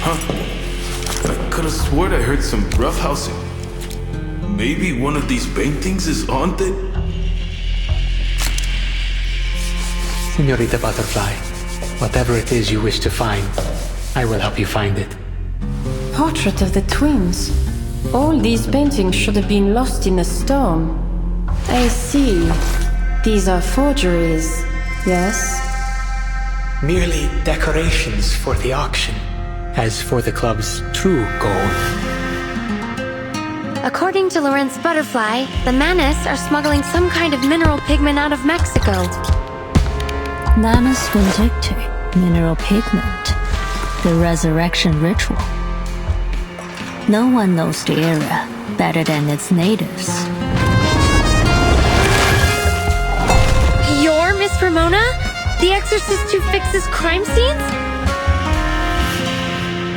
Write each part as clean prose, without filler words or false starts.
I could have sworn I heard some roughhousing. Maybe one of these paintings is haunted? Señorita Butterfly, whatever it is you wish to find, I will help you find it. Portrait of the twins. All these paintings should have been lost in a storm. I see. These are forgeries, yes? Merely decorations for the auction. As for the club's true goal... According to Lawrence Butterfly, the Manus are smuggling some kind of mineral pigment out of Mexico. Manus Vindicti, mineral pigment. The resurrection ritual. No one knows the area better than its natives. You're Miss Ramona? The exorcist who fixes crime scenes?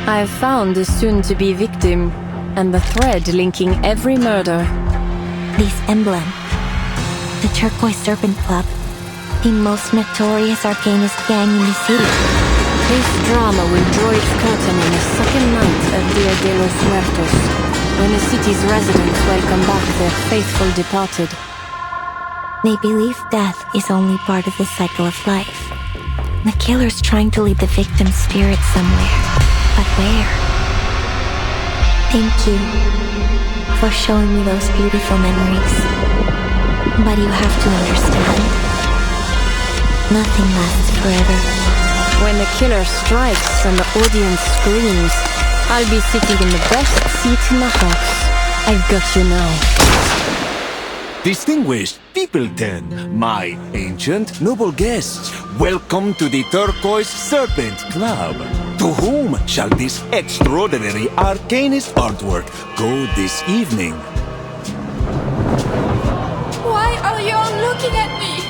I've found the soon-to-be victim, and the thread linking every murder. This emblem. The Turquoise Serpent Club. The most notorious arcanist gang in the city. This drama will draw its curtain on the second night of Dia de los Muertos, when the city's residents welcome back their faithful departed. They believe death is only part of the cycle of life. The killer's trying to lead the victim's spirit somewhere. But where? Thank you for showing me those beautiful memories. But you have to understand, nothing lasts forever. When the killer strikes and the audience screams, I'll be sitting in the best seat in the house. I've got you now. Distinguished Peopleton, my ancient noble guests, welcome to the Turquoise Serpent Club. To whom shall this extraordinary arcanist artwork go this evening? Why are you all looking at me?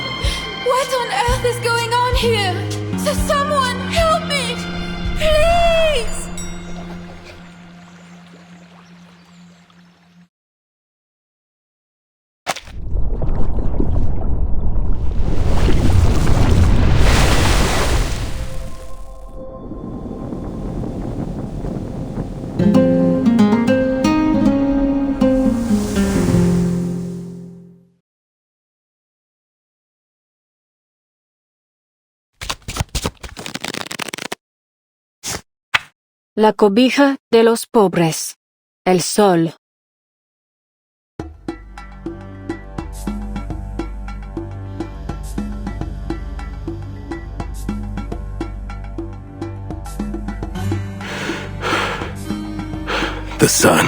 What on earth is going on here? So someone help me! Please! La cobija de los pobres. El sol. The sun.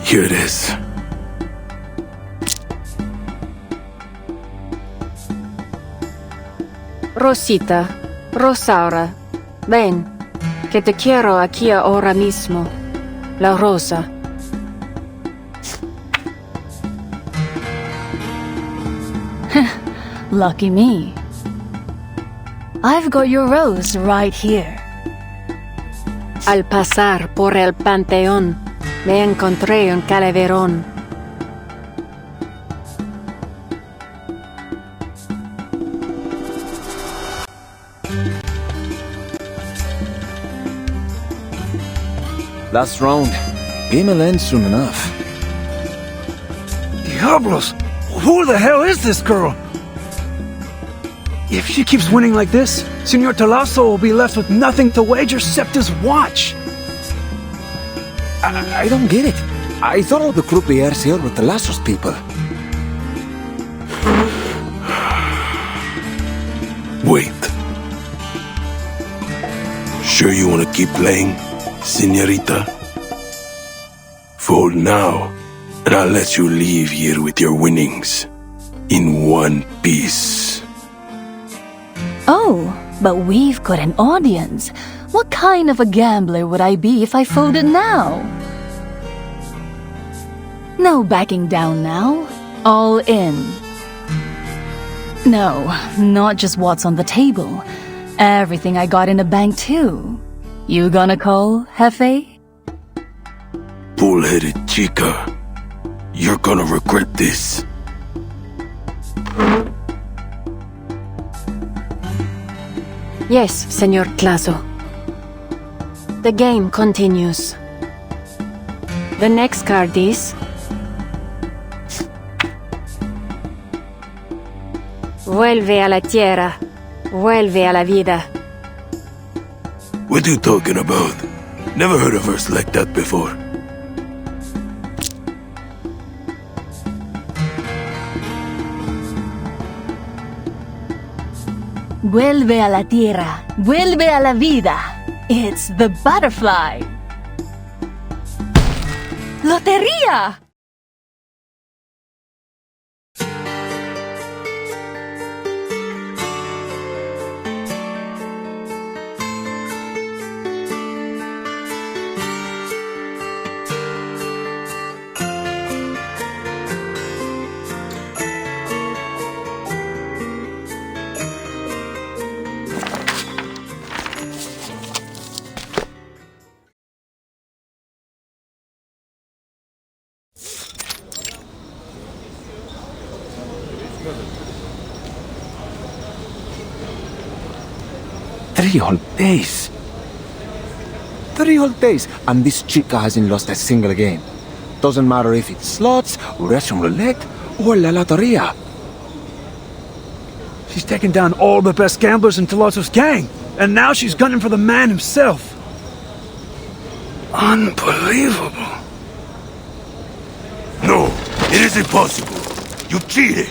Here it is. Rosita, Rosaura, ven, que te quiero aquí ahora mismo. La rosa. Lucky me. I've got your rose right here. Al pasar por el panteón, me encontré un calaverón. Last round. Game will end soon enough. Diablos! Who the hell is this girl? If she keeps winning like this, Senor Talasso will be left with nothing to wager except his watch. I don't get it. I thought all the croupiers here were Talasso's people. Wait. Sure you want to keep playing, señorita? Fold now, and I'll let you leave here with your winnings. In one piece. Oh, but we've got an audience. What kind of a gambler would I be if I folded now? No backing down now. All in. No, not just what's on the table. Everything I got in the bank too. You gonna call, Jefe? Bull-headed chica. You're gonna regret this. Yes, Senor Tlazo. The game continues. The next card is... Vuelve a la tierra. Vuelve a la vida. What you talking about? Never heard a verse like that before. Vuelve a la tierra. Vuelve a la vida. It's the butterfly. ¡Lotería! Three whole days. 3 whole days, and this chica hasn't lost a single game. Doesn't matter if it's slots, Russian roulette, or La Loteria. She's taken down all the best gamblers in Tolosso's gang, and now she's gunning for the man himself. Unbelievable. No, it isn't possible. You cheated.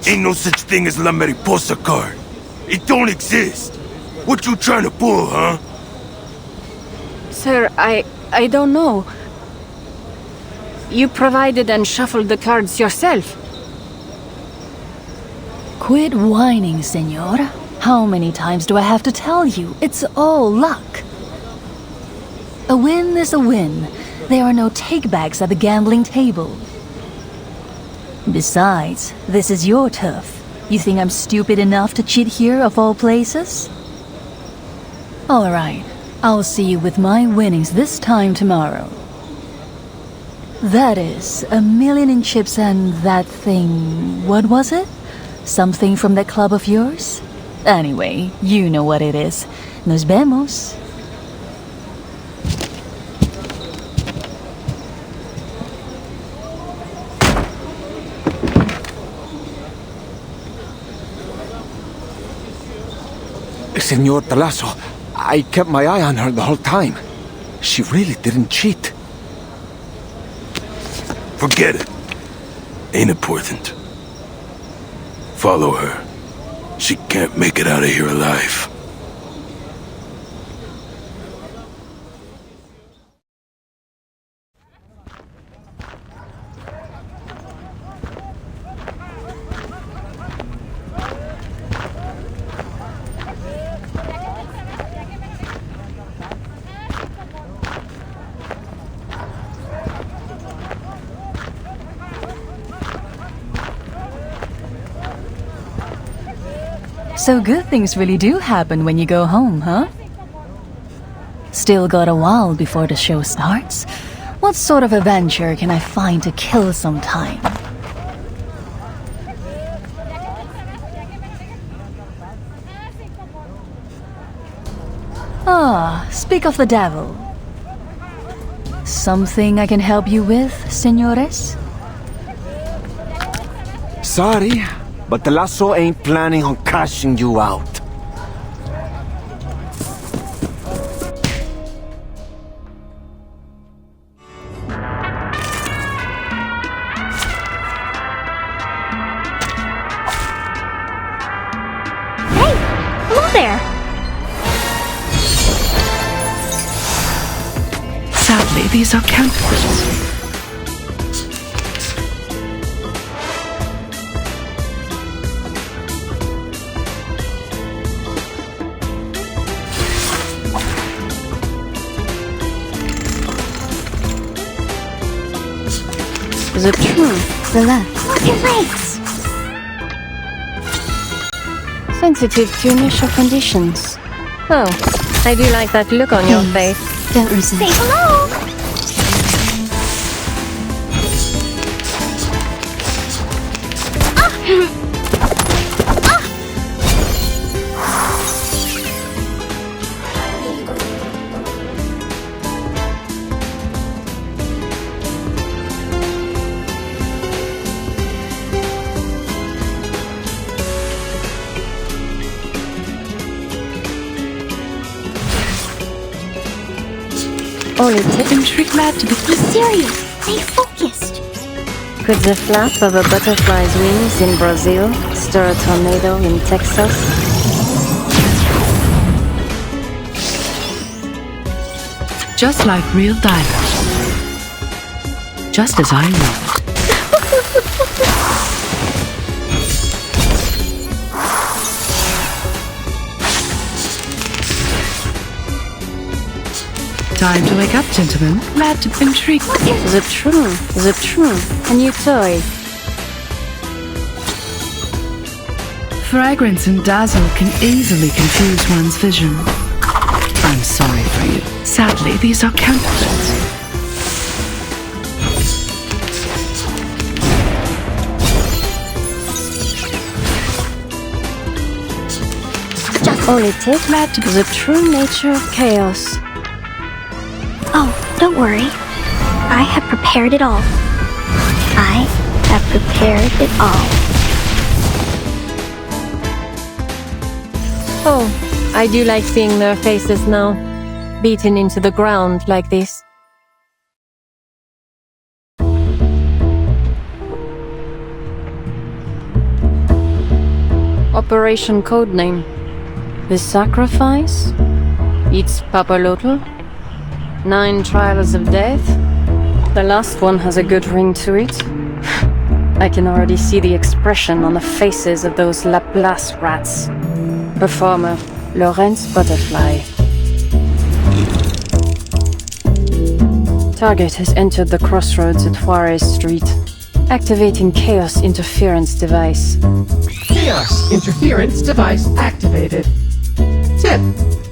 Ain't no such thing as La Mariposa card. It don't exist. What you trying to pull, huh? Sir, I don't know. You provided and shuffled the cards yourself. Quit whining, senor. How many times do I have to tell you? It's all luck. A win is a win. There are no takebacks at the gambling table. Besides, this is your turf. You think I'm stupid enough to cheat here of all places? Alright, I'll see you with my winnings this time tomorrow. That is, 1,000,000 in chips and that thing... what was it? Something from that club of yours? Anyway, you know what it is. Nos vemos. Senor Tlazo, I kept my eye on her the whole time. She really didn't cheat. Forget it. Ain't important. Follow her. She can't make it out of here alive. So good things really do happen when you go home, huh? Still got a while before the show starts. What sort of adventure can I find to kill some time? Ah, speak of the devil. Something I can help you with, senores? Sorry, but Tlazo ain't planning on cashing you out. Hey! Hello there! Sadly, these are counterfeits. The truth, the left. Look at rates! Sensitive to initial conditions. Oh, I do like that look on your face. Don't resist. Say hello! only takes... Intrigue glad to be... Be serious. Stay focused. Could the flap of a butterfly's wings in Brazil stir a tornado in Texas? Just like real diamonds. Just as I know it. Time to wake up, gentlemen. Glad to intrigue. The true, a new toy. Fragrance and dazzle can easily confuse one's vision. I'm sorry for you. Sadly, these are counterfeits. Only take that to the true nature of chaos. Oh, don't worry. I have prepared it all. I have prepared it all. Oh, I do like seeing their faces now, beaten into the ground like this. Operation Codename. The Sacrifice? It's Papalotl? 9 Trials of Death? The last one has a good ring to it. I can already see the expression on the faces of those Laplace rats. Performer, Lawrence Butterfly. Target has entered the crossroads at Juarez Street, activating Chaos Interference Device. Chaos Interference Device activated. Tip: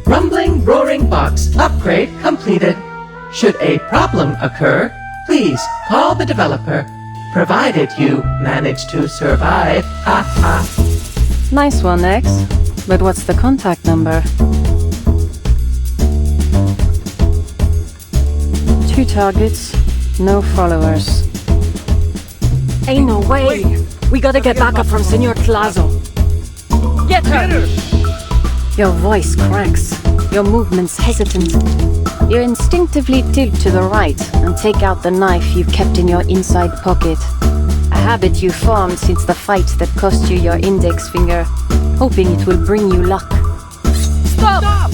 Rumbling Roaring Box upgrade completed. Should a problem occur, please call the developer, provided you manage to survive. Ha ha. Nice one, X. But what's the contact number? 2 targets, no followers. Ain't no way! We gotta get backup from Senor Tlazo. Get her! Your voice cracks. Your movements hesitant. You instinctively tilt to the right and take out the knife you kept in your inside pocket. A habit you formed since the fight that cost you your index finger, hoping it will bring you luck. Stop!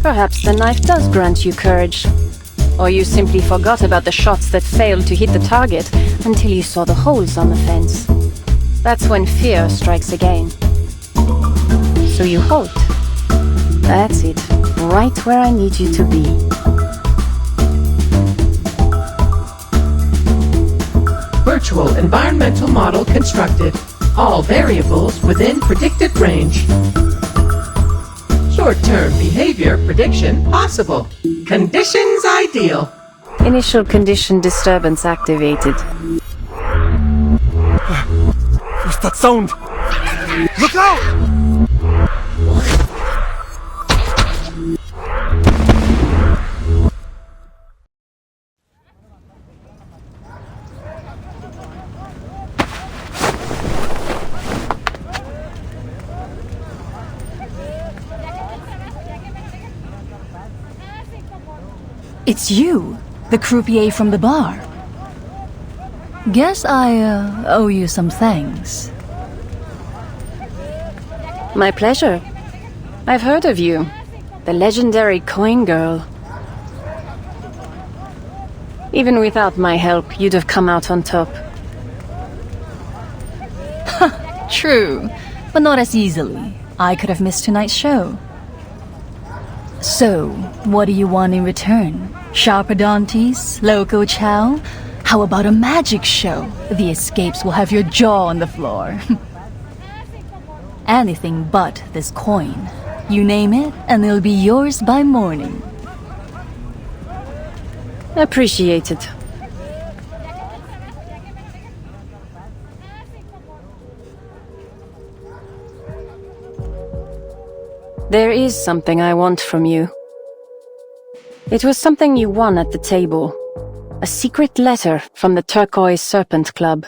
Perhaps the knife does grant you courage. Or you simply forgot about the shots that failed to hit the target until you saw the holes on the fence. That's when fear strikes again. So you halt. That's it. Right where I need you to be. Virtual environmental model constructed. All variables within predicted range. Short-term behavior prediction possible. Conditions ideal. Initial condition disturbance activated. What's that sound? Look out! It's you, the croupier from the bar. Guess I owe you some thanks. My pleasure. I've heard of you. The legendary coin girl. Even without my help, you'd have come out on top. True, but not as easily. I could have missed tonight's show. So, what do you want in return? Sharper Dantes? Loco Chow? How about a magic show? The escapes will have your jaw on the floor. Anything but this coin. You name it, and it'll be yours by morning. Appreciated. There is something I want from you. It was something you won at the table. A secret letter from the Turquoise Serpent Club.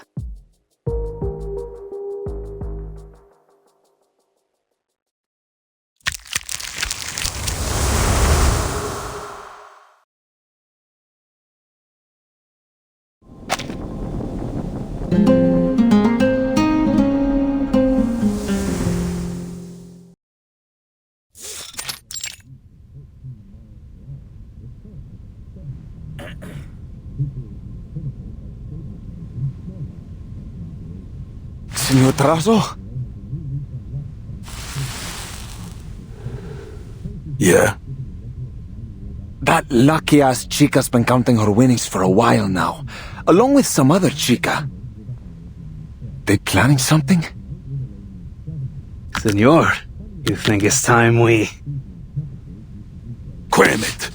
Senor Tarazo? Yeah? That lucky-ass chica's been counting her winnings for a while now, along with some other chica. They planning something? Senor, you think it's time we... Cram it!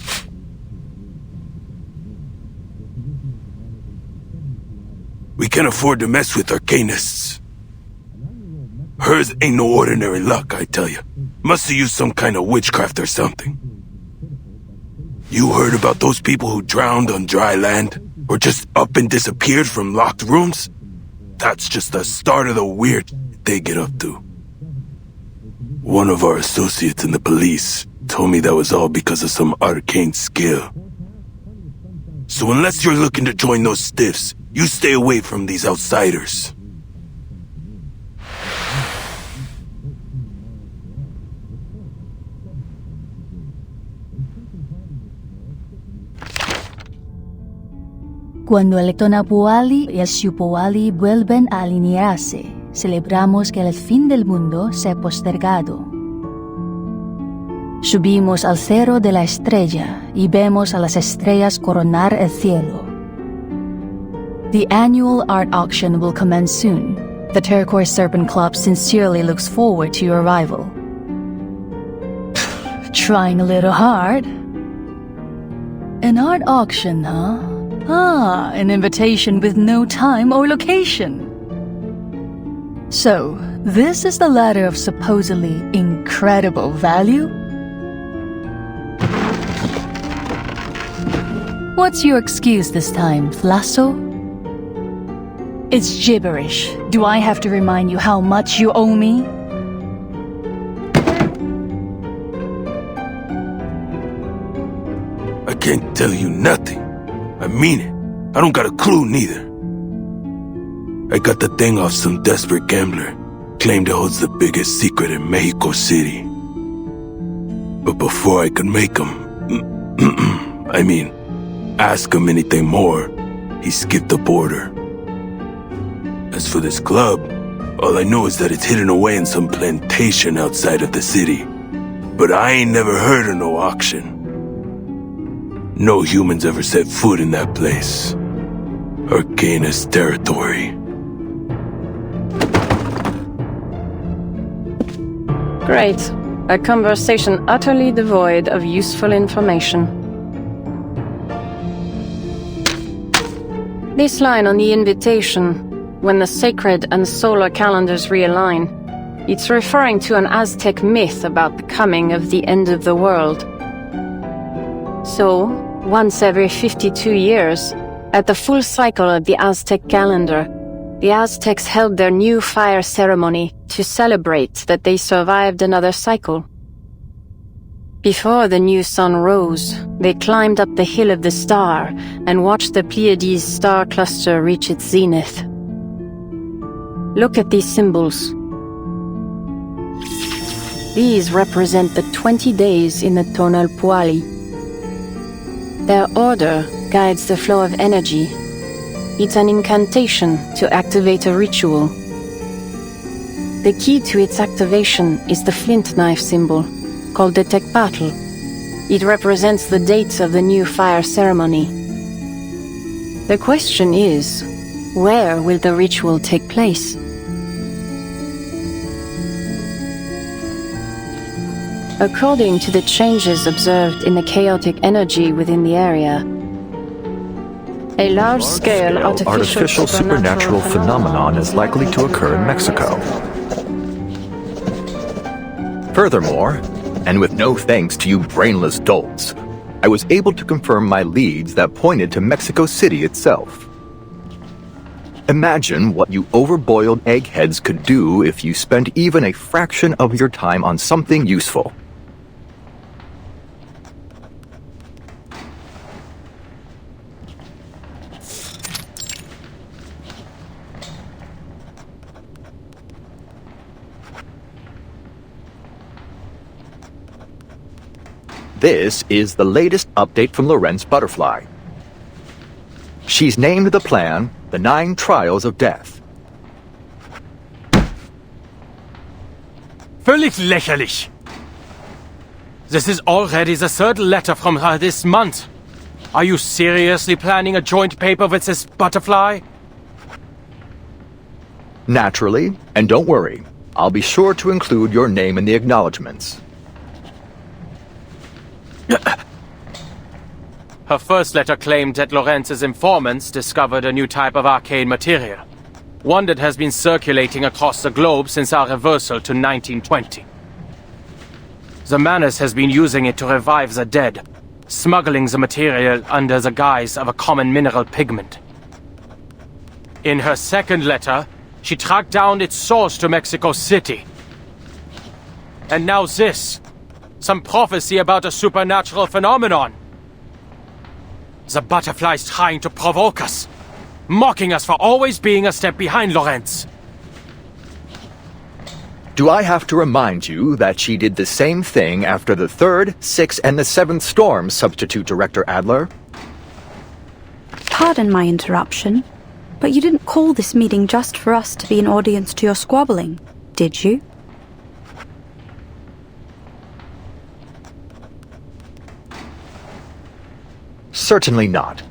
We can't afford to mess with arcanists. Hers ain't no ordinary luck, I tell you. Must have used some kind of witchcraft or something. You heard about those people who drowned on dry land? Or just up and disappeared from locked rooms? That's just the start of the weird they get up to. One of our associates in the police told me that was all because of some arcane skill. So unless you're looking to join those stiffs, you stay away from these outsiders. Cuando el Tonapuali y el Xupuali vuelven a alinearse, celebramos que el fin del mundo se ha postergado. Subimos al cerro de la estrella y vemos a las estrellas coronar el cielo. The annual art auction will commence soon. The Turquoise Serpent Club sincerely looks forward to your arrival. Trying a little hard. An art auction, huh? Ah, an invitation with no time or location. So, this is the ladder of supposedly incredible value? What's your excuse this time, Flasso? It's gibberish. Do I have to remind you how much you owe me? I can't tell you nothing. I mean it. I don't got a clue neither. I got the thing off some desperate gambler. Claimed it holds the biggest secret in Mexico City. But before I could make him... ask him anything more, he skipped the border. As for this club, all I know is that it's hidden away in some plantation outside of the city. But I ain't never heard of no auction. No humans ever set foot in that place. Arcanist territory. Great. A conversation utterly devoid of useful information. This line on the invitation, when the sacred and solar calendars realign, it's referring to an Aztec myth about the coming of the end of the world. So, once every 52 years, at the full cycle of the Aztec calendar, the Aztecs held their new fire ceremony to celebrate that they survived another cycle. Before the new sun rose, they climbed up the hill of the star and watched the Pleiades star cluster reach its zenith. Look at these symbols. These represent the 20 days in the tonal puali. Their order guides the flow of energy. It's an incantation to activate a ritual. The key to its activation is the flint knife symbol, called the Tecpatl. It represents the dates of the new fire ceremony. The question is, where will the ritual take place? According to the changes observed in the chaotic energy within the area, a large-scale artificial supernatural phenomenon is likely to occur in Mexico. Furthermore, and with no thanks to you brainless dolts, I was able to confirm my leads that pointed to Mexico City itself. Imagine what you overboiled eggheads could do if you spent even a fraction of your time on something useful. This is the latest update from Lorenz Butterfly. She's named the plan the 9 Trials of Death. Völlig lächerlich. This is already the 3rd letter from her this month. Are you seriously planning a joint paper with this butterfly? Naturally, and don't worry, I'll be sure to include your name in the acknowledgements. Her first letter claimed that Lorenz's informants discovered a new type of arcane material. One that has been circulating across the globe since our reversal to 1920. The Manus has been using it to revive the dead, smuggling the material under the guise of a common mineral pigment. In her second letter, she tracked down its source to Mexico City. And now this. Some prophecy about a supernatural phenomenon. The butterfly's trying to provoke us, mocking us for always being a step behind Lorenz. Do I have to remind you that she did the same thing after the 3rd, 6th, and the 7th storm, Substitute Director Adler? Pardon my interruption, but you didn't call this meeting just for us to be an audience to your squabbling, did you? Certainly not.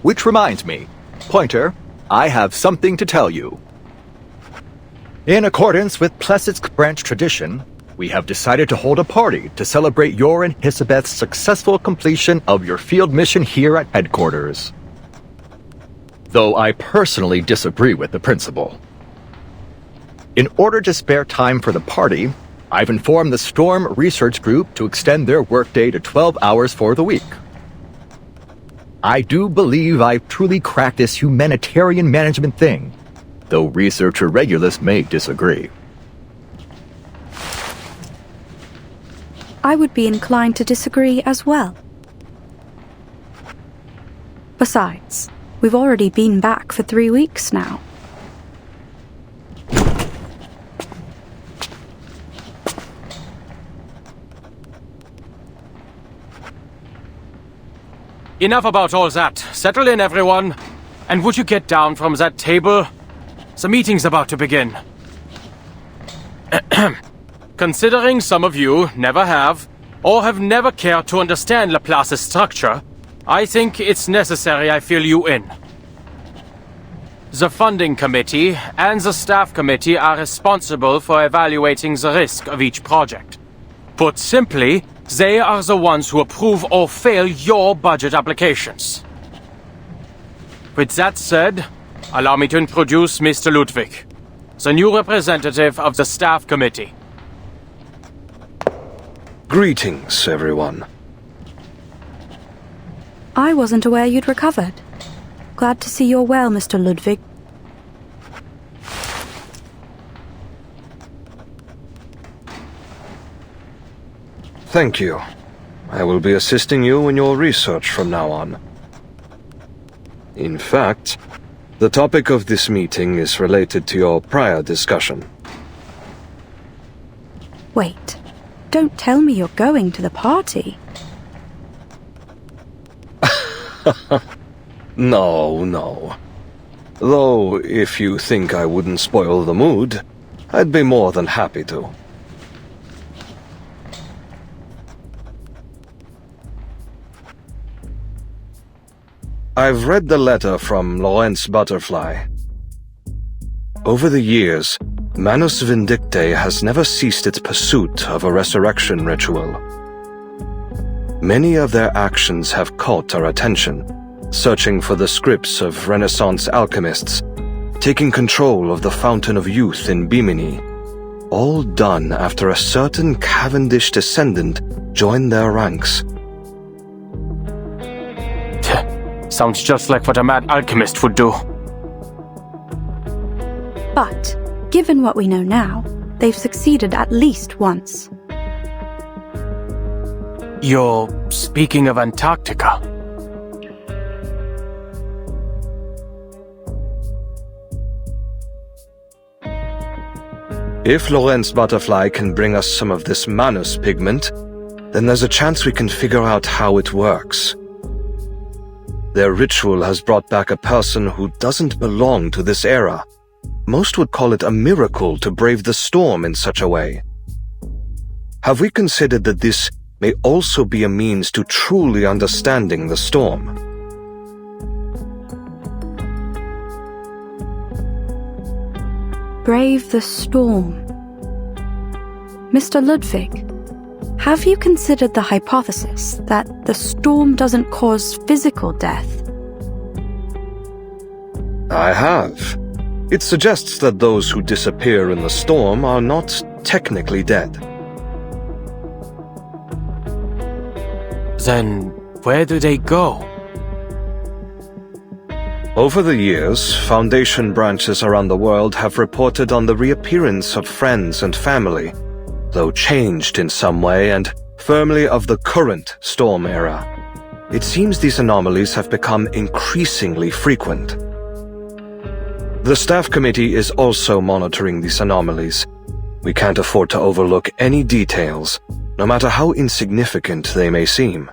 Which reminds me, Pointer, I have something to tell you. In accordance with Plessetsk branch tradition, we have decided to hold a party to celebrate your and Hisabeth's successful completion of your field mission here at headquarters. Though I personally disagree with the principle. In order to spare time for the party, I've informed the Storm Research Group to extend their workday to 12 hours for the week. I do believe I've truly cracked this humanitarian management thing, though researcher Regulus may disagree. I would be inclined to disagree as well. Besides, we've already been back for 3 weeks now. Enough about all that. Settle in, everyone. And would you get down from that table? The meeting's about to begin. Considering some of you never have, or have never cared to understand Laplace's structure, I think it's necessary I fill you in. The funding committee and the staff committee are responsible for evaluating the risk of each project. Put simply, they are the ones who approve or fail your budget applications. With that said, allow me to introduce Mr. Ludwig, the new representative of the staff committee. Greetings, everyone. I wasn't aware you'd recovered. Glad to see you're well, Mr. Ludwig. Thank you. I will be assisting you in your research from now on. In fact, the topic of this meeting is related to your prior discussion. Wait, don't tell me you're going to the party. No. Though, if you think I wouldn't spoil the mood, I'd be more than happy to. I've read the letter from Lorenz Butterfly. Over the years, Manus Vindictae has never ceased its pursuit of a resurrection ritual. Many of their actions have caught our attention, searching for the scripts of Renaissance alchemists, taking control of the Fountain of Youth in Bimini, all done after a certain Cavendish descendant joined their ranks. Sounds just like what a mad alchemist would do. But, given what we know now, they've succeeded at least once. You're speaking of Antarctica. If Lorenz Butterfly can bring us some of this Manus pigment, then there's a chance we can figure out how it works. Their ritual has brought back a person who doesn't belong to this era. Most would call it a miracle to brave the storm in such a way. Have we considered that this may also be a means to truly understanding the storm? Brave the storm. Mr. Ludwig, have you considered the hypothesis that the storm doesn't cause physical death? I have. It suggests that those who disappear in the storm are not technically dead. Then, where do they go? Over the years, Foundation branches around the world have reported on the reappearance of friends and family, though changed in some way and firmly of the current storm era. It seems these anomalies have become increasingly frequent. The staff committee is also monitoring these anomalies. We can't afford to overlook any details, no matter how insignificant they may seem.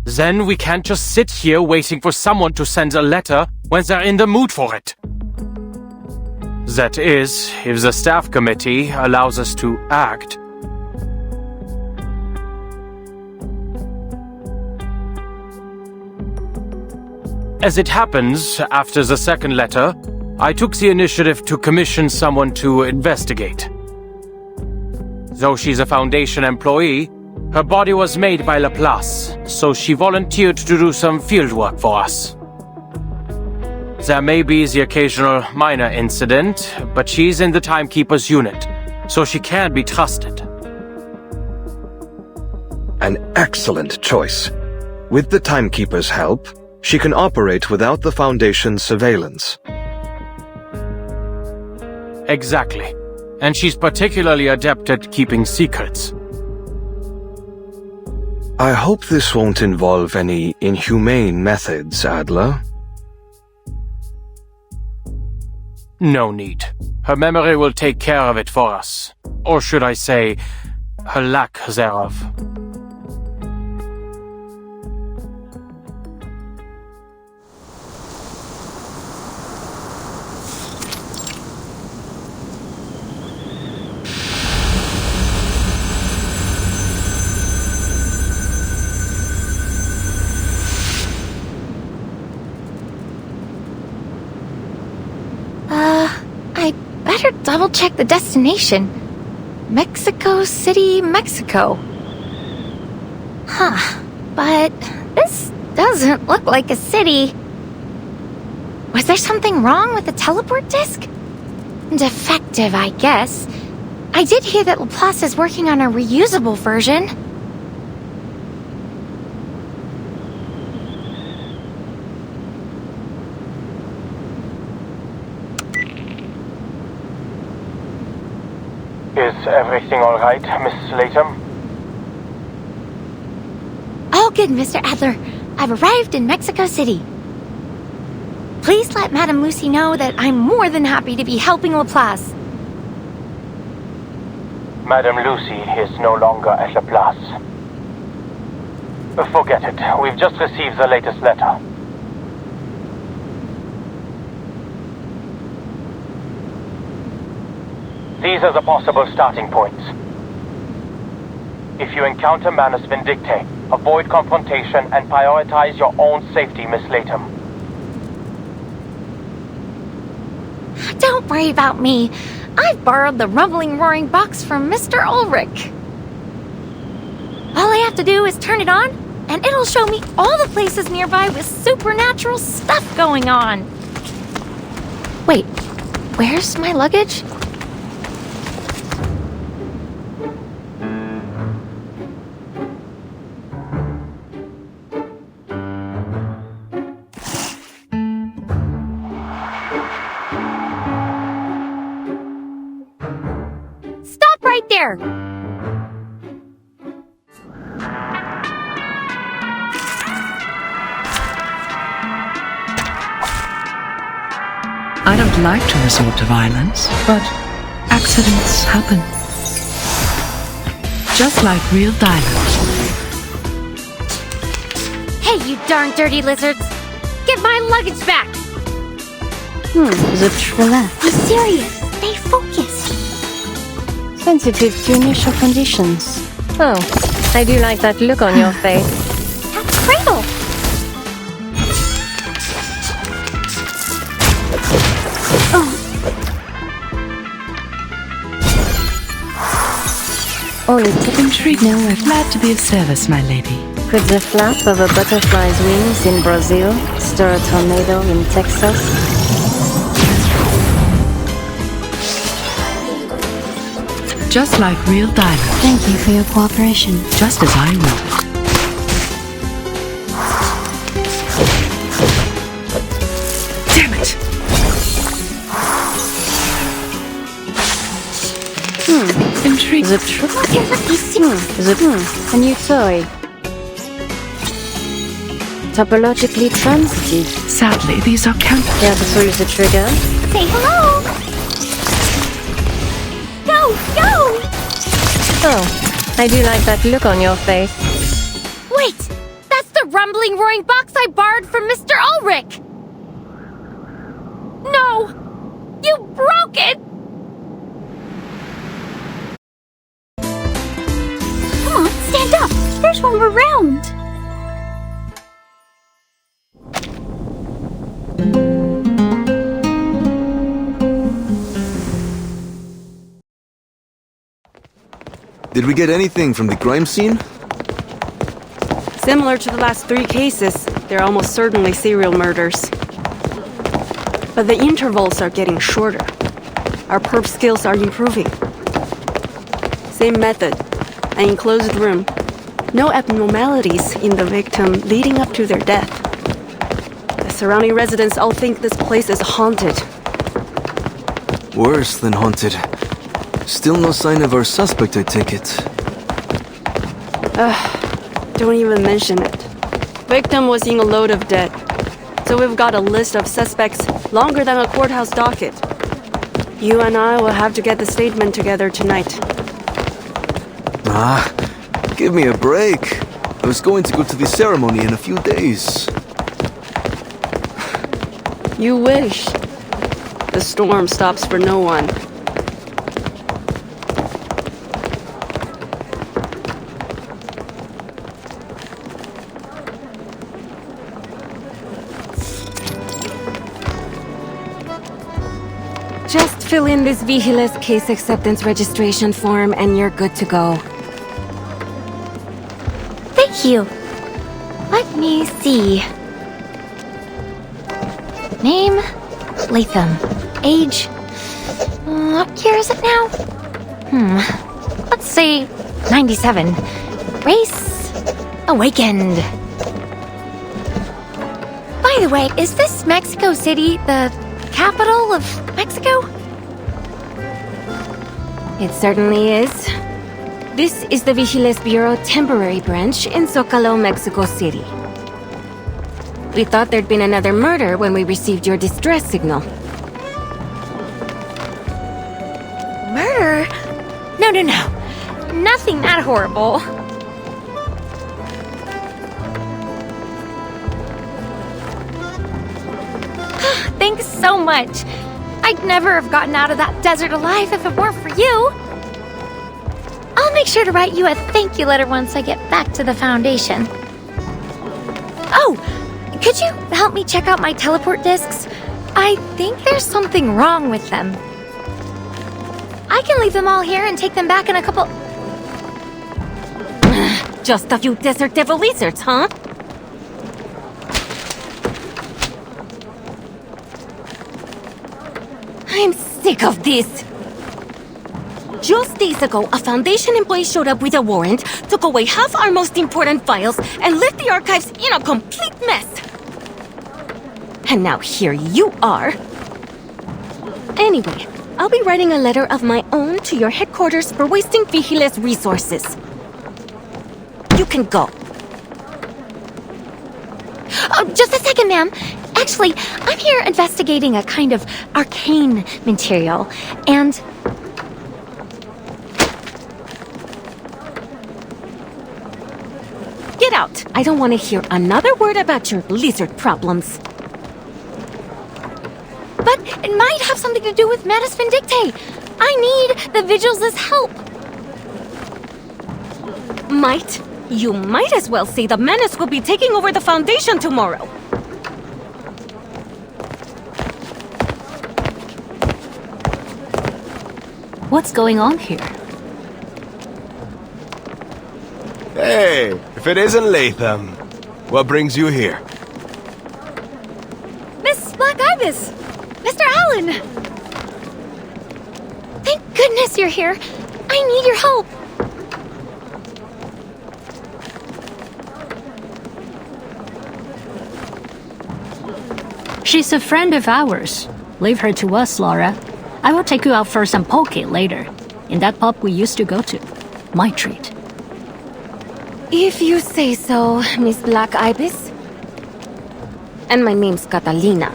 Then we can't just sit here waiting for someone to send a letter when they're in the mood for it. That is, if the staff committee allows us to act. As it happens, after the second letter, I took the initiative to commission someone to investigate. Though she's a Foundation employee, her body was made by Laplace, so she volunteered to do some fieldwork for us. There may be the occasional minor incident, but she's in the Timekeeper's unit, so she can be trusted. An excellent choice. With the Timekeeper's help, she can operate without the Foundation's surveillance. Exactly. And she's particularly adept at keeping secrets. I hope this won't involve any inhumane methods, Adler. No need. Her memory will take care of it for us. Or should I say, her lack thereof. Better double-check the destination. Mexico City, Mexico. Huh. But this doesn't look like a city. Was there something wrong with the teleport disc? Defective, I guess. I did hear that Laplace is working on a reusable version. Is everything all right, Miss Latham? All good, Mr. Adler. I've arrived in Mexico City. Please let Madame Lucy know that I'm more than happy to be helping Laplace. Madame Lucy is no longer at Laplace. Forget it. We've just received the latest letter. These are the possible starting points. If you encounter Manus Vindictae, avoid confrontation and prioritize your own safety, Miss Latham. Don't worry about me. I've borrowed the rumbling roaring box from Mr. Ulrich. All I have to do is turn it on, and it'll show me all the places nearby with supernatural stuff going on. Wait, where's my luggage? Right there! I don't like to resort to violence, but accidents happen. Just like real diamonds. Hey, you darn dirty lizards! Get my luggage back! Relax. Be serious. Stay focused. Sensitive to initial conditions. Oh, I do like that look on your face. That's Cradle. Oh, it's intrigued. No, we're glad to be of service, my lady. Could the flap of a butterfly's wings in Brazil stir a tornado in Texas? Just like real diamonds. Thank you for your cooperation. Just as I will. Damn it! Intrigue. The a new toy. Topologically transitive. Sadly, these are counter. Care to pull the trigger? Say hello! Go! Go! Oh, I do like that look on your face. Wait! That's the rumbling, roaring box I borrowed from Mr. Ulrich! No! You broke it! Come on, stand up! There's one more round! Did we get anything from the crime scene? Similar to the last 3 cases, they're almost certainly serial murders. But the intervals are getting shorter. Our perp skills are improving. Same method, an enclosed room. No abnormalities in the victim leading up to their death. The surrounding residents all think this place is haunted. Worse than haunted. Still no sign of our suspect, I take it. Don't even mention it. Victim was in a load of dead. So we've got a list of suspects longer than a courthouse docket. You and I will have to get the statement together tonight. Give me a break. I was going to go to the ceremony in a few days. You wish. The storm stops for no one. Just fill in this Vigiles case acceptance registration form and you're good to go. Thank you. Let me see. Name, Latham. Age, what year is it now? Let's say 97. Race, awakened. By the way, is this Mexico City the capital of Mexico? It certainly is. This is the Vigiles Bureau temporary branch in Zocalo, Mexico City. We thought there'd been another murder when we received your distress signal. Murder? No. Nothing that horrible. Thanks so much. I'd never have gotten out of that desert alive if it weren't for you. I'll make sure to write you a thank you letter once I get back to the Foundation. Oh, could you help me check out my teleport discs? I think there's something wrong with them. I can leave them all here and take them back in a couple... Just a few desert devil lizards, huh? I'm sick of this. Just days ago, a Foundation employee showed up with a warrant, took away half our most important files, and left the archives in a complete mess. And now here you are. Anyway, I'll be writing a letter of my own to your headquarters for wasting Vigiles resources. You can go. Oh, just a second, ma'am. Actually, I'm here investigating a kind of arcane material, and... out. I don't want to hear another word about your lizard problems. But it might have something to do with Manus Vindictae. I need the Vigils' help. Might? You might as well say the Menace will be taking over the Foundation tomorrow. What's going on here? Hey, if it isn't Latham, what brings you here? Miss Black Ibis! Mr. Allen! Thank goodness you're here. I need your help. She's a friend of ours. Leave her to us, Laura. I will take you out for some poke later. In that pub we used to go to. My treat. If you say so, Miss Black Ibis. And my name's Catalina.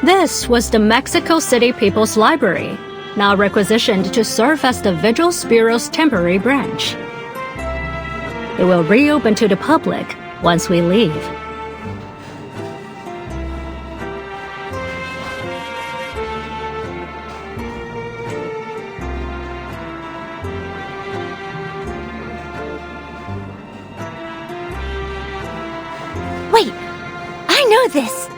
This was the Mexico City People's Library, now requisitioned to serve as the Vigils Bureau's temporary branch. It will reopen to the public once we leave. Wait! I know this!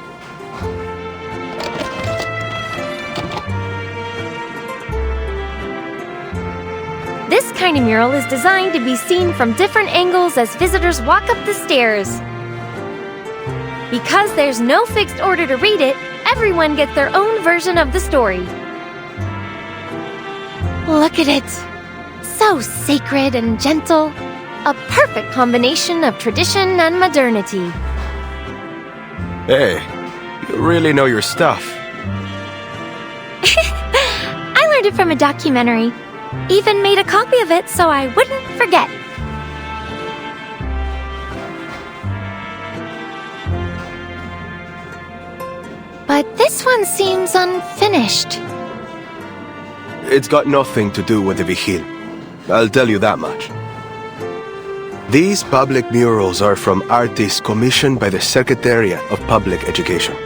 This kind of mural is designed to be seen from different angles as visitors walk up the stairs. Because there's no fixed order to read it, everyone gets their own version of the story. Look at it. So sacred and gentle. A perfect combination of tradition and modernity. Hey, you really know your stuff. I learned it from a documentary. Even made a copy of it so I wouldn't forget. But this one seems unfinished. It's got nothing to do with the Vigil. I'll tell you that much. These public murals are from artists commissioned by the Secretariat of Public Education.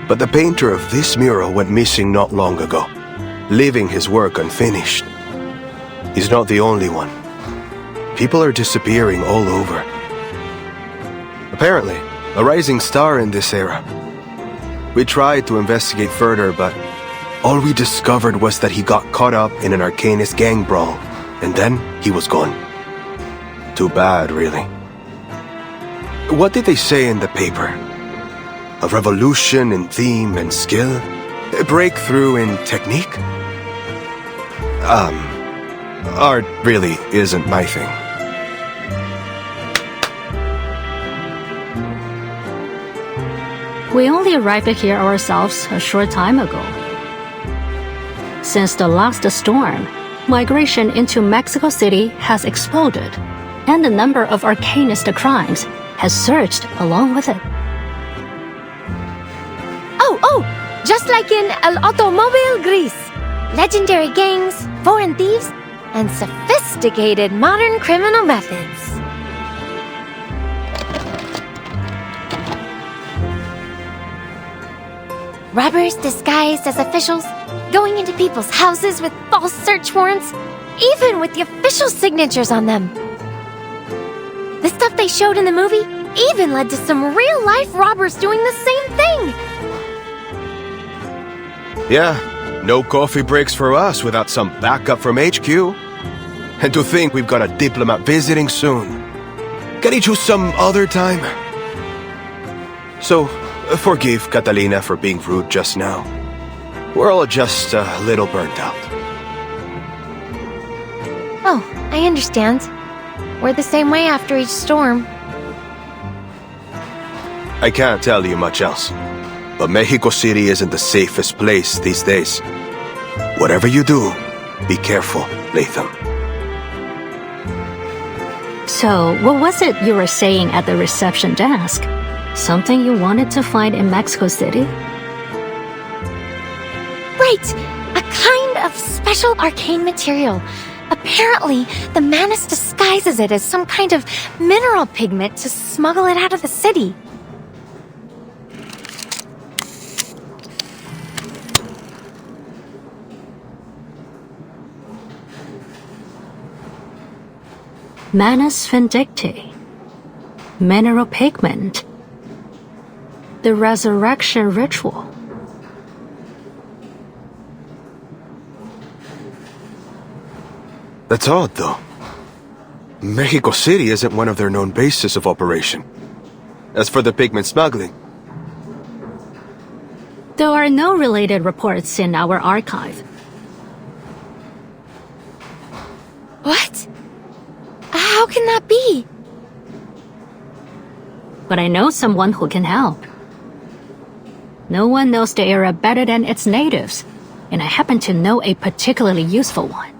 But the painter of this mural went missing not long ago, leaving his work unfinished. He's not the only one. People are disappearing all over. Apparently, a rising star in this era. We tried to investigate further, but all we discovered was that he got caught up in an Arcanist gang brawl, and then he was gone. Too bad, really. What did they say in the paper? A revolution in theme and skill? A breakthrough in technique? Art really isn't my thing. We only arrived here ourselves a short time ago. Since the last storm, migration into Mexico City has exploded, and the number of Arcanist crimes has surged along with it. Oh, just like in El Automóvil Gris. Legendary gangs, foreign thieves, and sophisticated modern criminal methods. Robbers disguised as officials, going into people's houses with false search warrants, even with the official signatures on them. The stuff they showed in the movie even led to some real-life robbers doing the same thing. Yeah, no coffee breaks for us without some backup from HQ. And to think we've got a diplomat visiting soon. Can he choose some other time? So, forgive Catalina for being rude just now. We're all just a little burnt out. Oh, I understand. We're the same way after each storm. I can't tell you much else, but Mexico City isn't the safest place these days. Whatever you do, be careful, Latham. So, what was it you were saying at the reception desk? Something you wanted to find in Mexico City? Right! A kind of special arcane material. Apparently, the Manus disguises it as some kind of mineral pigment to smuggle it out of the city. Manus vindicti. Mineral pigment. The resurrection ritual. That's odd, though. Mexico City isn't one of their known bases of operation. As for the pigment smuggling... There are no related reports in our archive. What? How can that be? But I know someone who can help. No one knows the area better than its natives, and I happen to know a particularly useful one.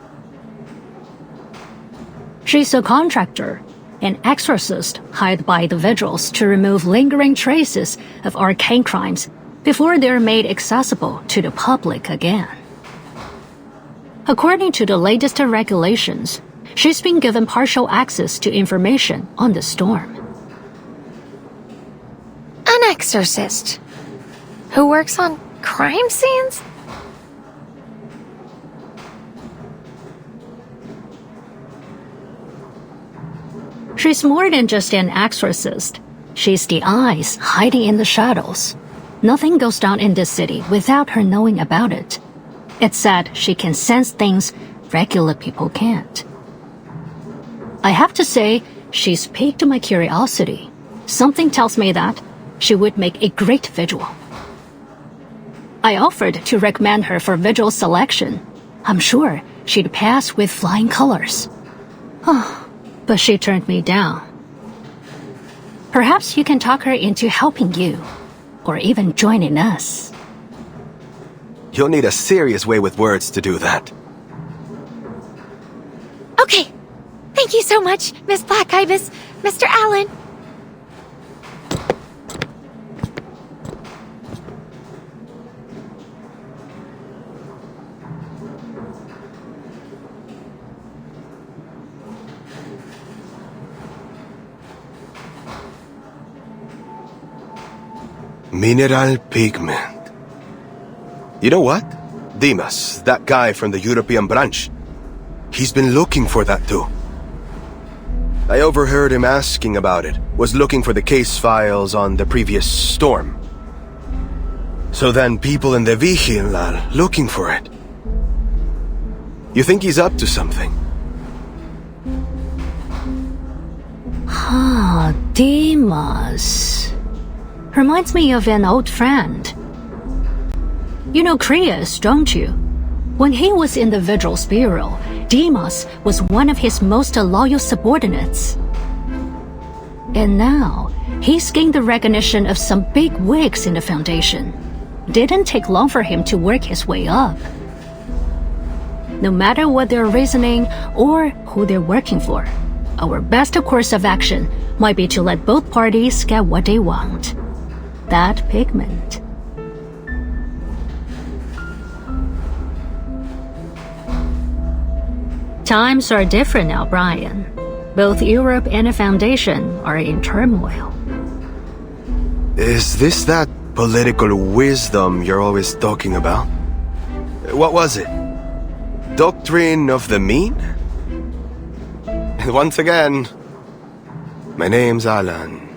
She's a contractor, an exorcist hired by the vigils to remove lingering traces of arcane crimes before they're made accessible to the public again. According to the latest regulations, she's been given partial access to information on the storm. An exorcist? Who works on crime scenes? She's more than just an exorcist. She's the eyes hiding in the shadows. Nothing goes down in this city without her knowing about it. It's said she can sense things regular people can't. I have to say, she's piqued my curiosity. Something tells me that she would make a great vigil. I offered to recommend her for vigil selection. I'm sure she'd pass with flying colors. But she turned me down. Perhaps you can talk her into helping you, or even joining us. You'll need a serious way with words to do that. Okay. Thank you so much, Miss Black Ibis, Mr. Allen. Mineral pigment. You know what? Dimas, that guy from the European branch. He's been looking for that too. I overheard him asking about it. Was looking for the case files on the previous storm. So then people in the Vigil are looking for it. You think he's up to something? Dimas. Reminds me of an old friend. You know Krias, don't you? When he was in the Vigils Bureau, Dimas was one of his most loyal subordinates. And now, he's gained the recognition of some big wigs in the Foundation. Didn't take long for him to work his way up. No matter what their reasoning or who they're working for, our best course of action might be to let both parties get what they want. That pigment. Times are different now, Brian. Both Europe and the Foundation are in turmoil. Is this that political wisdom you're always talking about? What was it? Doctrine of the mean? And once again, my name's Alan.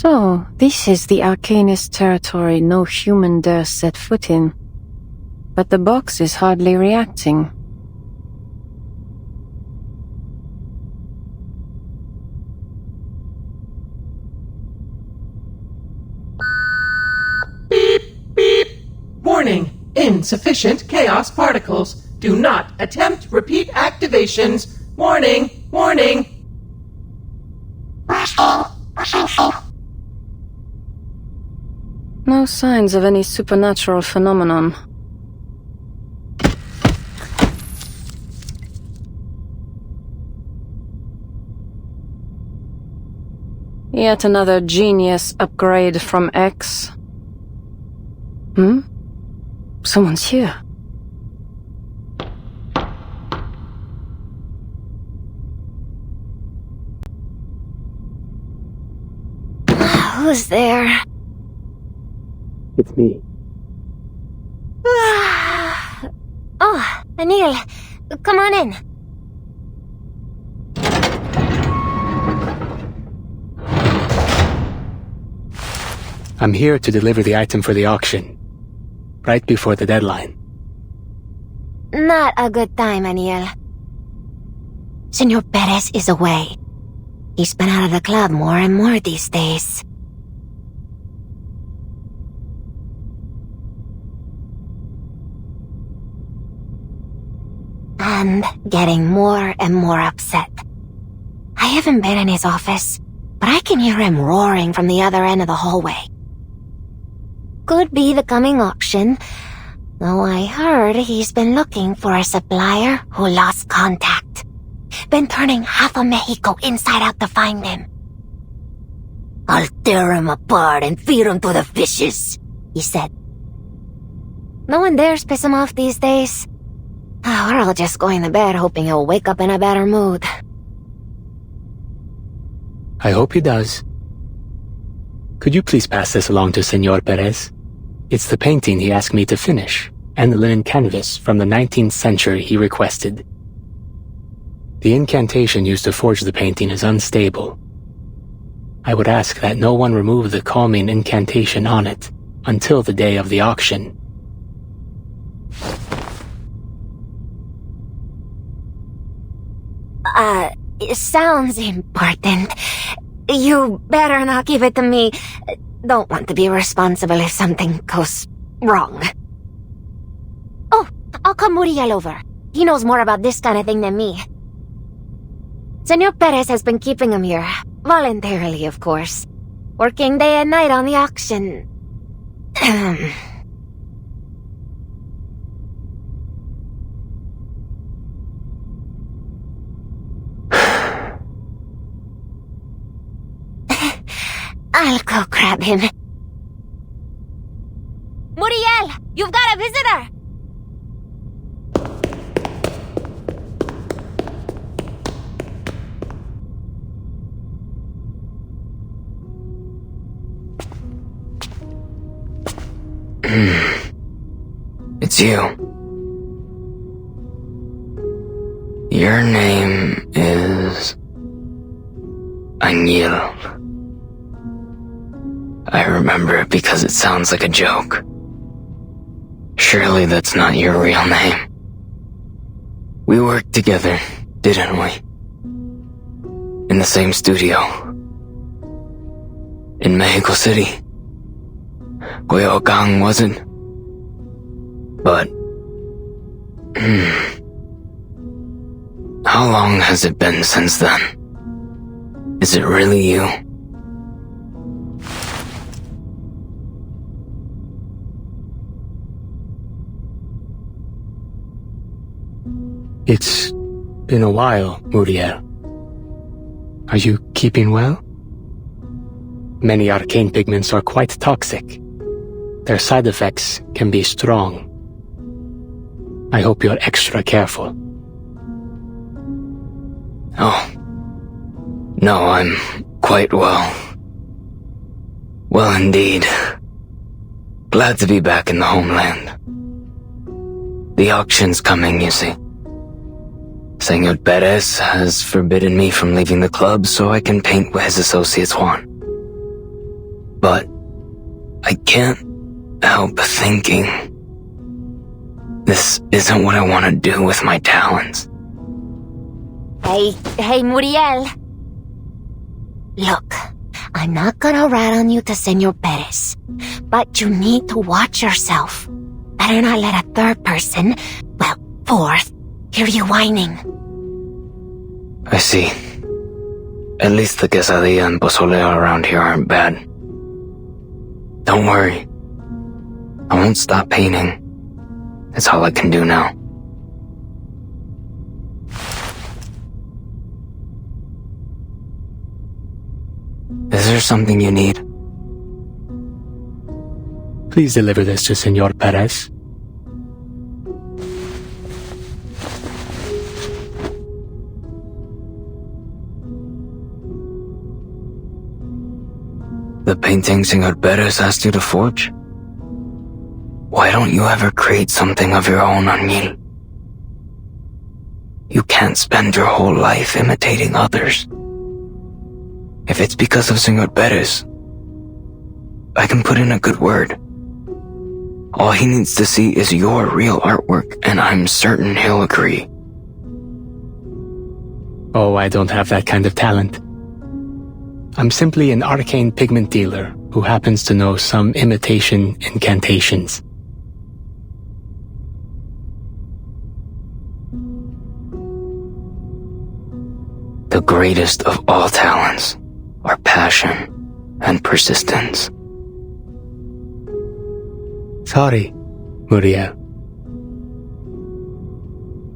So, this is the Arcanist territory no human dares set foot in. But the box is hardly reacting. Warning! Insufficient chaos particles. Do not attempt repeat activations. Warning! Warning! No signs of any supernatural phenomenon. Yet another genius upgrade from X. Someone's here. Who's there? It's me. Oh, Anil, come on in. I'm here to deliver the item for the auction, right before the deadline. Not a good time, Anil. Senor Perez is away. He's been out of the club more and more these days. And getting more and more upset. I haven't been in his office, but I can hear him roaring from the other end of the hallway. Could be the coming auction, though I heard he's been looking for a supplier who lost contact. Been turning half of Mexico inside out to find him. I'll tear him apart and feed him to the fishes, he said. No one dares piss him off these days. We're all just going to bed hoping he'll wake up in a better mood. I hope he does. Could you please pass this along to Senor Perez? It's the painting he asked me to finish, and the linen canvas from the 19th century he requested. The incantation used to forge the painting is unstable. I would ask that no one remove the calming incantation on it until the day of the auction. It sounds important. You better not give it to me. Don't want to be responsible if something goes wrong. Oh, I'll call Muriel over. He knows more about this kind of thing than me. Senor Perez has been keeping him here. Voluntarily, of course. Working day and night on the auction. I'll go grab him. Muriel, you've got a visitor! It's you. Your name is... Anil. I remember it because it sounds like a joke. Surely that's not your real name. We worked together, didn't we? In the same studio. In Mexico City. Guayaquil wasn't. But... How long has it been since then? Is it really you? It's been a while, Muriel. Are you keeping well? Many arcane pigments are quite toxic. Their side effects can be strong. I hope you're extra careful. Oh. No, I'm quite well. Well, indeed. Glad to be back in the homeland. The auction's coming, you see. Senor Perez has forbidden me from leaving the club so I can paint what his associates want. But I can't help thinking this isn't what I want to do with my talents. Hey, Muriel. Look, I'm not gonna rat on you to Senor Perez, but you need to watch yourself. Better not let a third person, well, fourth, hear you whining. I see. At least the quesadilla and pozole around here aren't bad. Don't worry. I won't stop painting. That's all I can do now. Is there something you need? Please deliver this to Senor Perez. The painting Senor Perez asked you to forge? Why don't you ever create something of your own, Anil? You can't spend your whole life imitating others. If it's because of Senor Perez, I can put in a good word. All he needs to see is your real artwork, and I'm certain he'll agree. Oh, I don't have that kind of talent. I'm simply an arcane pigment dealer who happens to know some imitation incantations. The greatest of all talents are passion and persistence. Sorry, Muriel.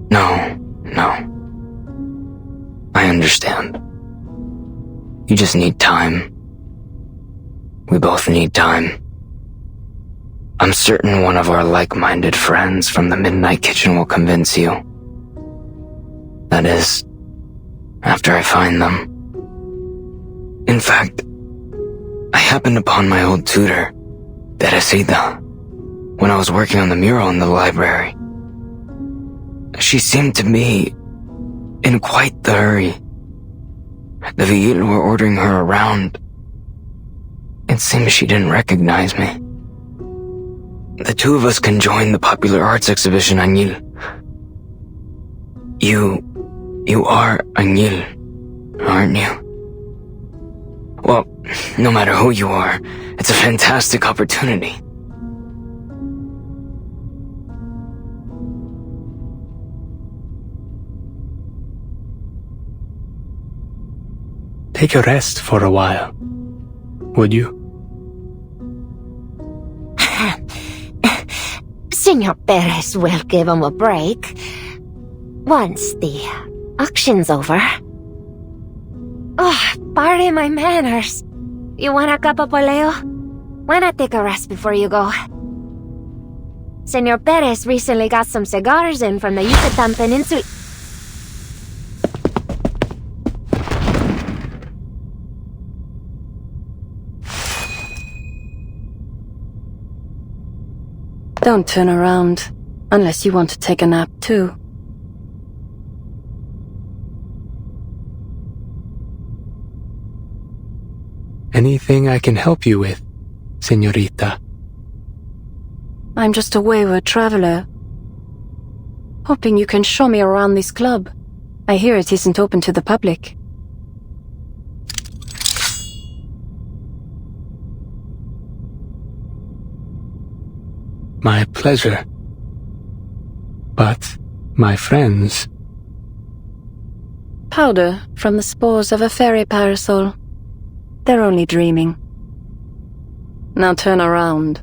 No. I understand. You just need time. We both need time. I'm certain one of our like-minded friends from the Midnight Kitchen will convince you. That is, after I find them. In fact, I happened upon my old tutor, Teresita, when I was working on the mural in the library. She seemed to me in quite the hurry. The Vigil were ordering her around. It seems she didn't recognize me. The two of us can join the popular arts exhibition, Anil. You are Anil, aren't you? Well, no matter who you are, it's a fantastic opportunity. Take a rest for a while, would you? Senor Perez will give him a break once the auction's over. Oh, pardon my manners. You want a cup of poleo? Why not take a rest before you go? Senor Perez recently got some cigars in from the Yucatan Peninsula. Don't turn around, unless you want to take a nap too. Anything I can help you with, señorita? I'm just a wayward traveler. Hoping you can show me around this club. I hear it isn't open to the public. My pleasure. But my friends... Powder from the spores of a fairy parasol. They're only dreaming. Now turn around.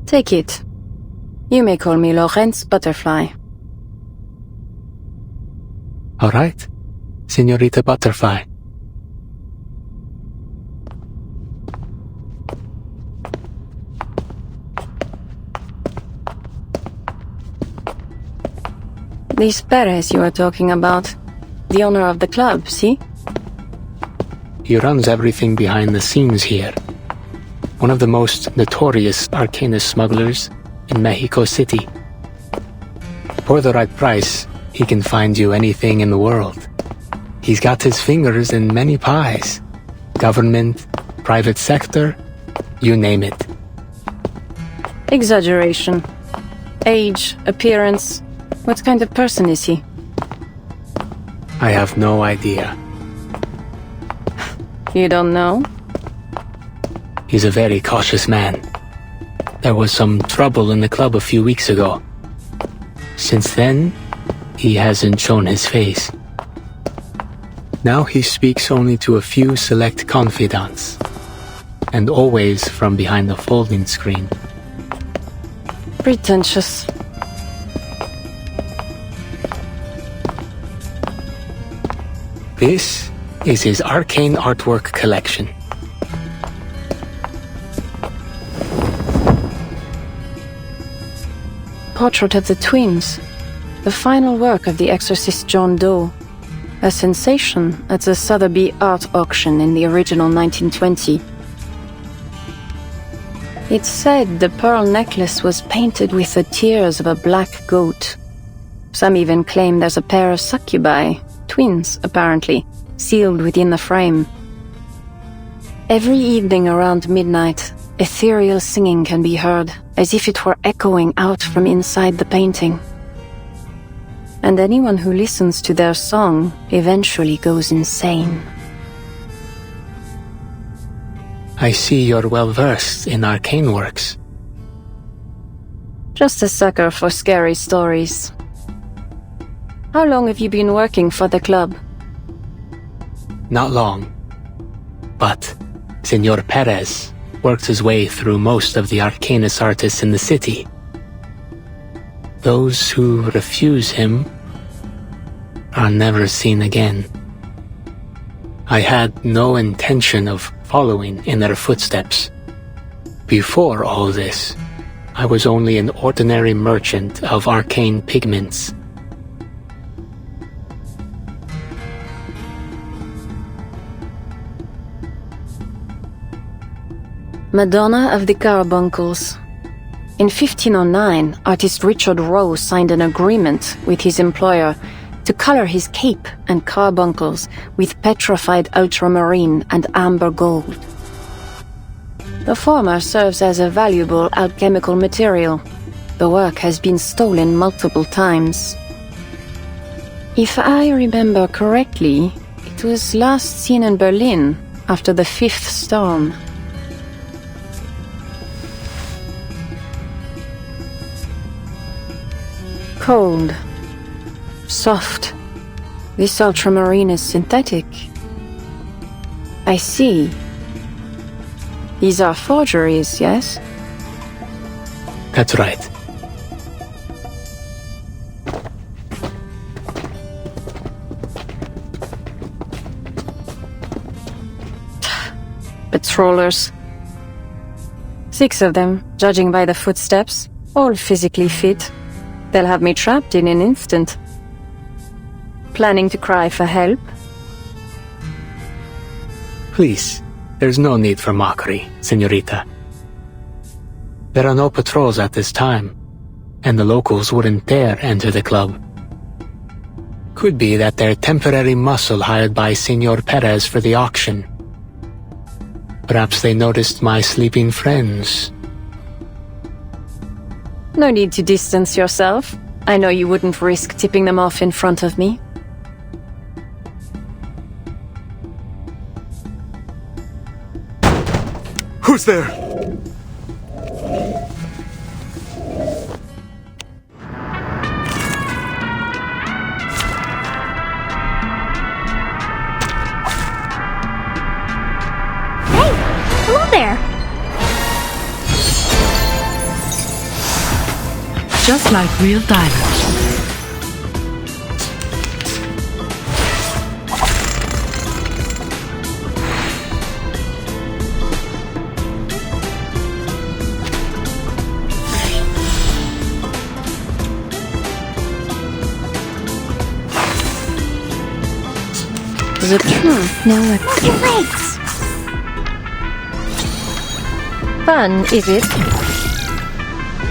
Take it. You may call me Lorenz Butterfly. All right, Señorita Butterfly. This Perez you are talking about, the owner of the club, see? He runs everything behind the scenes here. one of the most notorious Arcanist smugglers in Mexico City. For the right price, he can find you anything in the world. He's got his fingers in many pies. Government, private sector, you name it. Exaggeration. Age, appearance. What kind of person is he? I have no idea. You don't know? He's a very cautious man. There was some trouble in the club a few weeks ago. Since then, he hasn't shown his face. Now he speaks only to a few select confidants, and always from behind the folding screen. Pretentious. This is his arcane artwork collection. Portrait of the twins. The final work of the exorcist John Doe. A sensation at the Sotheby's art auction in the original 1920. It's said the pearl necklace was painted with the tears of a black goat. Some even claim there's a pair of succubi, twins apparently, sealed within the frame. Every evening around midnight, ethereal singing can be heard, as if it were echoing out from inside the painting. And anyone who listens to their song eventually goes insane. I see you're well versed in arcane works. Just a sucker for scary stories. How long have you been working for the club? Not long. But Senor Perez worked his way through most of the Arcanist artists in the city. Those who refuse him are never seen again. I had no intention of following in their footsteps. Before all this, I was only an ordinary merchant of arcane pigments. Madonna of the Carbuncles. In 1509, artist Richard Rowe signed an agreement with his employer to color his cape and carbuncles with petrified ultramarine and amber gold. The former serves as a valuable alchemical material. The work has been stolen multiple times. If I remember correctly, it was last seen in Berlin after the 5th storm. Cold. Soft. This ultramarine is synthetic. I see. These are forgeries, yes? That's right. Patrollers. 6 of them, judging by the footsteps, all physically fit. They'll have me trapped in an instant. Planning to cry for help? Please, there's no need for mockery, señorita. There are no patrols at this time, and the locals wouldn't dare enter the club. Could be that they're temporary muscle hired by Senor Perez for the auction. Perhaps they noticed my sleeping friends. No need to distance yourself. I know you wouldn't risk tipping them off in front of me. Who's there? Hey! Hello there! Just like real diamonds. The truth. Watch your legs! Fun, is it?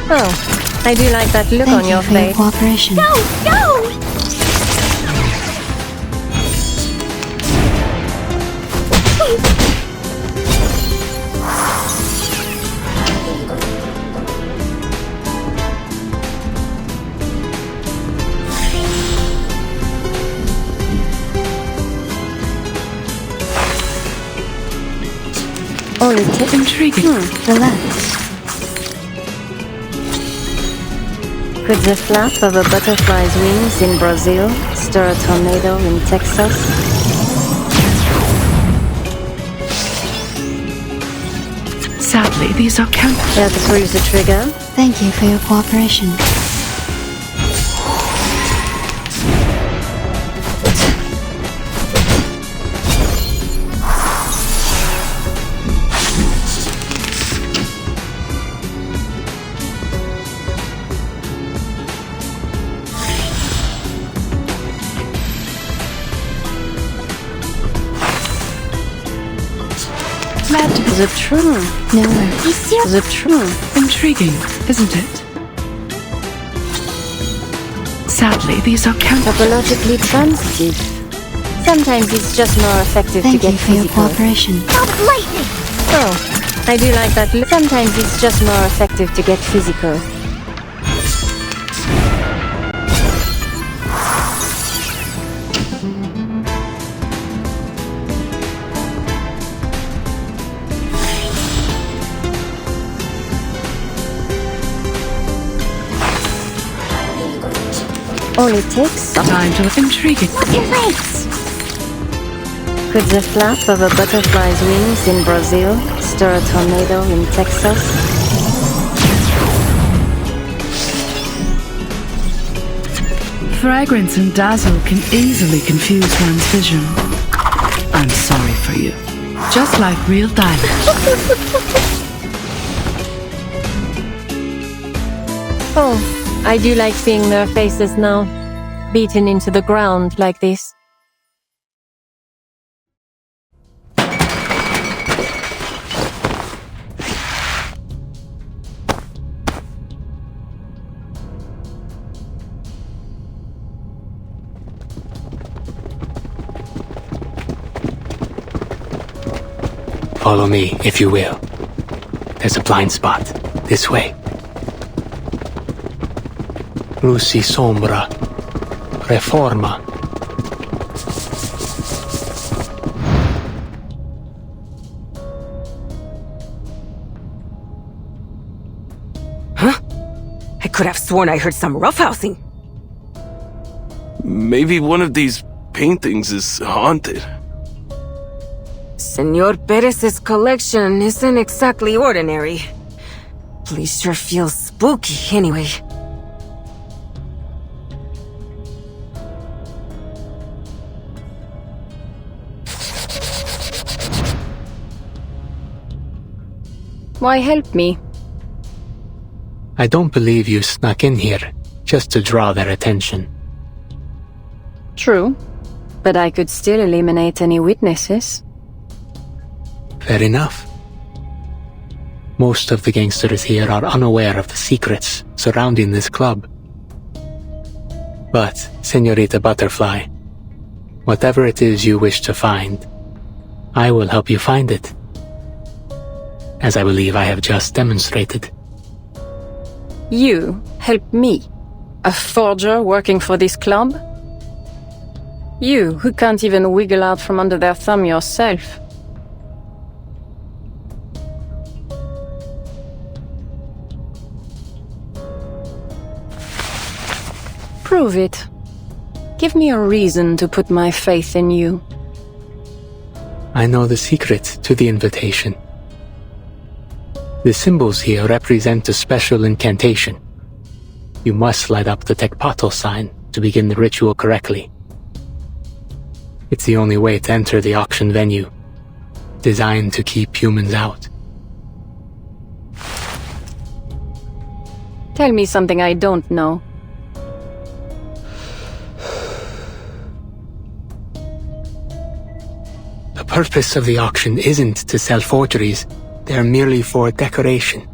Oh, I do like that look on your face. Cooperation. Go! Go! Oh, it's intriguing. Relax. Could the flap of a butterfly's wings in Brazil stir a tornado in Texas? Sadly, these are count. Care to pull the trigger? Thank you for your cooperation. The truth. Nowhere. The truth. Intriguing, isn't it? Sadly, these are Topologically transitive. Sometimes it's just more effective Thank to get you for your physical. cooperation. Lightning! Oh, I do like that look. Sometimes it's just more effective to get physical. All it takes. time to intriguing. What's your legs? Could the flap of a butterfly's wings in Brazil stir a tornado in Texas? Fragrance and dazzle can easily confuse one's vision. I'm sorry for you. Just like real diamonds. Oh, I do like seeing their faces now, beaten into the ground like this. Follow me, if you will. There's a blind spot. This way. Luci sombra. Reforma. Huh? I could have sworn I heard some roughhousing. Maybe one of these paintings is haunted. Senor Perez's collection isn't exactly ordinary. Place sure feels spooky anyway. Why help me? I don't believe you snuck in here just to draw their attention. True, but I could still eliminate any witnesses. Fair enough. Most of the gangsters here are unaware of the secrets surrounding this club. But, Senorita Butterfly, whatever it is you wish to find, I will help you find it. As I believe I have just demonstrated. You help me? A forger working for this club? You, who can't even wiggle out from under their thumb yourself. Prove it. Give me a reason to put my faith in you. I know the secret to the invitation. The symbols here represent a special incantation. You must light up the Tecpato sign to begin the ritual correctly. It's the only way to enter the auction venue, designed to keep humans out. Tell me something I don't know. The purpose of the auction isn't to sell forgeries, They're merely for decoration.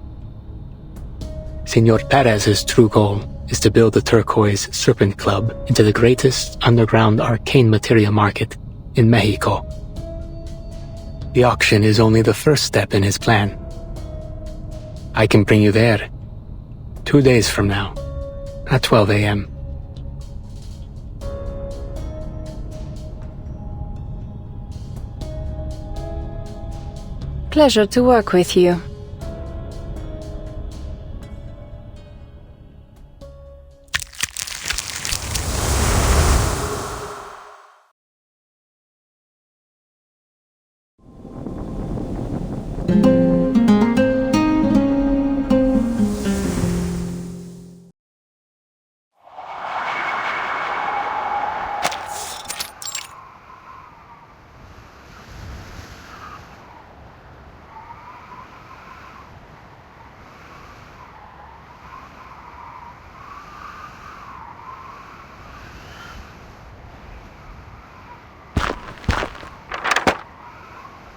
Senor Perez's true goal is to build the Turquoise Serpent Club into the greatest underground arcane material market in Mexico. The auction is only the first step in his plan. I can bring you there 2 days from now at 12 a.m. Pleasure to work with you.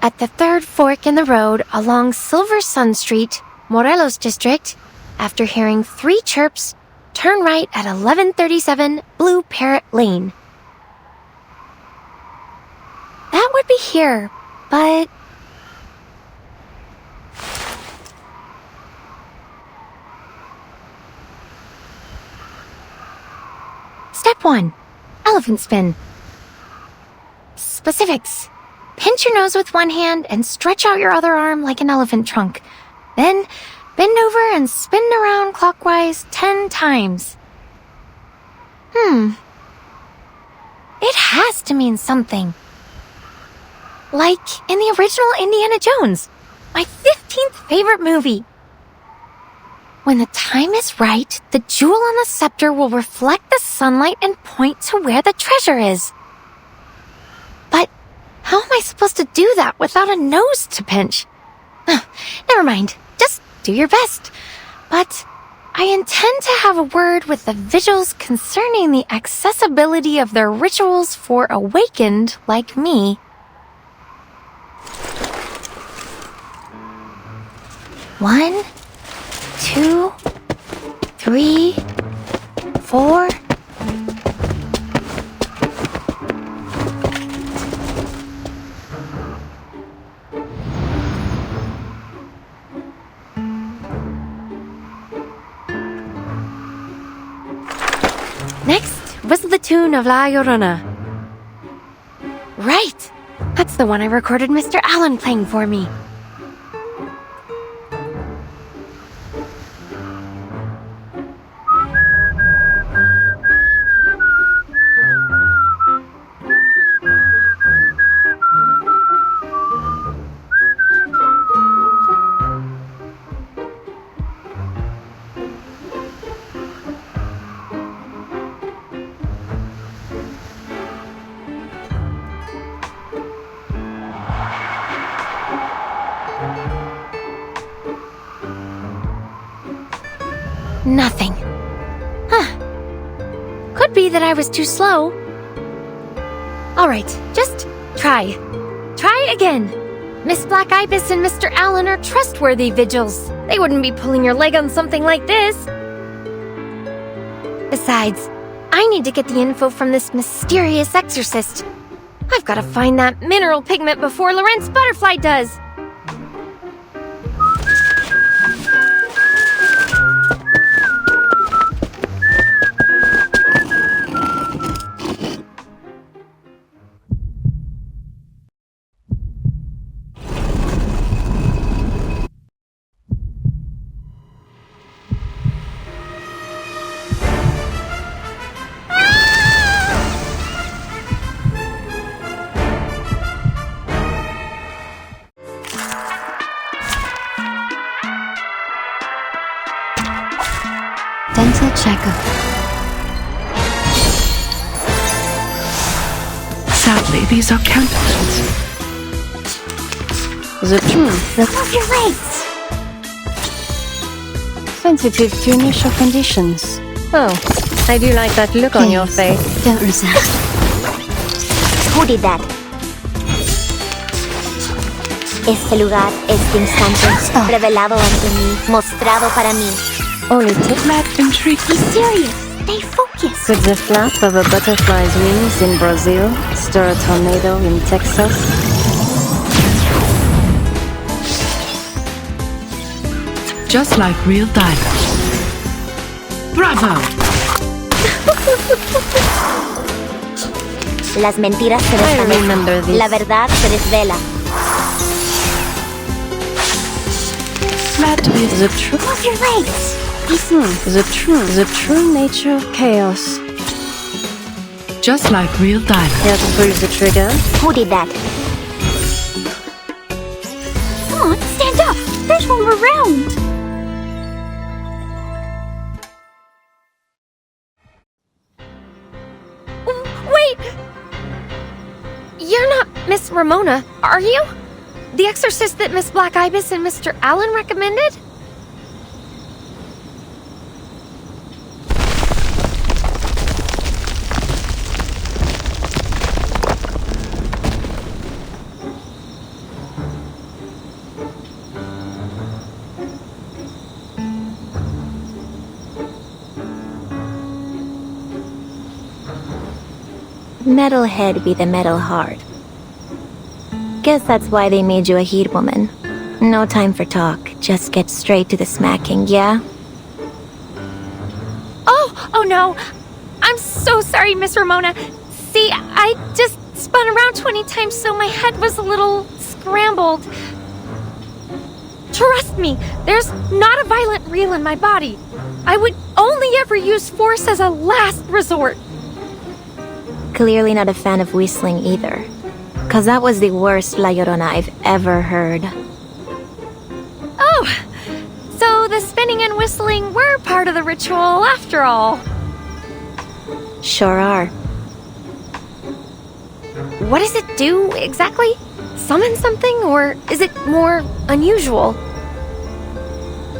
At the third fork in the road along Silver Sun Street, Morelos District, after hearing 3 chirps, turn right at 1137 Blue Parrot Lane. That would be here, but... Step 1. Elephant spin. Specifics. Pinch your nose with one hand and stretch out your other arm like an elephant trunk. Then, bend over and spin around clockwise 10 times. It has to mean something. Like in the original Indiana Jones, my 15th favorite movie. When the time is right, the jewel on the scepter will reflect the sunlight and point to where the treasure is. But how am I supposed to do that without a nose to pinch? Never mind, just do your best. But I intend to have a word with the Vigils concerning the accessibility of their rituals for awakened like me. 1, 2, 3, 4. Next was the tune of La Llorona. Right! That's the one I recorded Mr. Allen playing for me. Nothing. Could be that I was too slow. Alright, just try. Try again. Miss Black Ibis and Mr. Allen are trustworthy Vigils. They wouldn't be pulling your leg on something like this. Besides, I need to get the info from this mysterious exorcist. I've got to find that mineral pigment before Lorentz Butterfly does. Dental checkup. Sadly, these are counterfeits. The truth. Move your legs! Sensitive to initial conditions. Oh, I do like that look on your face. Don't resist. Who did that? Este lugar, este instante, revelado ante mí, mostrado para mí. Only tip that intrigue. Be serious. Stay focused. Could the flap of a butterfly's wings in Brazil stir a tornado in Texas? Just like real divers. Bravo! Las mentiras se desvanecen. La verdad se desvela. That is the true. Close your legs. The true nature of chaos. Just like real divers. Here to pull the trigger. Who did that? Come on, stand up. There's one around. Wait! You're not Miss Ramona, are you? The exorcist that Miss Black Ibis and Mr. Allen recommended? Metalhead be the metal heart. Guess that's why they made you a heat woman. No time for talk, just get straight to the smacking, yeah? Oh no. I'm so sorry, Miss Ramona. See, I just spun around 20 times so my head was a little scrambled. Trust me, there's not a violent reel in my body. I would only ever use force as a last resort. Clearly not a fan of whistling either. 'Cause that was the worst La Llorona I've ever heard. Oh, so the spinning and whistling were part of the ritual after all. Sure are. What does it do exactly? Summon something, or is it more unusual?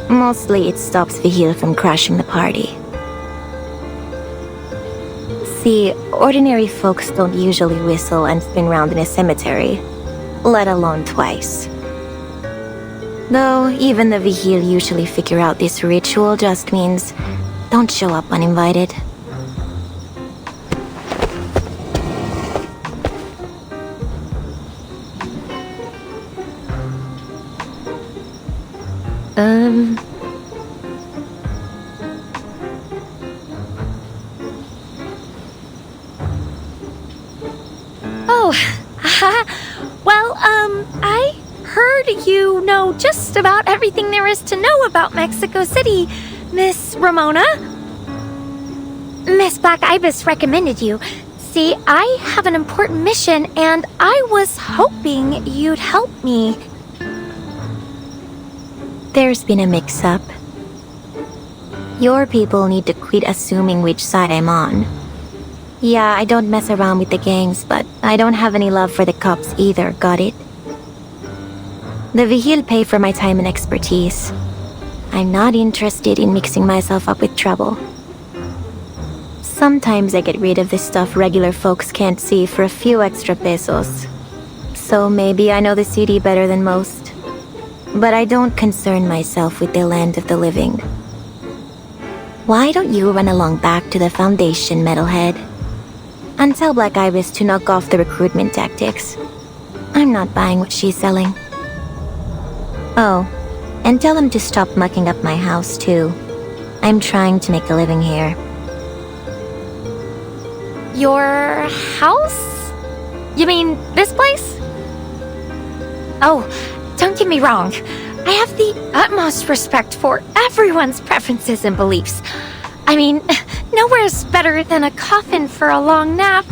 Mostly it stops Vihil from crashing the party. See, ordinary folks don't usually whistle and spin round in a cemetery, let alone twice. Though, even the Vihil usually figure out this ritual just means don't show up uninvited. I heard you know just about everything there is to know about Mexico City, Miss Ramona. Miss Black Ibis recommended you. See, I have an important mission, and I was hoping you'd help me. There's been a mix-up. Your people need to quit assuming which side I'm on. Yeah, I don't mess around with the gangs, but I don't have any love for the cops either, got it? The Vihil pay for my time and expertise. I'm not interested in mixing myself up with trouble. Sometimes I get rid of the stuff regular folks can't see for a few extra pesos. So maybe I know the city better than most. But I don't concern myself with the land of the living. Why don't you run along back to the Foundation, Metalhead? And tell Black Ibis to knock off the recruitment tactics. I'm not buying what she's selling. Oh, and tell him to stop mucking up my house, too. I'm trying to make a living here. Your house? You mean this place? Oh, don't get me wrong. I have the utmost respect for everyone's preferences and beliefs. I mean, nowhere's better than a coffin for a long nap.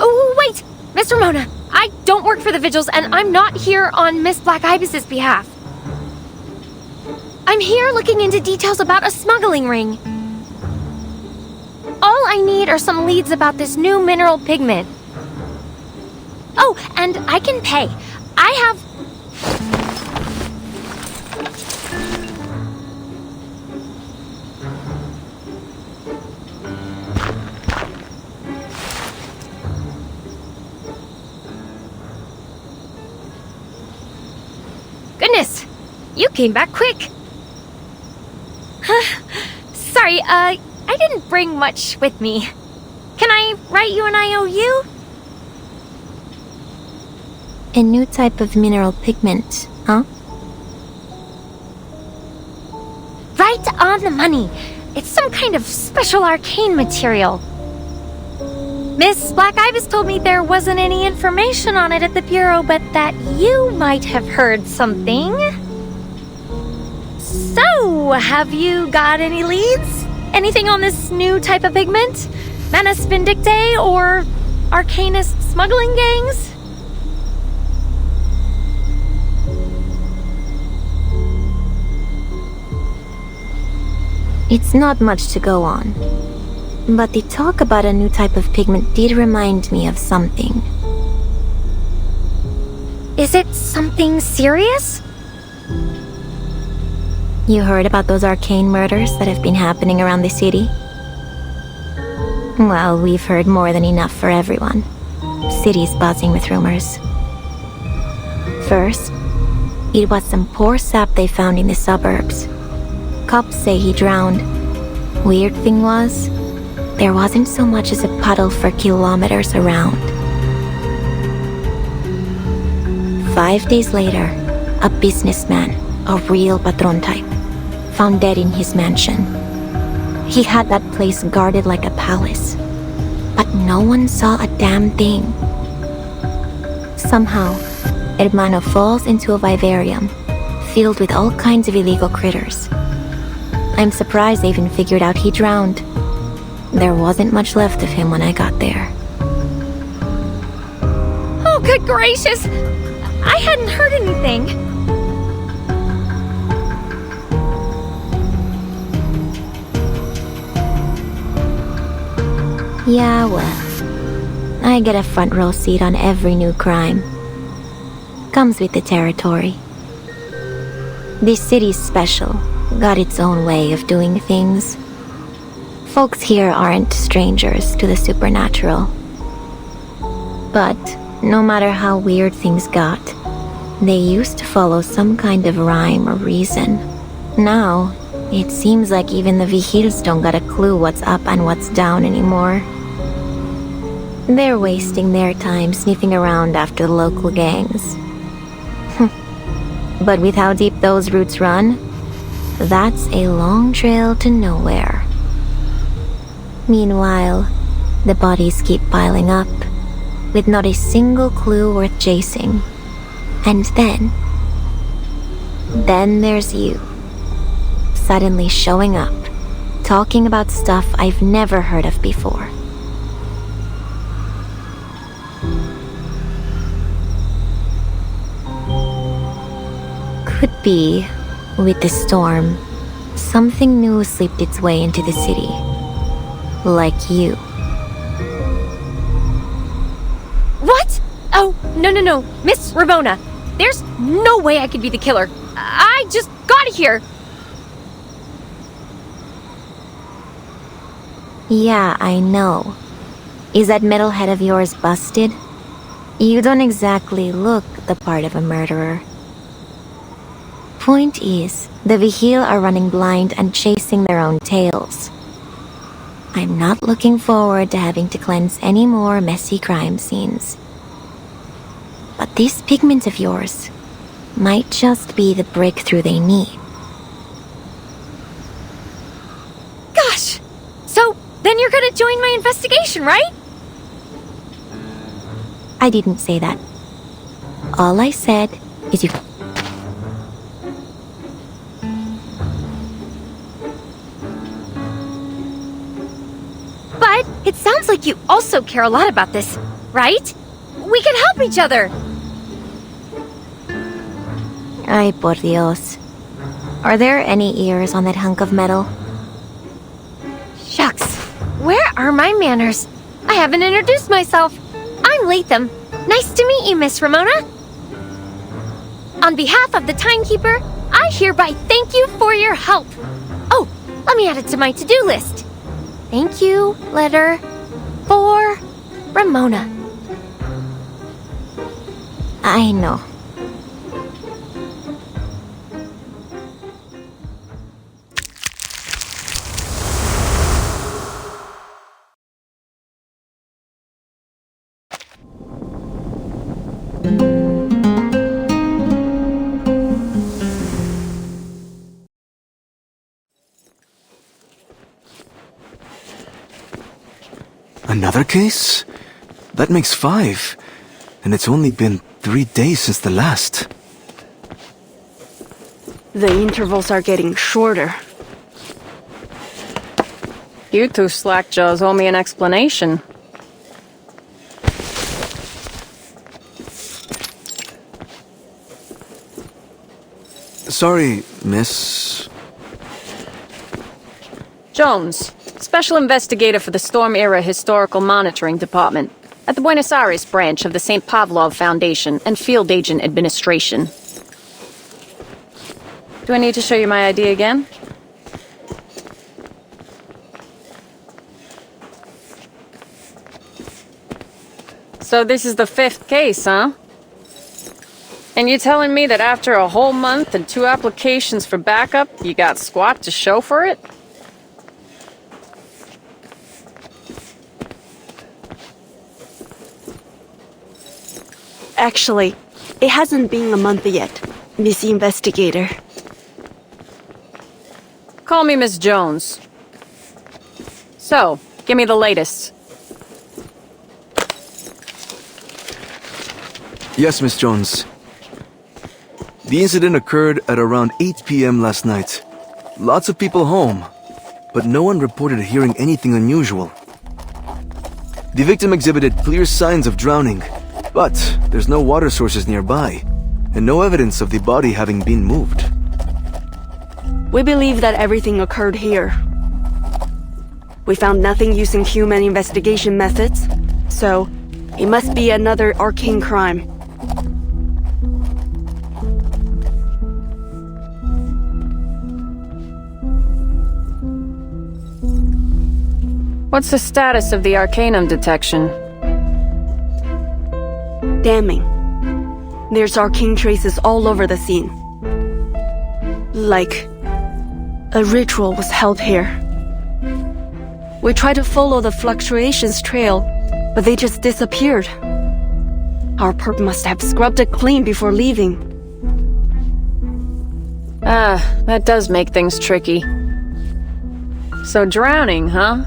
Oh, wait! Miss Ramona, I don't work for the Vigils, and I'm not here on Miss Black Ibis's behalf. I'm here looking into details about a smuggling ring. All I need are some leads about this new mineral pigment. Oh, and I can pay. I have... goodness! You came back quick. Sorry, I didn't bring much with me. Can I write you an IOU? A new type of mineral pigment, huh? Right on the money. It's some kind of special arcane material. Miss Black Ibis told me there wasn't any information on it at the Bureau, but that you might have heard something. So, have you got any leads? Anything on this new type of pigment? Manus Vindictae or Arcanist smuggling gangs? It's not much to go on. But the talk about a new type of pigment did remind me of something. Is it something serious? You heard about those arcane murders that have been happening around the city? Well, we've heard more than enough for everyone. City's buzzing with rumors. First, it was some poor sap they found in the suburbs. Cops say he drowned. Weird thing was, there wasn't so much as a puddle for kilometers around. 5 days later, a businessman, a real patron type, found dead in his mansion. He had that place guarded like a palace, but no one saw a damn thing. Somehow, Hermano falls into a vivarium filled with all kinds of illegal critters. I'm surprised they even figured out he drowned. There wasn't much left of him when I got there. Oh, good gracious! I hadn't heard anything. Yeah, well, I get a front row seat on every new crime. Comes with the territory. This city's special. Got its own way of doing things. Folks here aren't strangers to the supernatural. But no matter how weird things got, they used to follow some kind of rhyme or reason. Now, it seems like even the Vigils don't got a clue what's up and what's down anymore. They're wasting their time sniffing around after the local gangs. But with how deep those roots run, that's a long trail to nowhere. Meanwhile, the bodies keep piling up, with not a single clue worth chasing. And then there's you. Suddenly showing up, talking about stuff I've never heard of before. Could be, with the storm, something new slipped its way into the city. Like you. What? Oh, no. Miss Ramona, there's no way I could be the killer. I just got here. Yeah, I know. Is that metalhead of yours busted? You don't exactly look the part of a murderer. Point is, the Vigil are running blind and chasing their own tails. I'm not looking forward to having to cleanse any more messy crime scenes. But this pigment of yours might just be the breakthrough they need. Gosh! So, then you're gonna join my investigation, right? I didn't say that. All I said is you... But it sounds like you also care a lot about this, right? We can help each other! Ay, por Dios. Are there any ears on that hunk of metal? Shucks. Where are my manners? I haven't introduced myself. I'm Latham. Nice to meet you, Miss Ramona. On behalf of the Timekeeper, I hereby thank you for your help. Oh, let me add it to my to-do list. Thank you, letter, for Ramona. I know. Another case? That makes 5. And it's only been 3 days since the last. The intervals are getting shorter. You two slackjaws owe me an explanation. Sorry, miss... Jones, Special Investigator for the Storm-Era Historical Monitoring Department at the Buenos Aires branch of the St. Pavlov Foundation and Field Agent Administration. Do I need to show you my ID again? So this is the 5th case, huh? And you're telling me that after a whole month and 2 applications for backup, you got squat to show for it? Actually, it hasn't been a month yet, Miss Investigator. Call me Miss Jones. So, give me the latest. Yes, Miss Jones. The incident occurred at around 8 p.m. last night. Lots of people home, but no one reported hearing anything unusual. The victim exhibited clear signs of drowning, but there's no water sources nearby, and no evidence of the body having been moved. We believe that everything occurred here. We found nothing using human investigation methods, so it must be another arcane crime. What's the status of the Arcanum detection? Damning. There's arcane traces all over the scene. Like a ritual was held here. We tried to follow the fluctuations trail, but they just disappeared. Our perp must have scrubbed it clean before leaving. That does make things tricky. So drowning, huh?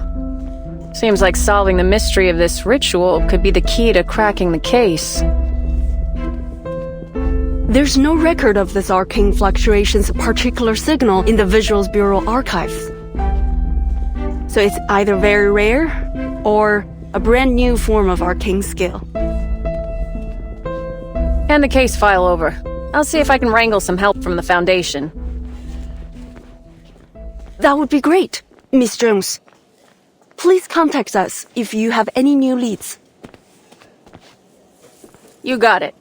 Seems like solving the mystery of this ritual could be the key to cracking the case. There's no record of this arcane fluctuation's particular signal in the Visuals Bureau archives. So it's either very rare, or a brand new form of arcane skill. Hand the case file over. I'll see if I can wrangle some help from the Foundation. That would be great, Miss Jones. Please contact us if you have any new leads. You got it.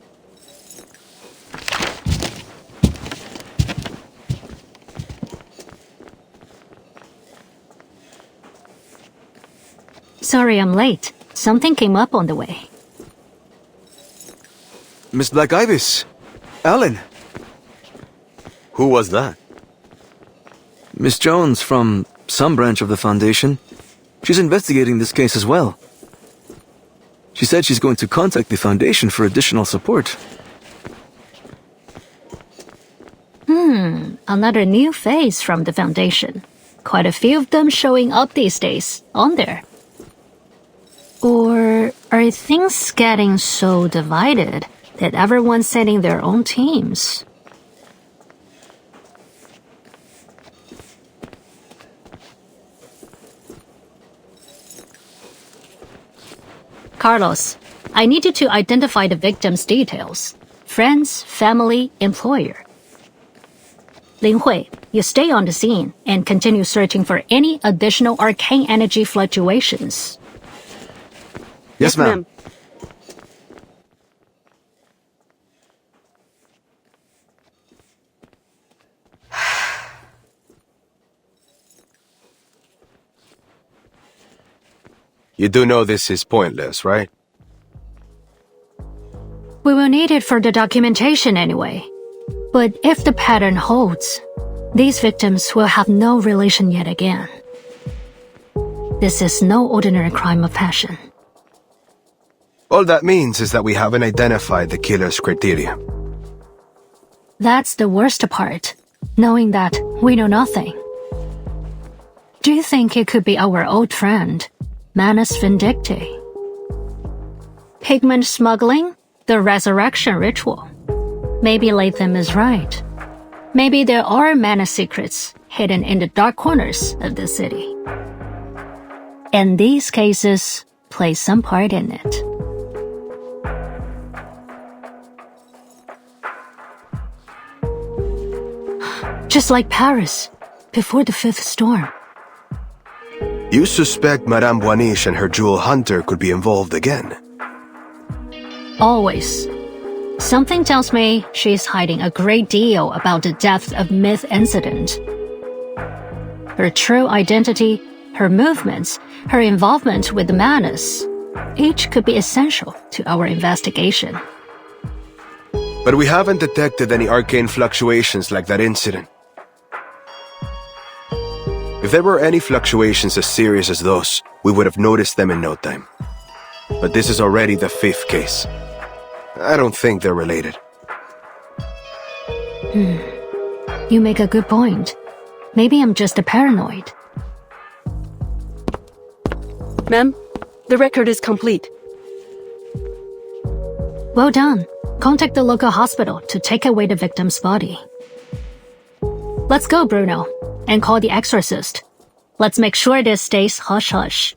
Sorry I'm late. Something came up on the way. Miss Black Ibis. Alan. Who was that? Miss Jones from some branch of the Foundation. She's investigating this case as well. She said she's going to contact the Foundation for additional support. Another new face from the Foundation. Quite a few of them showing up these days, on there. Or are things getting so divided that everyone's sending their own teams? Carlos, I need you to identify the victim's details. Friends, family, employer. Lin Hui, you stay on the scene and continue searching for any additional arcane energy fluctuations. Yes, ma'am. You do know this is pointless, right? We will need it for the documentation anyway. But if the pattern holds, these victims will have no relation yet again. This is no ordinary crime of passion. All that means is that we haven't identified the killer's criteria. That's the worst part, knowing that we know nothing. Do you think it could be our old friend, Manus Vindictae. Pigment smuggling, the resurrection ritual. Maybe Latham is right. Maybe there are mana secrets hidden in the dark corners of the city. And these cases play some part in it. Just like Paris, before the fifth storm. You suspect Madame Boaniche and her jewel hunter could be involved again? Always. Something tells me she's hiding a great deal about the depth of Myth incident. Her true identity, her movements, her involvement with the Manus, each could be essential to our investigation. But we haven't detected any arcane fluctuations like that incident. If there were any fluctuations as serious as those, we would have noticed them in no time. But this is already the 5th case. I don't think they're related. You make a good point. Maybe I'm just a paranoid. Ma'am, the record is complete. Well done. Contact the local hospital to take away the victim's body. Let's go, Bruno, and call the exorcist. Let's make sure this stays hush-hush.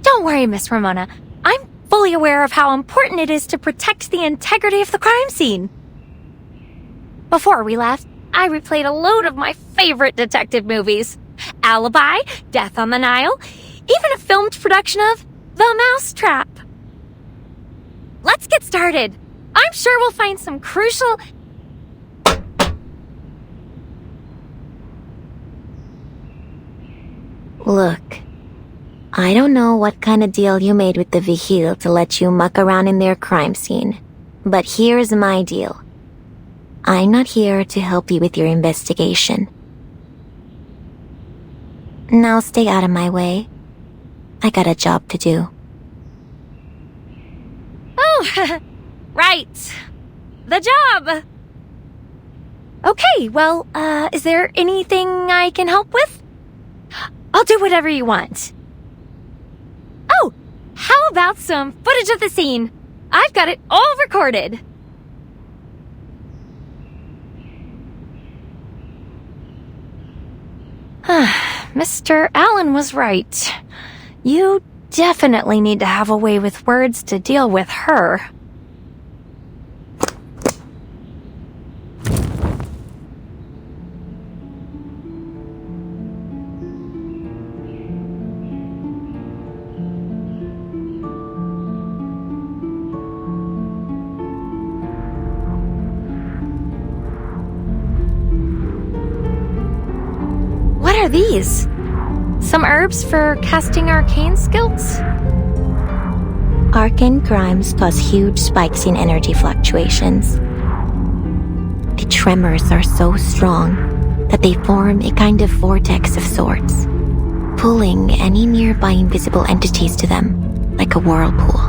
Don't worry, Miss Ramona. I'm fully aware of how important it is to protect the integrity of the crime scene. Before we left, I replayed a load of my favorite detective movies. Alibi, Death on the Nile, even a filmed production of The Mousetrap. Let's get started. I'm sure we'll find some crucial... Look, I don't know what kind of deal you made with the Vigil to let you muck around in their crime scene, but here's my deal. I'm not here to help you with your investigation. Now stay out of my way. I got a job to do. Oh, right. The job. Okay, well, is there anything I can help with? I'll do whatever you want. Oh, how about some footage of the scene? I've got it all recorded. Mr. Allen was right. You definitely need to have a way with words to deal with her. What are these? Some herbs for casting arcane skills? Arcane crimes cause huge spikes in energy fluctuations. The tremors are so strong that they form a kind of vortex of sorts, pulling any nearby invisible entities to them like a whirlpool.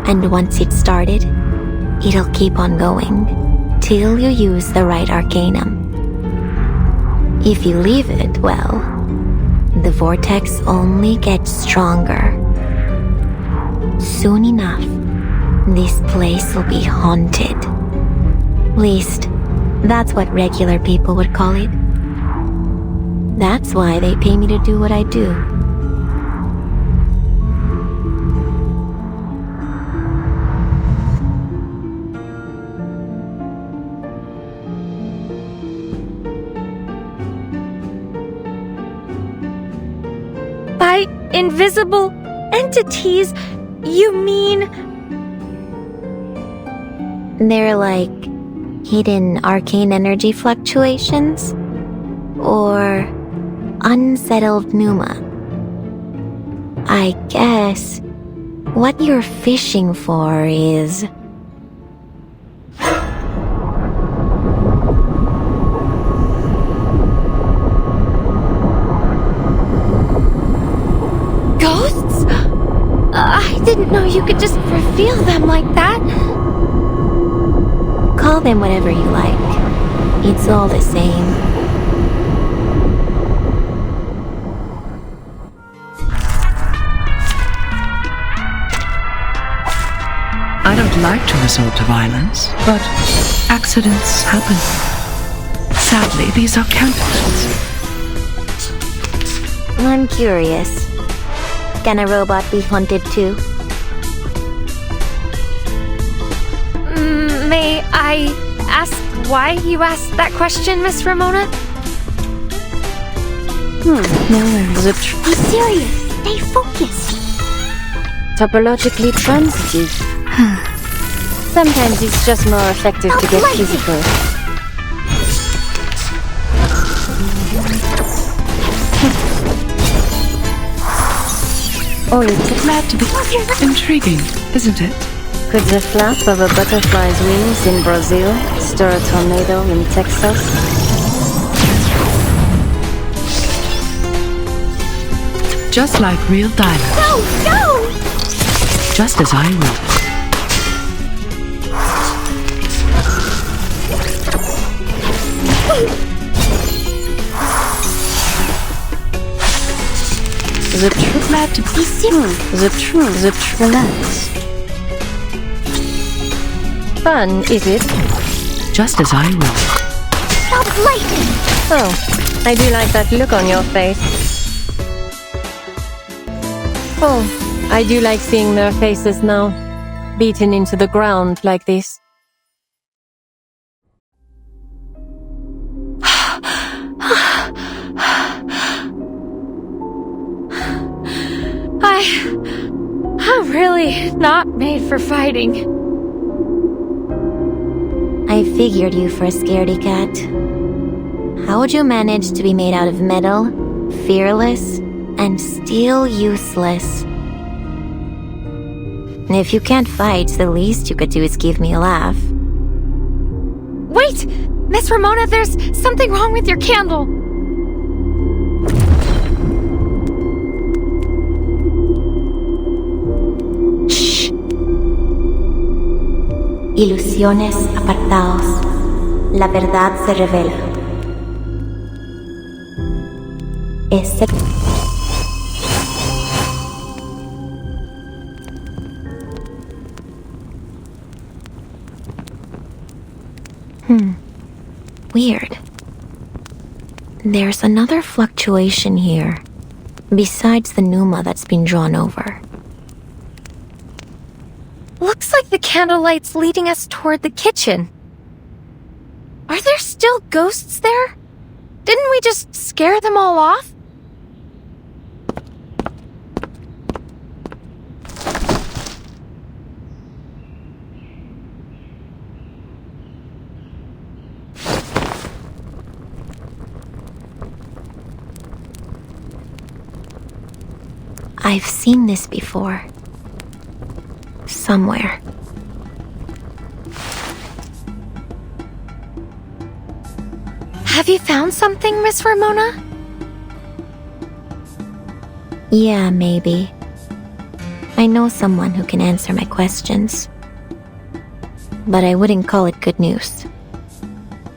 And once it's started, it'll keep on going till you use the right arcanum. If you leave it, well, the vortex only gets stronger. Soon enough, this place will be haunted. At least, that's what regular people would call it. That's why they pay me to do what I do. By invisible entities, you mean... They're like hidden arcane energy fluctuations? Or unsettled pneuma? I guess what you're fishing for is... Ghosts? I didn't know you could just reveal them like that. Call them whatever you like. It's all the same. I don't like to resort to violence, but accidents happen. Sadly, these are candidates. I'm curious. Can a robot be hunted too? May I ask why you asked that question, Miss Ramona? No worries. Be serious. Stay focused. Topologically transitive. Sometimes it's just more effective to get physical. Oh, it's glad to be intriguing, isn't it? Could the flap of a butterfly's wings in Brazil stir a tornado in Texas? Just like real diamonds. No, no! Just as I will. The truth, glad to be the truth, relax. Fun, is it? Just as I will. Stop lighting! Oh, I do like that look on your face. Oh, I do like seeing their faces now, beaten into the ground like this. I'm really not made for fighting. I figured you for a scaredy cat. How would you manage to be made out of metal, fearless, and still useless? If you can't fight, the least you could do is give me a laugh. Wait! Miss Ramona, there's something wrong with your candle. Shh. Ilusiones apartaos. La verdad se revela. Este... Weird. There's another fluctuation here, besides the pneuma that's been drawn over. Looks like the candlelight's leading us toward the kitchen. Are there still ghosts there? Didn't we just scare them all off? I've seen this before. Somewhere. Have you found something, Miss Ramona? Yeah, maybe. I know someone who can answer my questions. But I wouldn't call it good news.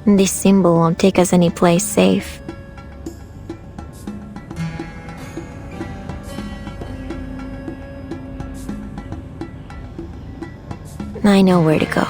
This symbol won't take us anyplace safe. I know where to go.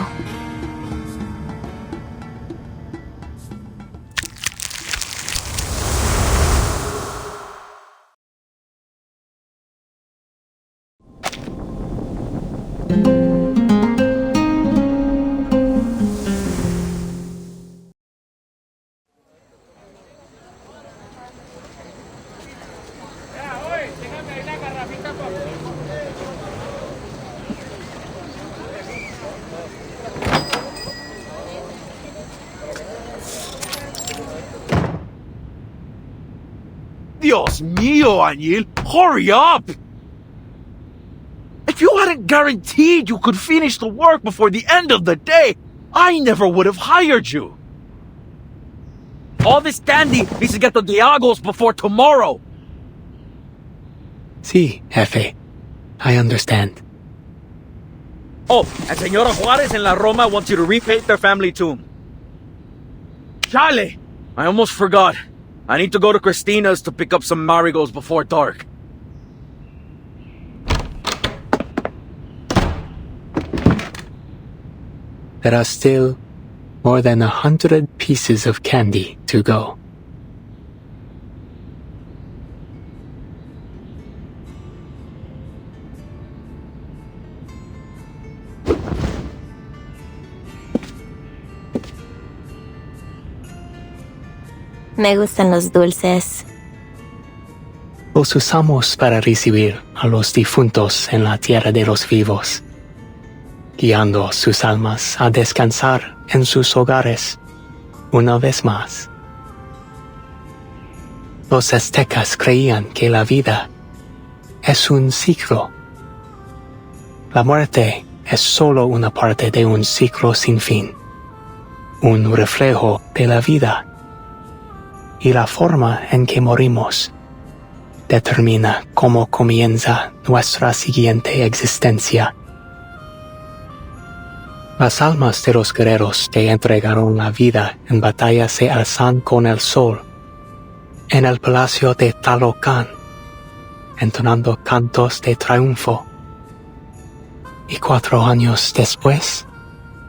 Dios mío, Añil, hurry up! If you hadn't guaranteed you could finish the work before the end of the day, I never would have hired you. All this candy needs to get to Diago's before tomorrow. Si, Jefe. I understand. Oh, and Senora Juarez and La Roma wants you to repaint their family tomb. Chale! I almost forgot. I need to go to Christina's to pick up some marigolds before dark. There are still more than 100 pieces of candy to go. Me gustan los dulces. Los usamos para recibir a los difuntos en la tierra de los vivos, guiando sus almas a descansar en sus hogares una vez más. Los aztecas creían que la vida es un ciclo. La muerte es solo una parte de un ciclo sin fin, un reflejo de la vida, y la forma en que morimos determina cómo comienza nuestra siguiente existencia. Las almas de los guerreros que entregaron la vida en batalla se alzan con el sol en el palacio de Talocan, entonando cantos de triunfo. Y 4 años después,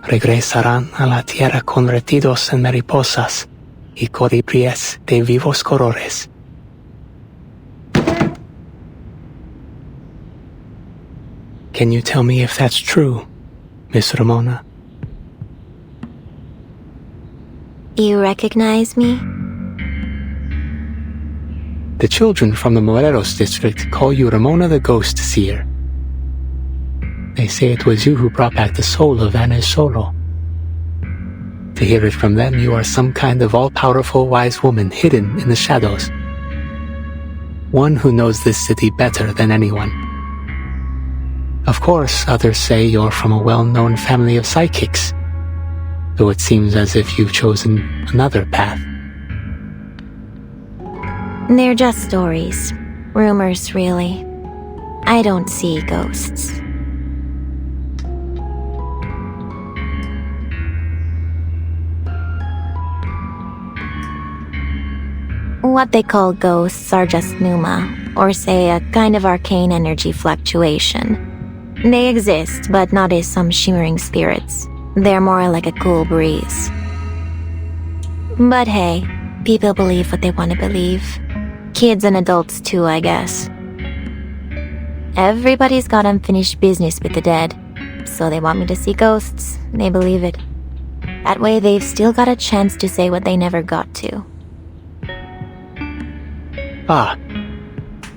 regresarán a la tierra convertidos en mariposas y colibríes de vivos colores. Can you tell me if that's true, Miss Ramona? You recognize me? The children from the Morelos district call you Ramona the Ghost Seer. They say it was you who brought back the soul of Ana Solo. To hear it from them, you are some kind of all-powerful wise woman hidden in the shadows. One who knows this city better than anyone. Of course, others say you're from a well-known family of psychics, though it seems as if you've chosen another path. They're just stories. Rumors, really. I don't see ghosts. What they call ghosts are just pneuma, or say a kind of arcane energy fluctuation. They exist, but not as some shimmering spirits. They're more like a cool breeze. But hey, people believe what they want to believe. Kids and adults too, I guess. Everybody's got unfinished business with the dead, so they want me to see ghosts. They believe it. That way they've still got a chance to say what they never got to. Ah,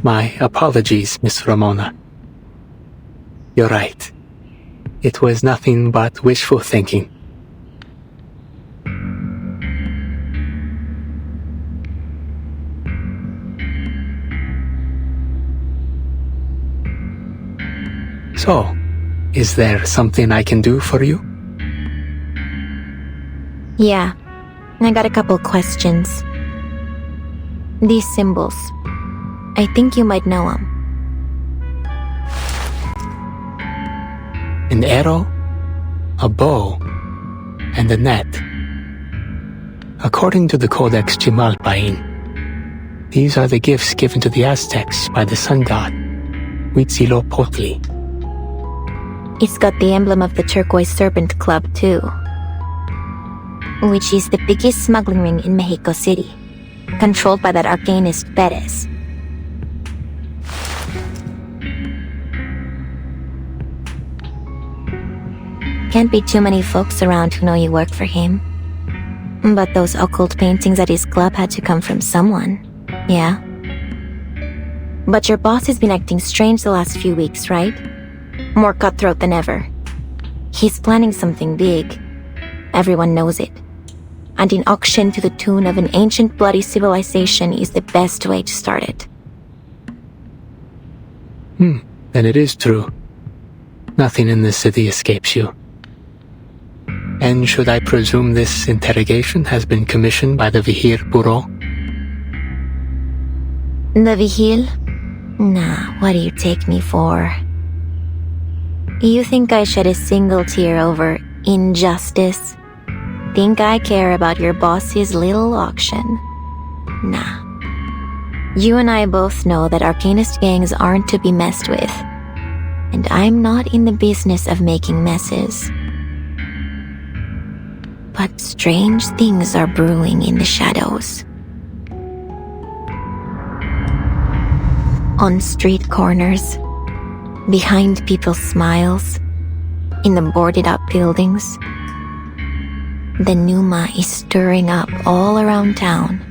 my apologies, Miss Ramona. You're right. It was nothing but wishful thinking. So, is there something I can do for you? Yeah, I got a couple questions. These symbols, I think you might know them. An arrow, a bow, and a net. According to the Codex Chimalpain, these are the gifts given to the Aztecs by the sun god, Huitzilopochtli. It's got the emblem of the Turquoise Serpent Club, too, which is the biggest smuggling ring in Mexico City, controlled by that arcanist Perez. Can't be too many folks around who know you work for him. But those occult paintings at his club had to come from someone, yeah? But your boss has been acting strange the last few weeks, right? More cutthroat than ever. He's planning something big. Everyone knows it. And an auction to the tune of an ancient bloody civilization is the best way to start it. Then it is true. Nothing in this city escapes you. And should I presume this interrogation has been commissioned by the Vihir Bureau? The Vigil? Nah, what do you take me for? You think I shed a single tear over injustice? Think I care about your boss's little auction? Nah. You and I both know that Arcanist gangs aren't to be messed with. And I'm not in the business of making messes. But strange things are brewing in the shadows. On street corners, behind people's smiles, in the boarded-up buildings. The Numa is stirring up all around town,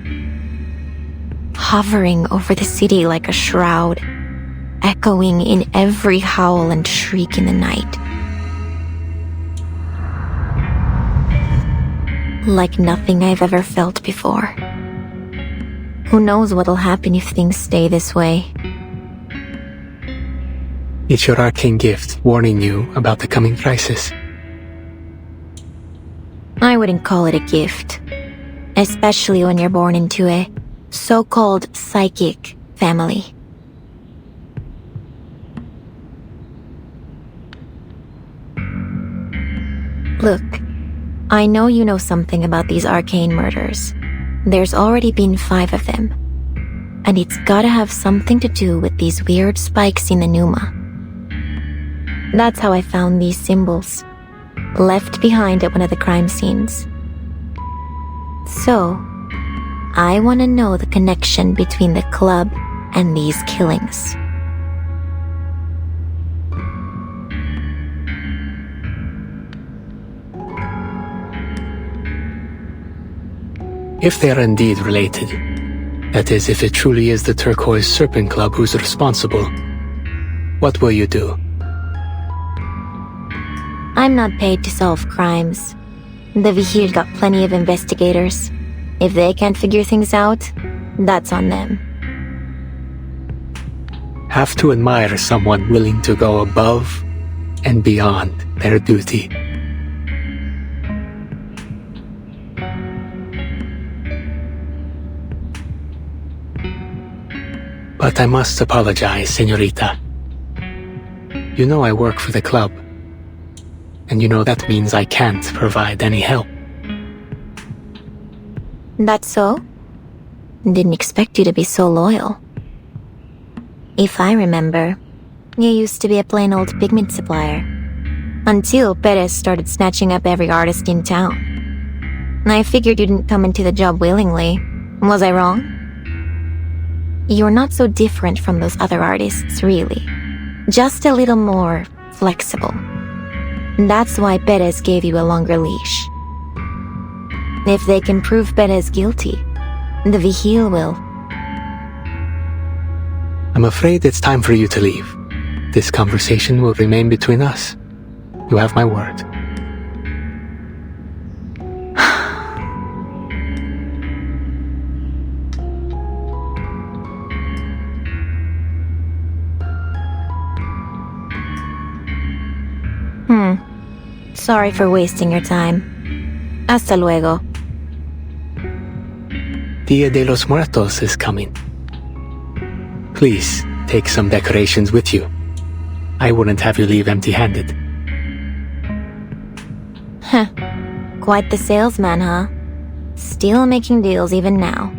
hovering over the city like a shroud, echoing in every howl and shriek in the night. Like nothing I've ever felt before. Who knows what'll happen if things stay this way? It's your arcane gift warning you about the coming crisis. I wouldn't call it a gift, especially when you're born into a so-called psychic family. Look, I know you know something about these arcane murders. There's already been 5 of them. And it's gotta have something to do with these weird spikes in the Numa. That's how I found these symbols, left behind at one of the crime scenes. So, I want to know the connection between the club and these killings. If they are indeed related, that is, if it truly is the Turquoise Serpent Club who's responsible, what will you do? I'm not paid to solve crimes. The Vigil got plenty of investigators. If they can't figure things out, that's on them. Have to admire someone willing to go above and beyond their duty. But I must apologize, señorita. You know I work for the club. And you know that means I can't provide any help. That's so? Didn't expect you to be so loyal. If I remember, you used to be a plain old pigment supplier. Until Perez started snatching up every artist in town. I figured you didn't come into the job willingly. Was I wrong? You're not so different from those other artists, really. Just a little more flexible. That's why Perez gave you a longer leash. If they can prove Perez guilty, the Vigil will. I'm afraid it's time for you to leave. This conversation will remain between us. You have my word. Sorry for wasting your time. Hasta luego. Dia de los Muertos is coming. Please, take some decorations with you. I wouldn't have you leave empty-handed. Heh. Quite the salesman, huh? Still making deals even now.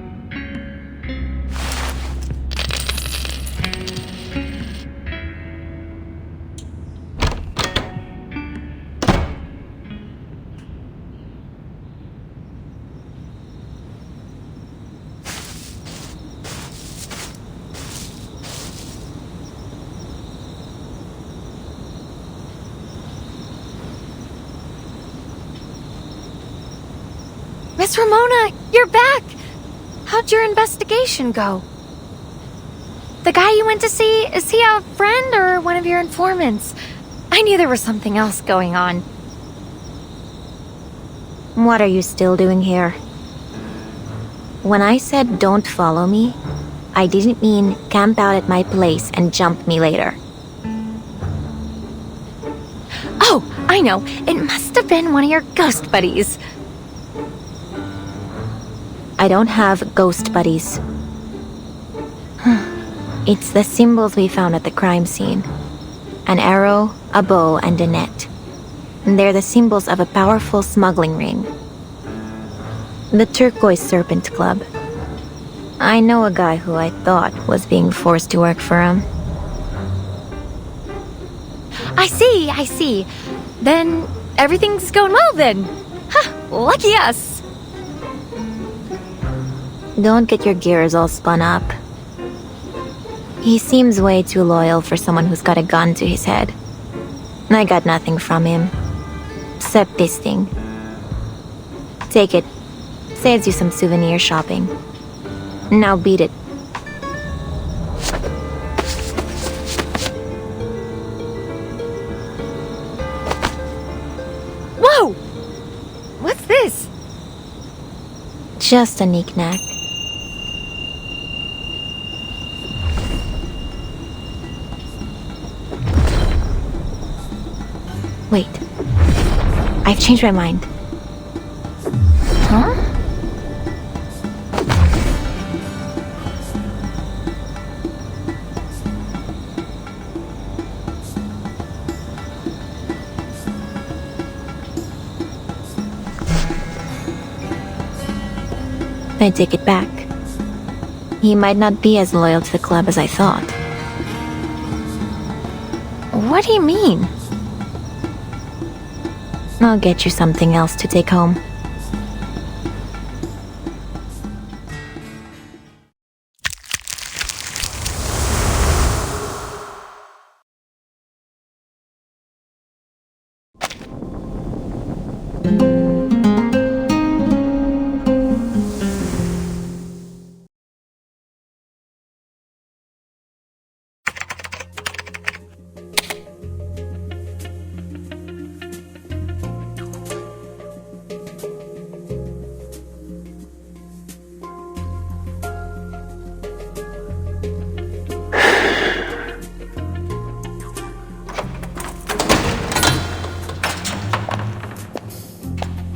Miss Ramona, you're back! How'd your investigation go? The guy you went to see, is he a friend or one of your informants? I knew there was something else going on. What are you still doing here? When I said don't follow me, I didn't mean camp out at my place and jump me later. Oh, I know. It must have been one of your ghost buddies. I don't have ghost buddies. It's the symbols we found at the crime scene. An arrow, a bow, and a net. They're the symbols of a powerful smuggling ring. The Turquoise Serpent Club. I know a guy who I thought was being forced to work for him. I see. Then everything's going well then. Ha! Lucky us! Don't get your gears all spun up. He seems way too loyal for someone who's got a gun to his head. I got nothing from him. Except this thing. Take it. Saves you some souvenir shopping. Now beat it. Whoa! What's this? Just a knick-knack. Wait. I've changed my mind. Huh? I take it back. He might not be as loyal to the club as I thought. What do you mean? I'll get you something else to take home.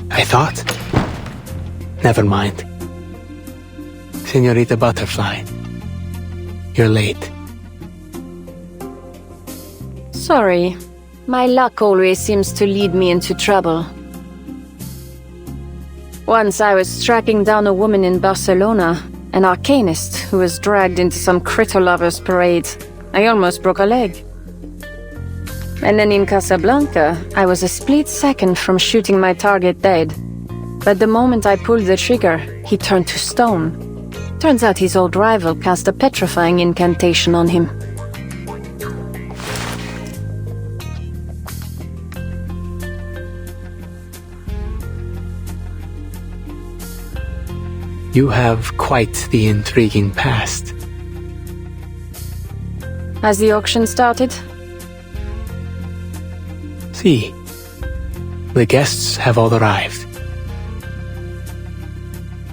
I thought? Never mind. Senorita Butterfly, you're late. Sorry. My luck always seems to lead me into trouble. Once I was tracking down a woman in Barcelona, an arcanist who was dragged into some critter lovers parade. I almost broke a leg. And then in Casablanca, I was a split second from shooting my target dead. But the moment I pulled the trigger, he turned to stone. Turns out his old rival cast a petrifying incantation on him. You have quite the intriguing past. Has the auction started? See, the guests have all arrived.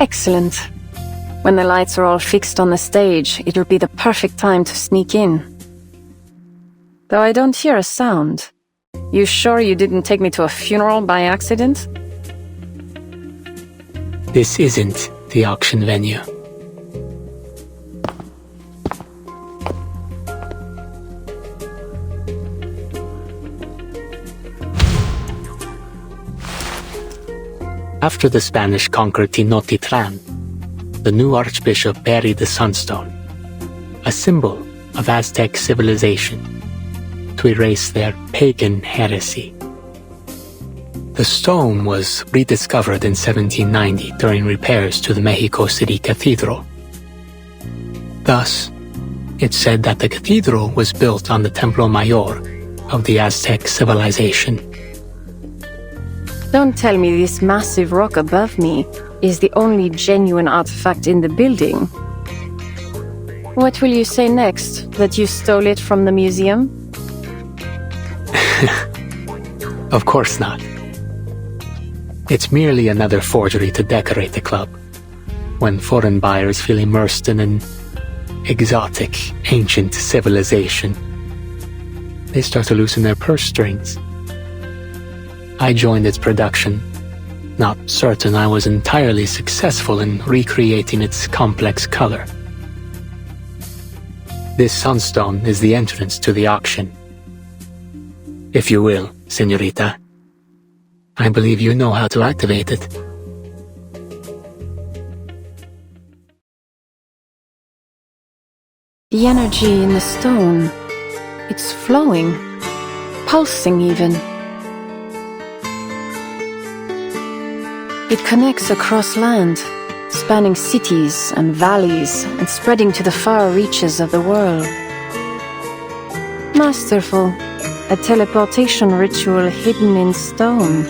Excellent. When the lights are all fixed on the stage, it'll be the perfect time to sneak in. Though I don't hear a sound. You sure you didn't take me to a funeral by accident? This isn't the auction venue. After the Spanish conquered Tenochtitlan, the new archbishop buried the sunstone, a symbol of Aztec civilization, to erase their pagan heresy. The stone was rediscovered in 1790 during repairs to the Mexico City Cathedral. Thus, it's said that the cathedral was built on the Templo Mayor of the Aztec civilization. Don't tell me this massive rock above me is the only genuine artifact in the building. What will you say next? That you stole it from the museum? Of course not. It's merely another forgery to decorate the club, when foreign buyers feel immersed in an exotic, ancient civilization. They start to loosen their purse strings. I joined its production, not certain I was entirely successful in recreating its complex color. This sunstone is the entrance to the auction. if you will, señorita. I believe you know how to activate it. The energy in the stone, it's flowing, pulsing even. It connects across land, spanning cities and valleys and spreading to the far reaches of the world. Masterful, a teleportation ritual hidden in stone.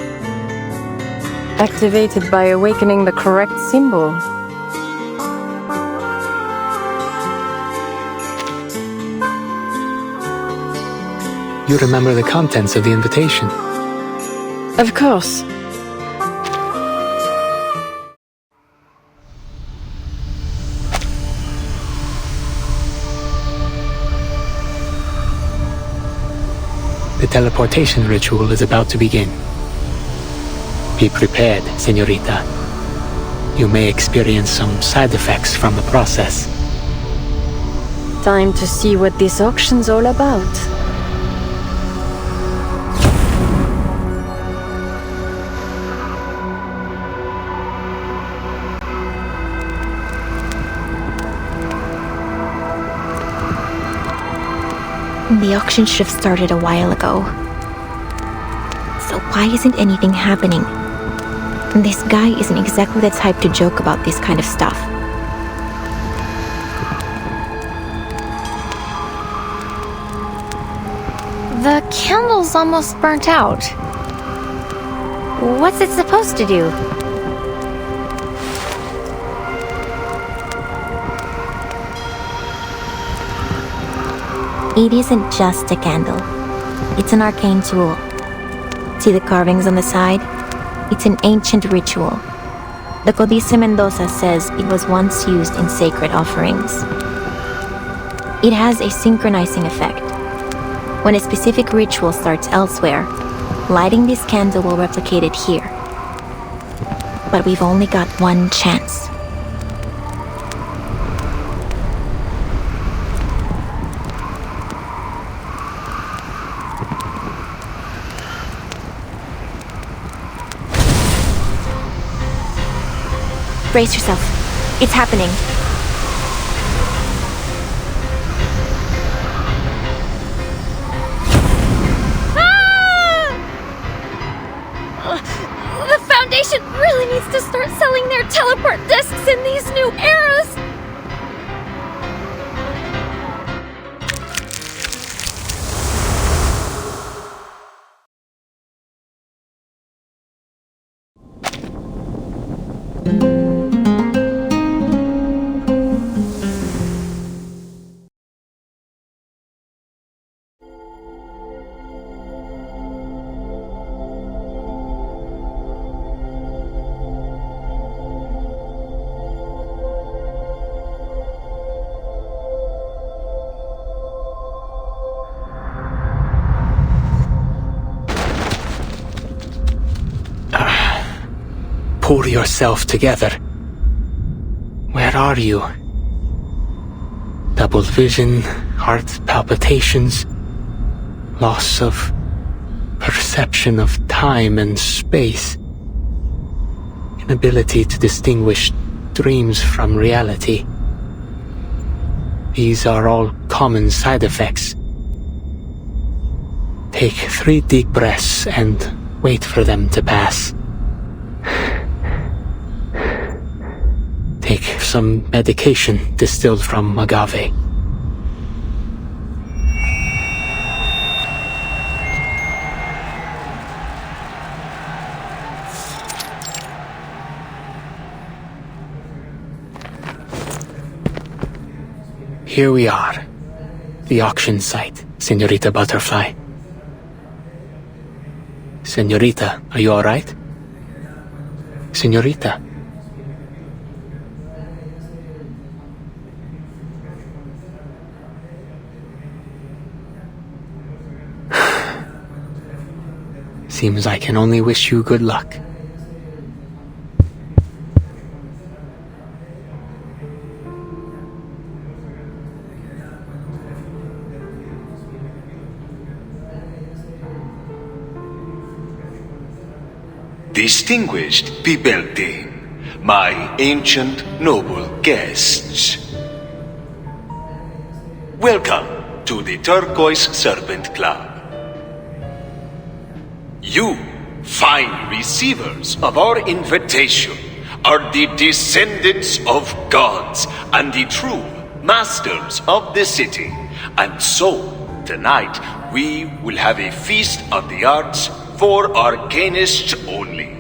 Activated by awakening the correct symbol. You remember the contents of the invitation? Of course. The teleportation ritual is about to begin. Be prepared, señorita. You may experience some side effects from the process. Time to see what this auction's all about. The auction should have started a while ago. So why isn't anything happening? This guy isn't exactly the type to joke about this kind of stuff. The candle's almost burnt out. What's it supposed to do? It isn't just a candle. It's an arcane tool. See the carvings on the side? It's an ancient ritual. The Codice Mendoza says it was once used in sacred offerings. It has a synchronizing effect. When a specific ritual starts elsewhere, lighting this candle will replicate it here. But we've only got one chance. Brace yourself. It's happening. The Foundation really needs to start selling their teleport discs in these new eras! Pull yourself together. Where are you? Double vision, heart palpitations, loss of perception of time and space, inability to distinguish dreams from reality. These are all common side effects. Take 3 deep breaths and wait for them to pass. Take some medication distilled from agave. Here we are. The auction site, Señorita Butterfly. Señorita, are you all right? Señorita. Seems I can only wish you good luck. Distinguished Pibelti, my ancient noble guests. Welcome to the Turquoise Serpent Club. You, fine receivers of our invitation, are the descendants of gods and the true masters of the city. And so, tonight, we will have a feast of the arts for arcanists only.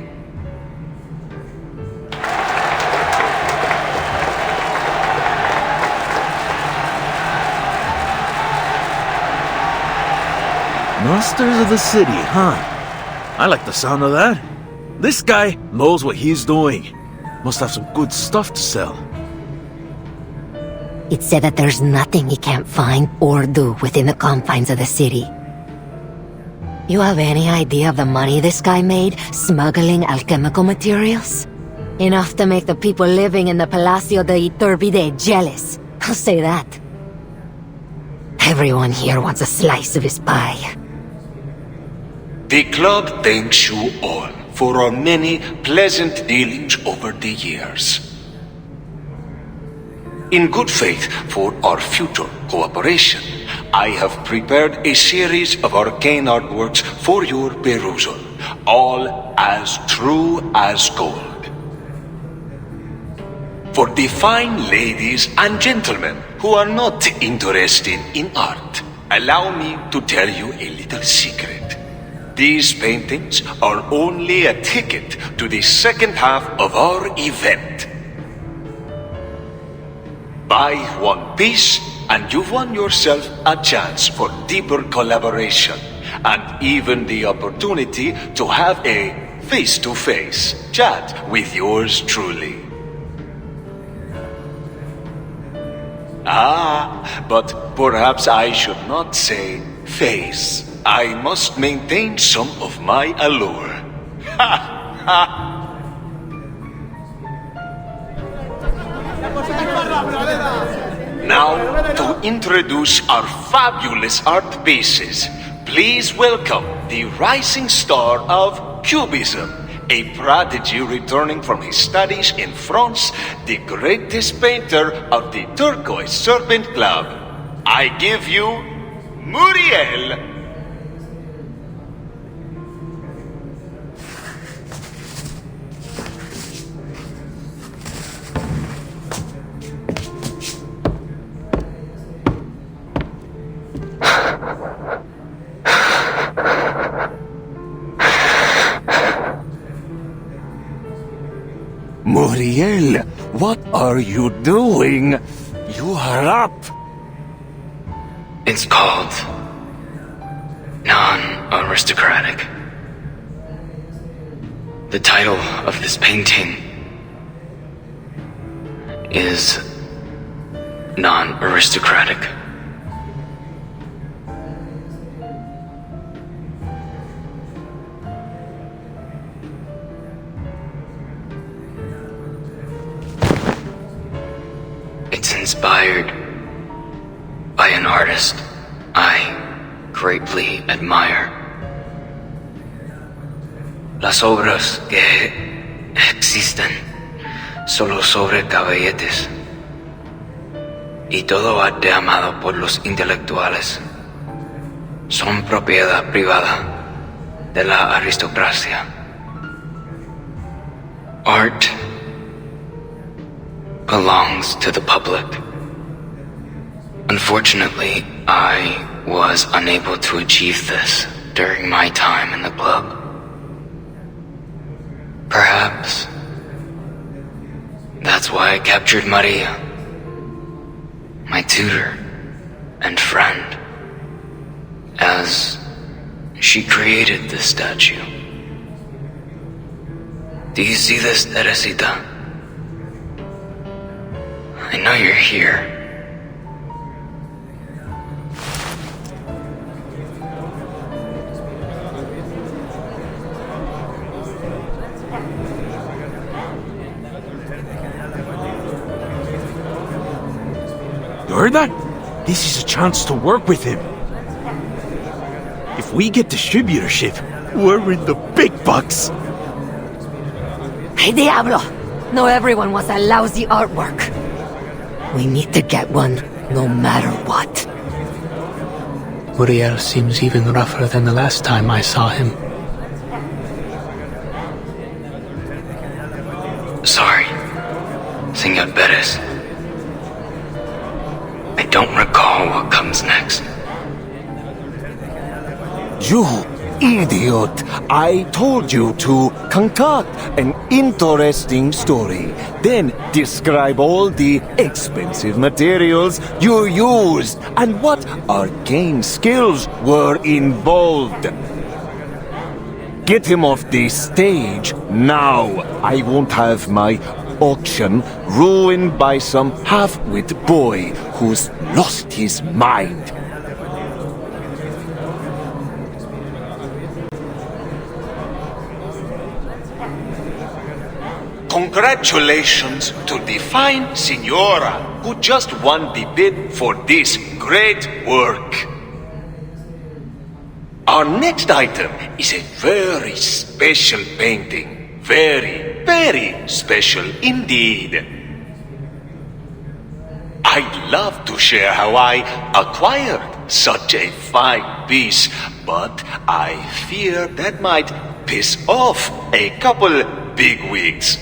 Masters of the city, huh? I like the sound of that. This guy knows what he's doing. Must have some good stuff to sell. It's said that there's nothing he can't find or do within the confines of the city. You have any idea of the money this guy made smuggling alchemical materials? Enough to make the people living in the Palacio de Iturbide jealous. I'll say that. Everyone here wants a slice of his pie. The club thanks you all for our many pleasant dealings over the years. In good faith for our future cooperation, I have prepared a series of arcane artworks for your perusal, all as true as gold. For the fine ladies and gentlemen who are not interested in art, allow me to tell you a little secret. These paintings are only a ticket to the second half of our event. Buy one piece and you've won yourself a chance for deeper collaboration and even the opportunity to have a face-to-face chat with yours truly. But perhaps I should not say face. I must maintain some of my allure. Ha ha! Now, to introduce our fabulous art pieces, please welcome the rising star of Cubism, a prodigy returning from his studies in France, the greatest painter of the Turquoise Serpent Club. I give you Muriel. Muriel, what are you doing? You are up. It's called non-aristocratic. The title of this painting is non-aristocratic. It's inspired by an artist I greatly admire. Las obras que existen solo sobre caballetes y todo arte amado por los intelectuales son propiedad privada de la aristocracia. Art belongs to the public. Unfortunately, I was unable to achieve this during my time in the club. Perhaps that's why I captured Maria, my tutor and friend, as she created this statue. Do you see this, Teresita? I know you're here. You heard that? This is a chance to work with him. If we get distributorship, we're in the big bucks. Hey, Diablo! No, everyone wants a lousy artwork. We need to get one, no matter what. Uriel seems even rougher than the last time I saw him. Sorry, Senor Perez. I don't recall what comes next. You idiot! I told you to concoct an interesting story, then describe all the expensive materials you used and what arcane skills were involved. Get him off the stage now. I won't have my auction ruined by some half-wit boy who's lost his mind. Congratulations to the fine Signora who just won the bid for this great work. Our next item is a very special painting. Very, very special indeed. I'd love to share how I acquired such a fine piece, but I fear that might piss off a couple bigwigs.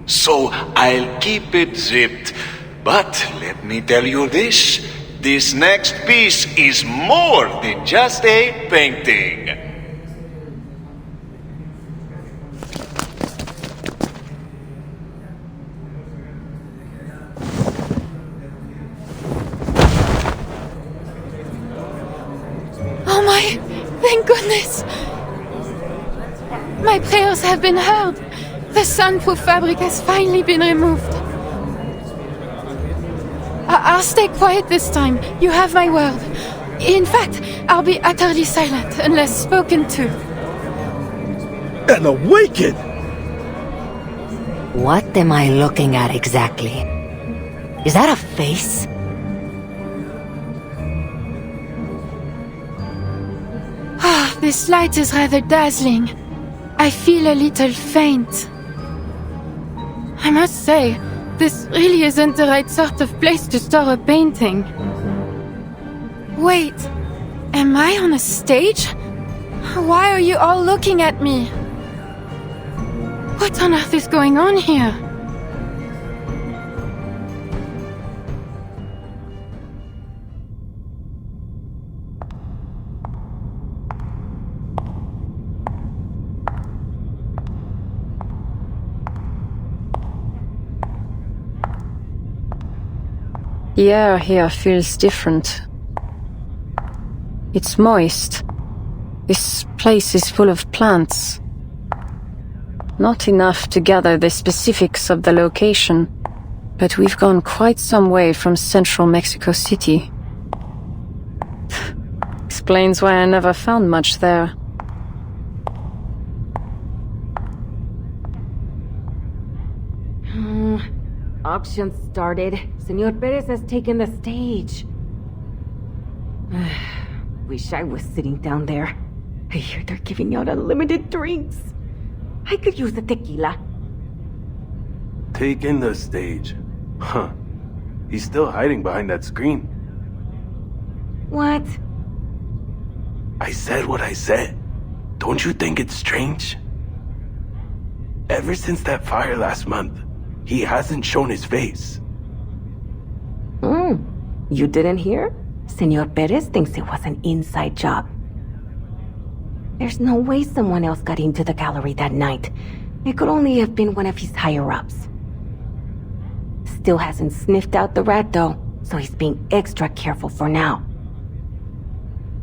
So I'll keep it zipped. But let me tell you this. This next piece is more than just a painting. Oh my, thank goodness! My prayers have been heard. The sunproof fabric has finally been removed. I'll stay quiet this time. You have my word. In fact, I'll be utterly silent unless spoken to. And awaken! What am I looking at exactly? Is that a face? Ah, this light is rather dazzling. I feel a little faint. I must say, this really isn't the right sort of place to store a painting. Wait, am I on a stage? Why are you all looking at me? What on earth is going on here? The air here feels different. It's moist. This place is full of plants. Not enough to gather the specifics of the location, but we've gone quite some way from central Mexico City. Explains why I never found much there. Auction started. Senor Perez has taken the stage. Wish I was sitting down there. I hear they're giving out unlimited drinks. I could use the tequila. Taking the stage. Huh. He's still hiding behind that screen. What? I said what I said. Don't you think it's strange? Ever since that fire last month, he hasn't shown his face. You didn't hear? Senor Perez thinks it was an inside job. There's no way someone else got into the gallery that night. It could only have been one of his higher-ups. Still hasn't sniffed out the rat, though, so he's being extra careful for now.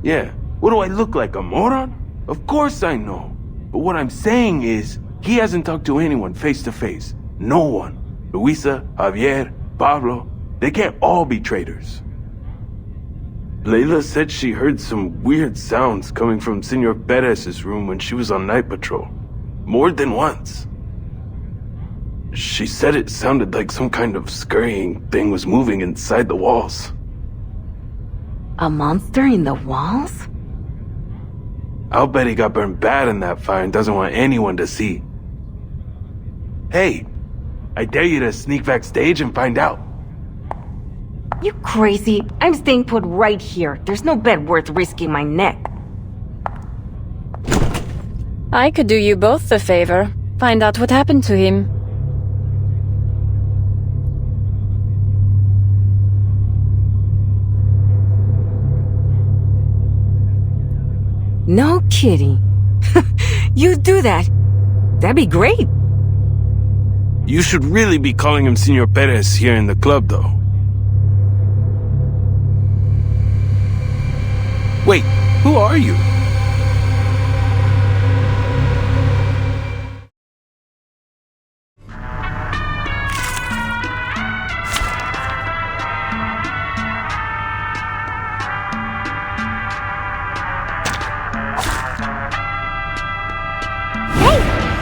Yeah, what do I look like, a moron? Of course I know. But what I'm saying is, he hasn't talked to anyone face to face. No one. Luisa, Javier, Pablo, they can't all be traitors. Layla said she heard some weird sounds coming from Senor Perez's room when she was on night patrol. More than once. She said it sounded like some kind of scurrying thing was moving inside the walls. A monster in the walls? I'll bet he got burned bad in that fire and doesn't want anyone to see. Hey, I dare you to sneak backstage and find out. You crazy? I'm staying put right here. There's no bet worth risking my neck. I could do you both a favor. Find out what happened to him. No kidding. You do that? That'd be great. You should really be calling him Senor Perez here in the club, though. Wait, who are you?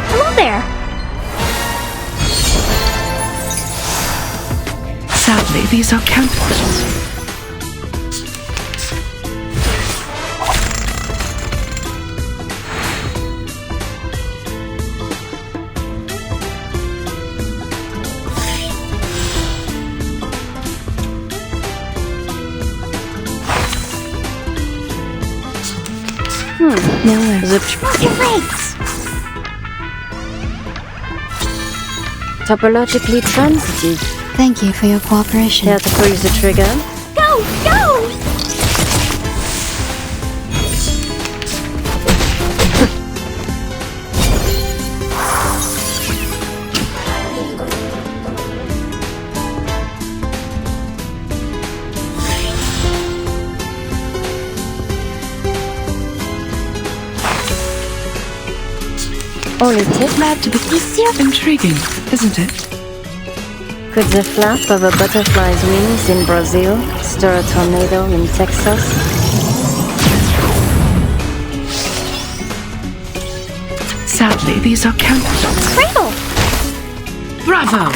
Hello there! Sadly, these are counterfeits. Nowhere. Topologically transitive. Thank you for your cooperation. Care to freeze the trigger? Go! Go! Only tip? Glad to be intriguing, isn't it? Could the flap of a butterfly's wings in Brazil stir a tornado in Texas? Sadly, these are counterfeits. Cradle! Bravo!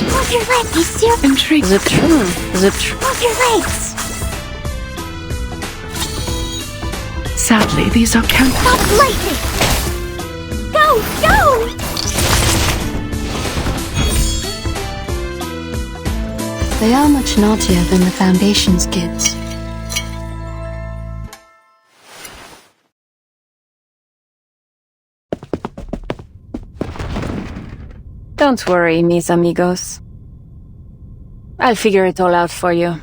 Move your legs, you see? Intriguing. The truth. Move your legs! Sadly, these are counterfeits. Stop lightning! Go! Go! They are much naughtier than the Foundation's kids. Don't worry, mis amigos. I'll figure it all out for you.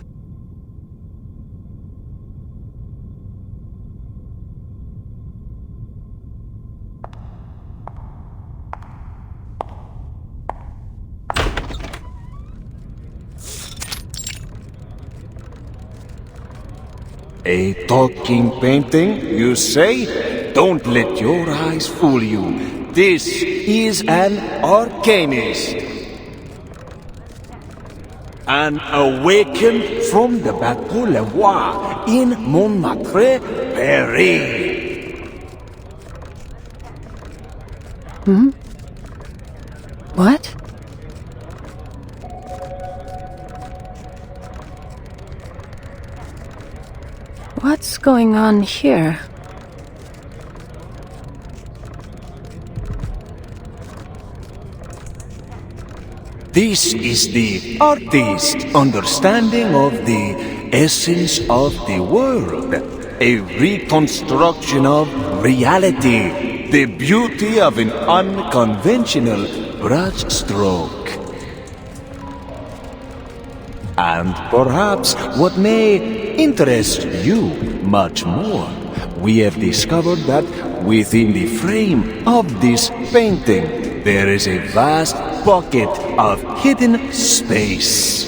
A talking painting, you say? Don't let your eyes fool you. This is an arcanist. An awakened from the Bateau Le Roi in Montmartre, Paris. What? What's going on here? This is the artist's understanding of the essence of the world. A reconstruction of reality. The beauty of an unconventional brushstroke. And perhaps what may interest you much more. We have discovered that within the frame of this painting, there is a vast pocket of hidden space.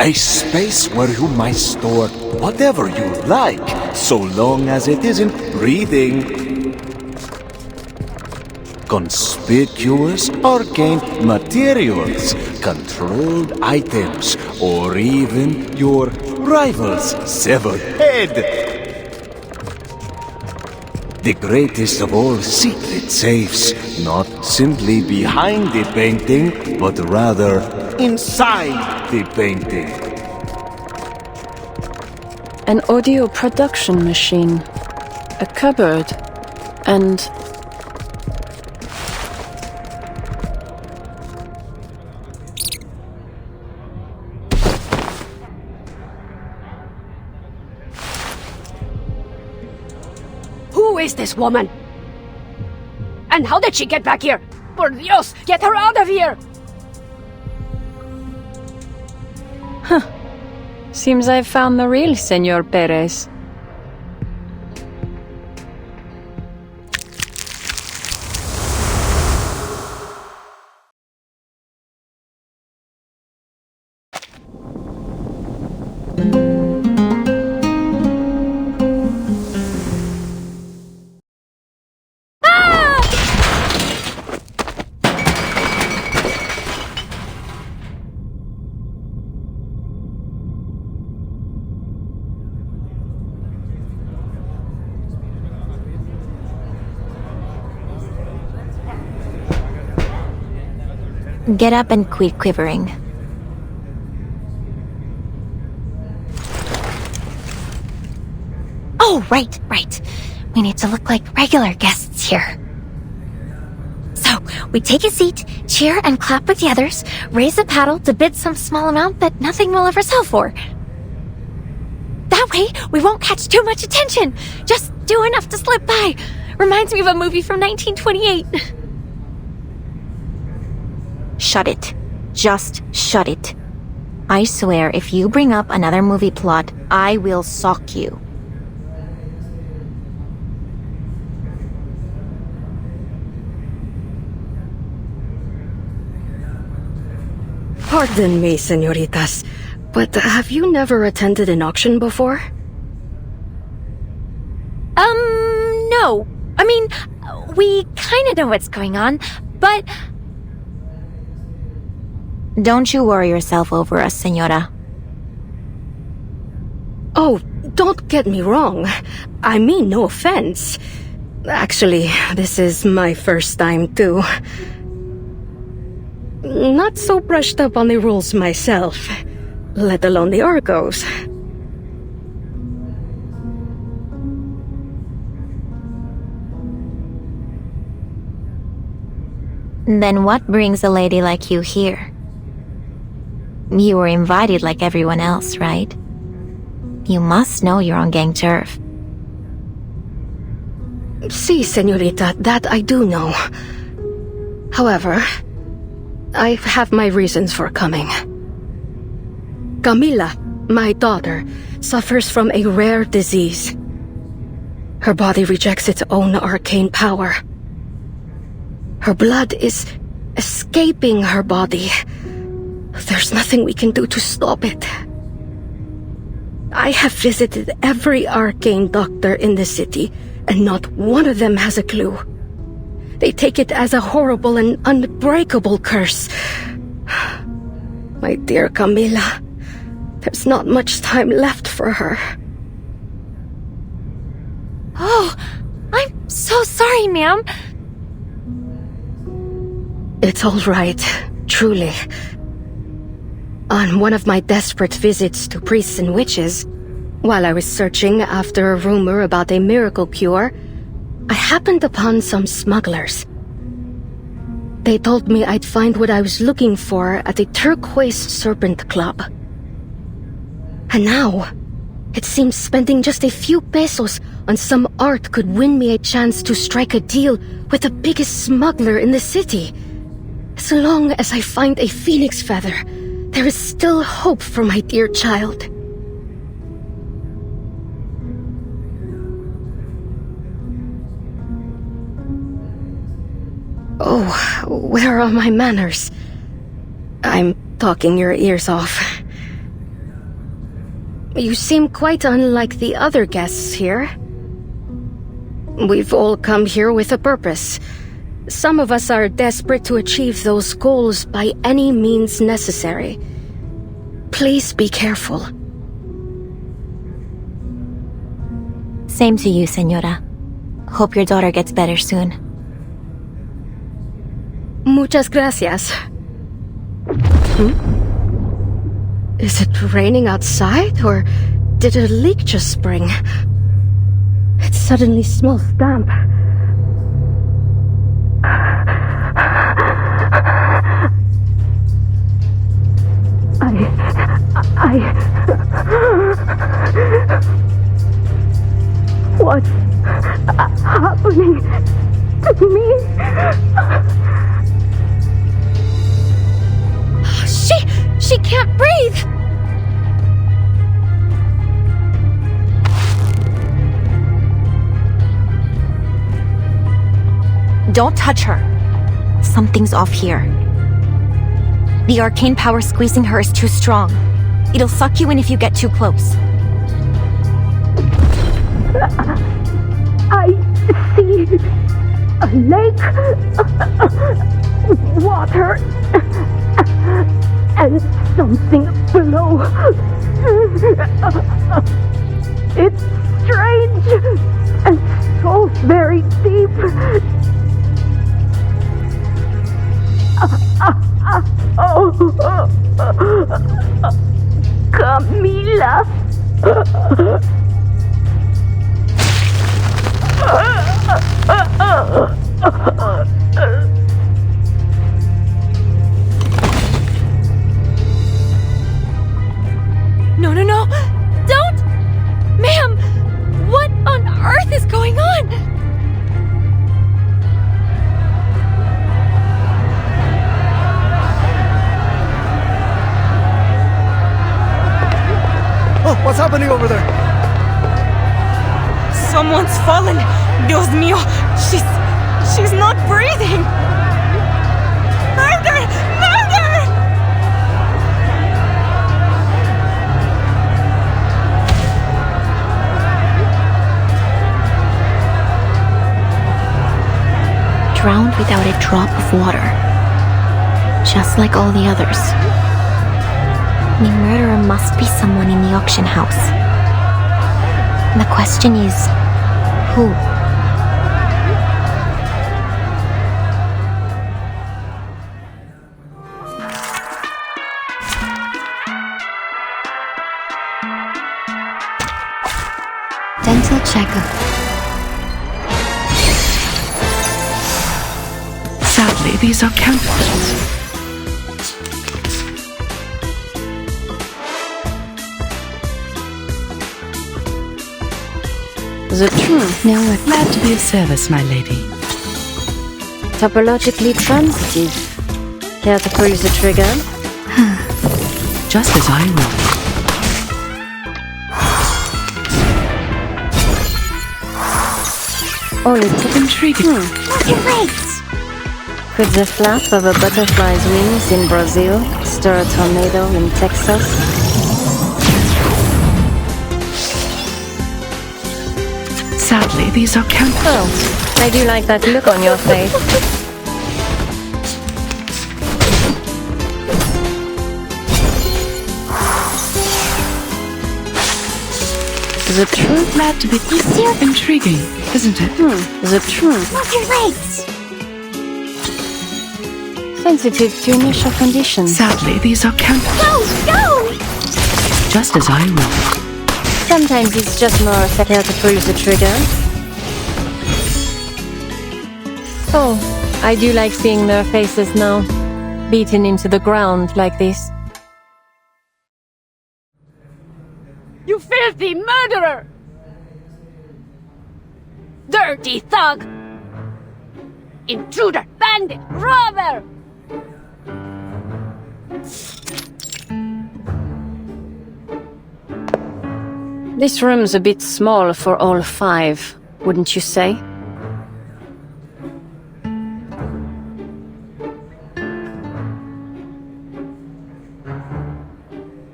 A space where you might store whatever you like, so long as it isn't breathing. Conspicuous arcane materials, controlled items, or even your rival's severed head. The greatest of all secret safes, not simply behind the painting, but rather inside the painting. An audio production machine, a cupboard, and... Who is this woman? And how did she get back here? Por Dios, get her out of here! Huh. Seems I've found the real Senor Perez. Get up and quit quivering. Oh, right. We need to look like regular guests here. So, we take a seat, cheer and clap with the others, raise a paddle to bid some small amount that nothing will ever sell for. That way, we won't catch too much attention. Just do enough to slip by. Reminds me of a movie from 1928. Shut it. Just shut it. I swear, if you bring up another movie plot, I will sock you. Pardon me, senoritas, but have you never attended an auction before? No. I mean, we kinda know what's going on, but... Don't you worry yourself over us, senora. Oh, don't get me wrong. I mean no offense. Actually, this is my first time too. Not so brushed up on the rules myself, let alone the Argos. Then what brings a lady like you here? You were invited like everyone else, right? You must know you're on gang turf. Si, señorita, that I do know. However, I have my reasons for coming. Camila, my daughter, suffers from a rare disease. Her body rejects its own arcane power. Her blood is escaping her body. There's nothing we can do to stop it. I have visited every arcane doctor in the city, and not one of them has a clue. They take it as a horrible and unbreakable curse. My dear Camila, there's not much time left for her. Oh, I'm so sorry, ma'am. It's all right, truly. On one of my desperate visits to priests and witches, while I was searching after a rumor about a miracle cure, I happened upon some smugglers. They told me I'd find what I was looking for at the Turquoise Serpent Club. And now, it seems spending just a few pesos on some art could win me a chance to strike a deal with the biggest smuggler in the city. As long as I find a phoenix feather, there is still hope for my dear child. Oh, where are my manners? I'm talking your ears off. You seem quite unlike the other guests here. We've all come here with a purpose. Some of us are desperate to achieve those goals by any means necessary. Please be careful. Same to you, Senora. Hope your daughter gets better soon. Muchas gracias. Is it raining outside, or did a leak just spring? It suddenly smells damp. What's happening to me? She can't breathe! Don't touch her. Something's off here. The arcane power squeezing her is too strong. It'll suck you in if you get too close. I see a lake, water, and something below. It's strange and so very deep. Camila. No, don't! Ma'am, what on earth is going on? Oh, what's happening over there? Someone's fallen. Dios mío, she's not breathing. Murder! Murder! Drowned without a drop of water. Just like all the others. The murderer must be someone in the auction house. The question is, who? Dental checkup. Sadly, these are counterfeits. The truth. No, we're glad to be of service, my lady. Topologically transitive. Care to pull the trigger? Just as I will. Oh, it's intriguing. Great! Could the flap of a butterfly's wings in Brazil stir a tornado in Texas? Sadly, these are counterfeits. Oh, I do like that look on your face. The truth? Glad to be intriguing, isn't it? The truth. Sensitive to initial conditions. Sadly, these are counterfeits. Go! Just as I will. Sometimes it's just more effective to pull the trigger. Oh, I do like seeing their faces now, beaten into the ground like this. You filthy murderer! Dirty thug! Intruder! Bandit! Robber! This room's a bit small for all five, wouldn't you say?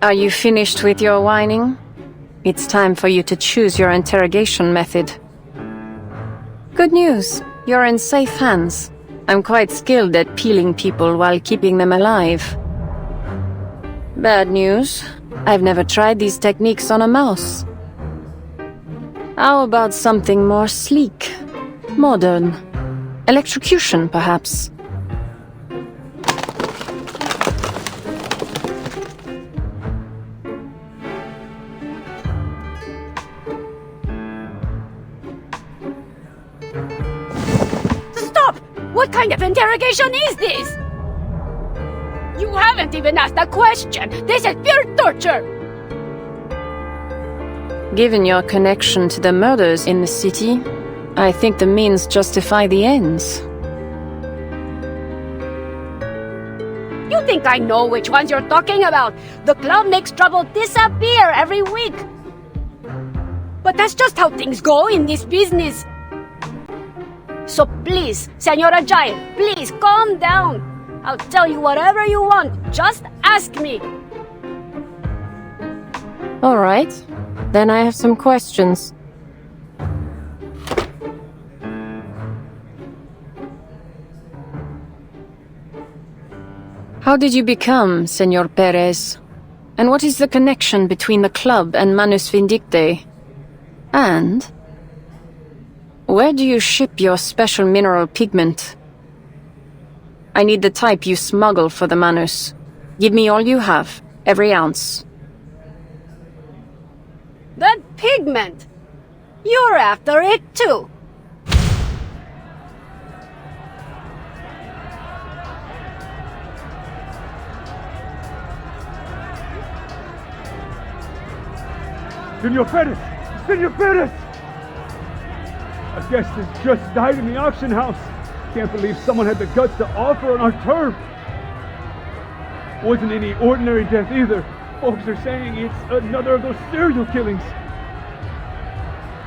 Are you finished with your whining? It's time for you to choose your interrogation method. Good news, you're in safe hands. I'm quite skilled at peeling people while keeping them alive. Bad news, I've never tried these techniques on a mouse. How about something more sleek, modern? Electrocution, perhaps? Stop! What kind of interrogation is this? You haven't even asked a question. This is pure torture. Given your connection to the murders in the city, I think the means justify the ends. You think I know which ones you're talking about? The club makes trouble disappear every week. But that's just how things go in this business. So please, Senora Giant, please calm down. I'll tell you whatever you want. Just ask me. All right. Then I have some questions. How did you become Senor Perez? And what is the connection between the club and Manus Vindicte? And where do you ship your special mineral pigment? I need the type you smuggle for the Manus. Give me all you have, every ounce. That pigment! You're after it too! Senor Perez! Senor Perez! A guest has just died in the auction house. Can't believe someone had the guts to offer on our turf. Wasn't any ordinary death either. Folks are saying it's another of those serial killings.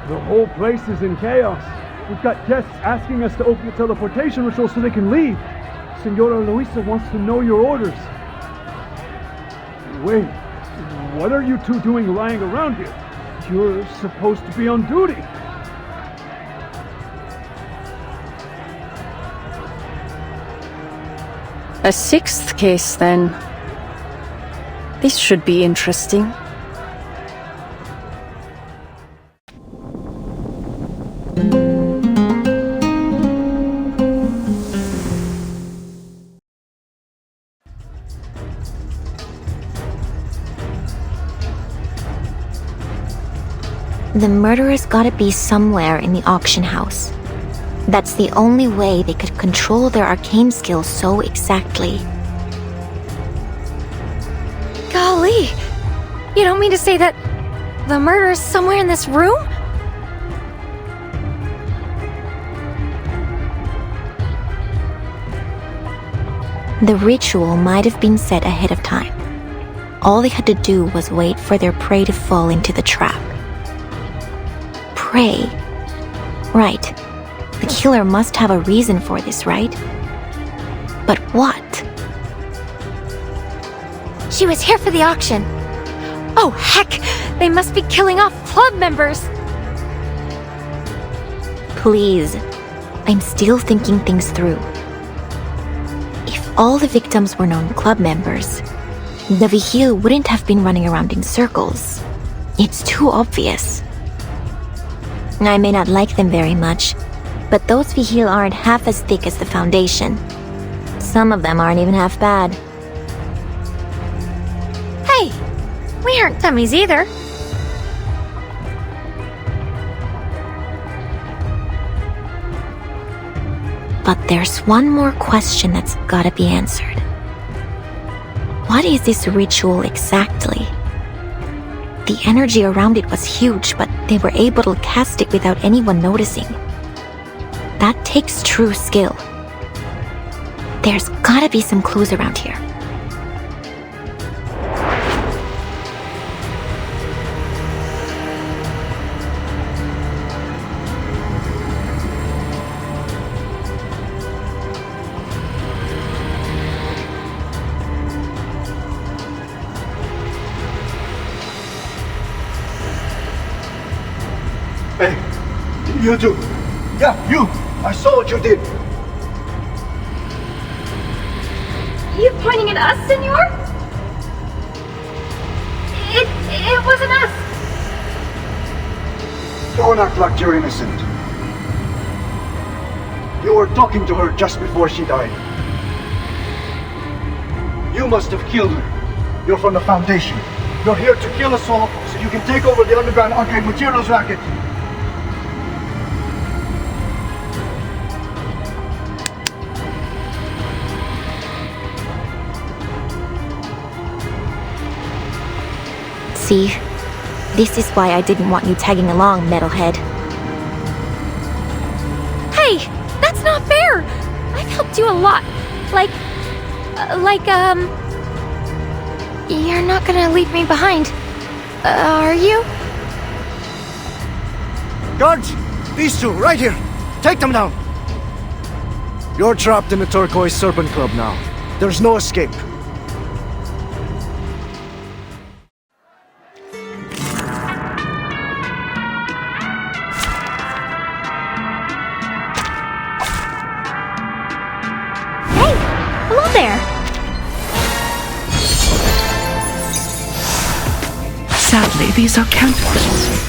The whole place is in chaos. We've got guests asking us to open the teleportation ritual so they can leave. Senora Luisa wants to know your orders. Wait, what are you two doing lying around here? You're supposed to be on duty. A sixth case, then. This should be interesting. The murderers gotta be somewhere in the auction house. That's the only way they could control their arcane skills so exactly. Golly! You don't mean to say that the murderer's somewhere in this room? The ritual might have been set ahead of time. All they had to do was wait for their prey to fall into the trap. Prey? Right. The killer must have a reason for this, right? But what? She was here for the auction. Oh, heck! They must be killing off club members! Please. I'm still thinking things through. If all the victims were known club members, the Vigil wouldn't have been running around in circles. It's too obvious. I may not like them very much, but those Vigil aren't half as thick as the Foundation. Some of them aren't even half bad. Hey! We aren't dummies either. But there's one more question that's gotta be answered. What is this ritual exactly? The energy around it was huge, but they were able to cast it without anyone noticing. That takes true skill. There's gotta be some clues around here. You too. Yeah, you. I saw what you did. You're pointing at us, senor? It wasn't us. Don't act like you're innocent. You were talking to her just before she died. You must have killed her. You're from the Foundation. You're here to kill us all so you can take over the underground arcade materials racket. See, this is why I didn't want you tagging along, metalhead. Hey, that's not fair. I've helped you a lot. You're not gonna leave me behind, are you? Guards! These two, right here! Take them down! You're trapped in the Turquoise Serpent Club now. There's no escape. Hello there. Sadly, these are counterfeits.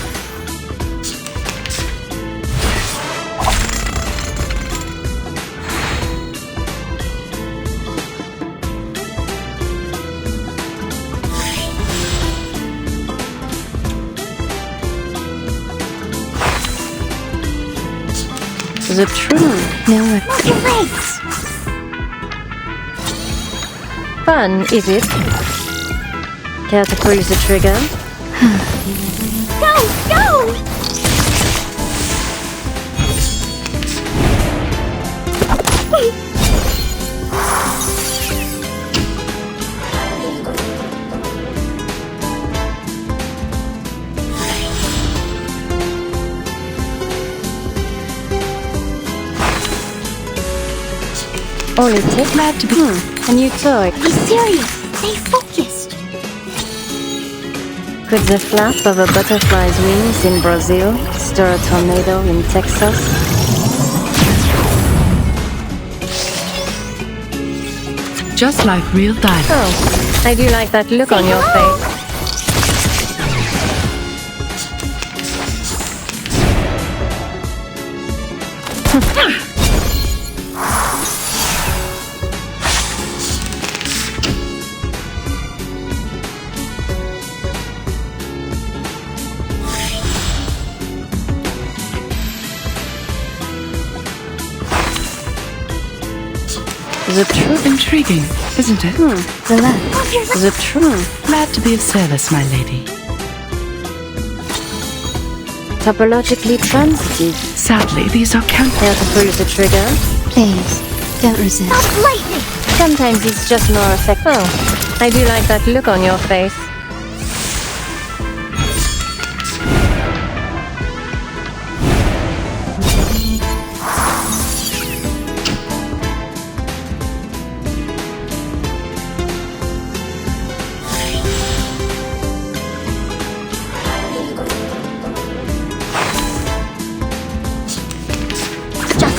The truth. No, Move your legs. Fun, is it? Care to pull the trigger? Go! Only tip? Glad to be. A new toy. Be serious. Stay focused. Could the flap of a butterfly's wings in Brazil stir a tornado in Texas? Just like real diamonds. Oh, I do like that look on your face. The truth intriguing, isn't it? The left. The truth. Glad to be of service, my lady. Topologically transitive. Sadly, these are Care counterfeits. to pull the trigger? please, don't resist. Stop lightning. Sometimes it's just more effective. Oh, I do like that look on your face.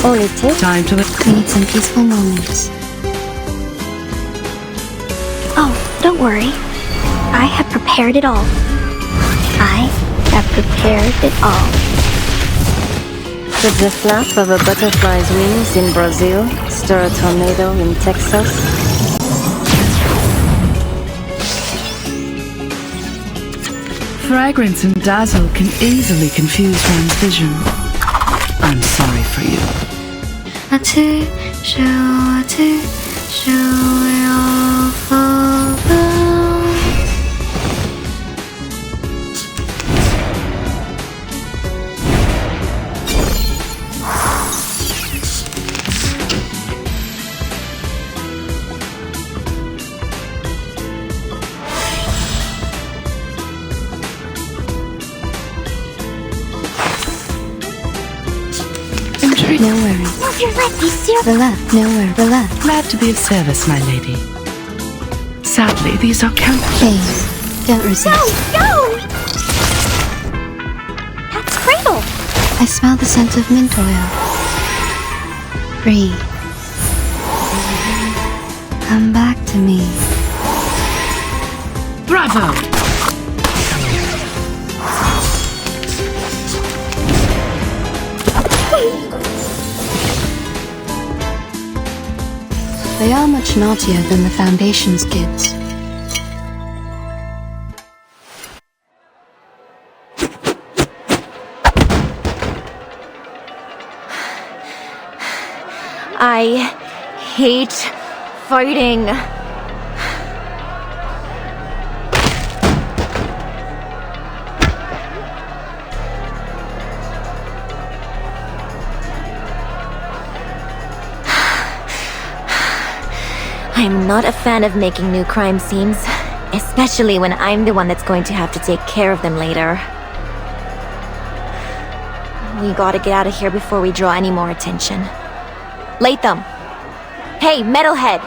Only tip? Time to... We need some peaceful moments. Oh, don't worry. I have prepared it all. I have prepared it all. Could the flap of a butterfly's wings in Brazil stir a tornado in Texas? Fragrance and dazzle can easily confuse one's vision. I'm sorry for you. No worries. Move your leg, be serious. The left, no worries. The left. Glad to be of service, my lady. Sadly, these are counterfeits. Please, don't resist. Go! That's Cradle. I smell the scent of mint oil. Breathe. Come back to me. Bravo! They are much naughtier than the Foundation's kids. I hate fighting. I'm not a fan of making new crime scenes, especially when I'm the one that's going to have to take care of them later. We gotta get out of here before we draw any more attention. Latham! Hey, Metalhead!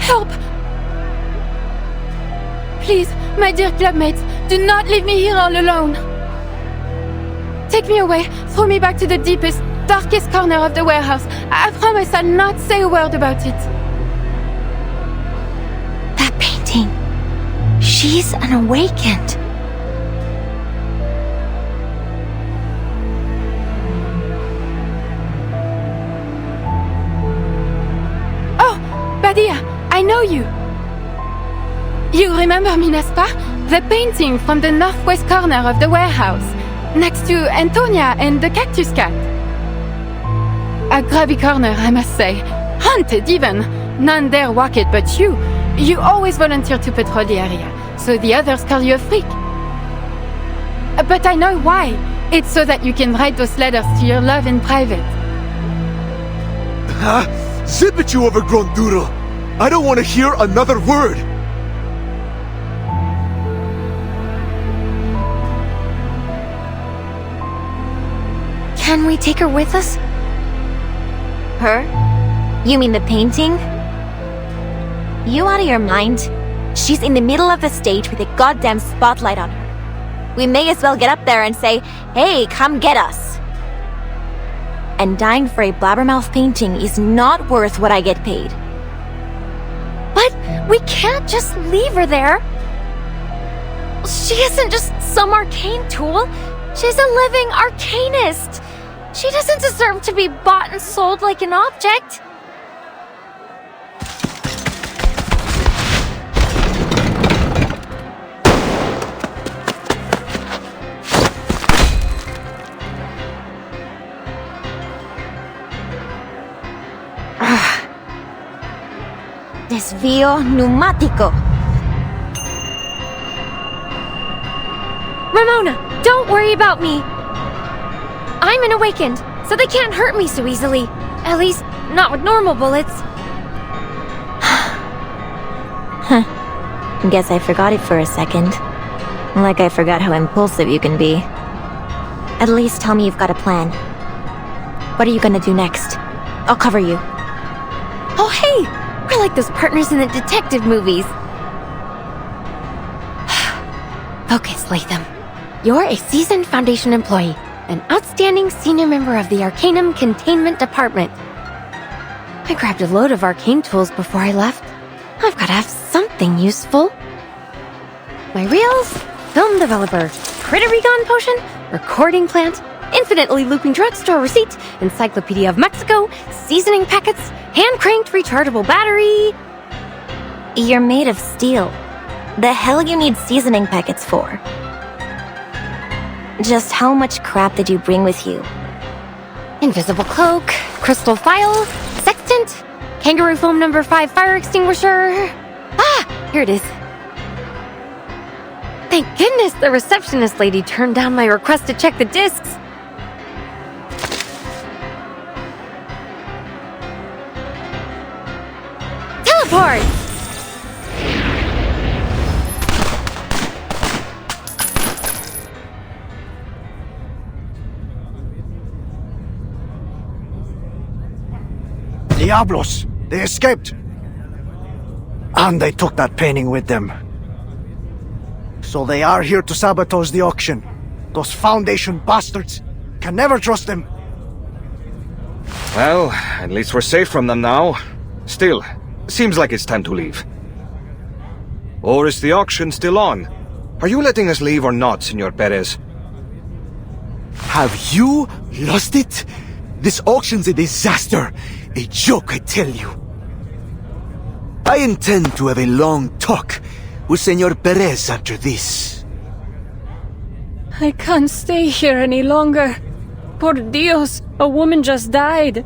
Help! Please, my dear clubmates, do not leave me here all alone. Take me away, throw me back to the deepest, darkest corner of the warehouse. I promise I'll not say a word about it. She's an awakened. Oh, Badia, I know you. You remember me, n'est-ce pas? The painting from the northwest corner of the warehouse, next to Antonia and the cactus cat. A grubby corner, I must say. Haunted, even. None dare walk it but you. You always volunteer to patrol the area, so the others call you a freak. But I know why. It's so that you can write those letters to your love in private. Zip it, you overgrown doodle! I don't want to hear another word! Can we take her with us? Her? You mean the painting? You out of your mind? She's in the middle of the stage with a goddamn spotlight on her. We may as well get up there and say, hey, come get us. And dying for a blabbermouth painting is not worth what I get paid. But we can't just leave her there. She isn't just some arcane tool. She's a living arcanist. She doesn't deserve to be bought and sold like an object. Desvío pneumático. Ramona, don't worry about me. I'm an awakened, so they can't hurt me so easily. At least, not with normal bullets. Huh. Guess I forgot it for a second. Like I forgot how impulsive you can be. At least tell me you've got a plan. What are you gonna do next? I'll cover you. Oh hey! We're like those partners in the detective movies. Focus, Latham. You're a seasoned Foundation employee, an outstanding senior member of the Arcanum Containment Department. I grabbed a load of arcane tools before I left. I've got to have something useful. My reels, film developer, critter recon potion, recording plant, infinitely looping drugstore receipt, Encyclopedia of Mexico, seasoning packets, hand-cranked rechargeable battery. You're made of steel. The hell you need seasoning packets for? Just how much crap did you bring with you? Invisible cloak, crystal file, sextant, kangaroo foam number 5 fire extinguisher. Ah, here it is. Thank goodness the receptionist lady turned down my request to check the discs. Teleport! Diablos! They escaped! And they took that painting with them. So they are here to sabotage the auction. Those Foundation bastards! Can never trust them! Well, at least we're safe from them now. Still, seems like it's time to leave. Or is the auction still on? Are you letting us leave or not, Senor Perez? Have you lost it? This auction's a disaster. A joke, I tell you. I intend to have a long talk with Senor Perez after this. I can't stay here any longer. Por Dios, a woman just died.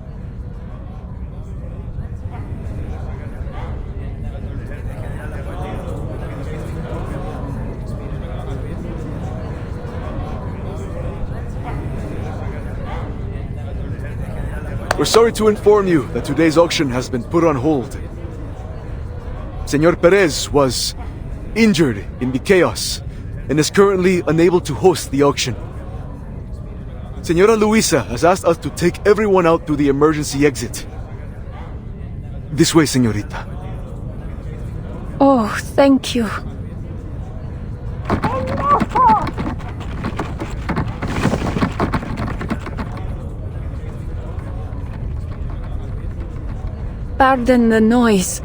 We're sorry to inform you that today's auction has been put on hold. Senor Perez was injured in the chaos and is currently unable to host the auction. Senora Luisa has asked us to take everyone out to the emergency exit. This way, señorita. Oh, thank you. Pardon the noise.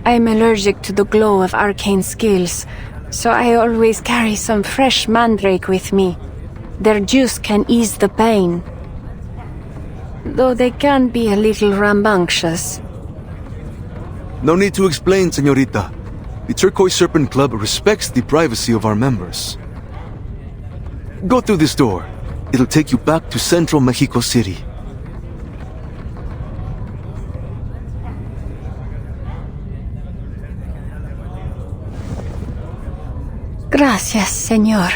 I'm allergic to the glow of arcane skills, so I always carry some fresh mandrake with me. Their juice can ease the pain, though they can be a little rambunctious. No need to explain, señorita. The Turquoise Serpent Club respects the privacy of our members. Go through this door. It'll take you back to Central Mexico City. Gracias, señor.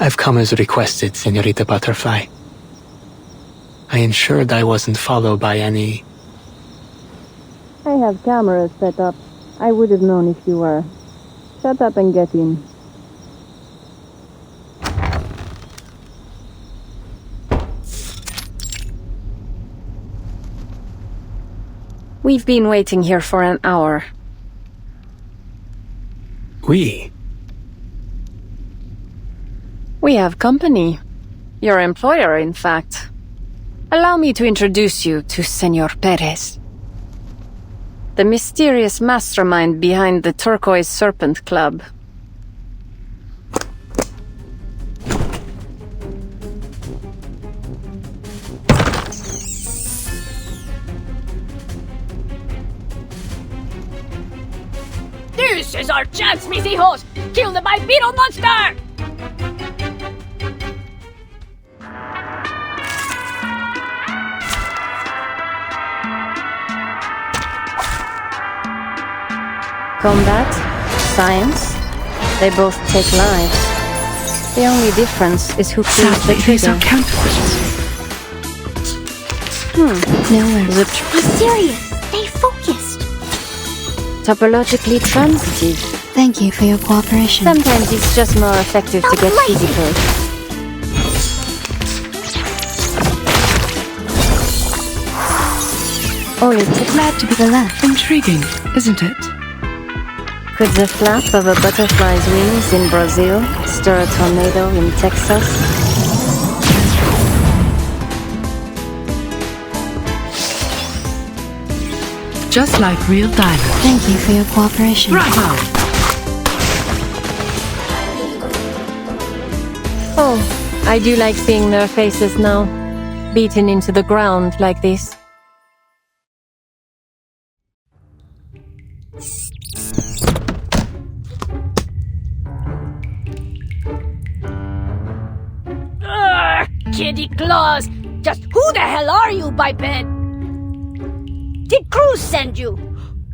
I've come as requested, Senorita Butterfly. I ensured I wasn't followed by any... I have cameras set up. I would have known if you were. Shut up and get in. We've been waiting here for an hour. We? We have company. Your employer, in fact. Allow me to introduce you to Senor Perez, the mysterious mastermind behind the Turquoise Serpent Club. This is our chance, mis hijos! Kill the bipedal monster! Combat, science, they both take lives. The only difference is who pulls the These trigger. are counterfeits. No worries. Be serious. Stay focused. Topologically transitive. Thank you for your cooperation. Sometimes it's just more effective to get physical. All it takes. Glad to be the left. Intriguing, isn't it? Could the flap of a butterfly's wings in Brazil stir a tornado in Texas? Just like real diamonds. Thank you for your cooperation. Bravo! Oh, I do like seeing their faces now, beaten into the ground like this. kitty claws! Just who the hell are you, biped? Did Cruz send you?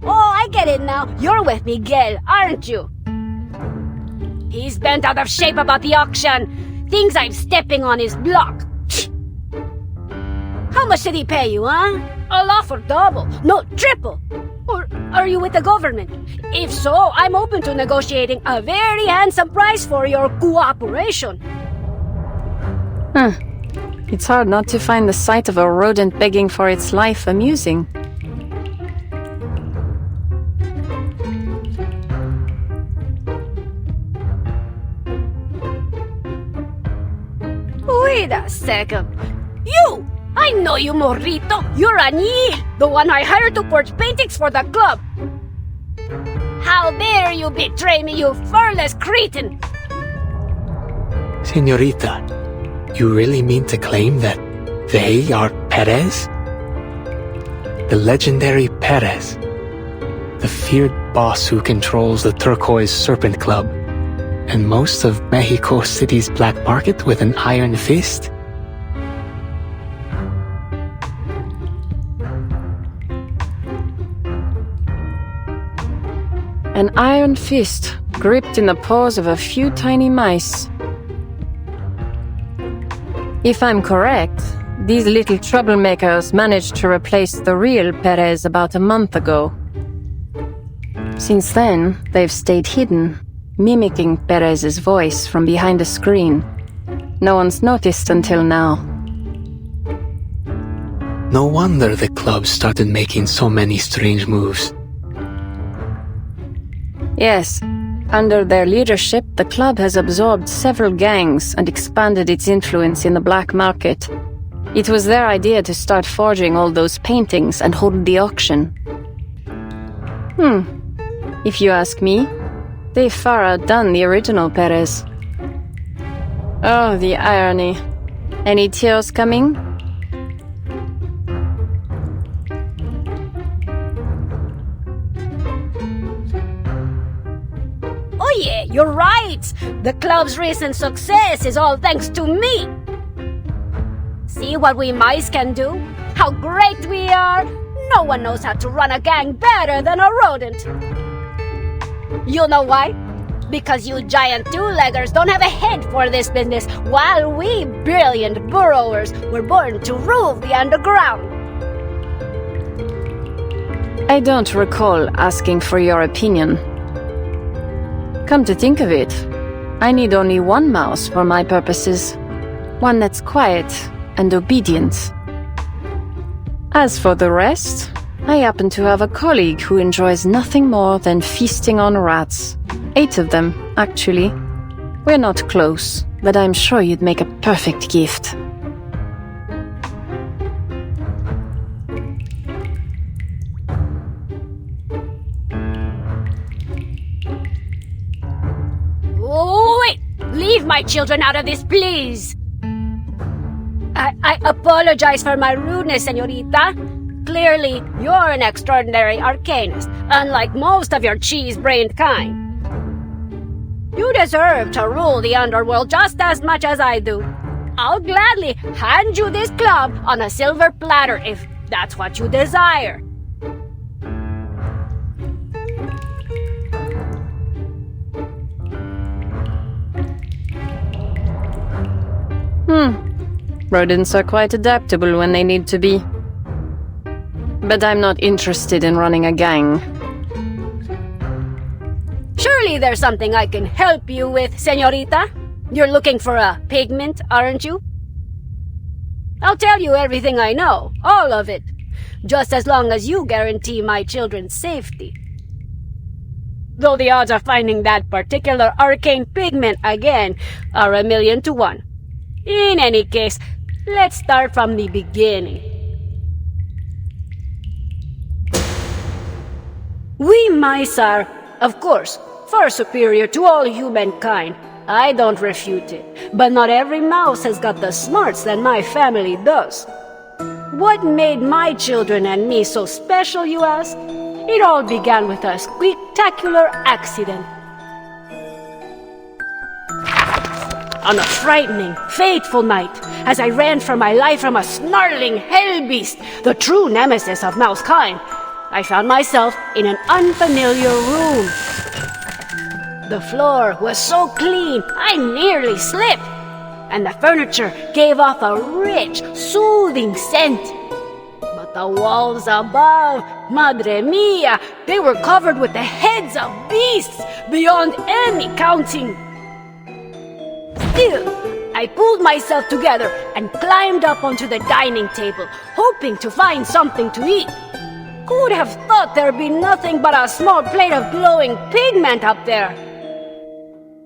Oh, I get it now. You're with Miguel, aren't you? He's bent out of shape about the auction. Thinks I'm stepping on his block. How much did he pay you, huh? I'll offer double. No, triple. Or are you with the government? If so, I'm open to negotiating a very handsome price for your cooperation. It's hard not to find the sight of a rodent begging for its life amusing. Wait a second. You! I know you, Morrito. You're Anil, the one I hired to forge paintings for the club. How dare you betray me, you furless cretin! Señorita, you really mean to claim that they are Perez? The legendary Perez. The feared boss who controls the Turquoise Serpent Club and most of Mexico City's black market with an iron fist? An iron fist, gripped in the paws of a few tiny mice. If I'm correct, these little troublemakers managed to replace the real Perez about a month ago. Since then, they've stayed hidden, mimicking Perez's voice from behind a screen. No one's noticed until now. No wonder the club started making so many strange moves. Yes, under their leadership, the club has absorbed several gangs and expanded its influence in the black market. It was their idea to start forging all those paintings and hold the auction. If you ask me, they've far outdone the original Perez. Oh, the irony. Any tears coming? Oh yeah, you're right! The club's recent success is all thanks to me! See what we mice can do? How great we are! No one knows how to run a gang better than a rodent! You know why? Because you giant two-leggers don't have a head for this business, while we brilliant burrowers were born to rule the underground. I don't recall asking for your opinion. Come to think of it, I need only one mouse for my purposes. One that's quiet and obedient. As for the rest, I happen to have a colleague who enjoys nothing more than feasting on rats. 8 of them, actually. We're not close, but I'm sure you'd make a perfect gift. Wait! Leave my children out of this, please! I apologize for my rudeness, señorita. Clearly, you're an extraordinary arcanist, unlike most of your cheese-brained kind. You deserve to rule the underworld just as much as I do. I'll gladly hand you this club on a silver platter if that's what you desire. Rodents are quite adaptable when they need to be. But I'm not interested in running a gang. Surely there's something I can help you with, señorita. You're looking for a pigment, aren't you? I'll tell you everything I know, all of it, just as long as you guarantee my children's safety. Though the odds of finding that particular arcane pigment again are 1,000,000 to 1. In any case, let's start from the beginning. We mice are, of course, far superior to all humankind. I don't refute it. But not every mouse has got the smarts that my family does. What made my children and me so special, you ask? It all began with a spectacular accident. On a frightening, fateful night, as I ran for my life from a snarling hell beast, the true nemesis of mouse kind, I found myself in an unfamiliar room. The floor was so clean, I nearly slipped, and the furniture gave off a rich, soothing scent. But the walls above, madre mia, they were covered with the heads of beasts beyond any counting. Still, I pulled myself together and climbed up onto the dining table, hoping to find something to eat. Who would have thought there'd be nothing but a small plate of glowing pigment up there?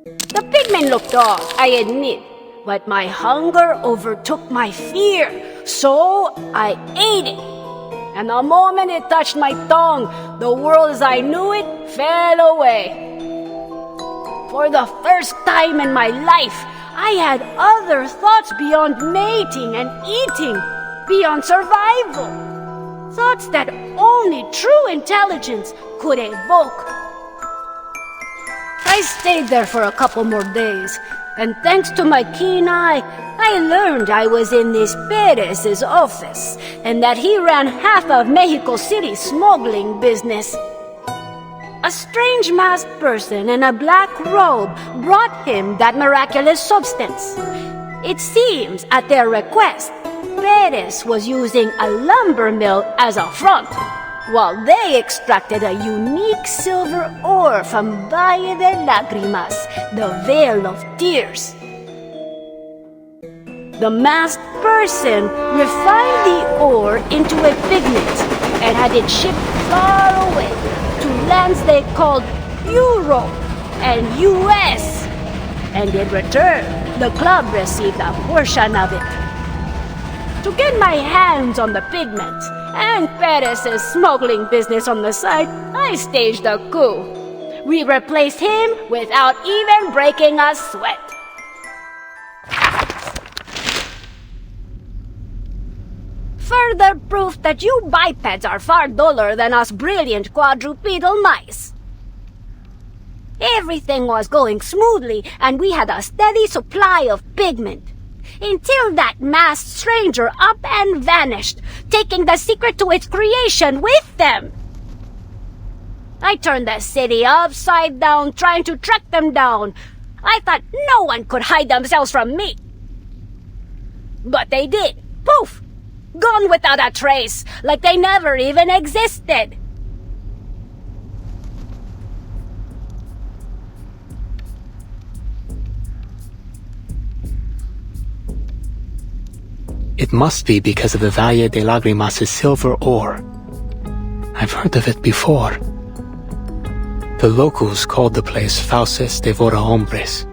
The pigment looked off, I admit, but my hunger overtook my fear, so I ate it. And the moment it touched my tongue, the world as I knew it fell away. For the first time in my life, I had other thoughts beyond mating and eating, beyond survival. Thoughts that only true intelligence could evoke. I stayed there for a couple more days, and thanks to my keen eye, I learned I was in this Perez's office, and that he ran half of Mexico City's smuggling business. A strange masked person in a black robe brought him that miraculous substance. It seems, at their request, Perez was using a lumber mill as a front, while they extracted a unique silver ore from Valle de Lágrimas, the Vale of Tears. The masked person refined the ore into a pigment and had it shipped far away to lands they called Europe and US. And in return, the club received a portion of it. To get my hands on the pigment and Perez's smuggling business on the side, I staged a coup. We replaced him without even breaking a sweat. Further proof that you bipeds are far duller than us brilliant quadrupedal mice. Everything was going smoothly, and we had a steady supply of pigment. Until that masked stranger up and vanished, taking the secret to its creation with them. I turned the city upside down, trying to track them down. I thought no one could hide themselves from me. But they did. Poof! Gone without a trace, like they never even existed. It must be because of the Valle de Lágrimas' silver ore. I've heard of it before. The locals called the place Fauces de Vora Hombres.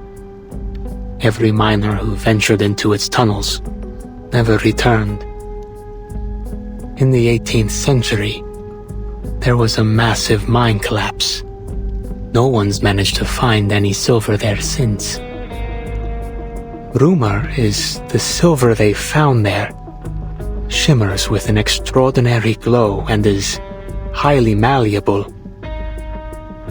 Every miner who ventured into its tunnels never returned. In the 18th century, there was a massive mine collapse. No one's managed to find any silver there since. Rumor is the silver they found there shimmers with an extraordinary glow and is highly malleable.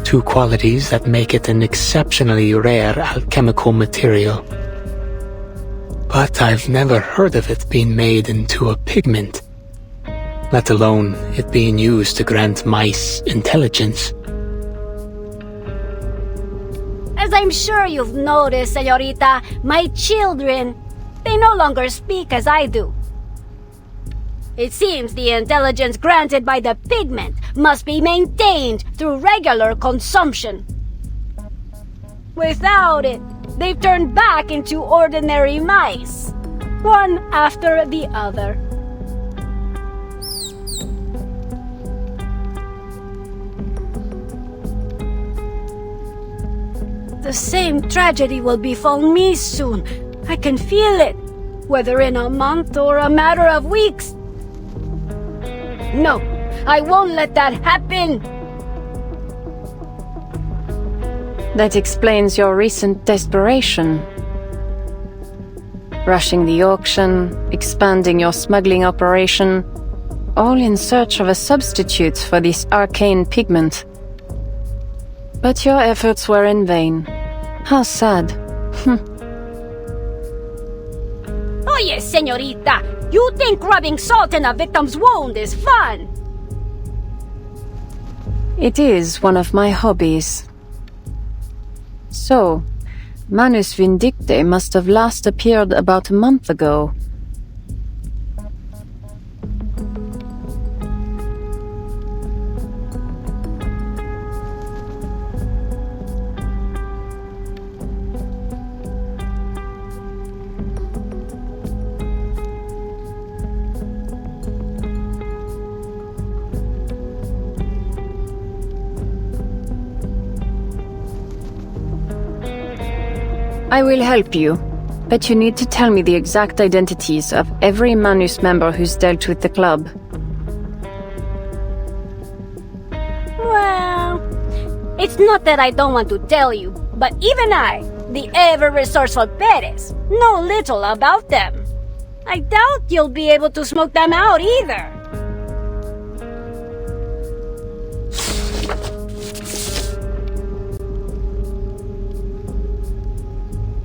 Two qualities that make it an exceptionally rare alchemical material. But I've never heard of it being made into a pigment, let alone it being used to grant mice intelligence. As I'm sure you've noticed, señorita, my children, they no longer speak as I do. It seems the intelligence granted by the pigment must be maintained through regular consumption. Without it, they've turned back into ordinary mice, one after the other. The same tragedy will befall me soon. I can feel it, whether in a month or a matter of weeks. No, I won't let that happen. That explains your recent desperation. Rushing the auction, expanding your smuggling operation, all in search of a substitute for this arcane pigment. But your efforts were in vain. How sad. Oye, señorita, you think rubbing salt in a victim's wound is fun? It is one of my hobbies. So, Manus Vindicte must have last appeared about a month ago. I will help you, but you need to tell me the exact identities of every Manus member who's dealt with the club. Well, it's not that I don't want to tell you, but even I, the ever-resourceful Perez, know little about them. I doubt you'll be able to smoke them out either.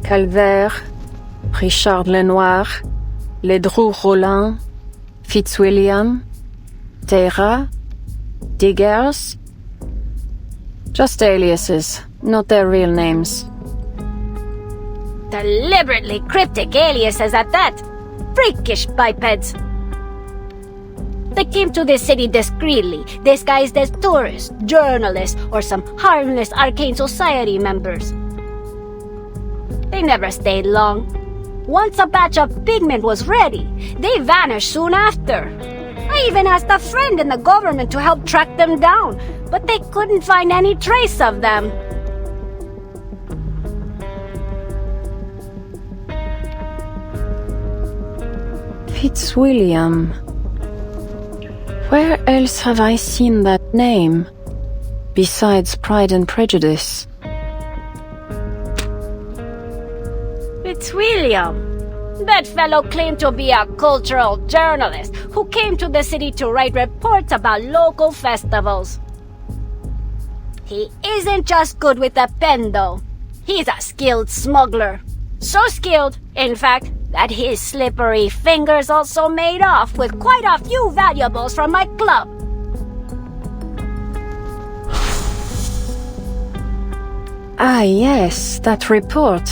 Calvaire, Richard Lenoir, Ledru Rollin, Fitzwilliam, Terra, Diggers. Just aliases, not their real names. Deliberately cryptic aliases at that. Freakish bipeds. They came to this city discreetly, disguised as tourists, journalists, or some harmless arcane society members. They never stayed long. Once a batch of pigment was ready, they vanished soon after. I even asked a friend in the government to help track them down, but they couldn't find any trace of them. Fitzwilliam. Where else have I seen that name, besides Pride and Prejudice? Fitzwilliam. That fellow claimed to be a cultural journalist who came to the city to write reports about local festivals. He isn't just good with a pen, though. He's a skilled smuggler. So skilled, in fact, that his slippery fingers also made off with quite a few valuables from my club. Ah, yes, that report.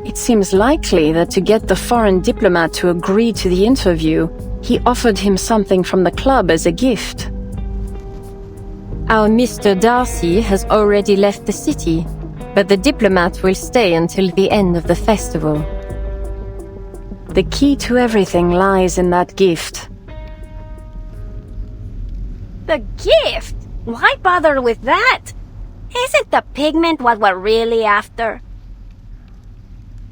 It seems likely that to get the foreign diplomat to agree to the interview, he offered him something from the club as a gift. Our Mr. Darcy has already left the city, but the diplomat will stay until the end of the festival. The key to everything lies in that gift. The gift? Why bother with that? Isn't the pigment what we're really after?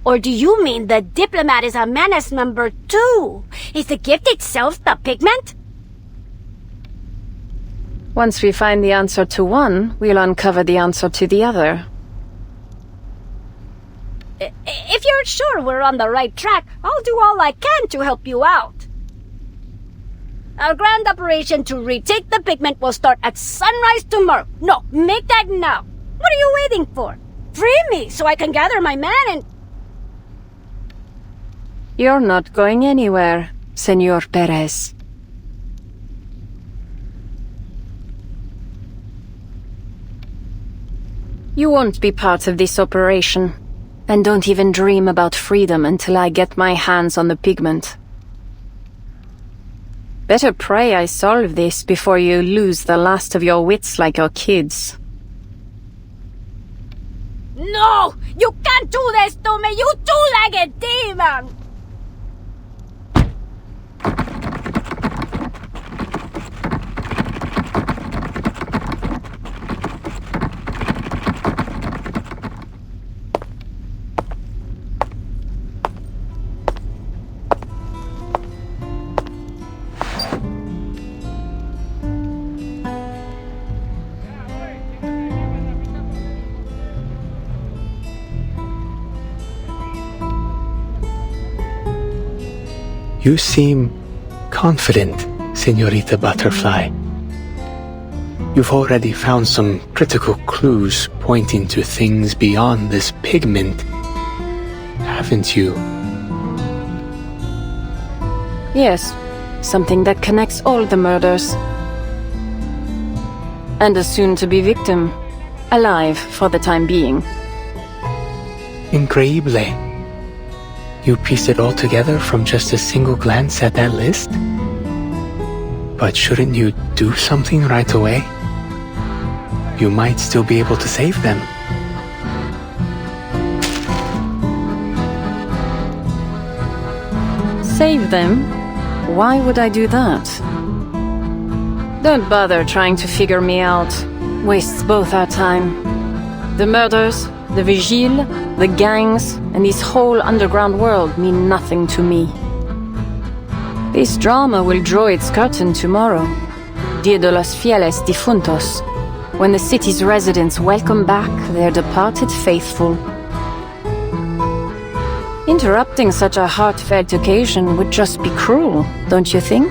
Or do you mean the diplomat is a Manus member too? Is the gift itself the pigment? Once we find the answer to one, we'll uncover the answer to the other. If you're sure we're on the right track, I'll do all I can to help you out. Our grand operation to retake the pigment will start at sunrise tomorrow. No, make that now. What are you waiting for? Free me so I can gather my men and... You're not going anywhere, Senor Perez. You won't be part of this operation. And don't even dream about freedom until I get my hands on the pigment. Better pray I solve this before you lose the last of your wits like your kids. No! You can't do this to me, you two-legged demon! You seem confident, Señorita Butterfly. You've already found some critical clues pointing to things beyond this pigment. haven't you? Yes, something that connects all the murders. And a soon-to-be victim, alive for the time being. Increíble. You pieced it all together from just a single glance at that list? But shouldn't you do something right away? You might still be able to save them. Save them? Why would I do that? Don't bother trying to figure me out. Wastes both our time. The murders, the vigile, the gangs, and this whole underground world mean nothing to me. This drama will draw its curtain tomorrow, Dia de los Fieles Difuntos, when the city's residents welcome back their departed faithful. Interrupting such a heartfelt occasion would just be cruel, don't you think?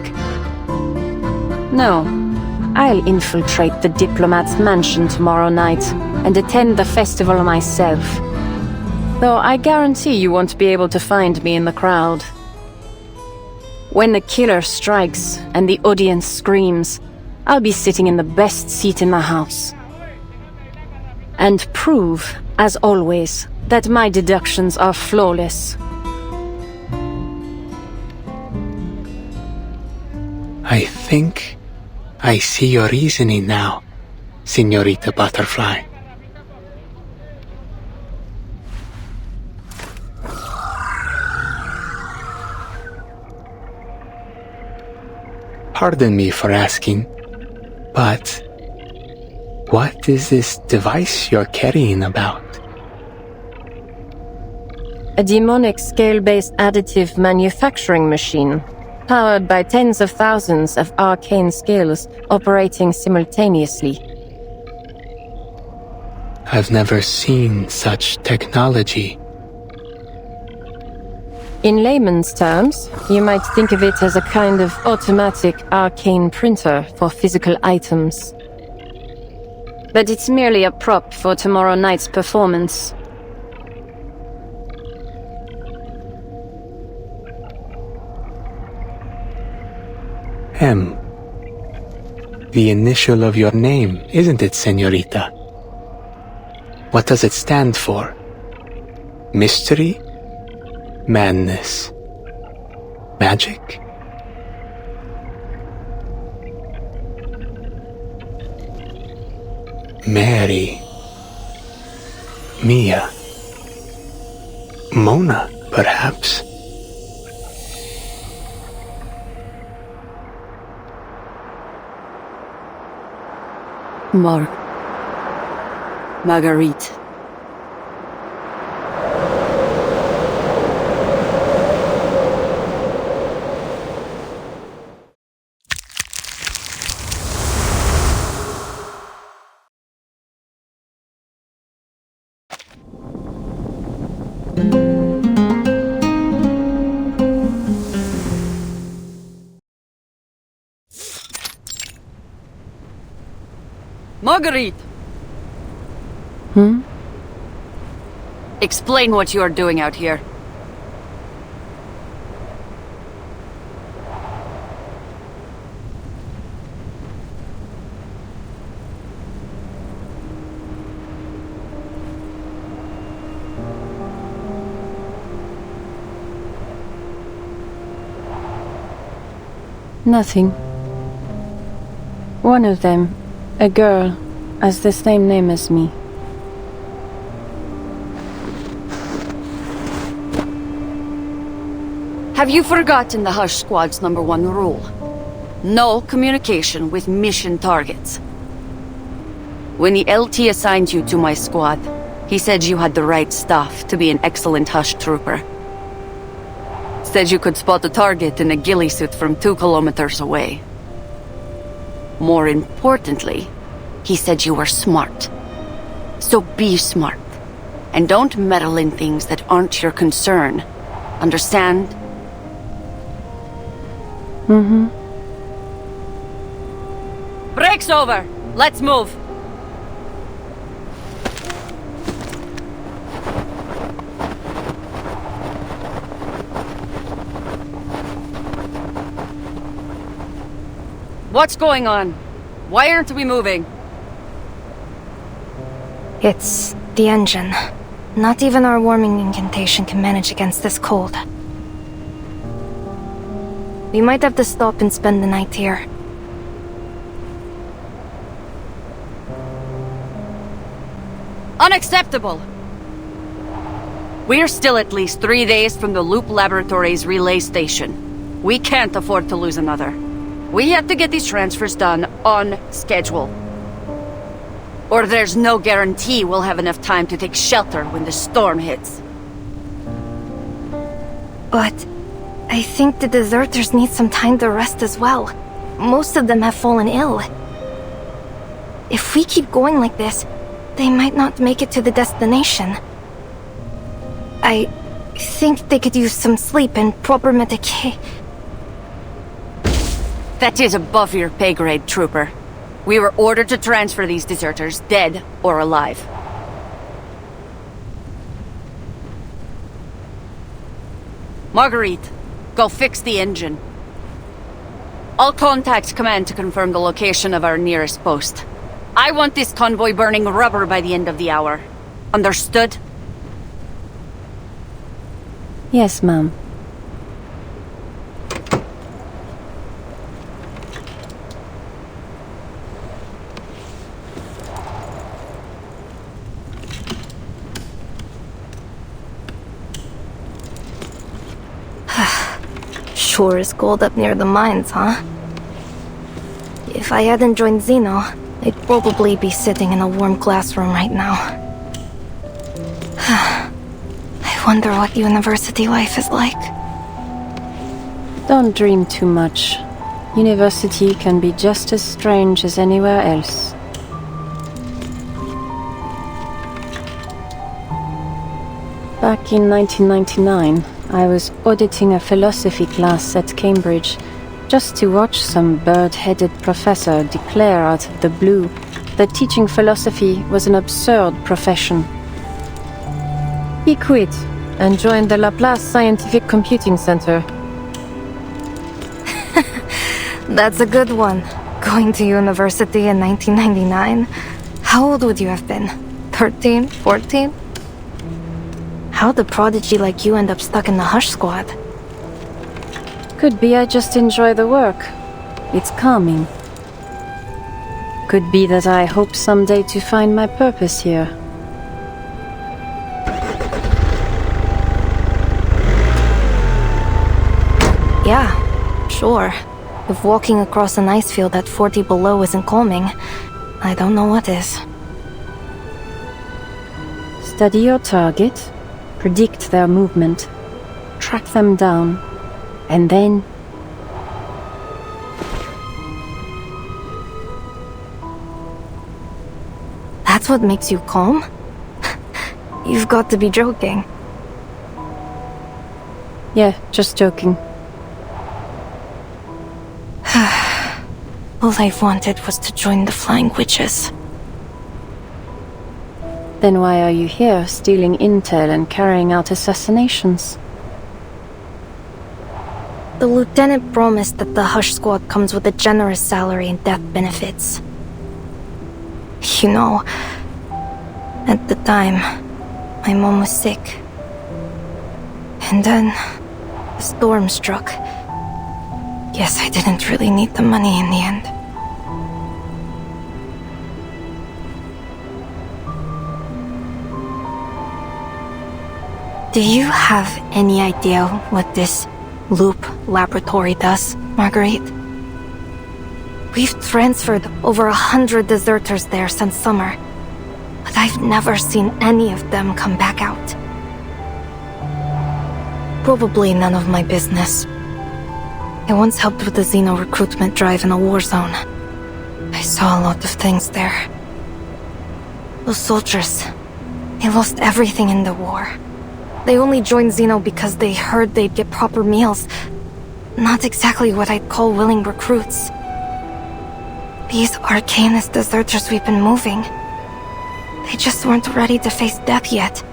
No, I'll infiltrate the diplomat's mansion tomorrow night and attend the festival myself. Though I guarantee you won't be able to find me in the crowd. When the killer strikes and the audience screams, I'll be sitting in the best seat in the house. And prove, as always, that my deductions are flawless. I think I see your reasoning now, Señorita Butterfly. Pardon me for asking, but what is this device you're carrying about? A demonic scale-based additive manufacturing machine, powered by tens of thousands of arcane skills operating simultaneously. I've never seen such technology. In layman's terms, you might think of it as a kind of automatic arcane printer for physical items. But it's merely a prop for tomorrow night's performance. M. The initial of your name, isn't it, Señorita? What does it stand for? Mystery? Madness? Magic? Mary. Mia. Mona, perhaps? Marguerite. Marguerite! Explain what you are doing out here. Nothing. One of them, a girl, has the same name as me. Have you forgotten the Hush Squad's #1 rule? No communication with mission targets. When the LT assigned you to my squad, he said you had the right stuff to be an excellent Hush trooper. Said you could spot a target in a ghillie suit from 2 kilometers away. More importantly, he said you were smart. So be smart. And don't meddle in things that aren't your concern. Understand? Break's over! Let's move! What's going on? Why aren't we moving? It's the engine. Not even our warming incantation can manage against this cold. We might have to stop and spend the night here. Unacceptable! We're still at least 3 days from the Loop Laboratories relay station. We can't afford to lose another. We have to get these transfers done on schedule. Or there's no guarantee we'll have enough time to take shelter when the storm hits. But I think the deserters need some time to rest as well. Most of them have fallen ill. If we keep going like this, they might not make it to the destination. I think they could use some sleep and proper medication. That is above your pay grade, Trooper. We were ordered to transfer these deserters, dead or alive. Marguerite, go fix the engine. I'll contact command to confirm the location of our nearest post. I want this convoy burning rubber by the end of the hour. Understood? Yes, ma'am. Sure is cold up near the mines, huh? If I hadn't joined Xeno, I'd probably be sitting in a warm classroom right now. I wonder what university life is like. Don't dream too much. University can be just as strange as anywhere else. Back in 1999, I was auditing a philosophy class at Cambridge, just to watch some bird-headed professor declare out of the blue that teaching philosophy was an absurd profession. He quit and joined the Laplace Scientific Computing Center. That's a good one. Going to university in 1999? How old would you have been? 13? 14? How'd a prodigy like you end up stuck in the Hush Squad? Could be I just enjoy the work. It's calming. Could be that I hope someday to find my purpose here. Yeah, sure. If walking across an ice field at 40 below isn't calming, I don't know what is. Study your target, predict their movement, track them down, and then... That's what makes you calm? You've got to be joking. Yeah, just joking. All I've wanted was to join the Flying Witches. Then why are you here, stealing intel and carrying out assassinations? The lieutenant promised that the Hush Squad comes with a generous salary and death benefits. You know, at the time, my mom was sick. And then, the storm struck. Guess I didn't really need the money in the end. Do you have any idea what this Loop Laboratory does, Marguerite? We've transferred over 100 deserters there since summer, but I've never seen any of them come back out. Probably none of my business. I once helped with the Xeno recruitment drive in a war zone. I saw a lot of things there. Those soldiers, they lost everything in the war. They only joined Xeno because they heard they'd get proper meals. Not exactly what I'd call willing recruits. These Arcanist deserters we've been moving, they just weren't ready to face death yet.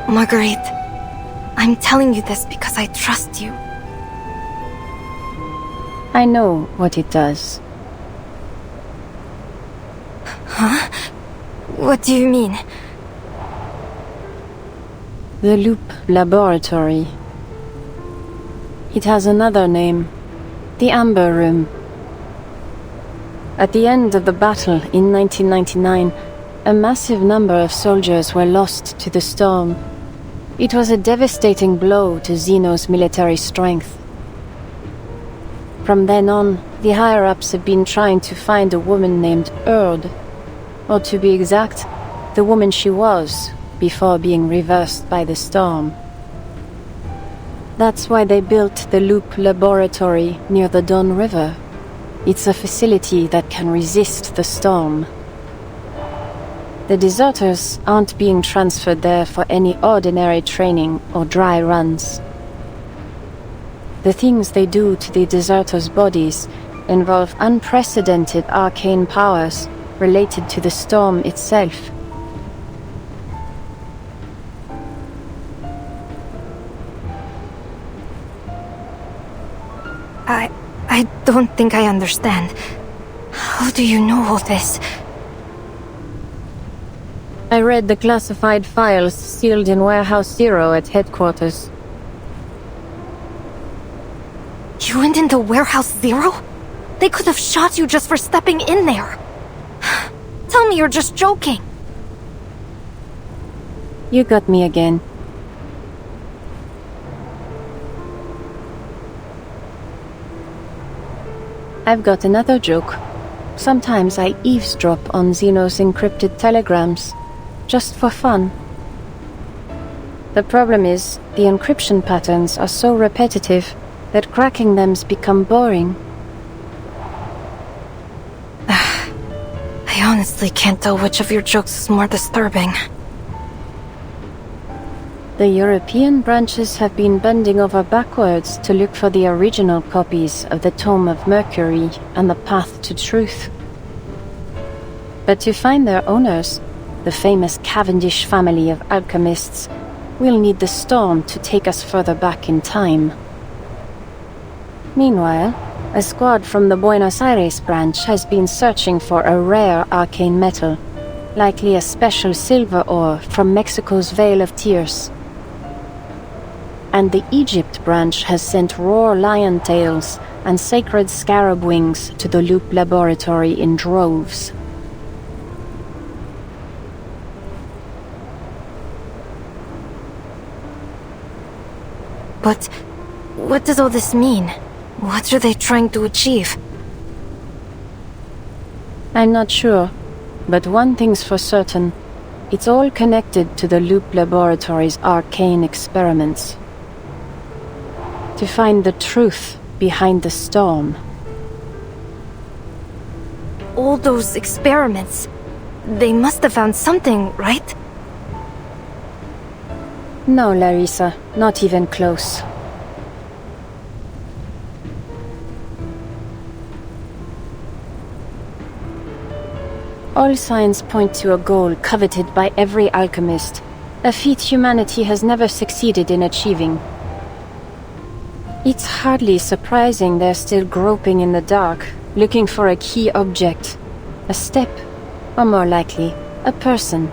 Marguerite, I'm telling you this because I trust you. I know what it does. Huh? What do you mean? The Loop Laboratory. It has another name. The Amber Room. At the end of the battle in 1999, a massive number of soldiers were lost to the storm. It was a devastating blow to Xeno's military strength. From then on, the higher-ups have been trying to find a woman named Erd, or to be exact, the woman she was before being reversed by the storm. That's why they built the Loop Laboratory near the Don River. It's a facility that can resist the storm. The deserters aren't being transferred there for any ordinary training or dry runs. The things they do to the deserters' bodies involve unprecedented arcane powers related to the storm itself. I don't think I understand. How do you know all this? I read the classified files sealed in Warehouse Zero at headquarters. You went into Warehouse Zero? They could have shot you just for stepping in there. Tell me you're just joking. You got me again. I've got another joke. Sometimes I eavesdrop on Xeno's encrypted telegrams, just for fun. The problem is, the encryption patterns are so repetitive that cracking them's become boring. I honestly can't tell which of your jokes is more disturbing. The European branches have been bending over backwards to look for the original copies of the Tome of Mercury and the Path to Truth. But to find their owners, the famous Cavendish family of alchemists, we'll need the storm to take us further back in time. Meanwhile, a squad from the Buenos Aires branch has been searching for a rare arcane metal, likely a special silver ore from Mexico's Vale of Tears. And the Egypt branch has sent raw lion tails and sacred scarab wings to the Loop Laboratory in droves. But what does all this mean? What are they trying to achieve? I'm not sure, but one thing's for certain. It's all connected to the Loop Laboratory's arcane experiments. To find the truth behind the storm. All those experiments, they must have found something, right? No, Larissa, not even close. All signs point to a goal coveted by every alchemist, a feat humanity has never succeeded in achieving. It's hardly surprising they're still groping in the dark, looking for a key object, a step, or more likely, a person.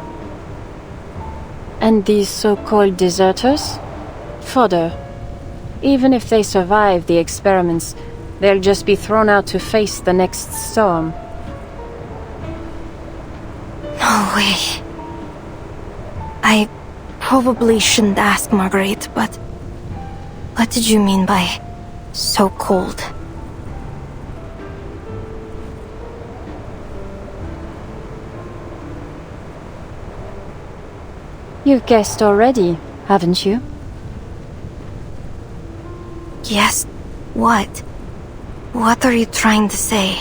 And these so-called deserters? Fodder. Even if they survive the experiments, they'll just be thrown out to face the next storm. No way. I probably shouldn't ask, Marguerite, but what did you mean by so cold? You've guessed already, haven't you? Yes. What? What are you trying to say?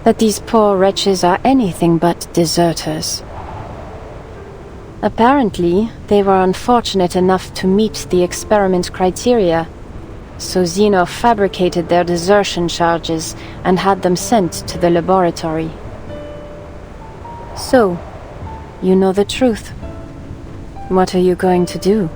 That these poor wretches are anything but deserters. Apparently, they were unfortunate enough to meet the experiment criteria, so Xeno fabricated their desertion charges and had them sent to the laboratory. So, you know the truth. What are you going to do?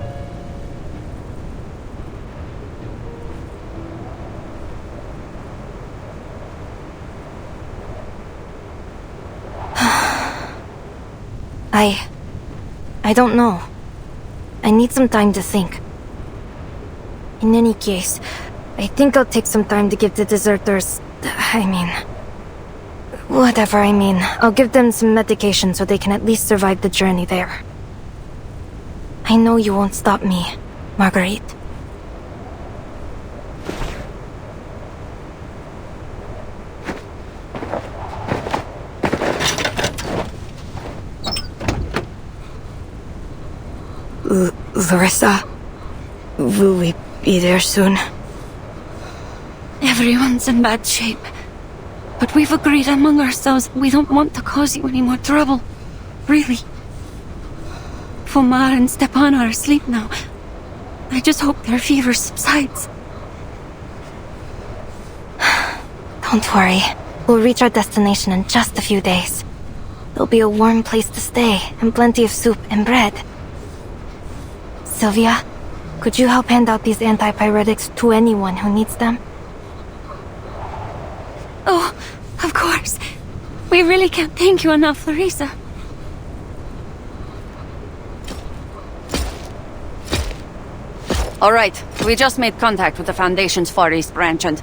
I don't know. I need some time to think. In any case, I think I'll take some time to give the deserters... I'll give them some medication so they can at least survive the journey there. I know you won't stop me, Marguerite. Larissa, will we be there soon? Everyone's in bad shape. But we've agreed among ourselves we don't want to cause you any more trouble. Really. Fomar and Stepan are asleep now. I just hope their fever subsides. Don't worry. We'll reach our destination in just a few days. There'll be a warm place to stay, and plenty of soup and bread. Sylvia, could you help hand out these antipyretics to anyone who needs them? Oh, of course. We really can't thank you enough, Larissa. All right, we just made contact with the Foundation's Far East branch and...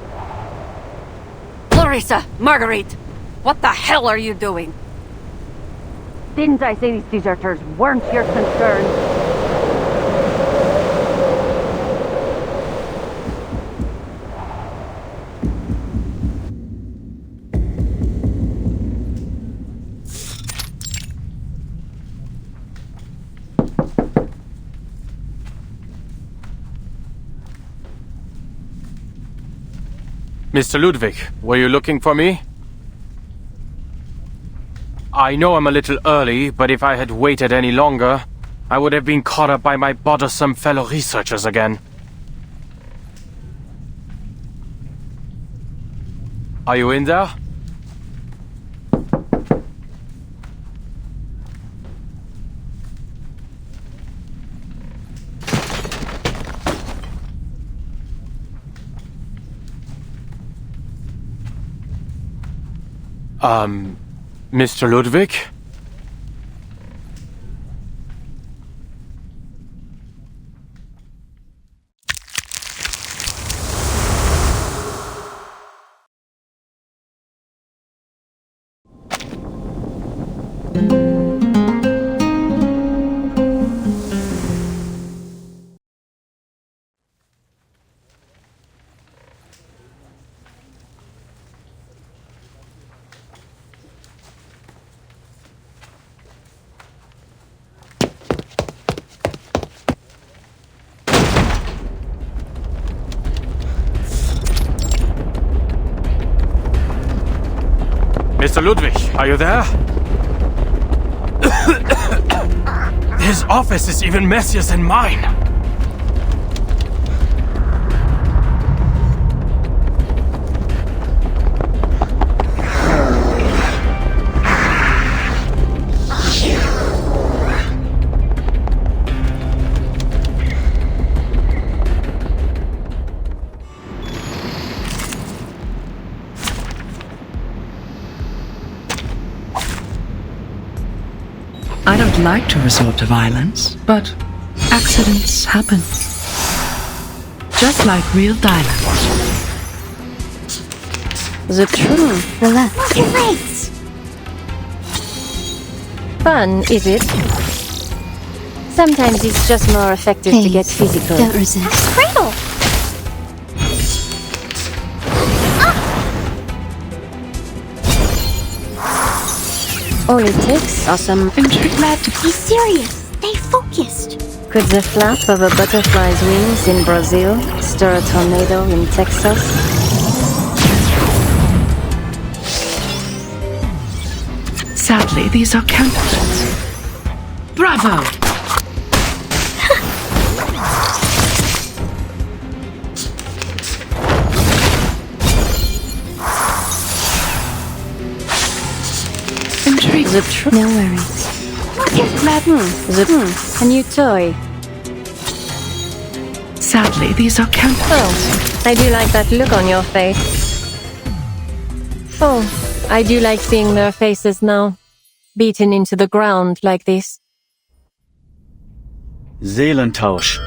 Larissa, Marguerite, what the hell are you doing? Didn't I say these deserters weren't your concern? Mr. Ludwig, were you looking for me? I know I'm a little early, but if I had waited any longer, I would have been caught up by my bothersome fellow researchers again. Are you in there? Mr. Ludwig? Mr. Ludwig, are you there? His office is even messier than mine. I don't like to resort to violence, but accidents happen. Just like real diamonds. The truth. Relax. Look at legs! Fun, is it? Sometimes it's just more effective to get physical. Don't resist. That's Cradle! All it takes are some... Be serious. Stay focused. Could the flap of a butterfly's wings in Brazil stir a tornado in Texas? Sadly, these are counterfeits. Bravo! The truth. No worries. A new toy. Sadly, these are counterfeits. Oh, I do like that look on your face. Oh, I do like seeing their faces now. beaten into the ground like this. Seelentausch.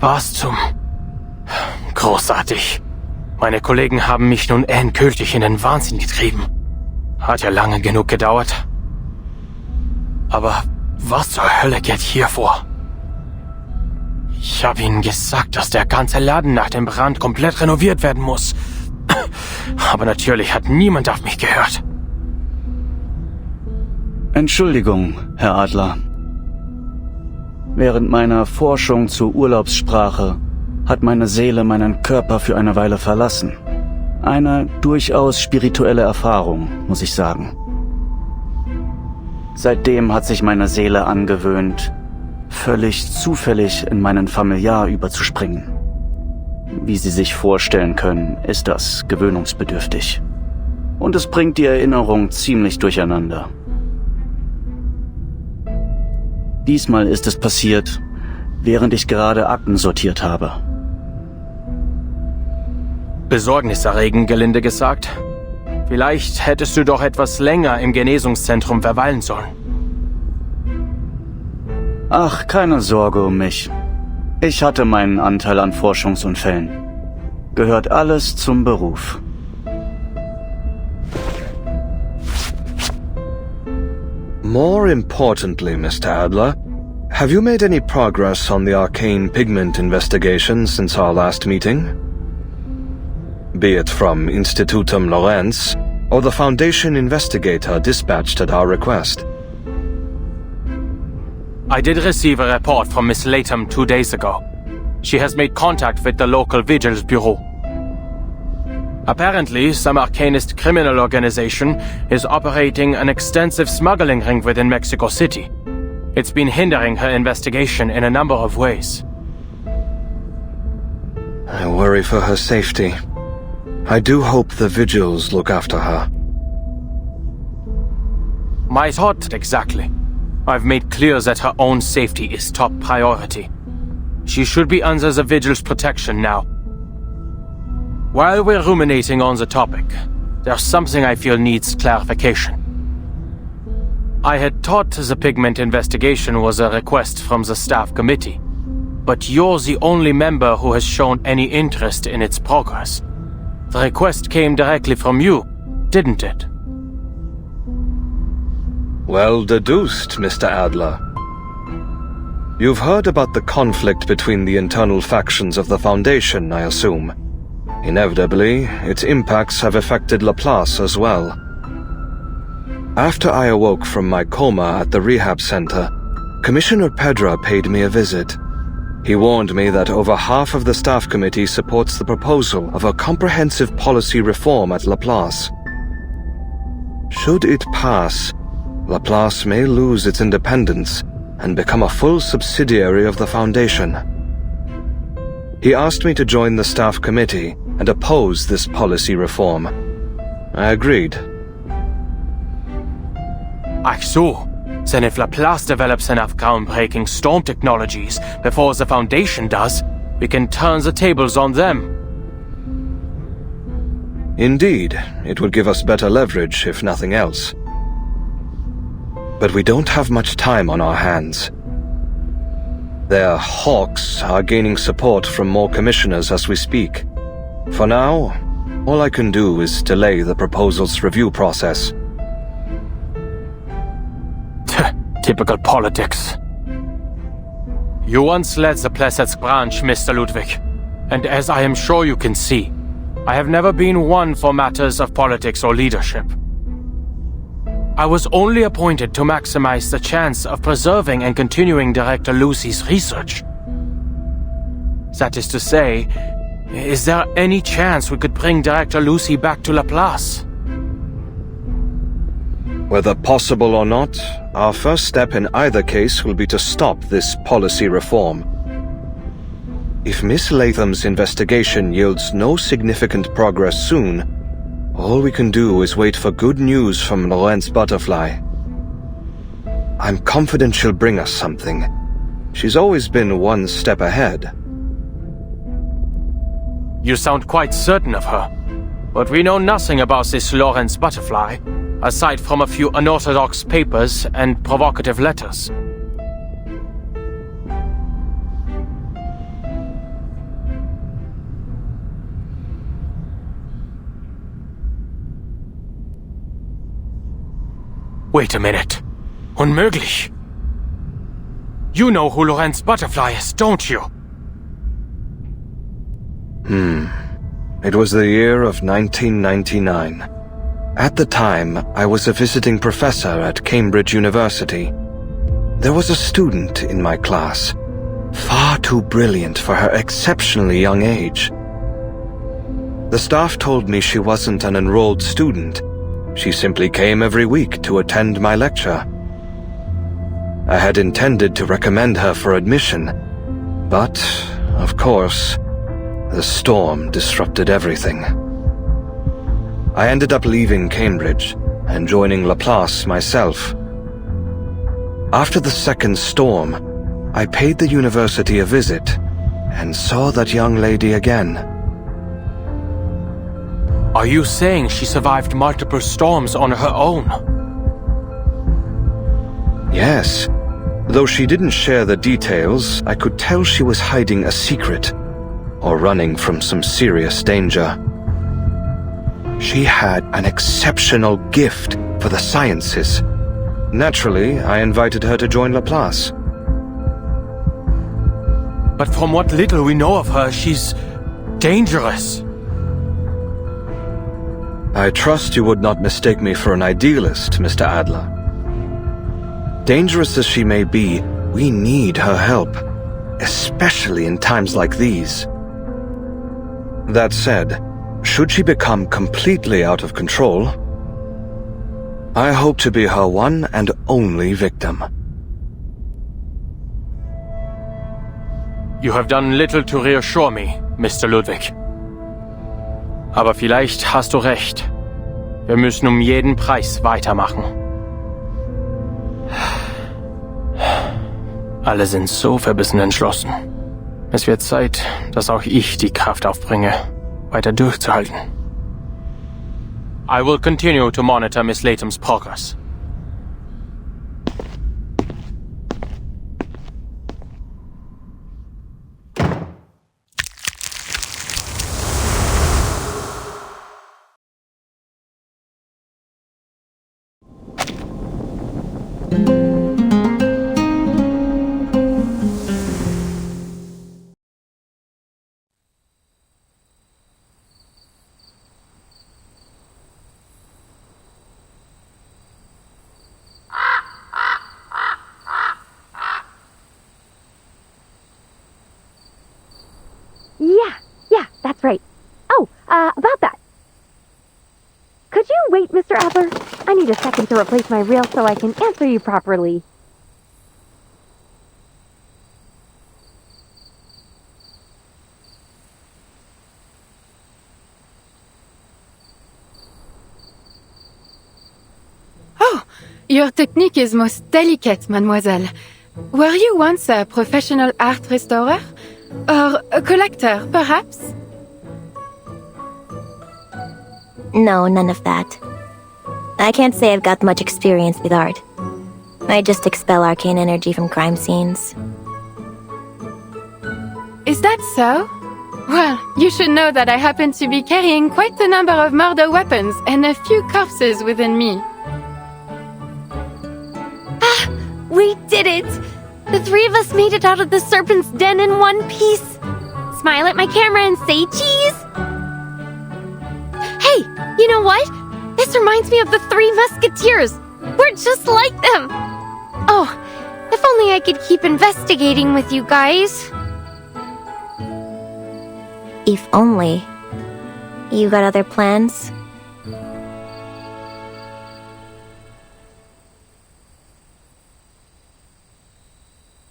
Was zum... Großartig. Meine Kollegen haben mich nun endgültig in den Wahnsinn getrieben. Hat ja lange genug gedauert. Aber was zur Hölle geht hier vor? Ich habe ihnen gesagt, dass der ganze Laden nach dem Brand komplett renoviert werden muss. Aber natürlich hat niemand auf mich gehört. Entschuldigung, Herr Adler. Während meiner Forschung zur Urlaubssprache hat meine Seele meinen Körper für eine Weile verlassen. Eine durchaus spirituelle Erfahrung, muss ich sagen. Seitdem hat sich meine Seele angewöhnt, völlig zufällig in meinen Familiar überzuspringen. Wie Sie sich vorstellen können, ist das gewöhnungsbedürftig. Und es bringt die Erinnerung ziemlich durcheinander. Diesmal ist es passiert, während ich gerade Akten sortiert habe. Besorgniserregend, gelinde gesagt. Vielleicht hättest du doch etwas länger im Genesungszentrum verweilen sollen. Ach, keine Sorge um mich. Ich hatte meinen Anteil an Forschungsunfällen. Gehört alles zum Beruf. More importantly, Mr. Adler, have you made any progress on the arcane pigment investigation since our last meeting? Be it from Institutum Lorenz or the Foundation investigator dispatched at our request. I did receive a report from Miss Latham 2 days ago. She has made contact with the local vigils bureau. Apparently, some arcanist criminal organization is operating an extensive smuggling ring within Mexico City. It's been hindering her investigation in a number of ways. I worry for her safety. I do hope the vigils look after her. My thought exactly. I've made clear that her own safety is top priority. She should be under the vigil's protection now. While we're ruminating on the topic, there's something I feel needs clarification. I had thought the pigment investigation was a request from the staff committee, but you're the only member who has shown any interest in its progress. The request came directly from you, didn't it? Well deduced, Mr. Adler. You've heard about the conflict between the internal factions of the Foundation, I assume. Inevitably, its impacts have affected Laplace as well. After I awoke from my coma at the rehab center, Commissioner Pedra paid me a visit. He warned me that over half of the staff committee supports the proposal of a comprehensive policy reform at Laplace. Should it pass, Laplace may lose its independence and become a full subsidiary of the Foundation. He asked me to join the staff committee and oppose this policy reform. I agreed. Ach so. Then if Laplace develops enough groundbreaking storm technologies before the Foundation does, we can turn the tables on them. Indeed, it would give us better leverage, if nothing else. But we don't have much time on our hands. Their hawks are gaining support from more commissioners as we speak. For now, all I can do is delay the proposal's review process. Typical politics. You once led the Plesetsk branch, Mr. Ludwig, and as I am sure you can see, I have never been one for matters of politics or leadership. I was only appointed to maximize the chance of preserving and continuing Director Lucy's research. That is to say, is there any chance we could bring Director Lucy back to Laplace? Whether possible or not, our first step in either case will be to stop this policy reform. If Miss Latham's investigation yields no significant progress soon, all we can do is wait for good news from Lorenz Butterfly. I'm confident she'll bring us something, She's always been one step ahead. You sound quite certain of her. But we know nothing about this Lawrence Butterfly, aside from a few unorthodox papers and provocative letters. Wait a minute. Unmöglich. You know who Lawrence Butterfly is, don't you? It was the year of 1999. At the time, I was a visiting professor at Cambridge University. There was a student in my class, far too brilliant for her exceptionally young age. The staff told me she wasn't an enrolled student. She simply came every week to attend my lecture. I had intended to recommend her for admission, but, of course, the storm disrupted everything. I ended up leaving Cambridge and joining Laplace myself. After the second storm, I paid the university a visit and saw that young lady again. Are you saying she survived multiple storms on her own? Yes. Though she didn't share the details, I could tell she was hiding a secret, or running from some serious danger. She had an exceptional gift for the sciences. Naturally, I invited her to join Laplace. But from what little we know of her, she's dangerous. I trust you would not mistake me for an idealist, Mr. Adler. Dangerous as she may be, we need her help, especially in times like these. That said, should she become completely out of control, I hope to be her one and only victim. You have done little to reassure me, Mr. Ludwig. Aber vielleicht hast du recht. Wir müssen um jeden Preis weitermachen. Alle sind so verbissen entschlossen. Es wird Zeit, dass auch ich die Kraft aufbringe, weiter durchzuhalten. I will continue to monitor Miss Latham's progress. Yeah, that's right. Oh, about that. Could you wait, Mr. Adler? I need a second to replace my reel so I can answer you properly. Oh, your technique is most delicate, mademoiselle. Were you once a professional art restorer? Or a collector, perhaps? No, none of that. I can't say I've got much experience with art. I just expel arcane energy from crime scenes. Is that so? Well, you should know that I happen to be carrying quite a number of murder weapons and a few corpses within me. Ah, we did it! The three of us made it out of the serpent's den in one piece. Smile at my camera and say cheese. Hey, you know what? This reminds me of the Three Musketeers. We're just like them. Oh, if only I could keep investigating with you guys. If only. You got other plans?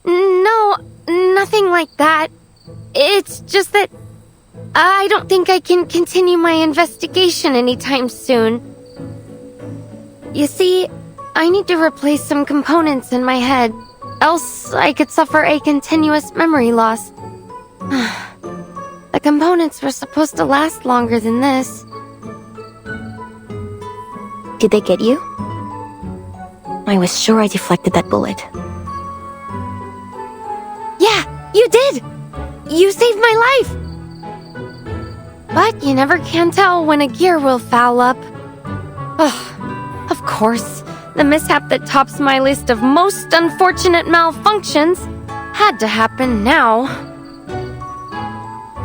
No, nothing like that. It's just that I don't think I can continue my investigation anytime soon. You see, I need to replace some components in my head. Else, I could suffer a continuous memory loss. The components were supposed to last longer than this. Did they get you? I was sure I deflected that bullet. Yeah, you did! You saved my life! But you never can tell when a gear will foul up. Ugh, of course, the mishap that tops my list of most unfortunate malfunctions had to happen now.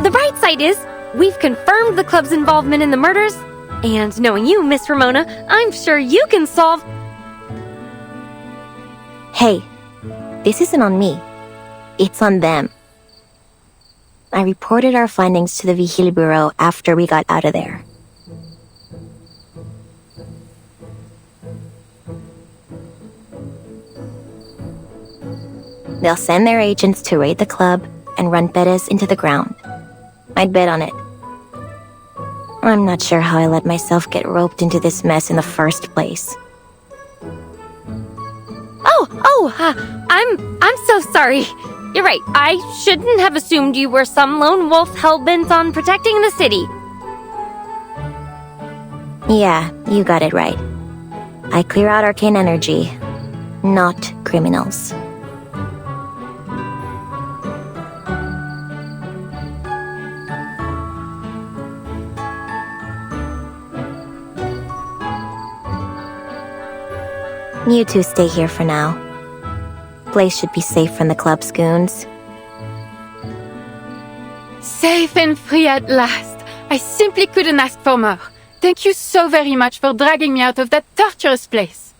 The bright side is, we've confirmed the club's involvement in the murders, and knowing you, Miss Ramona, I'm sure you can solve... Hey, this isn't on me. It's on them. I reported our findings to the Vigil Bureau after we got out of there. They'll send their agents to raid the club and run Perez into the ground. I'd bet on it. I'm not sure how I let myself get roped into this mess in the first place. I'm so sorry. You're right, I shouldn't have assumed you were some lone wolf hell-bent on protecting the city. Yeah, you got it right. I clear out arcane energy, not criminals. You two stay here for now. Place should be safe from the club's goons. Safe and free at last. I simply couldn't ask for more. Thank you so very much for dragging me out of that torturous place.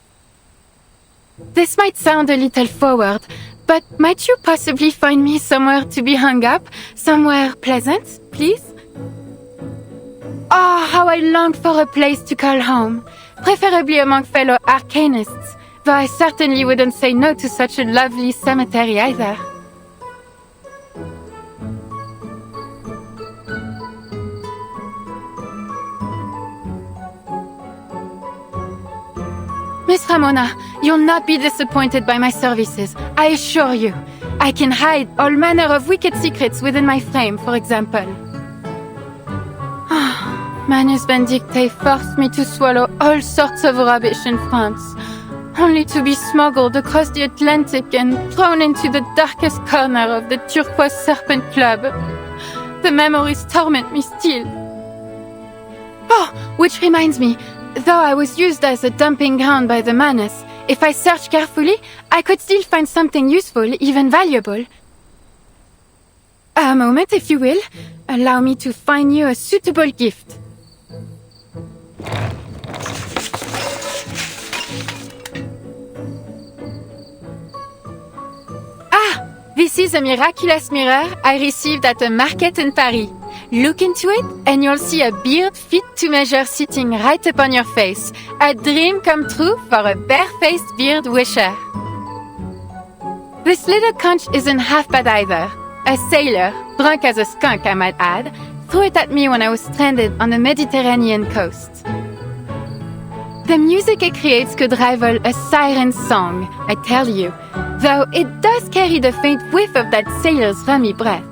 This might sound a little forward, but might you possibly find me somewhere to be hung up? Somewhere pleasant, please? Oh, how I long for a place to call home. Preferably among fellow arcanists, though I certainly wouldn't say no to such a lovely cemetery either. Miss Ramona, you'll not be disappointed by my services, I assure you. I can hide all manner of wicked secrets within my frame, for example. Manus Benedicte forced me to swallow all sorts of rubbish in France, only to be smuggled across the Atlantic and thrown into the darkest corner of the Turquoise Serpent Club. The memories torment me still. Oh, which reminds me, though I was used as a dumping ground by the Manus, if I search carefully, I could still find something useful, even valuable. A moment, if you will. Allow me to find you a suitable gift. This is a miraculous mirror I received at a market in Paris. Look into it and you'll see a beard fit to measure sitting right upon your face. A dream come true for a bare-faced beard wisher. This little conch isn't half bad either. A sailor, drunk as a skunk I might add, threw it at me when I was stranded on the Mediterranean coast. The music it creates could rival a siren's song, I tell you, though it does carry the faint whiff of that sailor's rummy breath.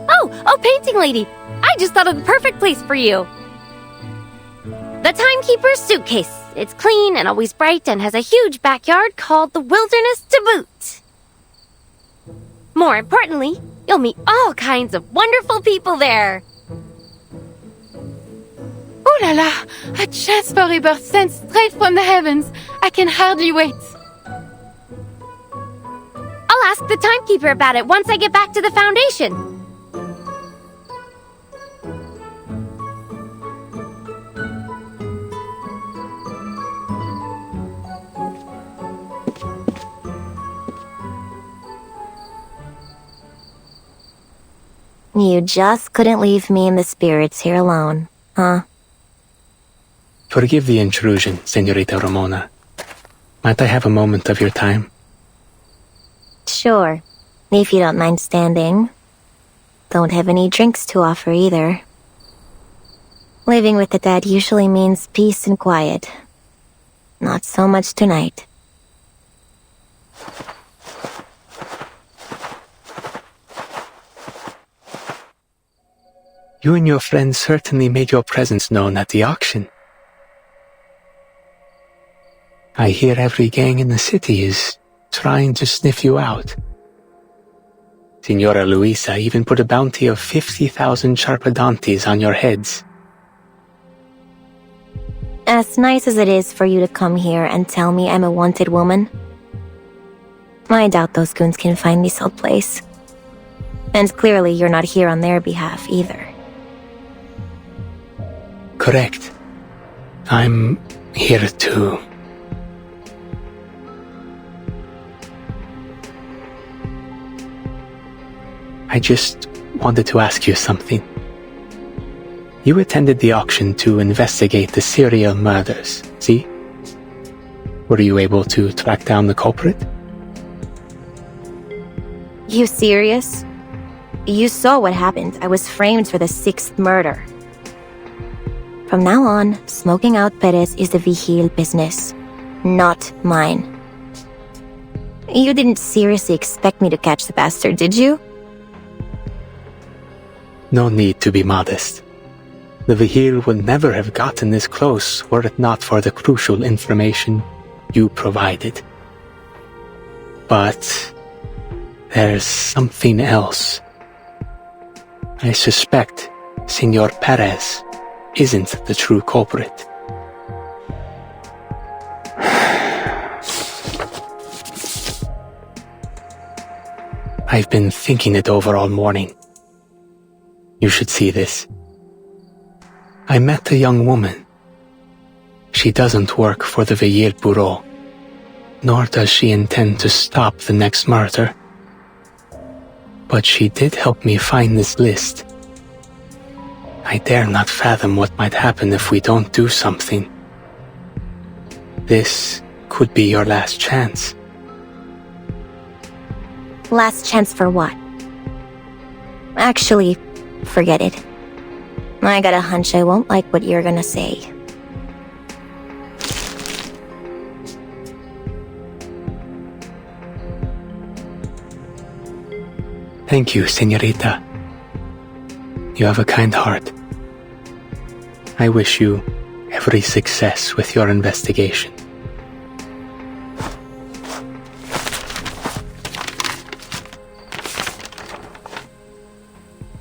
Oh, painting lady! I just thought of the perfect place for you! The Timekeeper's suitcase. It's clean and always bright and has a huge backyard called the Wilderness to boot. More importantly, you'll meet all kinds of wonderful people there. Ooh la la! A chance for rebirth sent straight from the heavens. I can hardly wait. I'll ask the Timekeeper about it once I get back to the Foundation. You just couldn't leave me and the spirits here alone, huh? Forgive the intrusion, Senorita Ramona. Might I have a moment of your time? Sure, if you don't mind standing. Don't have any drinks to offer either. Living with the dead usually means peace and quiet. Not so much tonight. You and your friends certainly made your presence known at the auction. I hear every gang in the city is trying to sniff you out. Signora Luisa even put a bounty of 50,000 charpadantes on your heads. As nice as it is for you to come here and tell me I'm a wanted woman, I doubt those goons can find me someplace. And clearly you're not here on their behalf either. Correct. I'm here too. I just wanted to ask you something. You attended the auction to investigate the serial murders, see? Were you able to track down the culprit? You serious? You saw what happened. I was framed for the 6th murder. From now on, smoking out Perez is the Vigil business, not mine. You didn't seriously expect me to catch the bastard, did you? No need to be modest. The Vigil would never have gotten this close were it not for the crucial information you provided. But there's something else. I suspect Senor Perez isn't the true culprit. I've been thinking it over all morning. You should see this. I met a young woman. She doesn't work for the Vigil Bureau, nor does she intend to stop the next murder. But she did help me find this list. I dare not fathom what might happen if we don't do something. This could be your last chance. Last chance for what? Actually, forget it. I got a hunch I won't like what you're gonna say. Thank you, señorita. You have a kind heart. I wish you every success with your investigation.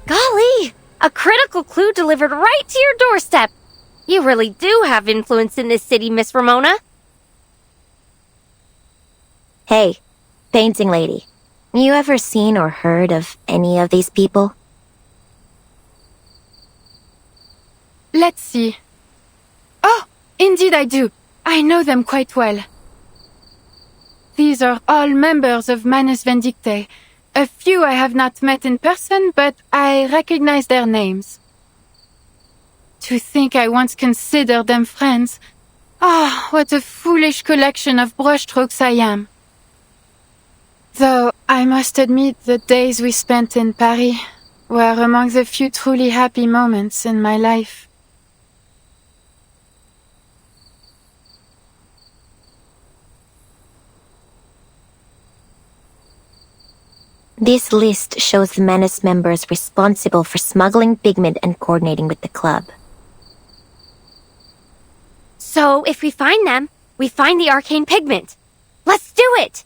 Golly! A critical clue delivered right to your doorstep. You really do have influence in this city, Miss Ramona. Hey, painting lady. You ever seen or heard of any of these people? Let's see. Oh, indeed I do. I know them quite well. These are all members of Manus Vindictae. A few I have not met in person, but I recognize their names. To think I once considered them friends. Ah, what a foolish collection of brushstrokes I am. Though, I must admit the days we spent in Paris were among the few truly happy moments in my life. This list shows the Manus members responsible for smuggling pigment and coordinating with the club. So, if we find them, we find the arcane pigment. Let's do it!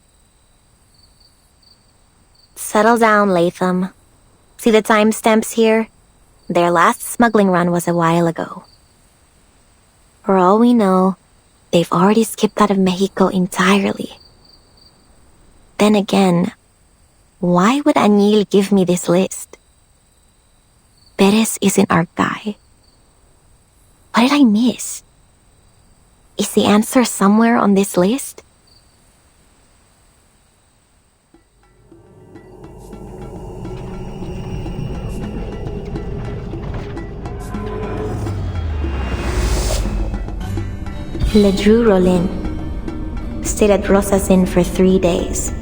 Settle down, Latham. See the timestamps here? Their last smuggling run was a while ago. For all we know, they've already skipped out of Mexico entirely. Then again, why would Añil give me this list? Perez isn't our guy. What did I miss? Is the answer somewhere on this list? Ledru Rollin stayed at Rosa's Inn for 3 days.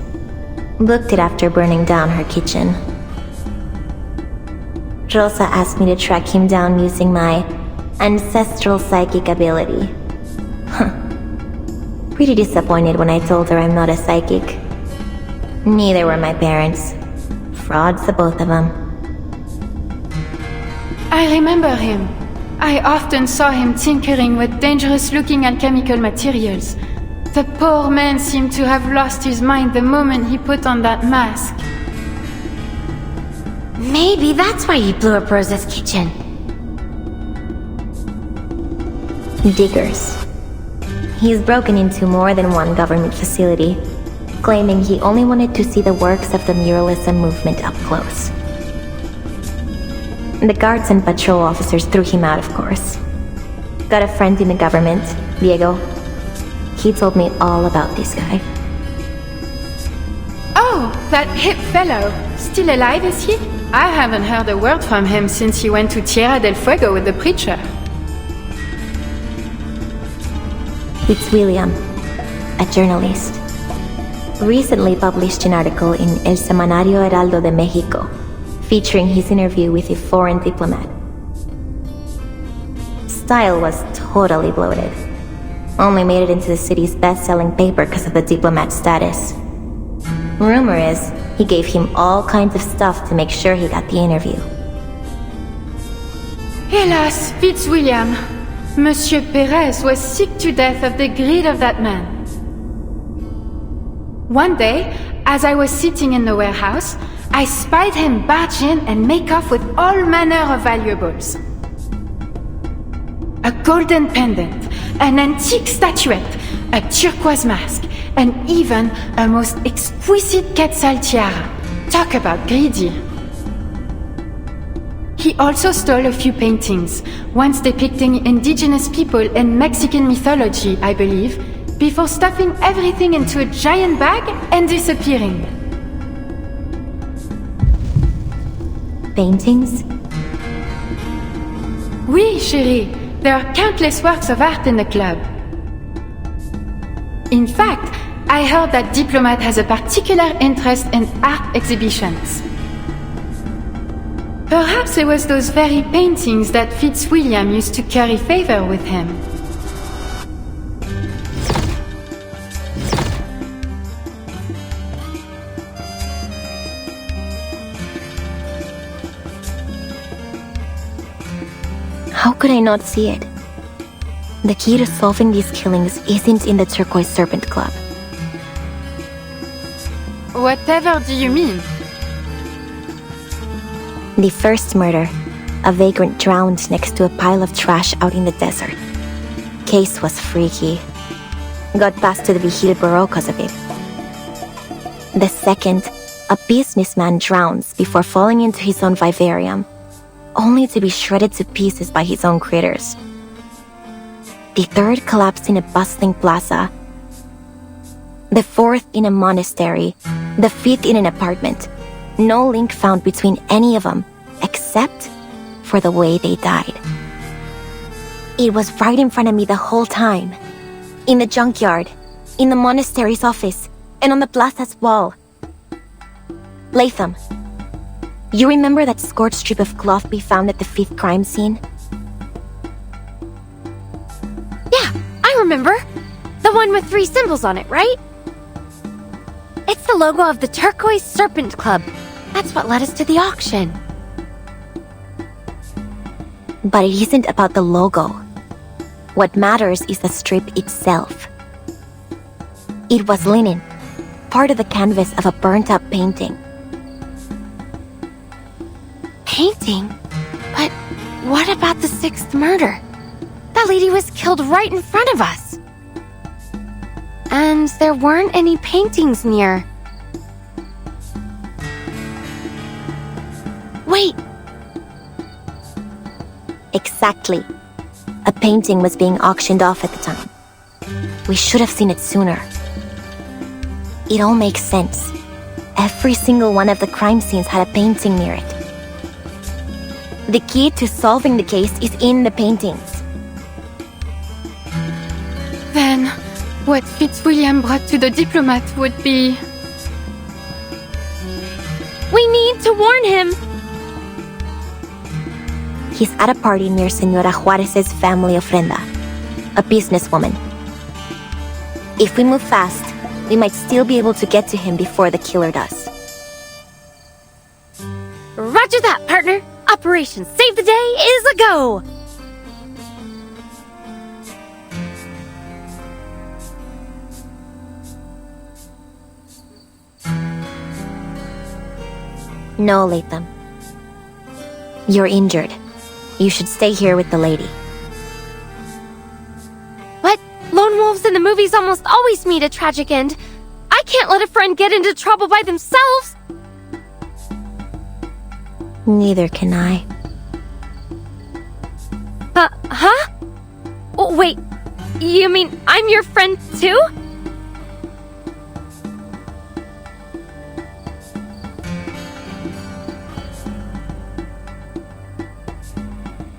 Booked it after burning down her kitchen. Rosa asked me to track him down using my Ancestral psychic ability. Huh. Pretty disappointed when I told her I'm not a psychic. Neither were my parents. Frauds, the both of them. I remember him. I often saw him tinkering with dangerous-looking alchemical materials. The poor man seemed to have lost his mind the moment he put on that mask. Maybe that's why he blew up Rosa's kitchen. Diggers. He's broken into more than one government facility, claiming he only wanted to see the works of the muralism movement up close. The guards and patrol officers threw him out, of course. Got a friend in the government, Diego. He told me all about this guy. Oh, that hip fellow. Still alive, is he? I haven't heard a word from him since he went to Tierra del Fuego with the preacher. It's William, a journalist. Recently published an article in El Semanario Heraldo de Mexico, featuring his interview with a foreign diplomat. Style was totally bloated. Only made it into the city's best-selling paper because of the diplomat's status. Rumor is, he gave him all kinds of stuff to make sure he got the interview. Hélas, Fitzwilliam. Monsieur Perez was sick to death of the greed of that man. One day, as I was sitting in the warehouse, I spied him barge in and make off with all manner of valuables. A golden pendant, an antique statuette, a turquoise mask, and even a most exquisite quetzal tiara. Talk about greedy. He also stole a few paintings, once depicting indigenous people in Mexican mythology, I believe, before stuffing everything into a giant bag and disappearing. Paintings? Oui, chérie. There are countless works of art in the club. In fact, I heard that Diplomat has a particular interest in art exhibitions. Perhaps it was those very paintings that Fitzwilliam used to curry favor with him. How could I not see it? The key to solving these killings isn't in the Turquoise Serpent Club. Whatever do you mean? The first murder, a vagrant drowned next to a pile of trash out in the desert. Case was freaky. Got passed to the Vigil Bureau because of it. The second, a businessman drowns before falling into his own vivarium, only to be shredded to pieces by his own critters. The third collapsed in a bustling plaza. The fourth in a monastery. The fifth in an apartment. No link found between any of them, except for the way they died. It was right in front of me the whole time. In the junkyard, in the monastery's office, and on the plaza's wall. Latham, you remember that scorched strip of cloth we found at the fifth crime scene? Yeah, I remember. The one with 3 symbols on it, right? It's the logo of the Turquoise Serpent Club. That's what led us to the auction. But it isn't about the logo. What matters is the strip itself. It was linen, part of the canvas of a burnt-up painting. Painting? But what about the 6th murder? That lady was killed right in front of us. And there weren't any paintings near. Wait. Exactly. A painting was being auctioned off at the time. We should have seen it sooner. It all makes sense. Every single one of the crime scenes had a painting near it. The key to solving the case is in the paintings. Then, what Fitzwilliam brought to the diplomat would be... We need to warn him! He's at a party near Senora Juarez's family ofrenda, a businesswoman. If we move fast, we might still be able to get to him before the killer does. Roger that, partner. Operation Save the Day is a go! No, Latham. You're injured. You should stay here with the lady. But lone wolves in the movies almost always meet a tragic end. I can't let a friend get into trouble by themselves! Neither can I. Huh? Oh, wait, you mean I'm your friend too?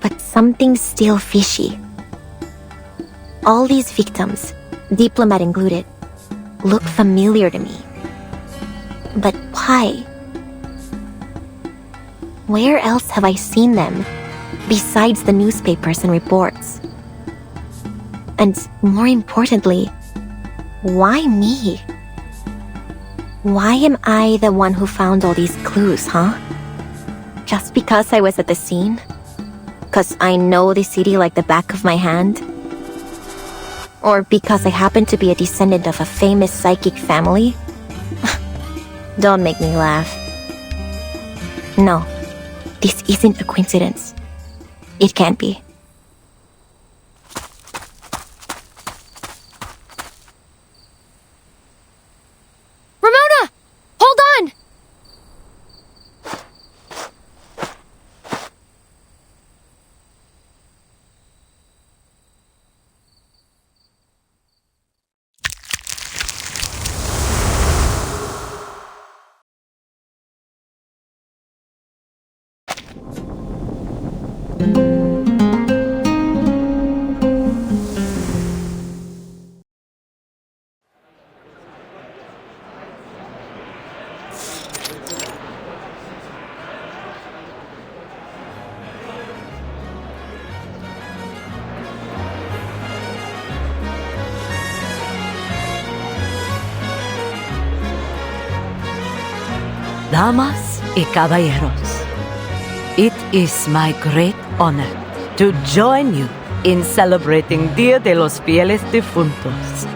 But something's still fishy. All these victims, diplomat included, look familiar to me. But why? Where else have I seen them, besides the newspapers and reports? And more importantly, why me? Why am I the one who found all these clues, huh? Just because I was at the scene? 'Cause I know the city like the back of my hand? Or because I happen to be a descendant of a famous psychic family? Don't make me laugh. No, this isn't a coincidence. It can't be. Ramona! Hold on! Damas y caballeros, it is my great honor to join you in celebrating Dia de los Fieles Difuntos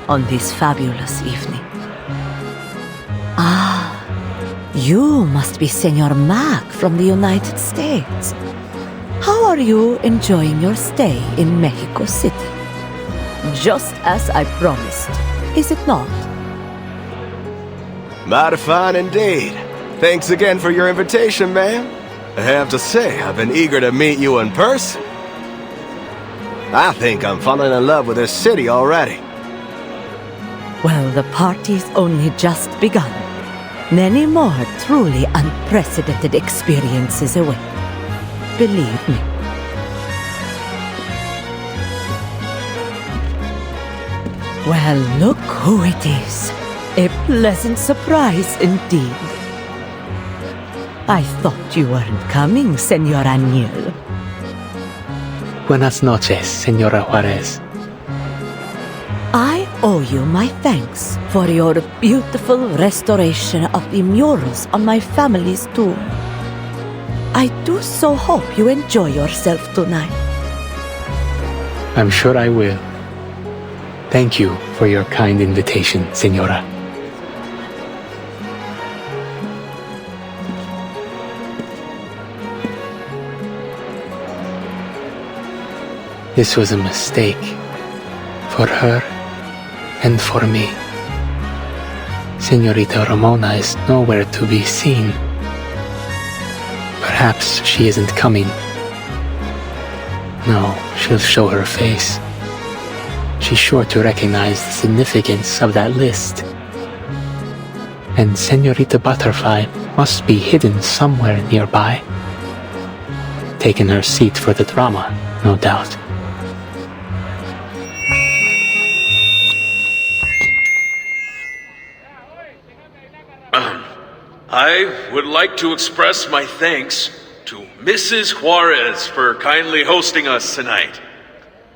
on this fabulous evening. Ah, you must be Senor Mac from the United States. How are you enjoying your stay in Mexico City? Just as I promised, is it not? Mighty fine indeed. Thanks again for your invitation, ma'am. I have to say, I've been eager to meet you in person. I think I'm falling in love with this city already. Well, the party's only just begun. Many more truly unprecedented experiences await. Believe me. Well, look who it is. A pleasant surprise indeed. I thought you weren't coming, Senor Aniel. Buenas noches, Senora Juarez. I owe you my thanks for your beautiful restoration of the murals on my family's tomb. I do so hope you enjoy yourself tonight. I'm sure I will. Thank you for your kind invitation, Senora. This was a mistake. For her and for me. Senorita Ramona is nowhere to be seen. Perhaps she isn't coming. No, she'll show her face. She's sure to recognize the significance of that list. And Senorita Butterfly must be hidden somewhere nearby. Taking her seat for the drama, no doubt. I would like to express my thanks to Mrs. Juarez for kindly hosting us tonight.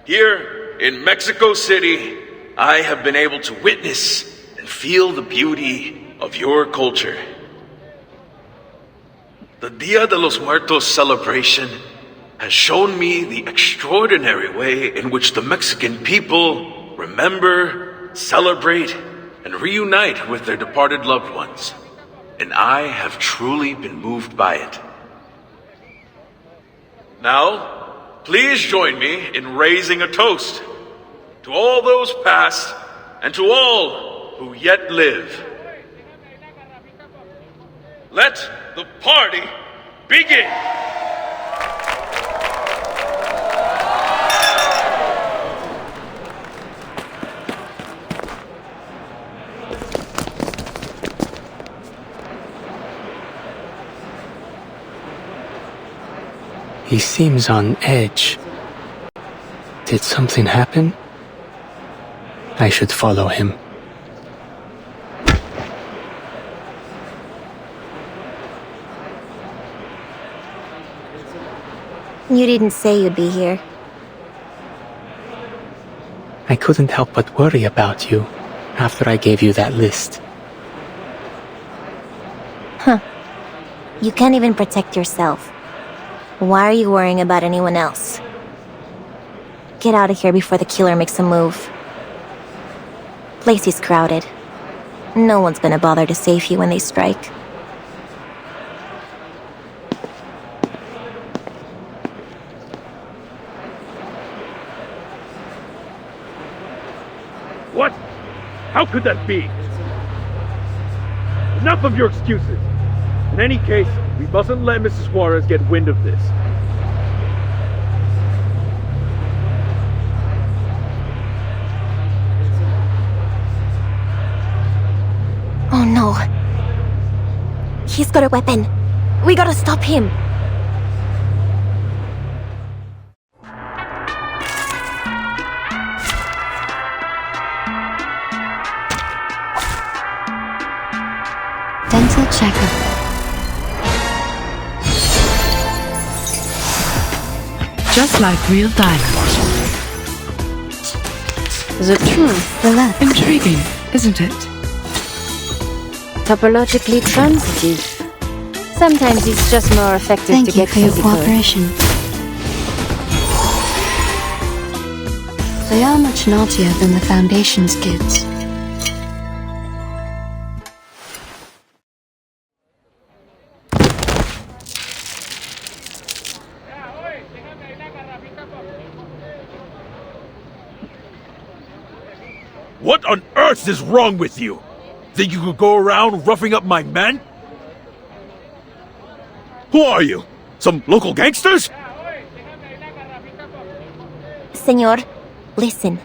Here in Mexico City, I have been able to witness and feel the beauty of your culture. The Dia de los Muertos celebration has shown me the extraordinary way in which the Mexican people remember, celebrate, and reunite with their departed loved ones. And I have truly been moved by it. Now, please join me in raising a toast to all those past and to all who yet live. Let the party begin! He seems on edge. Did something happen? I should follow him. You didn't say you'd be here. I couldn't help but worry about you after I gave you that list. Huh. You can't even protect yourself. Why are you worrying about anyone else? Get out of here before the killer makes a move. Place is crowded. No one's gonna bother to save you when they strike. What? How could that be? Enough of your excuses. In any case, we mustn't let Mrs. Juarez get wind of this. Oh no. He's got a weapon. We gotta stop him. Dental checkup. Just like real diamonds. The truth. Relax. Intriguing, isn't it? Topologically transitive. Sometimes it's just more effective Thank to you get for your physical. cooperation. They are much naughtier than the Foundation's kids. What on earth is wrong with you? Think you could go around roughing up my men? Who are you? Some local gangsters? Senor, listen.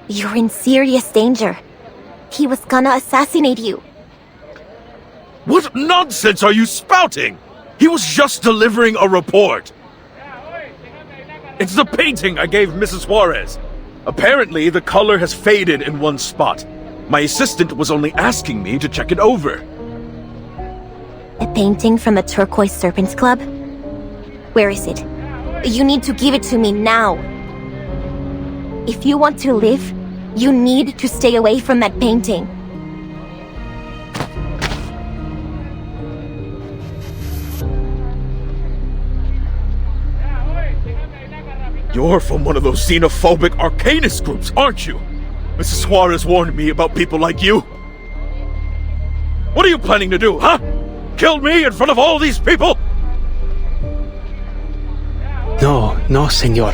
You're in serious danger. He was gonna assassinate you. What nonsense are you spouting? He was just delivering a report. It's the painting I gave Mrs. Juarez. Apparently, the color has faded in one spot. My assistant was only asking me to check it over. A painting from the Turquoise Serpent Club? Where is it? You need to give it to me now. If you want to live, you need to stay away from that painting. You're from one of those xenophobic Arcanist groups, aren't you? Mrs. Juarez warned me about people like you. What are you planning to do, huh? Kill me in front of all these people? No, senor.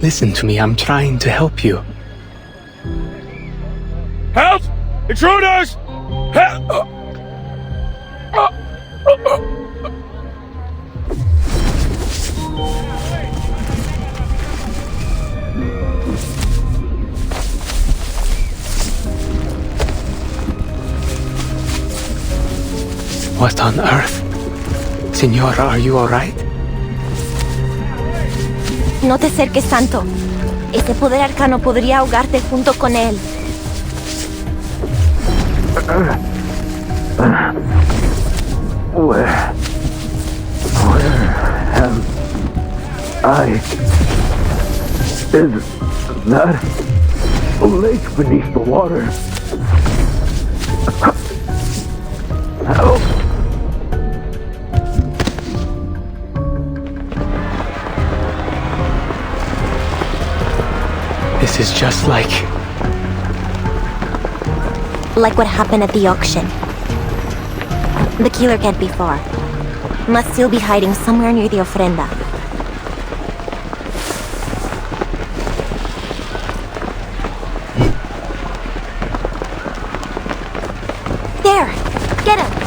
Listen to me, I'm trying to help you. Help! Intruders! Help! What on earth? Senor, are you alright? No te acerques tanto. Ese poder arcano podría ahogarte junto con él. Where Is that a lake beneath the water? Help! This is just like what happened at the auction. The killer can't be far. Must still be hiding somewhere near the ofrenda. There! Get him!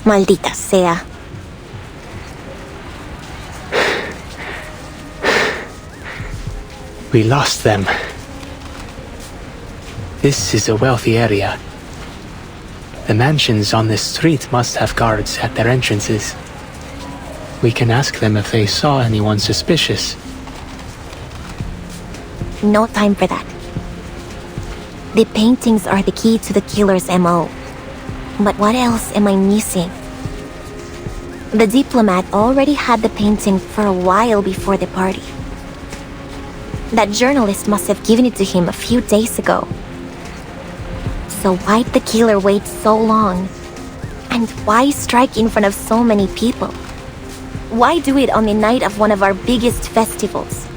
Maldita sea. we lost them. This is a wealthy area. The mansions on this street must have guards at their entrances. We can ask them if they saw anyone suspicious. No time for that. The paintings are the key to the killer's MO. But what else am I missing? The diplomat already had the painting for a while before the party. That journalist must have given it to him a few days ago. So why'd the killer wait so long? And why strike in front of so many people? Why do it on the night of one of our biggest festivals?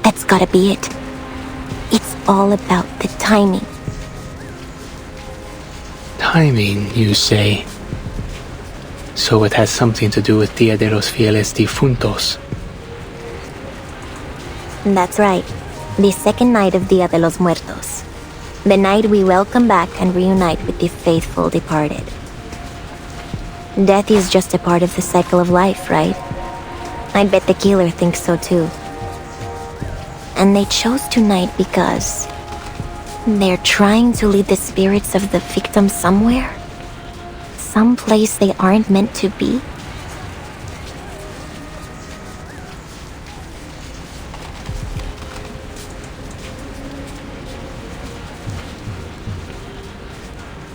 That's gotta be it. It's all about the timing. Timing, you say? So it has something to do with Dia de los Fieles Difuntos. That's right. The second night of Dia de los Muertos. The night we welcome back and reunite with the faithful departed. Death is just a part of the cycle of life, right? I'd bet the killer thinks so too. And they chose tonight because they're trying to lead the spirits of the victims somewhere? Someplace they aren't meant to be?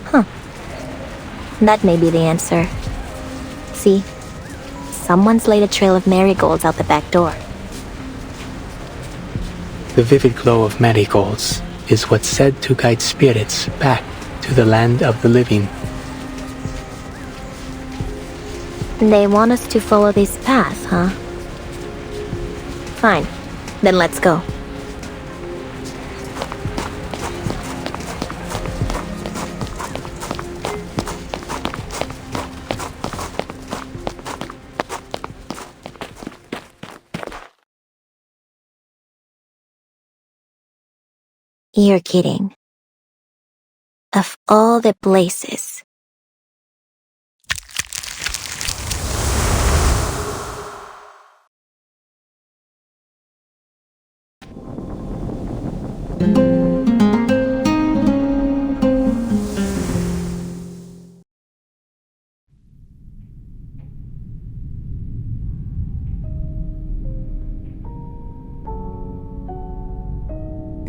Huh. That may be the answer. See? Someone's laid a trail of marigolds out the back door. The vivid glow of marigolds is what's said to guide spirits back to the land of the living. They want us to follow this path, huh? Fine. Then let's go. You're kidding. Of all the places.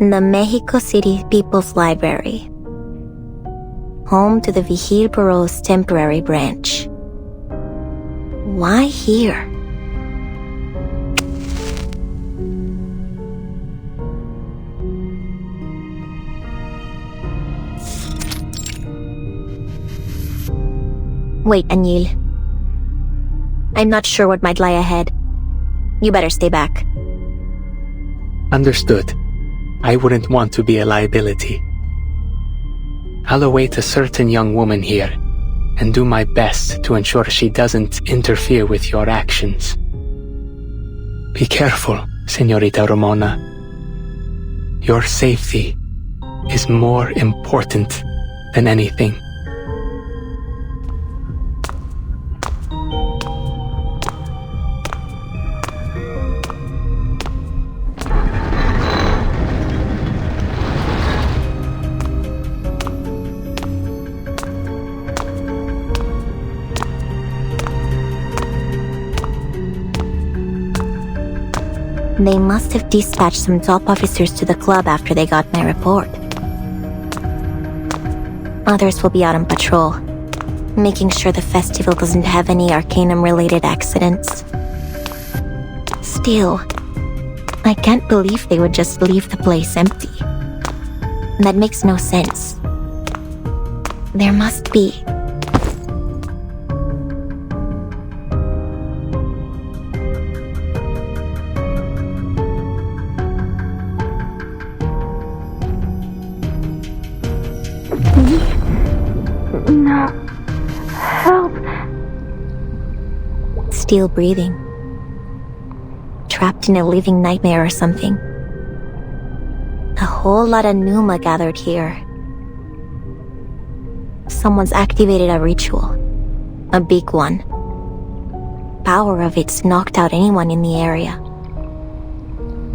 The Mexico City People's Library, home to the Vigil Bureau's temporary branch. Why here? Wait, Anil. I'm not sure what might lie ahead. You better stay back. Understood. I wouldn't want to be a liability. I'll await a certain young woman here, and do my best to ensure she doesn't interfere with your actions. Be careful, Señorita Ramona. Your safety is more important than anything. They must have dispatched some top officers to the club after they got my report. Others will be out on patrol, making sure the festival doesn't have any Arcanum-related accidents. Still, I can't believe they would just leave the place empty. That makes no sense. There must be. No. Help. Still breathing. Trapped in a living nightmare or something. A whole lot of Numa gathered here. Someone's activated a ritual. A big one. Power of it's knocked out anyone in the area.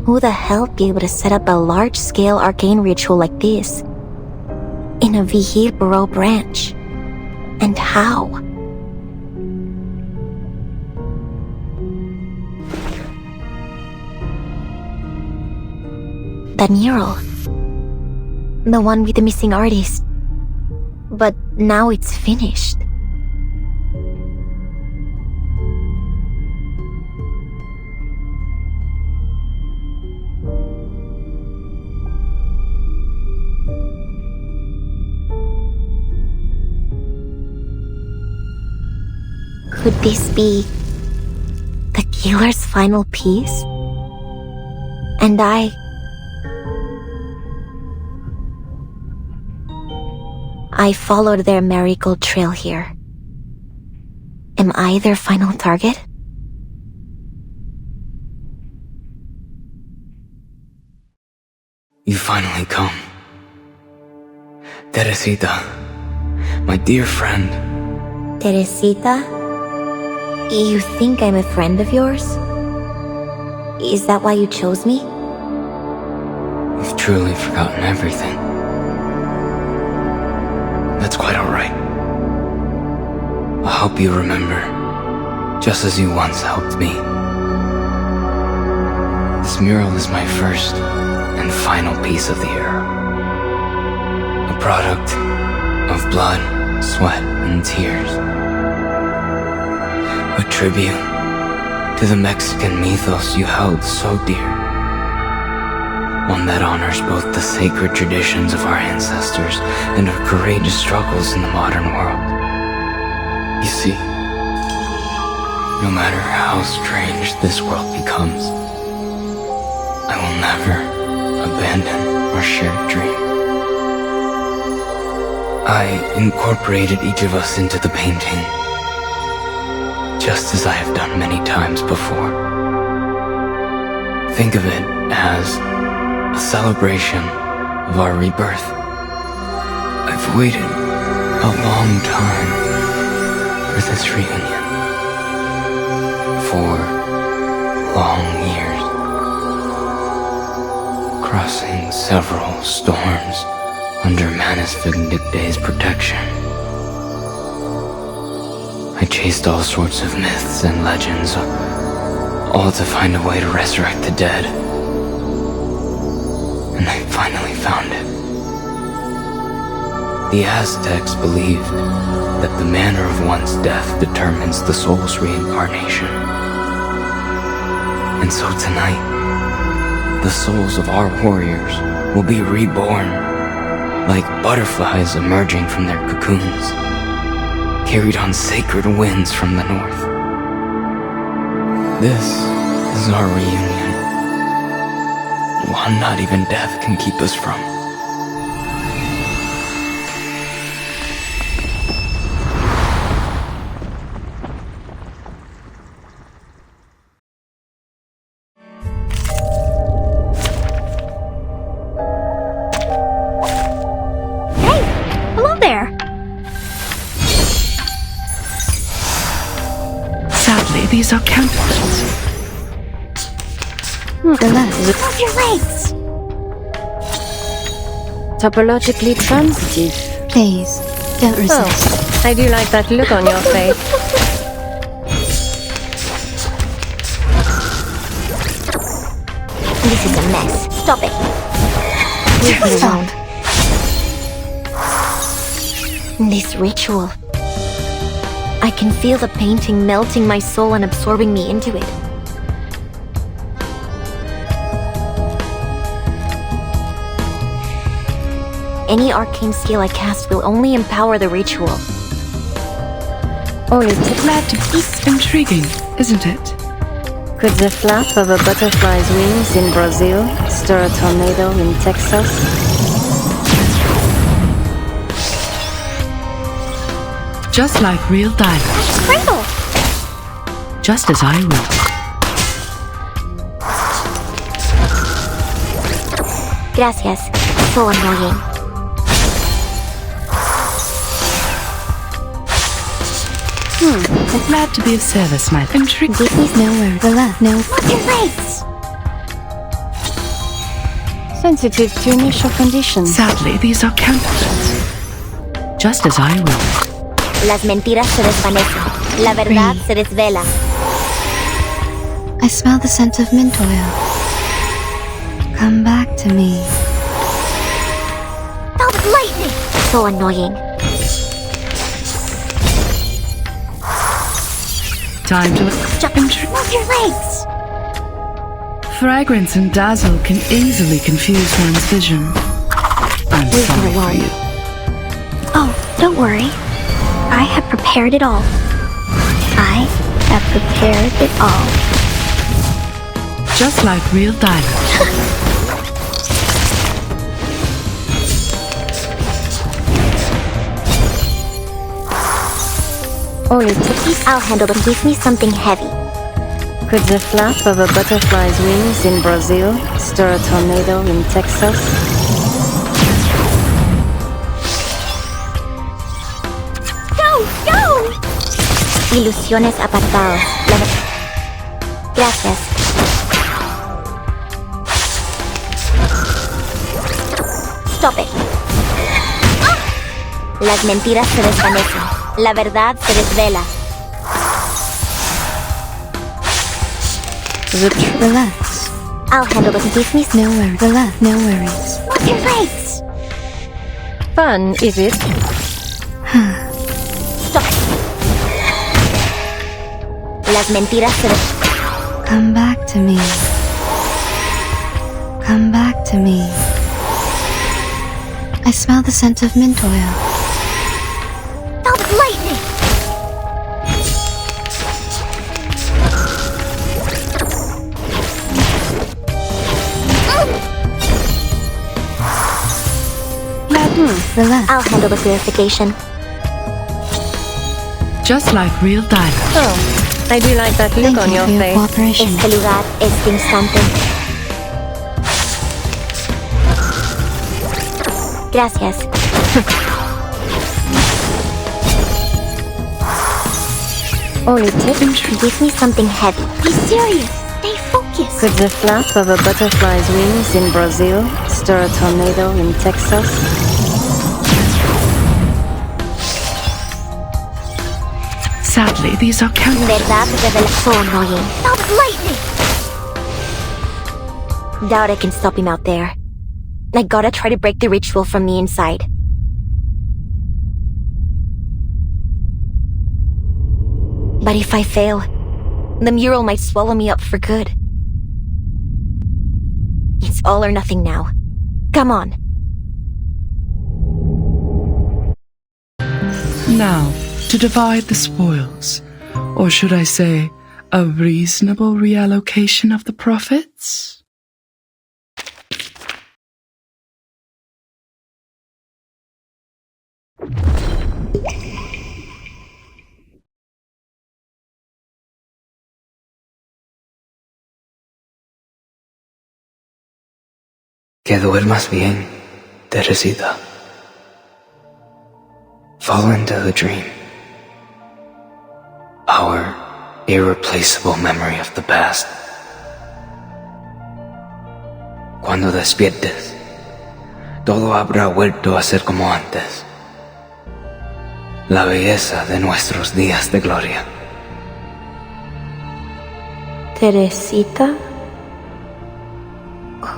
Who the hell be able to set up a large-scale arcane ritual like this? In a Vihir branch? And how? That mural. The one with the missing artist. But now it's finished. Could this be the killer's final piece? And I followed their marigold trail here. Am I their final target? You finally come. Teresita, my dear friend. Teresita? You think I'm a friend of yours? Is that why you chose me? You've truly forgotten everything. That's quite alright. I'll help you remember, just as you once helped me. This mural is my first and final piece of the era. A product of blood, sweat, and tears. A tribute to the Mexican mythos you held so dear. One that honors both the sacred traditions of our ancestors and our courageous struggles in the modern world. You see, no matter how strange this world becomes, I will never abandon our shared dream. I incorporated each of us into the painting, just as I have done many times before. Think of it as a celebration of our rebirth. I've waited a long time for this reunion. 4 long years. Crossing several storms under Manus Vindicte's protection. I chased all sorts of myths and legends, all to find a way to resurrect the dead. And I finally found it. The Aztecs believed that the manner of one's death determines the soul's reincarnation. And so tonight, the souls of our warriors will be reborn, like butterflies emerging from their cocoons, carried on sacred winds from the north. This is our reunion. One not even death can keep us from. Hey! Hello there! Sadly, these are counterfeits. Close your legs! Topologically transitive. Please, don't resist. Oh, I do like that look on your face. This is a mess. Stop it. Leave me alone. This ritual. I can feel the painting melting my soul and absorbing me into it. Any arcane skill I cast will only empower the ritual. Oh, it's glad to be intriguing, isn't it? Could the flap of a butterfly's wings in Brazil stir a tornado in Texas? Just like real diamond. Sprinkle! Just as I will. Gracias. So annoying. I'm glad to be of service, my intrigue. Disney's nowhere. Relax. No. Watch your legs! Sensitive to initial conditions. Sadly, these are counterfeits. Just as I will. Las mentiras se desvanecen. La verdad se desvela. I smell the scent of mint oil. Come back to me. That was lightning! So annoying. Time to Move your legs! Fragrance and dazzle can easily confuse one's vision. I'm sorry for you. Oh, don't worry. I have prepared it all. I have prepared it all. Just like real diamond. Only cookies? I'll handle them. Give me something heavy. Could the flap of a butterfly's wings in Brazil stir a tornado in Texas? Go! Go! Ilusiones apartados. Gracias. Stop it. Las mentiras se desvanecen. La verdad se desvela. Relax. I'll handle it. Give me No worries. Relax. No worries. Watch your legs. Fun, is it? Stop it. Las mentiras se Come back to me. Come back to me. I smell the scent of mint oil. That was lightning! Relax. I'll handle the purification. Just like real diamond. Oh, I do like that look on your face. Este lugar es instante. Gracias. Only tips? Give me something heavy. Be serious. Stay focused. Could the flap of a butterfly's wings in Brazil stir a tornado in Texas? Sadly, these are counterfeits. Verdad revela. So annoying. That was lightning. Doubt I can stop him out there. I gotta try to break the ritual from the inside. But if I fail, the mural might swallow me up for good. It's all or nothing now. Come on. Now, to divide the spoils, or should I say, a reasonable reallocation of the profits? Que duermas bien, Teresita. Fall into the dream. Our irreplaceable memory of the past. Cuando despiertes, todo habrá vuelto a ser como antes. La belleza de nuestros días de gloria. Teresita.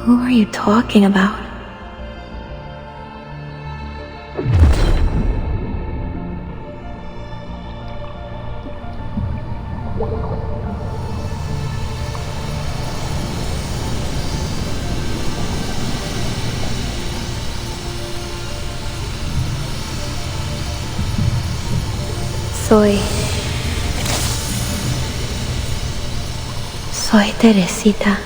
Who are you talking about? Soy Teresita.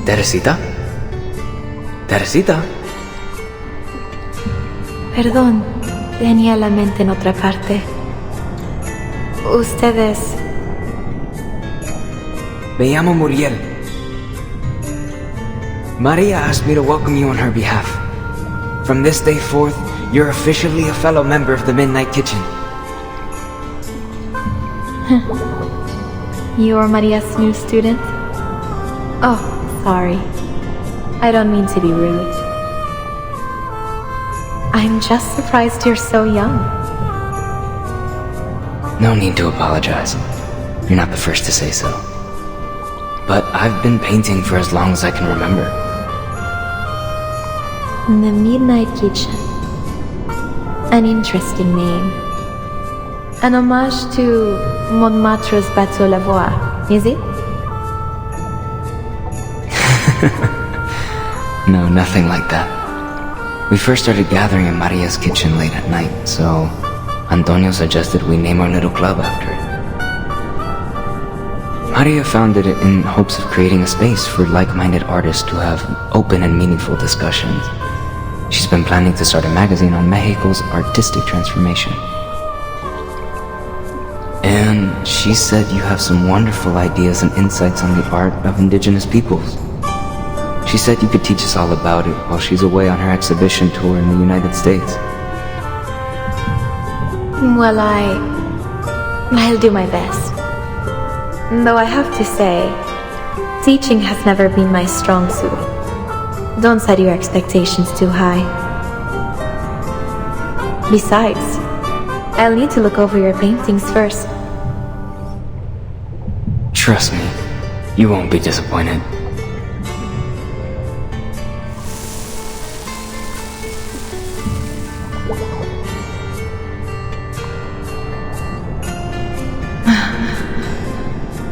¿Teresita? ¿Teresita? Perdón, tenía la mente en otra parte. Ustedes... Me llamo Muriel. Maria asked me to welcome you on her behalf. From this day forth, you're officially a fellow member of the Midnight Kitchen. You're Maria's new student? Oh, sorry. I don't mean to be rude. I'm just surprised you're so young. No need to apologize. You're not the first to say so. But I've been painting for as long as I can remember. The Midnight Kitchen. An interesting name. An homage to Montmartre's Bateau Lavoie, is it? No, nothing like that. We first started gathering in Maria's kitchen late at night, so Antonio suggested we name our little club after it. Maria founded it in hopes of creating a space for like-minded artists to have open and meaningful discussions. She's been planning to start a magazine on Mexico's artistic transformation. And she said you have some wonderful ideas and insights on the art of indigenous peoples. She said you could teach us all about it while she's away on her exhibition tour in the United States. Well, I'll do my best. Though I have to say, teaching has never been my strong suit. Don't set your expectations too high. Besides, I'll need to look over your paintings first. Trust me, you won't be disappointed.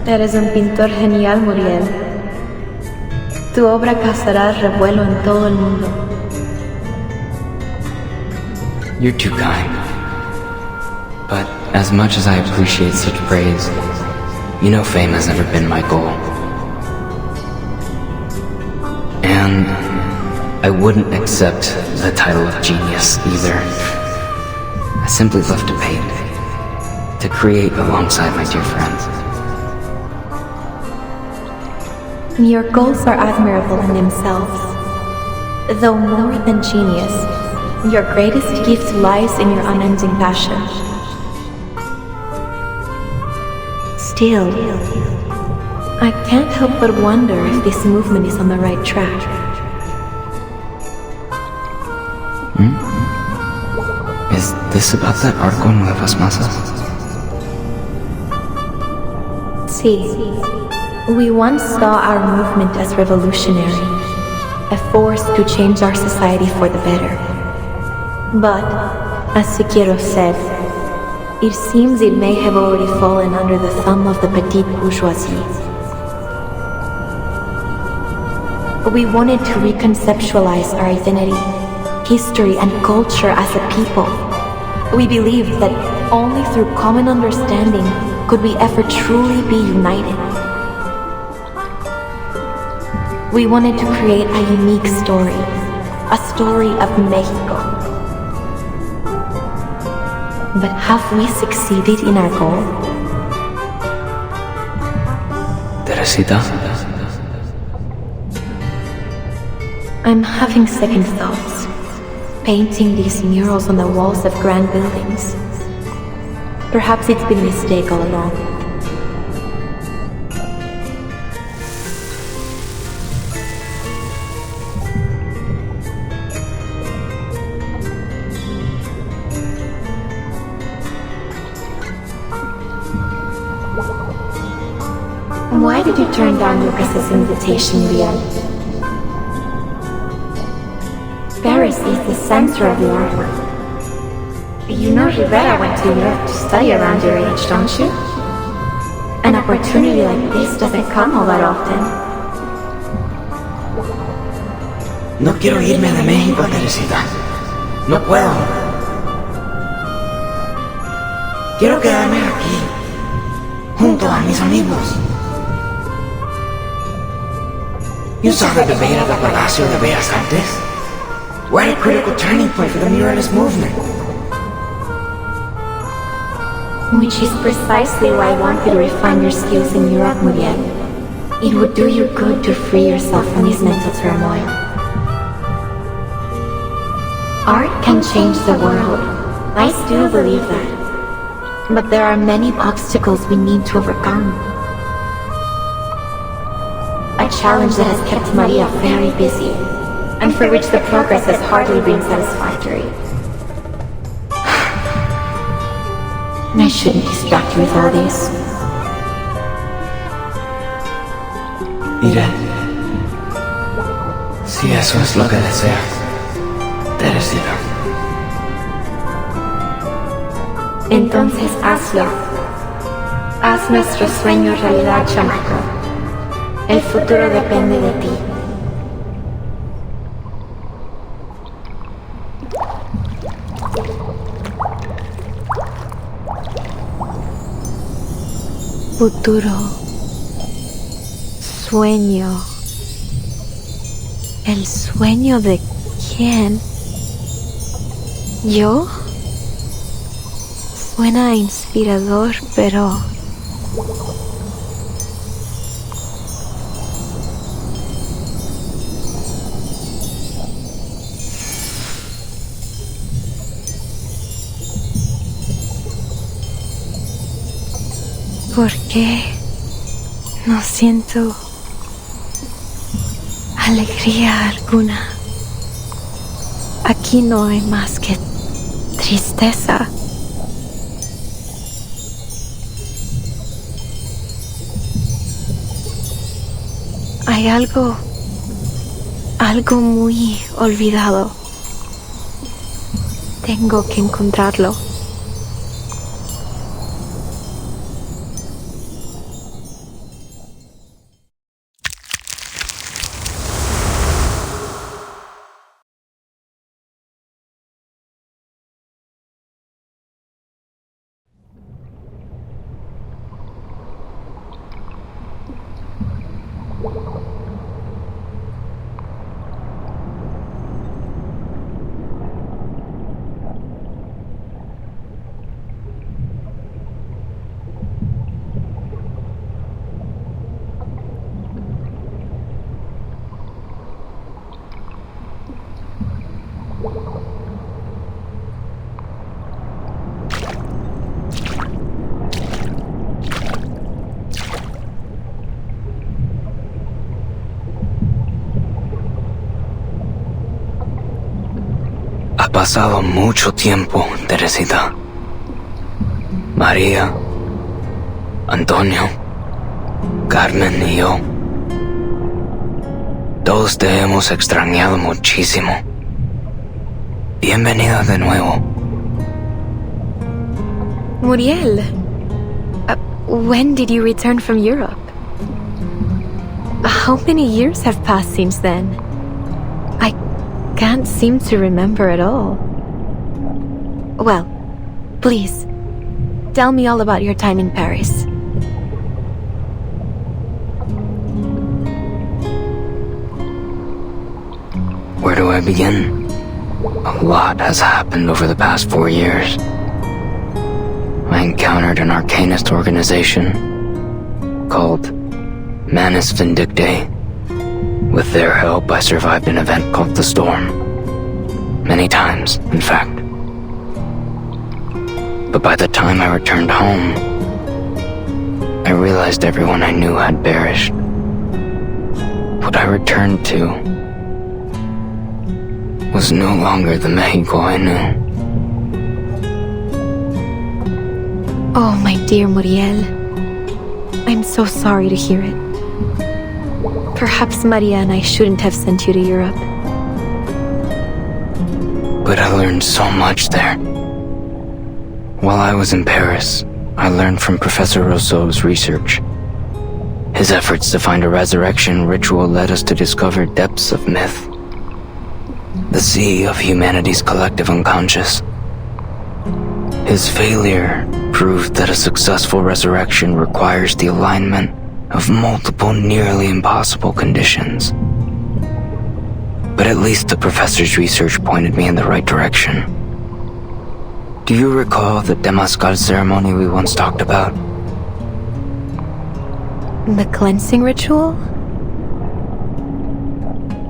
Eres un pintor genial, Muriel. Tu obra causará revuelo en todo el mundo. You're too kind. But as much as I appreciate such praise, you know fame has never been my goal. And I wouldn't accept the title of genius either. I simply love to paint, to create alongside my dear friends. Your goals are admirable in themselves. Though more than genius, your greatest gift lies in your unending passion. Still, I can't help but wonder if this movement is on the right track. Is this about that arco Nuevas Masas? See, we once saw our movement as revolutionary, a force to change our society for the better. But, as Siqueiros said, it seems it may have already fallen under the thumb of the petite bourgeoisie. We wanted to reconceptualize our identity, history, and culture as a people. We believed that only through common understanding could we ever truly be united. We wanted to create a unique story, a story of Mexico. But have we succeeded in our goal? Teresita? I'm having second thoughts, painting these murals on the walls of grand buildings. Perhaps it's been a mistake all along. why did you turn down Lucas's invitation, Leon? Paris is the center of the artwork. You know Rivera went to Europe to study around your age, don't you? An opportunity like this doesn't come all that often. No quiero irme de México, Teresita. No puedo. Quiero quedarme aquí, junto a mis amigos. You saw the debate at the Palacio de Bellas Artes? We're at a critical turning point for the muralist movement. Which is precisely why I want you to refine your skills in Europe, Muriel. It would do you good to free yourself from this mental turmoil. Art can change the world. I still believe that. But there are many obstacles we need to overcome. A challenge that has kept Maria very busy, and for which the progress has hardly been satisfactory. I shouldn't distract you with all this. Iré. Si eso es lo que deseas, Teresita. Entonces hazlo. Haz nuestro sueño realidad, chamaco. El futuro depende de ti. Futuro. Sueño. ¿El sueño de quién? ¿Yo? Suena inspirador, pero... ¿Por qué no siento alegría alguna? Aquí no hay más que tristeza. Hay algo muy olvidado. Tengo que encontrarlo. Ha pasado mucho tiempo, Teresita. María, Antonio, Carmen y yo. Todos te hemos extrañado muchísimo. Bienvenida de nuevo. Muriel, when did you return from Europe? How many years have passed since then? I can't seem to remember at all. Well, please, tell me all about your time in Paris. Where do I begin? A lot has happened over the past 4 years. I encountered an arcanist organization called Manus Vindictae. With their help, I survived an event called the Storm. Many times, in fact. But by the time I returned home, I realized everyone I knew had perished. What I returned to was no longer the Mexico I knew. Oh, my dear Muriel. I'm so sorry to hear it. Perhaps Maria and I shouldn't have sent you to Europe. But I learned so much there. While I was in Paris, I learned from Professor Rousseau's research. His efforts to find a resurrection ritual led us to discover depths of myth. The sea of humanity's collective unconscious. His failure proved that a successful resurrection requires the alignment of multiple nearly impossible conditions. But at least the professor's research pointed me in the right direction. Do you recall the Temazcal ceremony we once talked about? The cleansing ritual?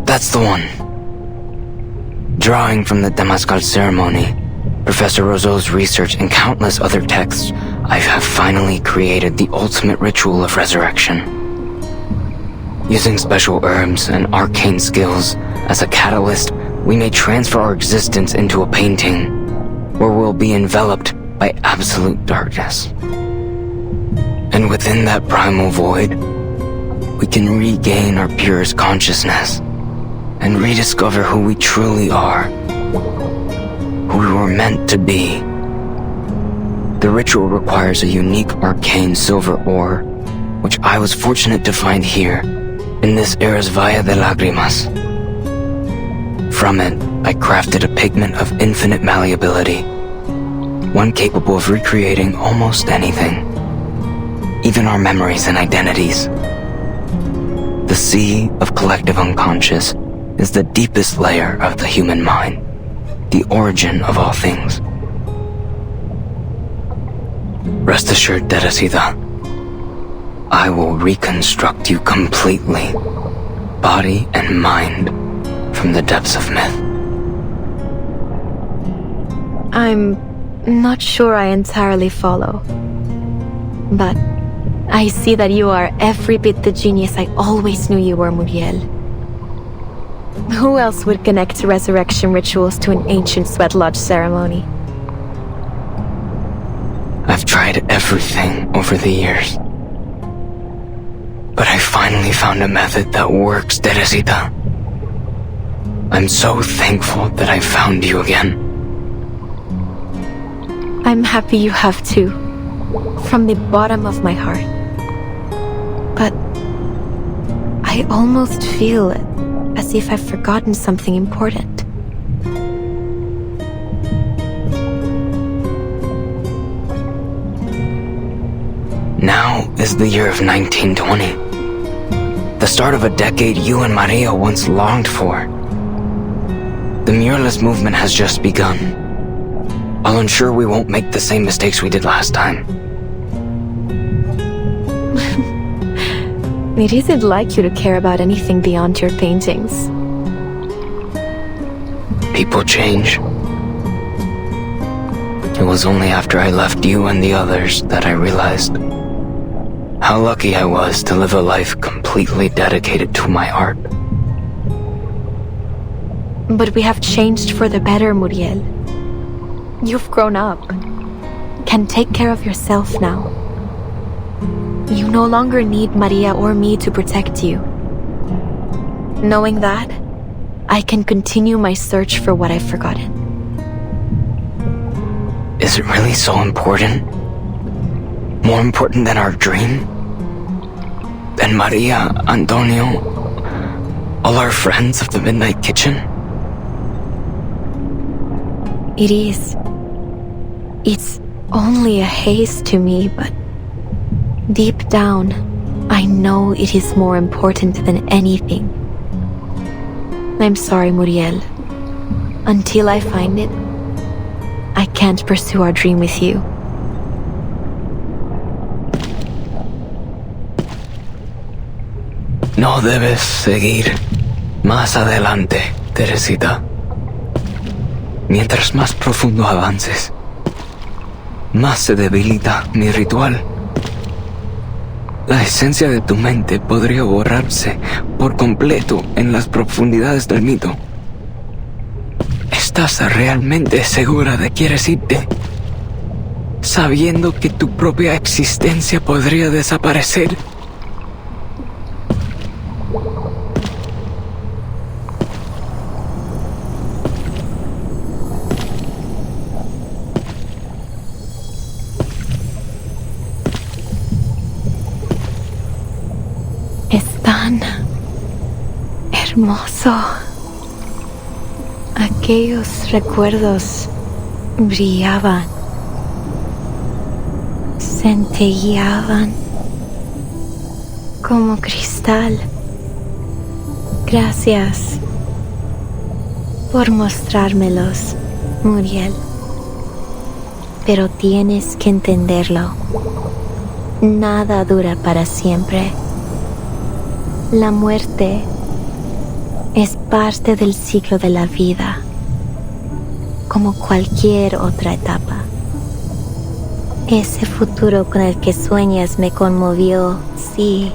That's the one. Drawing from the Temazcal ceremony, Professor Rousseau's research and countless other texts, I have finally created the ultimate ritual of resurrection. Using special herbs and arcane skills as a catalyst, we may transfer our existence into a painting, where we'll be enveloped by absolute darkness. And within that primal void, we can regain our purest consciousness and rediscover who we truly are, who we were meant to be. The ritual requires a unique arcane silver ore, which I was fortunate to find here, in this era's Valle de Lágrimas. From it, I crafted a pigment of infinite malleability, one capable of recreating almost anything, even our memories and identities. The sea of collective unconscious is the deepest layer of the human mind, the origin of all things. Rest assured, Teresita, I will reconstruct you completely, body and mind, from the depths of myth. I'm not sure I entirely follow. But I see that you are every bit the genius I always knew you were, Muriel. Who else would connect resurrection rituals to an ancient sweat lodge ceremony? I've tried everything over the years. But I finally found a method that works, Teresita. I'm so thankful that I found you again. I'm happy you have too, from the bottom of my heart. But I almost feel as if I've forgotten something important. Now is the year of 1920. The start of a decade you and Maria once longed for. The muralist movement has just begun. I'll ensure we won't make the same mistakes we did last time. It isn't like you to care about anything beyond your paintings. People change. It was only after I left you and the others that I realized how lucky I was to live a life completely dedicated to my art. But we have changed for the better, Muriel. You've grown up. Can take care of yourself now. You no longer need Maria or me to protect you. Knowing that, I can continue my search for what I've forgotten. Is it really so important? More important than our dream? Than Maria, Antonio, all our friends of the Midnight Kitchen? It is. It's only a haze to me, but deep down, I know it is more important than anything. I'm sorry, Muriel. Until I find it, I can't pursue our dream with you. No debes seguir más adelante, Teresita. Mientras más profundo avances, más se debilita mi ritual. La esencia de tu mente podría borrarse por completo en las profundidades del mito. ¿Estás realmente segura de que quieres irte? Sabiendo que tu propia existencia podría desaparecer. hermoso. Aquellos recuerdos brillaban, centelleaban como cristal. Gracias por mostrármelos, Muriel. Pero tienes que entenderlo. Nada dura para siempre. La muerte es parte del ciclo de la vida, como cualquier otra etapa. Ese futuro con el que sueñas me conmovió, sí,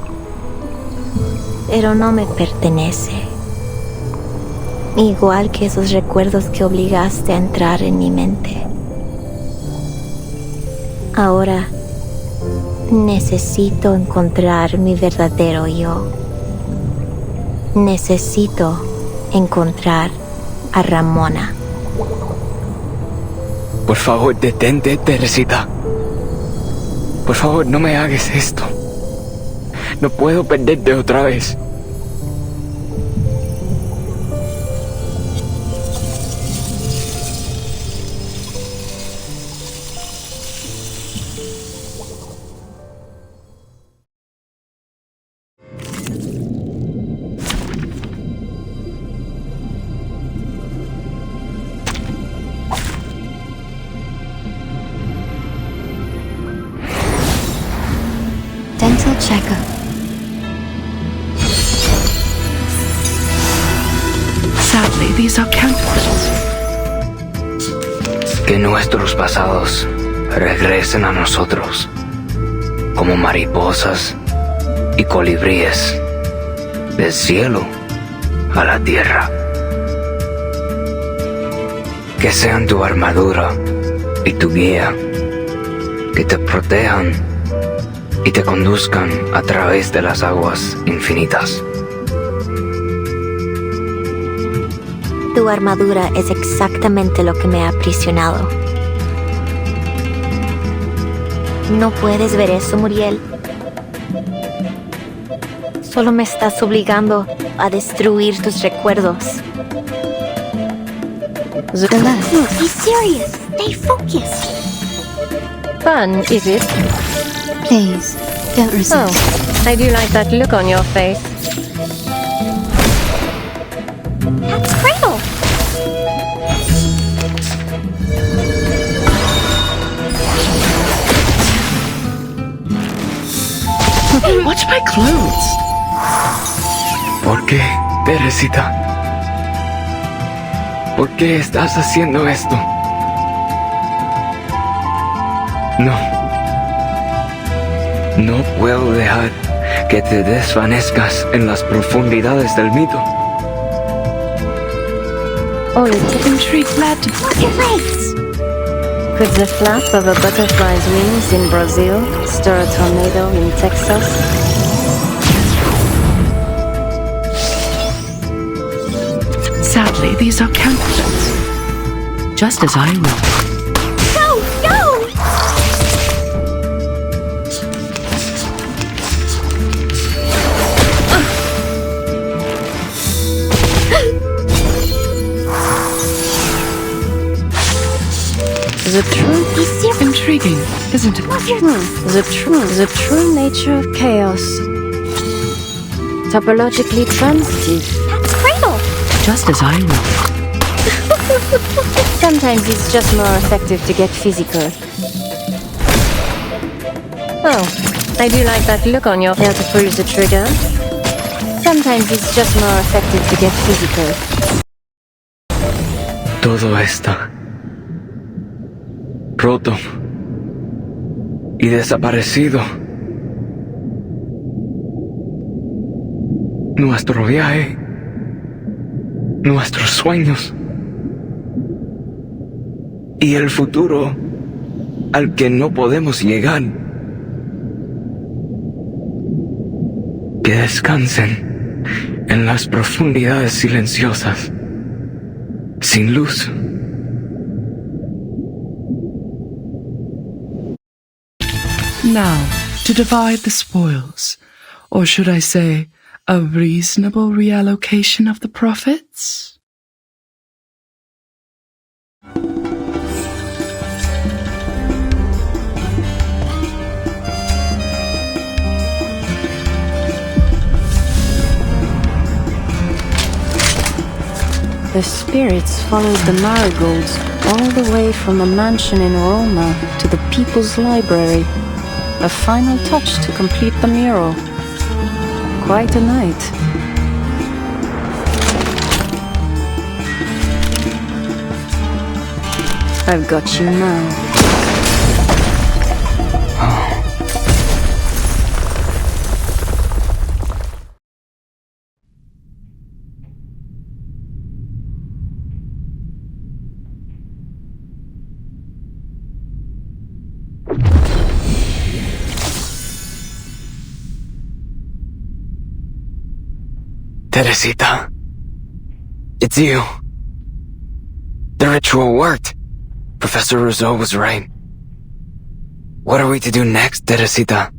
pero no me pertenece. Igual que esos recuerdos que obligaste a entrar en mi mente. Ahora necesito encontrar mi verdadero yo. Necesito encontrar a Ramona. Por favor, detente, Teresita. Por favor, no me hagas esto. No puedo perderte otra vez. Dental checkup. Sadly, these are counterfeits. Que nuestros pasados regresen a nosotros, como mariposas y colibríes, del cielo a la tierra. Que sean tu armadura y tu guía, que te protejan y te conduzcan a través de las aguas infinitas. Tu armadura es exactamente lo que me ha aprisionado. No puedes ver eso, Muriel. Solo me estás obligando a destruir tus recuerdos. Be serious. Stay focused. Fun, is it? Please, don't resist. Oh, I do like that look on your face. That's Cradle. Watch my clothes. ¿Por qué, Teresita? ¿Por qué estás haciendo esto? No puedo dejar que te desvanezcas en las profundidades del mito. Intrigued lad. Look at legs. Could the flap of a butterfly's wings in Brazil stir a tornado in Texas? Sadly, these are counterfeits. Just as I will. Go, go! The truth Be serious. Intriguing, isn't it? The true nature of chaos. Topologically transitive. That's Cradle. Just as I will. Sometimes it's just more effective to get physical. Oh, I do like that look on your hair to pull the trigger. Sometimes it's just more effective to get physical. Todo está roto y desaparecido. Nuestro viaje, nuestros sueños y el futuro al que no podemos llegar. Que descansen en las profundidades silenciosas, sin luz. Now, to divide the spoils, or should I say, A reasonable reallocation of the profits? The spirits followed the marigolds all the way from the mansion in Roma to the People's Library. A final touch to complete the mural. Quite a night. I've got you now. Teresita, it's you. The ritual worked. Professor Rousseau was right. What are we to do next, Teresita?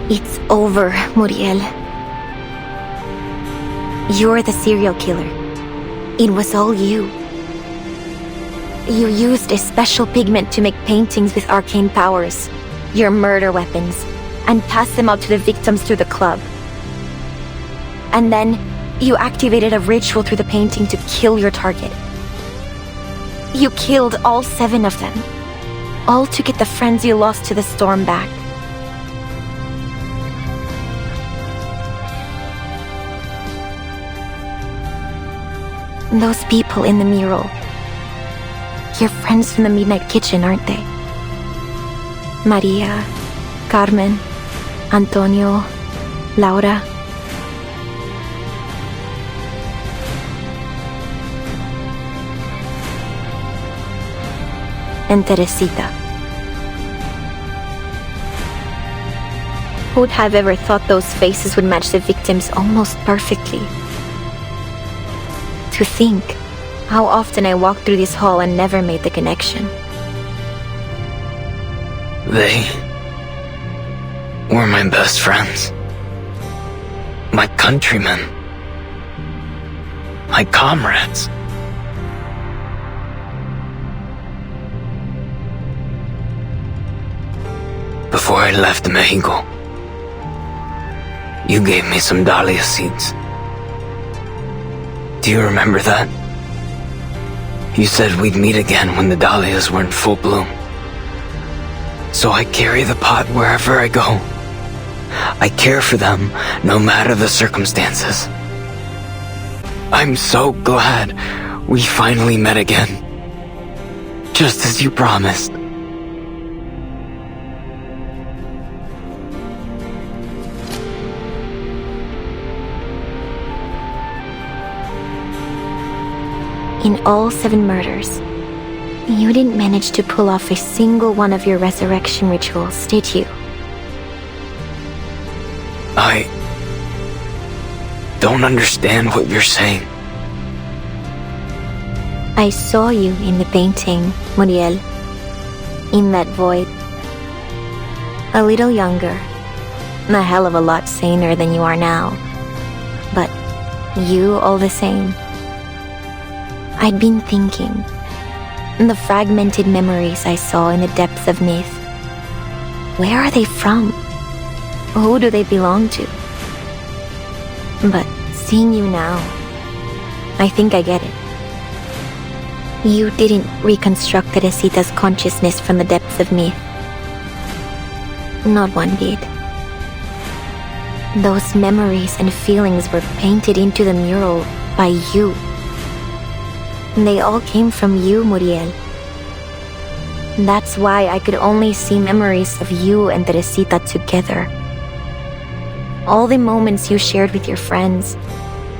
It's over, Muriel. You're the serial killer. It was all you. You used a special pigment to make paintings with arcane powers, your murder weapons, and passed them out to the victims through the club. And then, you activated a ritual through the painting to kill your target. You killed all 7 of them, all to get the friends you lost to the storm back. Those people in the mural. Your friends from the Midnight Kitchen, aren't they? Maria, Carmen, Antonio, Laura. And Teresita. Who'd have ever thought those faces would match the victims almost perfectly? To think how often I walked through this hall and never made the connection. They were my best friends. My countrymen. My comrades. Before I left Mexico, you gave me some dahlia seeds. Do you remember that? You said we'd meet again when the dahlias were in full bloom. So I carry the pot wherever I go. I care for them no matter the circumstances. I'm so glad we finally met again. Just as you promised. In all 7 murders, you didn't manage to pull off a single one of your resurrection rituals, did you? I don't understand what you're saying. I saw you in the painting, Muriel. In that void. A little younger. A hell of a lot saner than you are now. But you all the same. I'd been thinking. The fragmented memories I saw in the depths of myth. Where are they from? Who do they belong to? But seeing you now, I think I get it. You didn't reconstruct Teresita's consciousness from the depths of myth. Not one bit. Those memories and feelings were painted into the mural by you. They all came from you, Muriel. That's why I could only see memories of you and Teresita together. All the moments you shared with your friends,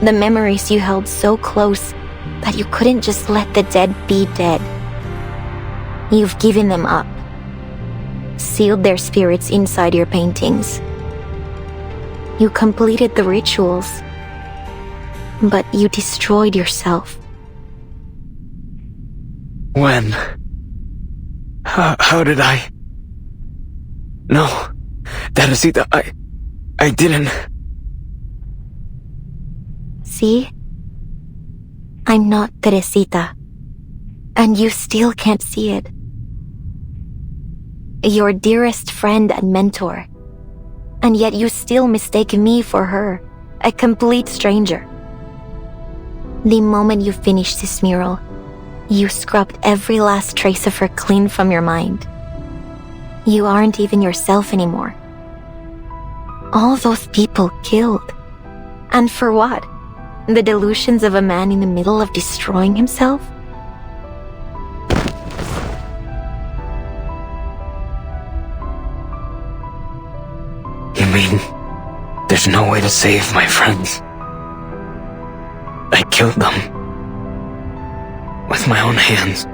the memories you held so close that you couldn't just let the dead be dead. You've given them up, sealed their spirits inside your paintings. You completed the rituals. But you destroyed yourself. When? How did I? No, Teresita, I didn't. See? I'm not Teresita. And you still can't see it. Your dearest friend and mentor. And yet you still mistake me for her, a complete stranger. The moment you finished this mural, you scrubbed every last trace of her clean from your mind. You aren't even yourself anymore. All those people killed. And for what? The delusions of a man in the middle of destroying himself? You mean there's no way to save my friends? I killed them. With my own hands.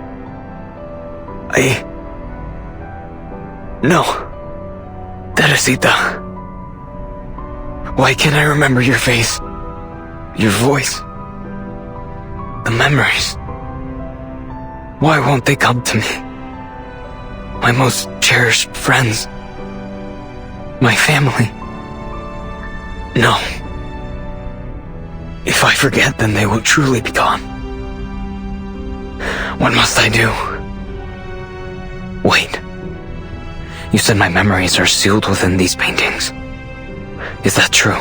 No. Teresita. Why can't I remember your face? Your voice? The memories? Why won't they come to me? My most cherished friends. My family. No. If I forget, then they will truly be gone. What must I do? Wait. You said my memories are sealed within these paintings. Is that true?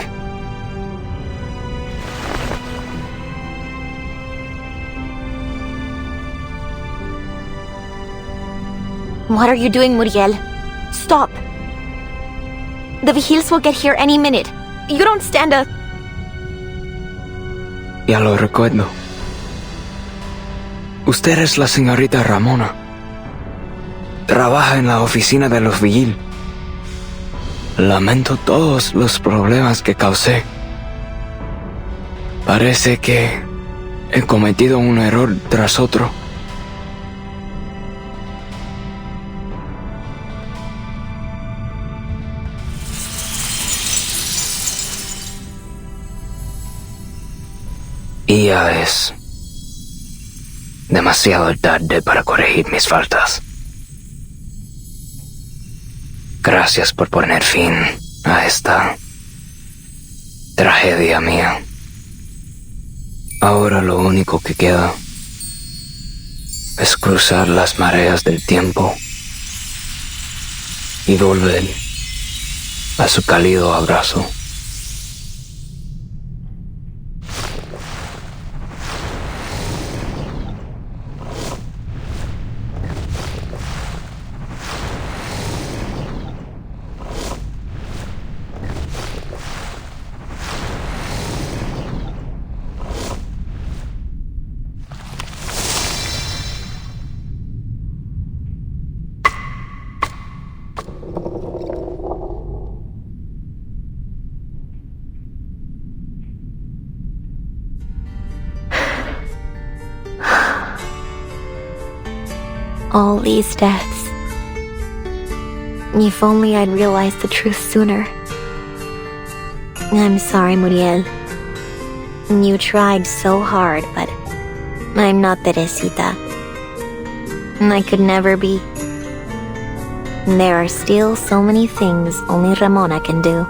What are you doing, Muriel? Stop! The Vigils will get here any minute. You don't stand a... Ya lo recuerdo. Usted es la señorita Ramona. Trabaja en la oficina de los Vigil. Lamento todos los problemas que causé. Parece que he cometido un error tras otro. Y ya es demasiado tarde para corregir mis faltas. Gracias por poner fin a esta tragedia mía. Ahora lo único que queda es cruzar las mareas del tiempo y volver a su cálido abrazo. All these deaths. If only I'd realized the truth sooner. I'm sorry, Muriel. You tried so hard, but I'm not Teresita. I could never be. There are still so many things only Ramona can do.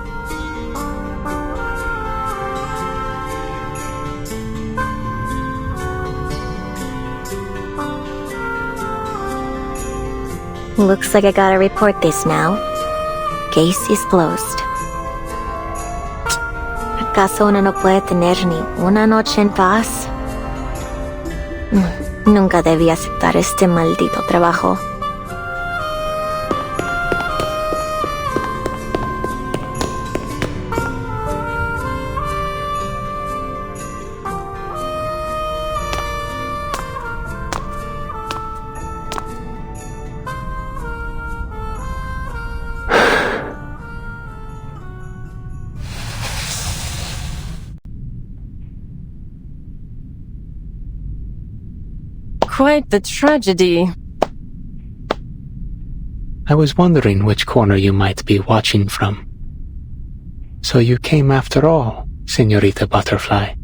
Looks like I gotta report this now. Case is closed. ¿Acaso uno no puede tener ni una noche en paz? Nunca debí aceptar este maldito trabajo. Quite the tragedy. I was wondering which corner you might be watching from. So you came after all, Señorita Butterfly.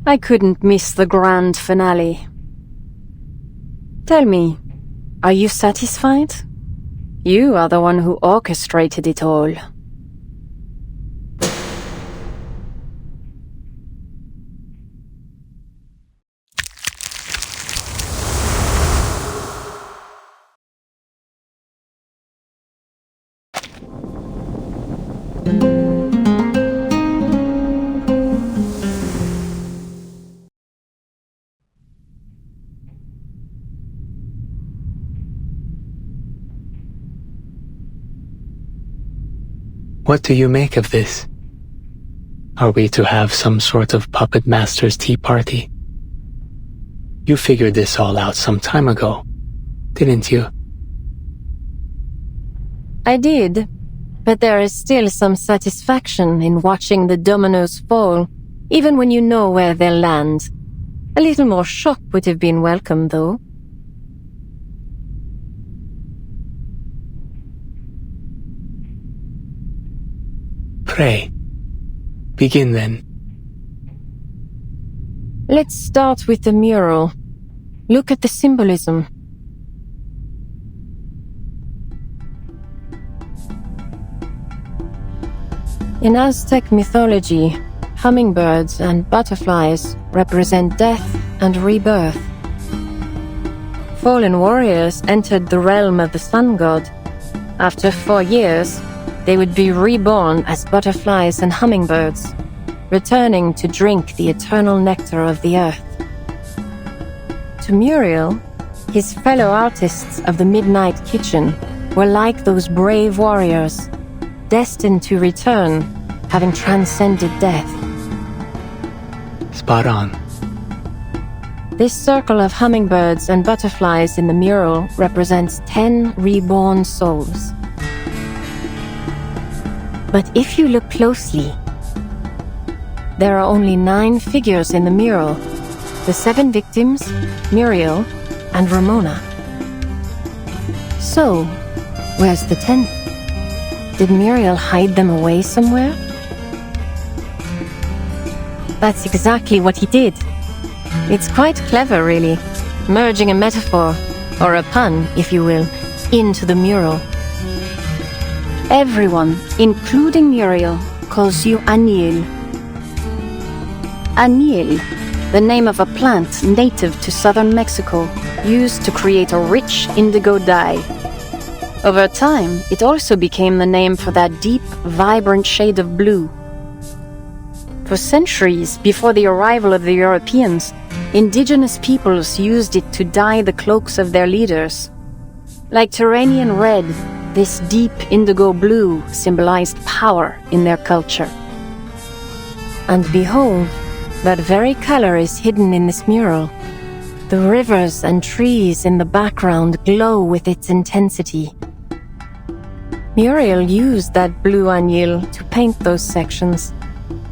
I couldn't miss the grand finale. Tell me, are you satisfied? You are the one who orchestrated it all. What do you make of this? Are we to have some sort of puppet master's tea party? You figured this all out some time ago, didn't you? I did, but there is still some satisfaction in watching the dominoes fall, even when you know where they'll land. A little more shock would have been welcome, though. Pray. Begin then. Let's start with the mural. Look at the symbolism. In Aztec mythology, hummingbirds and butterflies represent death and rebirth. Fallen warriors entered the realm of the sun god. After 4 years, they would be reborn as butterflies and hummingbirds, returning to drink the eternal nectar of the earth. To Muriel, his fellow artists of the Midnight Kitchen were like those brave warriors, destined to return, having transcended death. Spot on. This circle of hummingbirds and butterflies in the mural represents 10 reborn souls. But if you look closely, there are only 9 figures in the mural. The 7 victims, Muriel, and Ramona. So, where's the 10th? Did Muriel hide them away somewhere? That's exactly what he did. It's quite clever, really, merging a metaphor, or a pun, if you will, into the mural. Everyone, including Muriel, calls you Anil. Anil, the name of a plant native to southern Mexico, used to create a rich indigo dye. Over time, it also became the name for that deep, vibrant shade of blue. For centuries before the arrival of the Europeans, indigenous peoples used it to dye the cloaks of their leaders. Like Turanian red, this deep indigo blue symbolized power in their culture. And behold, that very color is hidden in this mural. The rivers and trees in the background glow with its intensity. Muriel used that blue anil to paint those sections,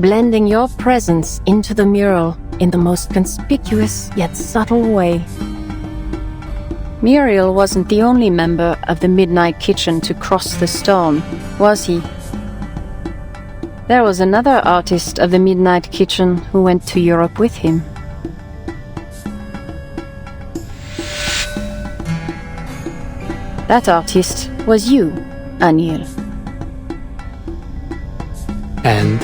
blending your presence into the mural in the most conspicuous yet subtle way. Muriel wasn't the only member of the Midnight Kitchen to cross the storm, was he? There was another artist of the Midnight Kitchen who went to Europe with him. That artist was you, Anil. And,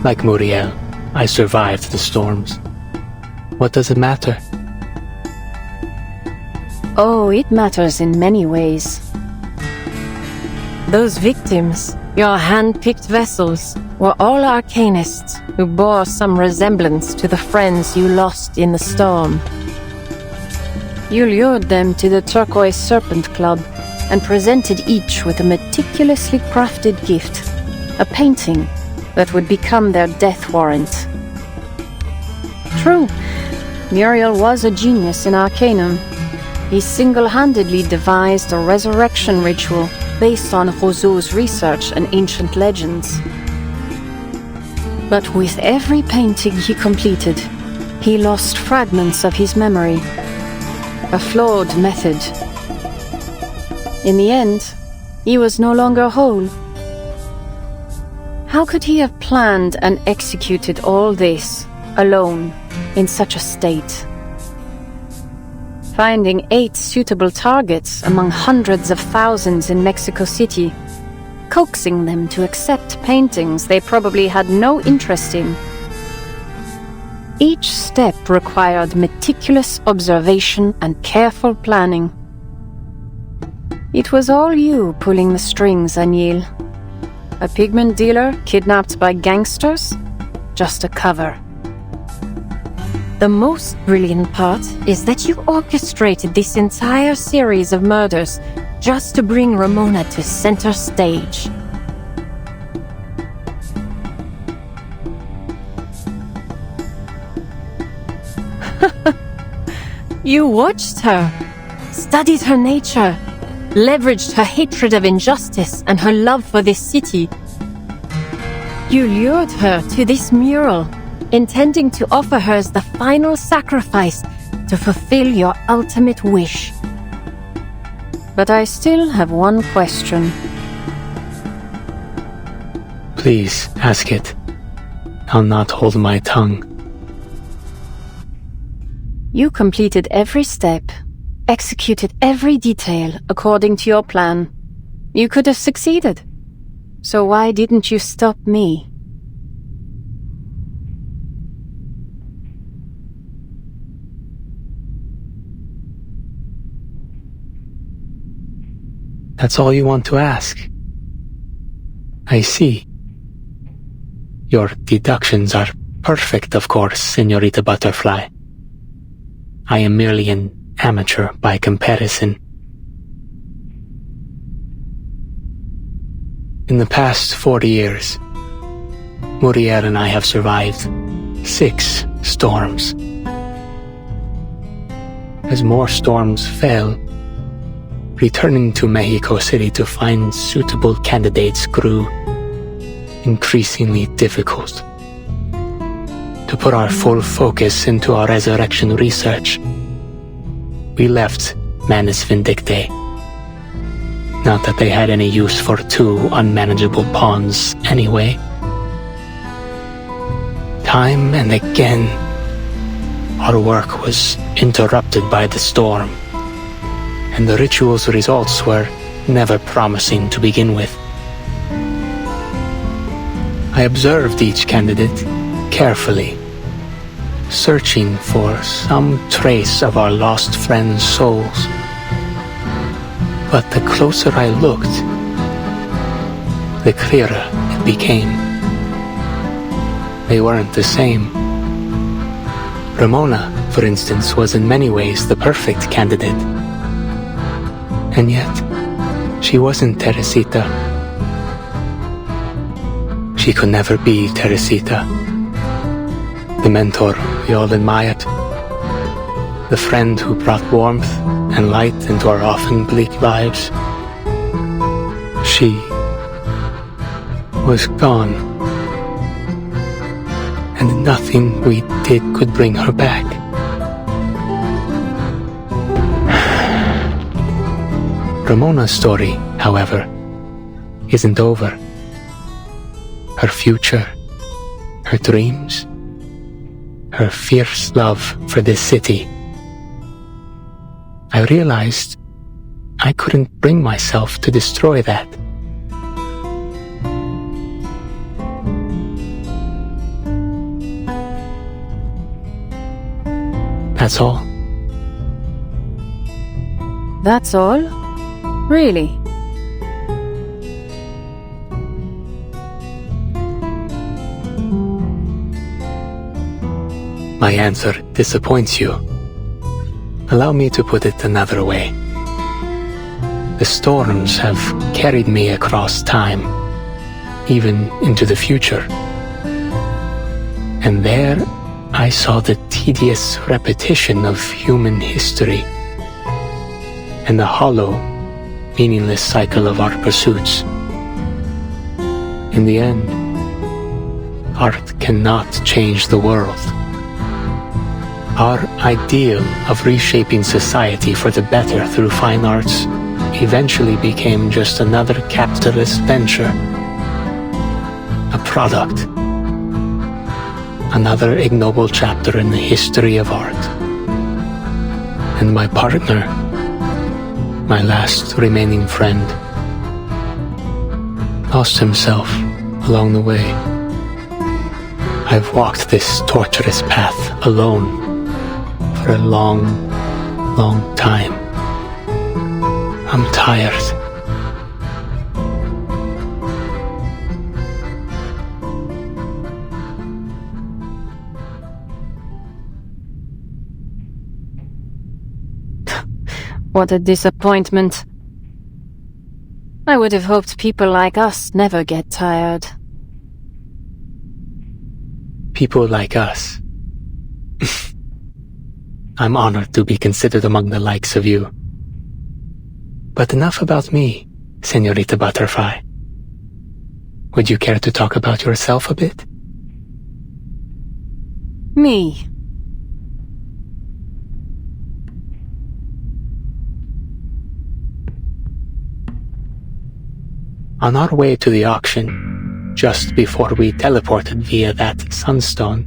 like Muriel, I survived the storms. What does it matter? Oh, it matters in many ways. Those victims, your hand-picked vessels, were all arcanists who bore some resemblance to the friends you lost in the storm. You lured them to the Turquoise Serpent Club and presented each with a meticulously crafted gift, a painting that would become their death warrant. True, Muriel was a genius in Arcanum. He single-handedly devised a resurrection ritual based on Rousseau's research and ancient legends. But with every painting he completed, he lost fragments of his memory. A flawed method. In the end, he was no longer whole. How could he have planned and executed all this alone, in such a state. Finding 8 suitable targets among hundreds of thousands in Mexico City, coaxing them to accept paintings they probably had no interest in. Each step required meticulous observation and careful planning. It was all you pulling the strings, Anil. A pigment dealer kidnapped by gangsters? Just a cover. The most brilliant part is that you orchestrated this entire series of murders just to bring Ramona to center stage. You watched her, studied her nature, leveraged her hatred of injustice and her love for this city. You lured her to this mural, intending to offer her as the final sacrifice to fulfill your ultimate wish. But I still have one question. Please, ask it. I'll not hold my tongue. You completed every step, executed every detail according to your plan. You could have succeeded. So why didn't you stop me? That's all you want to ask? I see. Your deductions are perfect, of course, Señorita Butterfly. I am merely an amateur by comparison. In the past 40 years, Muriel and I have survived 6 storms. As more storms fell, returning to Mexico City to find suitable candidates grew increasingly difficult. To put our full focus into our resurrection research, we left Manus Vindictae. Not that they had any use for 2 unmanageable pawns anyway. Time and again, our work was interrupted by the storm, and the ritual's results were never promising to begin with. I observed each candidate carefully, searching for some trace of our lost friends' souls. But the closer I looked, the clearer it became. They weren't the same. Ramona, for instance, was in many ways the perfect candidate. And yet, she wasn't Teresita. She could never be Teresita. The mentor we all admired. The friend who brought warmth and light into our often bleak lives. She was gone. And nothing we did could bring her back. Ramona's story, however, isn't over. Her future, her dreams, her fierce love for this city. I realized I couldn't bring myself to destroy that. That's all. That's all? Really? My answer disappoints you. Allow me to put it another way. The storms have carried me across time, even into the future. And there I saw the tedious repetition of human history and the hollow, meaningless cycle of our pursuits. In the end, art cannot change the world. Our ideal of reshaping society for the better through fine arts eventually became just another capitalist venture. A product. Another ignoble chapter in the history of art. And my partner, my last remaining friend, lost himself along the way. I've walked this torturous path alone for a long, long time. I'm tired. What a disappointment. I would have hoped people like us never get tired. People like us. I'm honored to be considered among the likes of you. But enough about me, Senorita Butterfly. Would you care to talk about yourself a bit? Me? On our way to the auction, just before we teleported via that sunstone,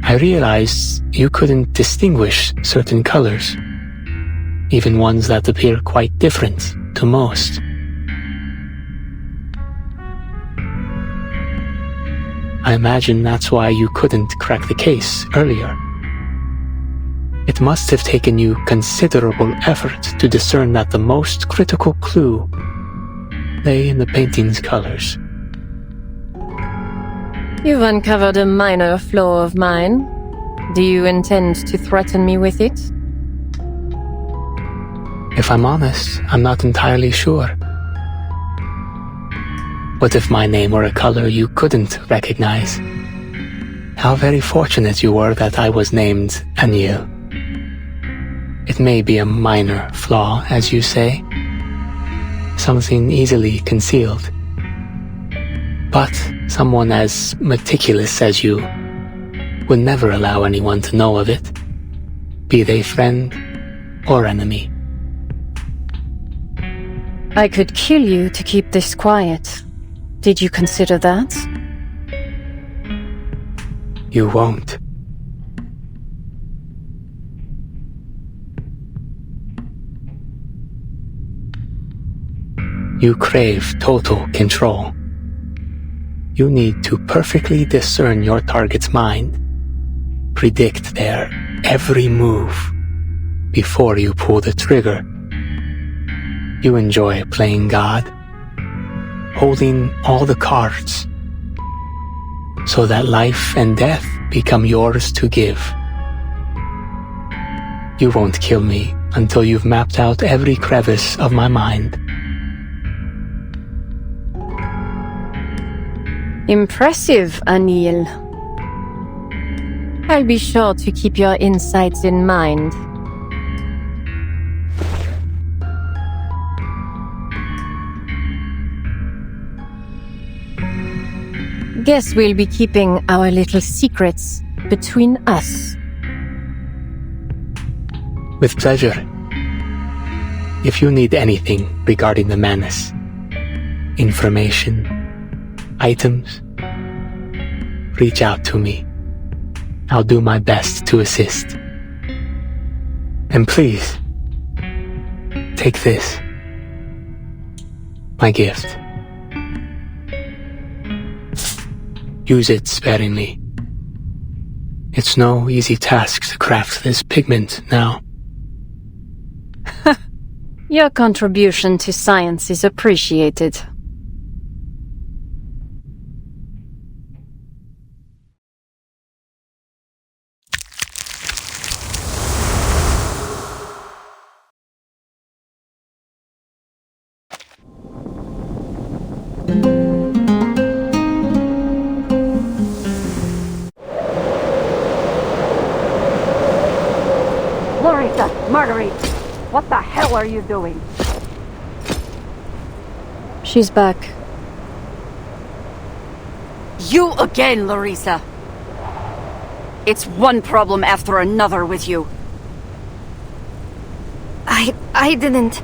I realized you couldn't distinguish certain colors, even ones that appear quite different to most. I imagine that's why you couldn't crack the case earlier. It must have taken you considerable effort to discern that the most critical clue lay in the painting's colors. You've uncovered a minor flaw of mine. Do you intend to threaten me with it? If I'm honest, I'm not entirely sure. What if my name were a color you couldn't recognize? How very fortunate you were that I was named Aniel. It may be a minor flaw, as you say, something easily concealed. But someone as meticulous as you would never allow anyone to know of it, be they friend or enemy. I could kill you to keep this quiet. Did you consider that? You won't. You crave total control. You need to perfectly discern your target's mind, predict their every move before you pull the trigger. You enjoy playing God, holding all the cards, so that life and death become yours to give. You won't kill me until you've mapped out every crevice of my mind. Impressive, Aniel. I'll be sure to keep your insights in mind. Guess we'll be keeping our little secrets between us. With pleasure. If you need anything regarding the Manus, information, items, reach out to me. I'll do my best to assist. And please, take this, my gift. Use it sparingly. It's no easy task to craft this pigment now. Your contribution to science is appreciated. Larissa, Marguerite, what the hell are you doing? She's back. You again, Larissa. It's one problem after another with you. I didn't...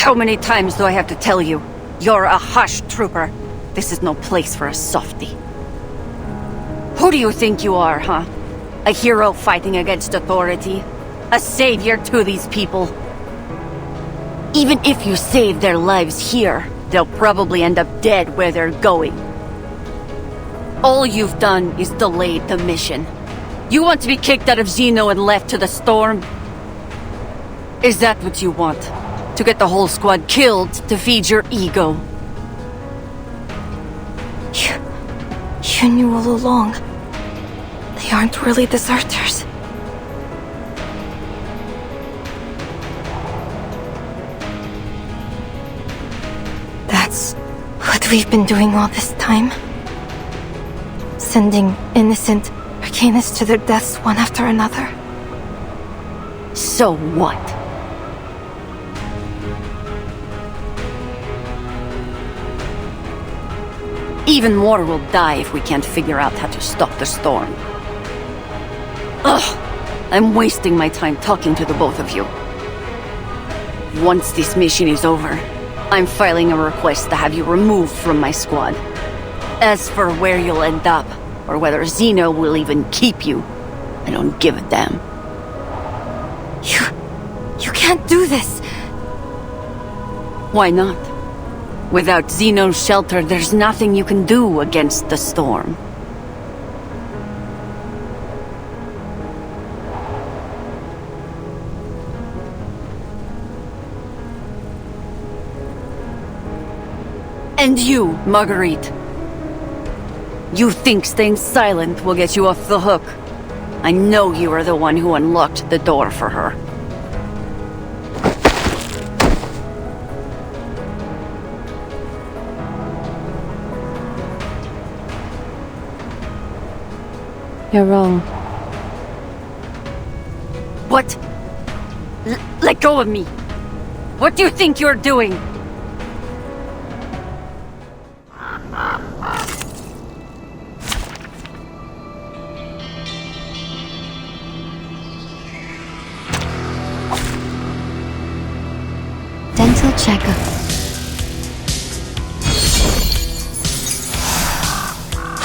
How many times do I have to tell you? You're a hush trooper. This is no place for a softie. Who do you think you are, huh? A hero fighting against authority? A savior to these people? Even if you save their lives here, they'll probably end up dead where they're going. All you've done is delayed the mission. You want to be kicked out of Xeno and left to the storm? Is that what you want? To get the whole squad killed to feed your ego? You knew all along. They aren't really deserters. That's what we've been doing all this time. Sending innocent Arcanists to their deaths one after another. So what? Even more will die if we can't figure out how to stop the storm. Ugh! I'm wasting my time talking to the both of you. Once this mission is over, I'm filing a request to have you removed from my squad. As for where you'll end up, or whether Xeno will even keep you, I don't give a damn. You can't do this! Why not? Without Xeno's shelter, there's nothing you can do against the storm. And you, Marguerite. You think staying silent will get you off the hook. I know you are the one who unlocked the door for her. You're wrong. What? Let go of me. What do you think you're doing? Dental checkup.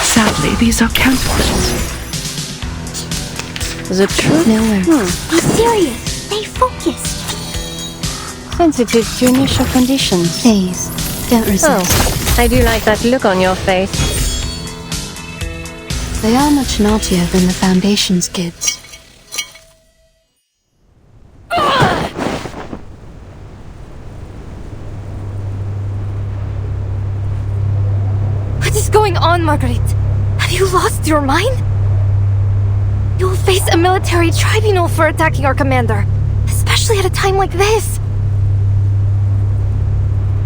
Sadly, these are counterfeits. Is it true? Nowhere. Be serious. Stay focused. Sensitive to initial conditions. Please, don't resist. Oh, I do like that look on your face. They are much naughtier than the Foundation's kids. What is going on, Marguerite? Have you lost your mind? You'll face a military tribunal for attacking our commander, especially at a time like this.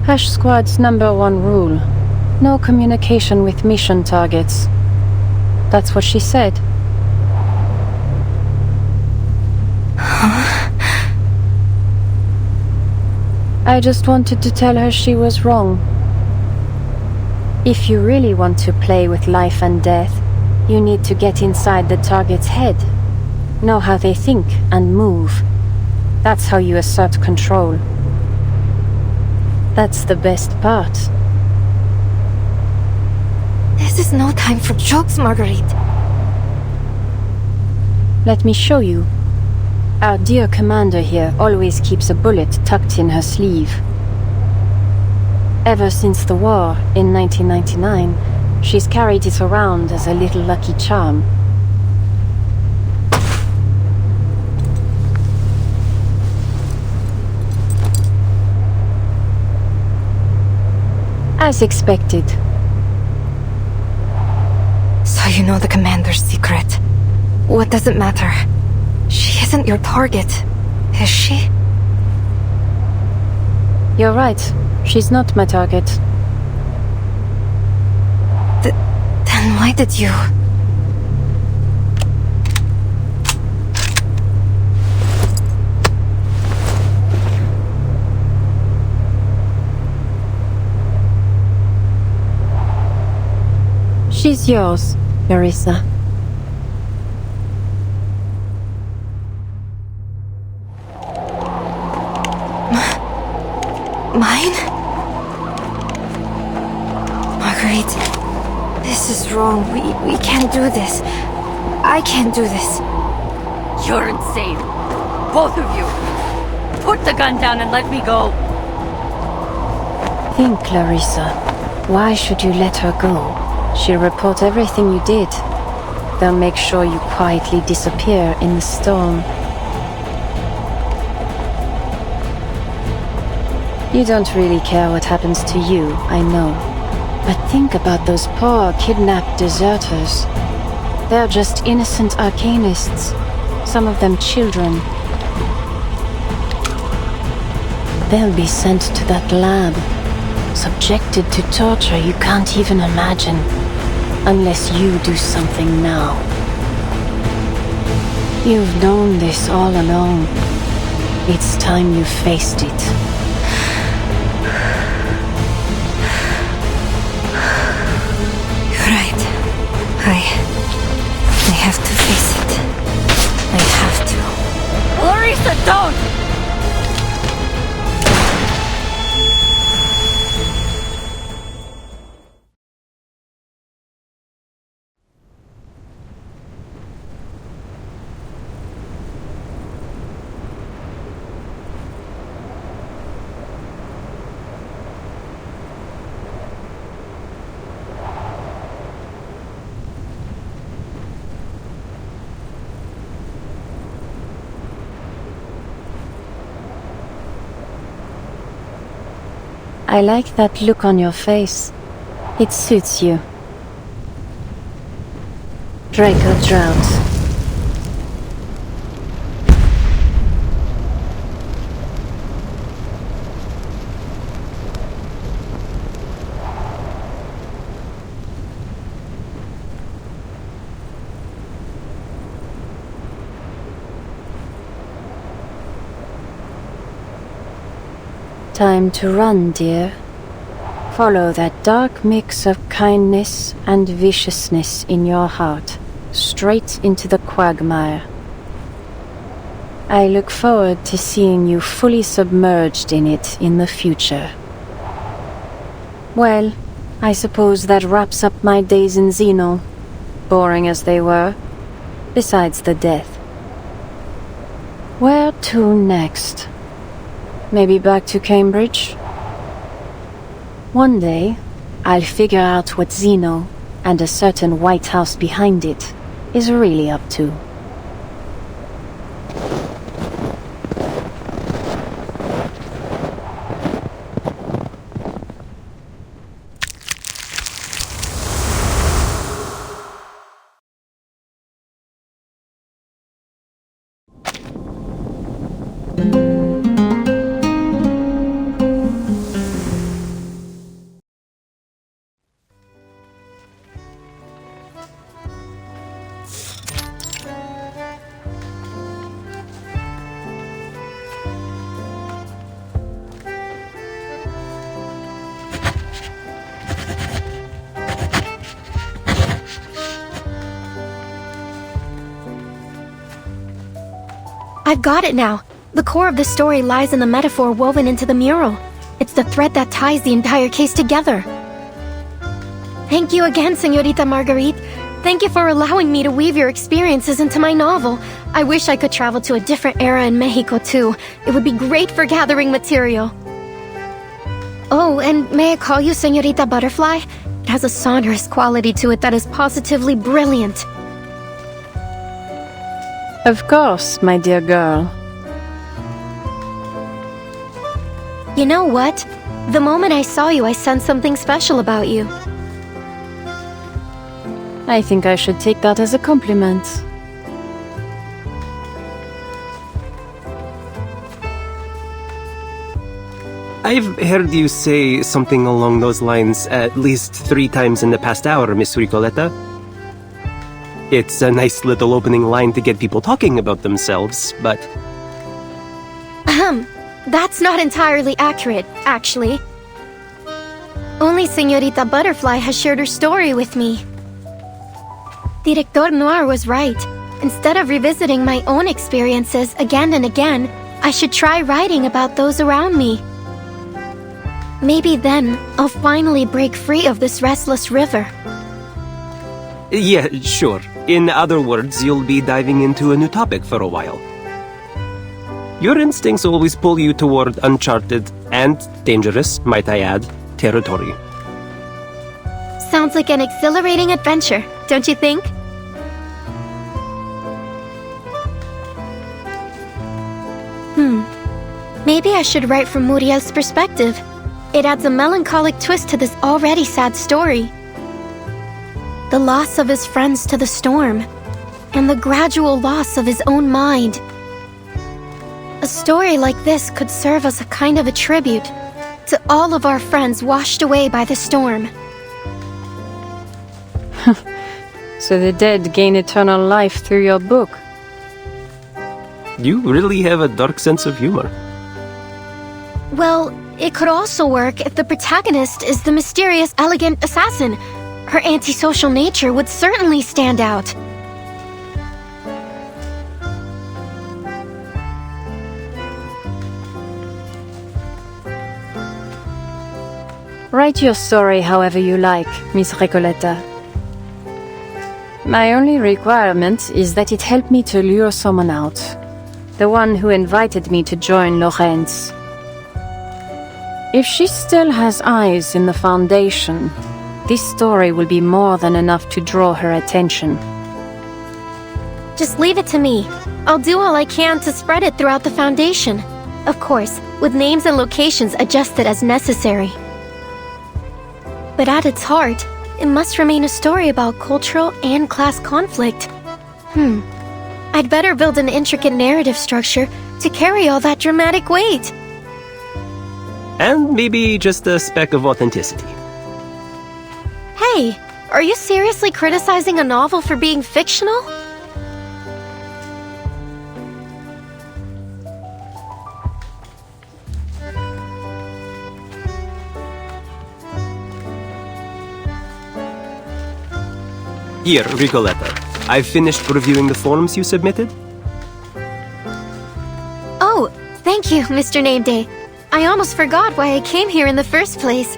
Hush Squad's #1 rule. No communication with mission targets. That's what she said. I just wanted to tell her she was wrong. If you really want to play with life and death, you need to get inside the target's head. Know how they think and move. That's how you assert control. That's the best part. This is no time for jokes, Marguerite. Let me show you. Our dear commander here always keeps a bullet tucked in her sleeve. Ever since the war in 1999, she's carried it around as a little lucky charm. As expected. So you know the commander's secret. What does it matter? She isn't your target, is she? You're right. She's not my target. Then why did you... She's yours, Marissa. Mine? Marguerite, this is wrong. We can't do this. I can't do this. You're insane. Both of you. Put the gun down and let me go. Think, Clarissa. Why should you let her go? She'll report everything you did. They'll make sure you quietly disappear in the storm. You don't really care what happens to you, I know. But think about those poor, kidnapped deserters. They're just innocent arcanists. Some of them children. They'll be sent to that lab, subjected to torture you can't even imagine, unless you do something now. You've known this all along. It's time you faced it. You're right. I have to face it. I have to. Clarissa, don't! I like that look on your face. It suits you. Draco Drought. Time to run, dear. Follow that dark mix of kindness and viciousness in your heart, straight into the quagmire. I look forward to seeing you fully submerged in it in the future. Well, I suppose that wraps up my days in Xeno, boring as they were, besides the death. Where to next? Maybe back to Cambridge? One day, I'll figure out what Xeno, and a certain White House behind it, is really up to. I've got it now. The core of the story lies in the metaphor woven into the mural. It's the thread that ties the entire case together. Thank you again, Señorita Marguerite. Thank you for allowing me to weave your experiences into my novel. I wish I could travel to a different era in Mexico too. It would be great for gathering material. Oh, and may I call you Señorita Butterfly? It has a sonorous quality to it that is positively brilliant. Of course, my dear girl. You know what? The moment I saw you, I sensed something special about you. I think I should take that as a compliment. I've heard you say something along those lines at least 3 times in the past hour, Miss Ricoletta. It's a nice little opening line to get people talking about themselves, but... That's not entirely accurate, actually. Only Señorita Butterfly has shared her story with me. Director Noir was right. Instead of revisiting my own experiences again and again, I should try writing about those around me. Maybe then I'll finally break free of this restless river. Yeah, sure. In other words, you'll be diving into a new topic for a while. Your instincts always pull you toward uncharted and dangerous, might I add, territory. Sounds like an exhilarating adventure, don't you think? Maybe I should write from Muriel's perspective. It adds a melancholic twist to this already sad story. The loss of his friends to the storm, and the gradual loss of his own mind. A story like this could serve as a kind of a tribute to all of our friends washed away by the storm. So the dead gain eternal life through your book. You really have a dark sense of humor. Well, it could also work if the protagonist is the mysterious, elegant assassin. Her antisocial nature would certainly stand out. Write your story however you like, Miss Recoleta. My only requirement is that it help me to lure someone out. The one who invited me to join Lorenz. If she still has eyes in the Foundation, this story will be more than enough to draw her attention. Just leave it to me. I'll do all I can to spread it throughout the Foundation. Of course, with names and locations adjusted as necessary. But at its heart, it must remain a story about cultural and class conflict. I'd better build an intricate narrative structure to carry all that dramatic weight. And maybe just a speck of authenticity. Hey, are you seriously criticizing a novel for being fictional? Here, Ricoletta. I've finished reviewing the forms you submitted. Oh, thank you, Mr. Nameday. I almost forgot why I came here in the first place.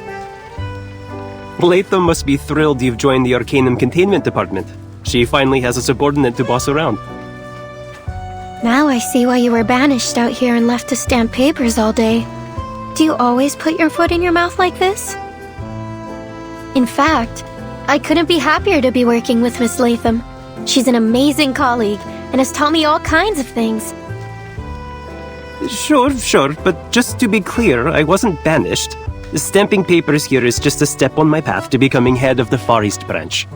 Latham must be thrilled you've joined the Arcanum Containment Department. She finally has a subordinate to boss around. Now I see why you were banished out here and left to stamp papers all day. Do you always put your foot in your mouth like this? In fact, I couldn't be happier to be working with Miss Latham. She's an amazing colleague and has taught me all kinds of things. Sure, but just to be clear, I wasn't banished. Stamping papers here is just a step on my path to becoming head of the Far East branch.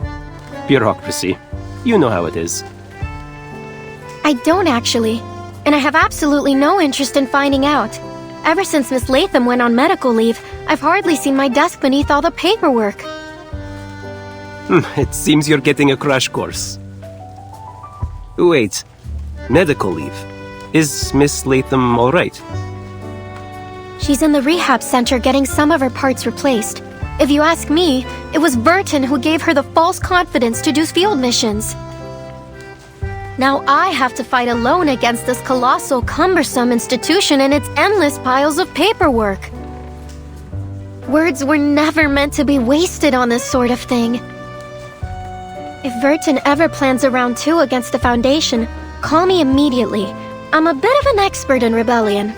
Bureaucracy. You know how it is. I don't actually, and I have absolutely no interest in finding out. Ever since Miss Latham went on medical leave, I've hardly seen my desk beneath all the paperwork. It seems you're getting a crash course. Wait, medical leave. Is Miss Latham alright? She's in the rehab center getting some of her parts replaced. If you ask me, it was Burton who gave her the false confidence to do field missions. Now I have to fight alone against this colossal, cumbersome institution and its endless piles of paperwork. Words were never meant to be wasted on this sort of thing. If Burton ever plans a round 2 against the Foundation, call me immediately. I'm a bit of an expert in rebellion.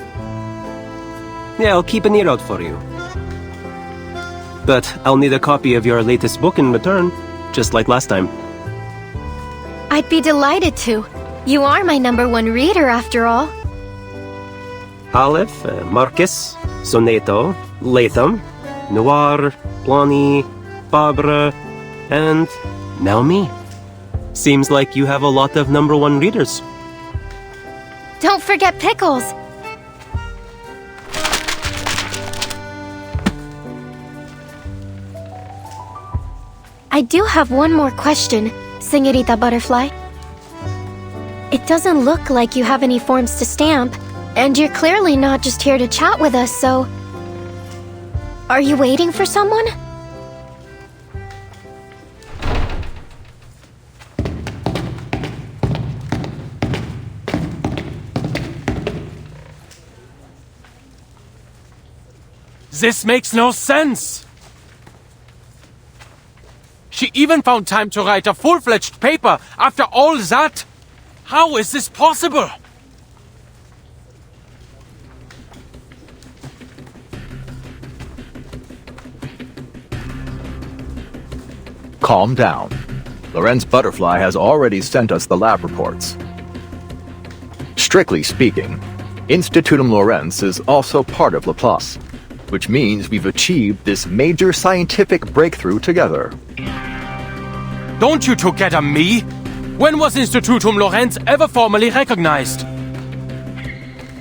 Yeah, I'll keep an ear out for you. But I'll need a copy of your latest book in return, just like last time. I'd be delighted to. You are my #1 reader, after all. Aleph, Marcus, Soneto, Latham, Noir, Blani, Barbara, and now me. Seems like you have a lot of #1 readers. Don't forget Pickles! I do have one more question, Señorita Butterfly. It doesn't look like you have any forms to stamp, and you're clearly not just here to chat with us, so... Are you waiting for someone? This makes no sense! She even found time to write a full-fledged paper after all that? How is this possible? Calm down. Lorenz Butterfly has already sent us the lab reports. Strictly speaking, Institutum Lorenz is also part of Laplace, which means we've achieved this major scientific breakthrough together. Don't you two get on me? When was Institutum Lorenz ever formally recognized?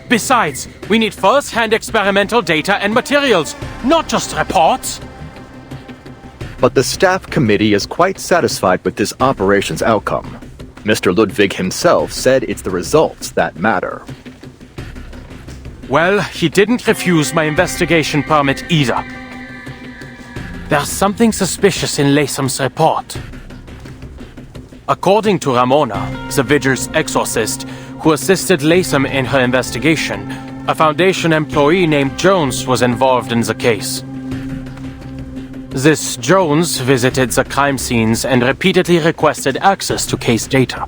Besides, we need first-hand experimental data and materials, not just reports. But the staff committee is quite satisfied with this operation's outcome. Mr. Ludwig himself said it's the results that matter. Well, he didn't refuse my investigation permit either. There's something suspicious in Lasom's report. According to Ramona, the Vigil's exorcist, who assisted Lasom in her investigation, a Foundation employee named Jones was involved in the case. This Jones visited the crime scenes and repeatedly requested access to case data.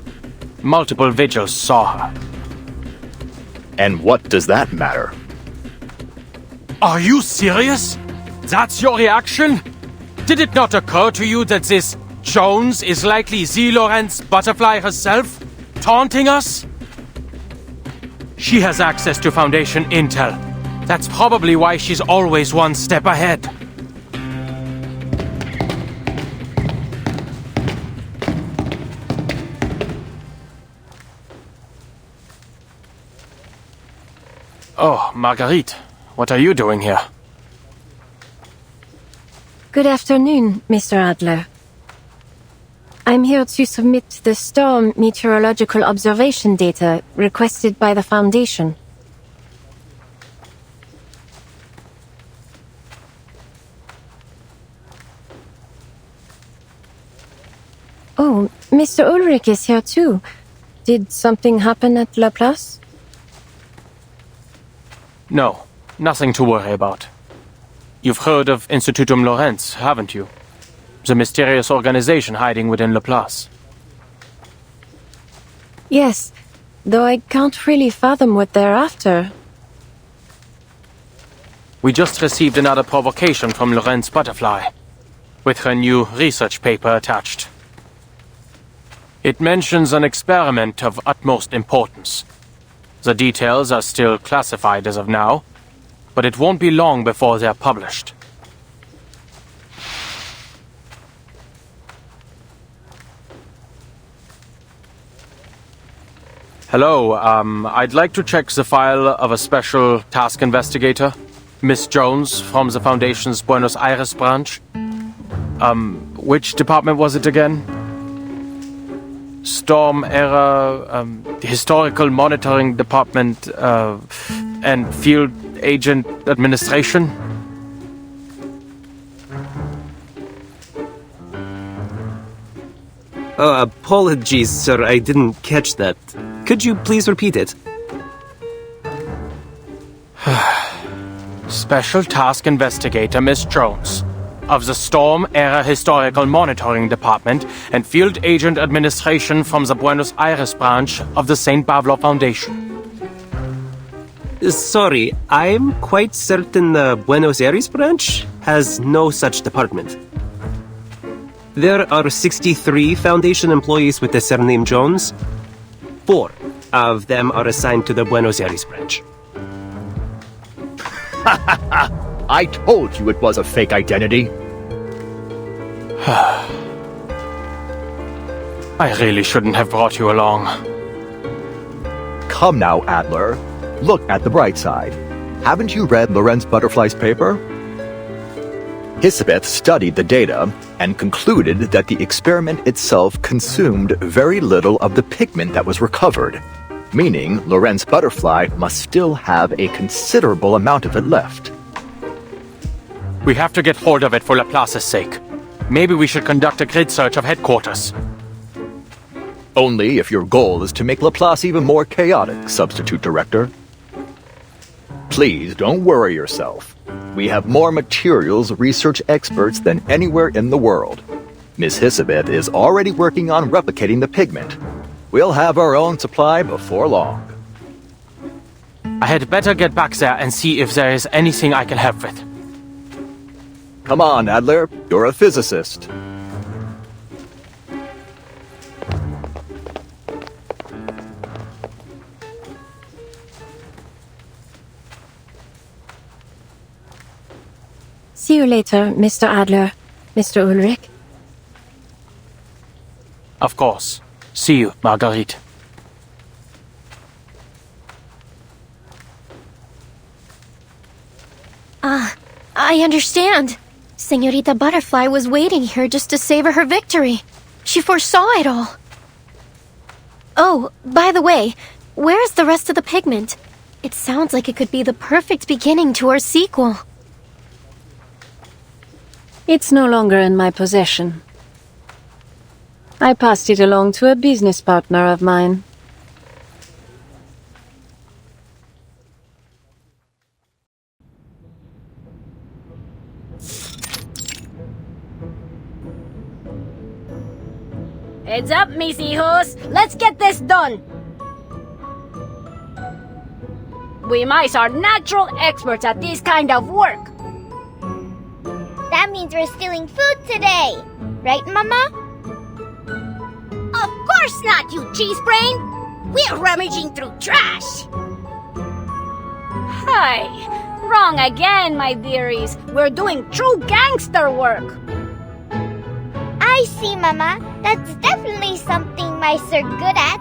Multiple Vigils saw her. And what does that matter? Are you serious? That's your reaction? Did it not occur to you that this Jones is likely the Lorenz Butterfly herself, taunting us? She has access to Foundation intel. That's probably why she's always one step ahead. Oh, Marguerite, what are you doing here? Good afternoon, Mr. Adler. I'm here to submit the storm meteorological observation data requested by the Foundation. Oh, Mr. Ulrich is here too. Did something happen at Laplace? No, nothing to worry about. You've heard of Institutum Lorenz, haven't you? The mysterious organization hiding within Laplace. Yes, though I can't really fathom what they're after. We just received another provocation from Lorenz Butterfly, with her new research paper attached. It mentions an experiment of utmost importance. The details are still classified as of now, but it won't be long before they're published. Hello, I'd like to check the file of a special task investigator, Miss Jones from the Foundation's Buenos Aires branch. Which department was it again? Storm Era, Historical Monitoring Department, and Field Agent Administration? Apologies, sir, I didn't catch that. Could you please repeat it? Special Task Investigator Miss Jones, of the Storm Era Historical Monitoring Department and Field Agent Administration from the Buenos Aires branch of the St. Pablo Foundation. Sorry, I'm quite certain the Buenos Aires branch has no such department. There are 63 Foundation employees with the surname Jones. 4 of them are assigned to the Buenos Aires branch. I told you it was a fake identity. I really shouldn't have brought you along. Come now, Adler. Look at the bright side. Haven't you read Lorenz Butterfly's paper? Hisabeth studied the data and concluded that the experiment itself consumed very little of the pigment that was recovered, meaning Lorenz Butterfly must still have a considerable amount of it left. We have to get hold of it for Laplace's sake. Maybe we should conduct a grid search of headquarters. Only if your goal is to make Laplace even more chaotic, Substitute Director. Please don't worry yourself. We have more materials research experts than anywhere in the world. Miss Hisabeth is already working on replicating the pigment. We'll have our own supply before long. I had better get back there and see if there is anything I can help with. Come on, Adler. You're a physicist. See you later, Mr. Adler, Mr. Ulrich. Of course. See you, Marguerite. I understand. Senorita Butterfly was waiting here just to savor her victory. She foresaw it all. Oh, by the way, where's the rest of the pigment? It sounds like it could be the perfect beginning to our sequel. It's no longer in my possession. I passed it along to a business partner of mine. Heads up, mis hijos. Let's get this done. We mice are natural experts at this kind of work. That means we're stealing food today. Right, Mama? Of course not, you cheese brain. We're rummaging through trash. Hi. Wrong again, my dearies. We're doing true gangster work. I see, Mama. That's definitely something mice are good at.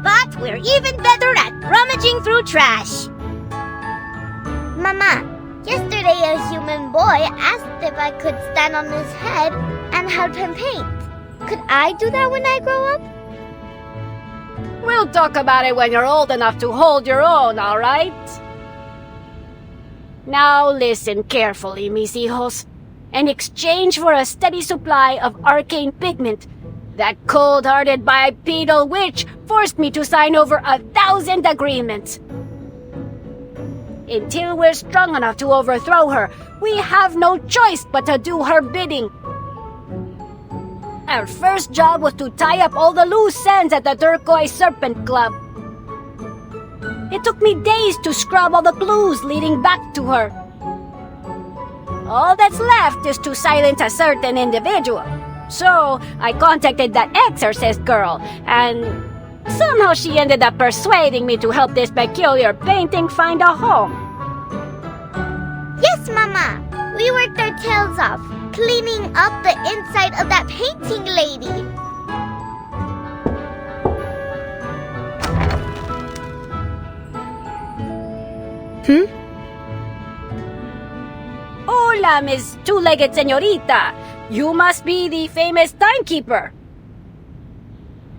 But we're even better at rummaging through trash. Mama, yesterday a human boy asked if I could stand on his head and help him paint. Could I do that when I grow up? We'll talk about it when you're old enough to hold your own, all right? Now listen carefully, mis hijos. In exchange for a steady supply of arcane pigment, that cold-hearted bipedal witch forced me to sign over 1,000 agreements. Until we're strong enough to overthrow her, we have no choice but to do her bidding. Our first job was to tie up all the loose ends at the Turquoise Serpent Club. It took me days to scrub all the clues leading back to her. All that's left is to silence a certain individual. So, I contacted that exorcist girl, and somehow she ended up persuading me to help this peculiar painting find a home. Yes, Mama. We worked our tails off, cleaning up the inside of that painting lady. Hola, Miss Two-Legged Senorita. You must be the famous timekeeper.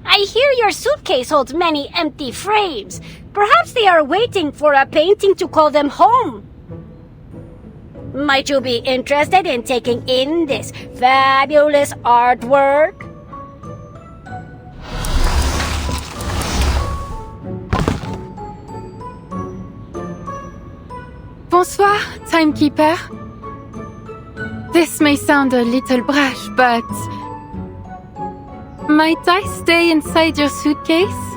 I hear your suitcase holds many empty frames. Perhaps they are waiting for a painting to call them home. Might you be interested in taking in this fabulous artwork? Bonsoir, timekeeper. This may sound a little brash, but might I stay inside your suitcase?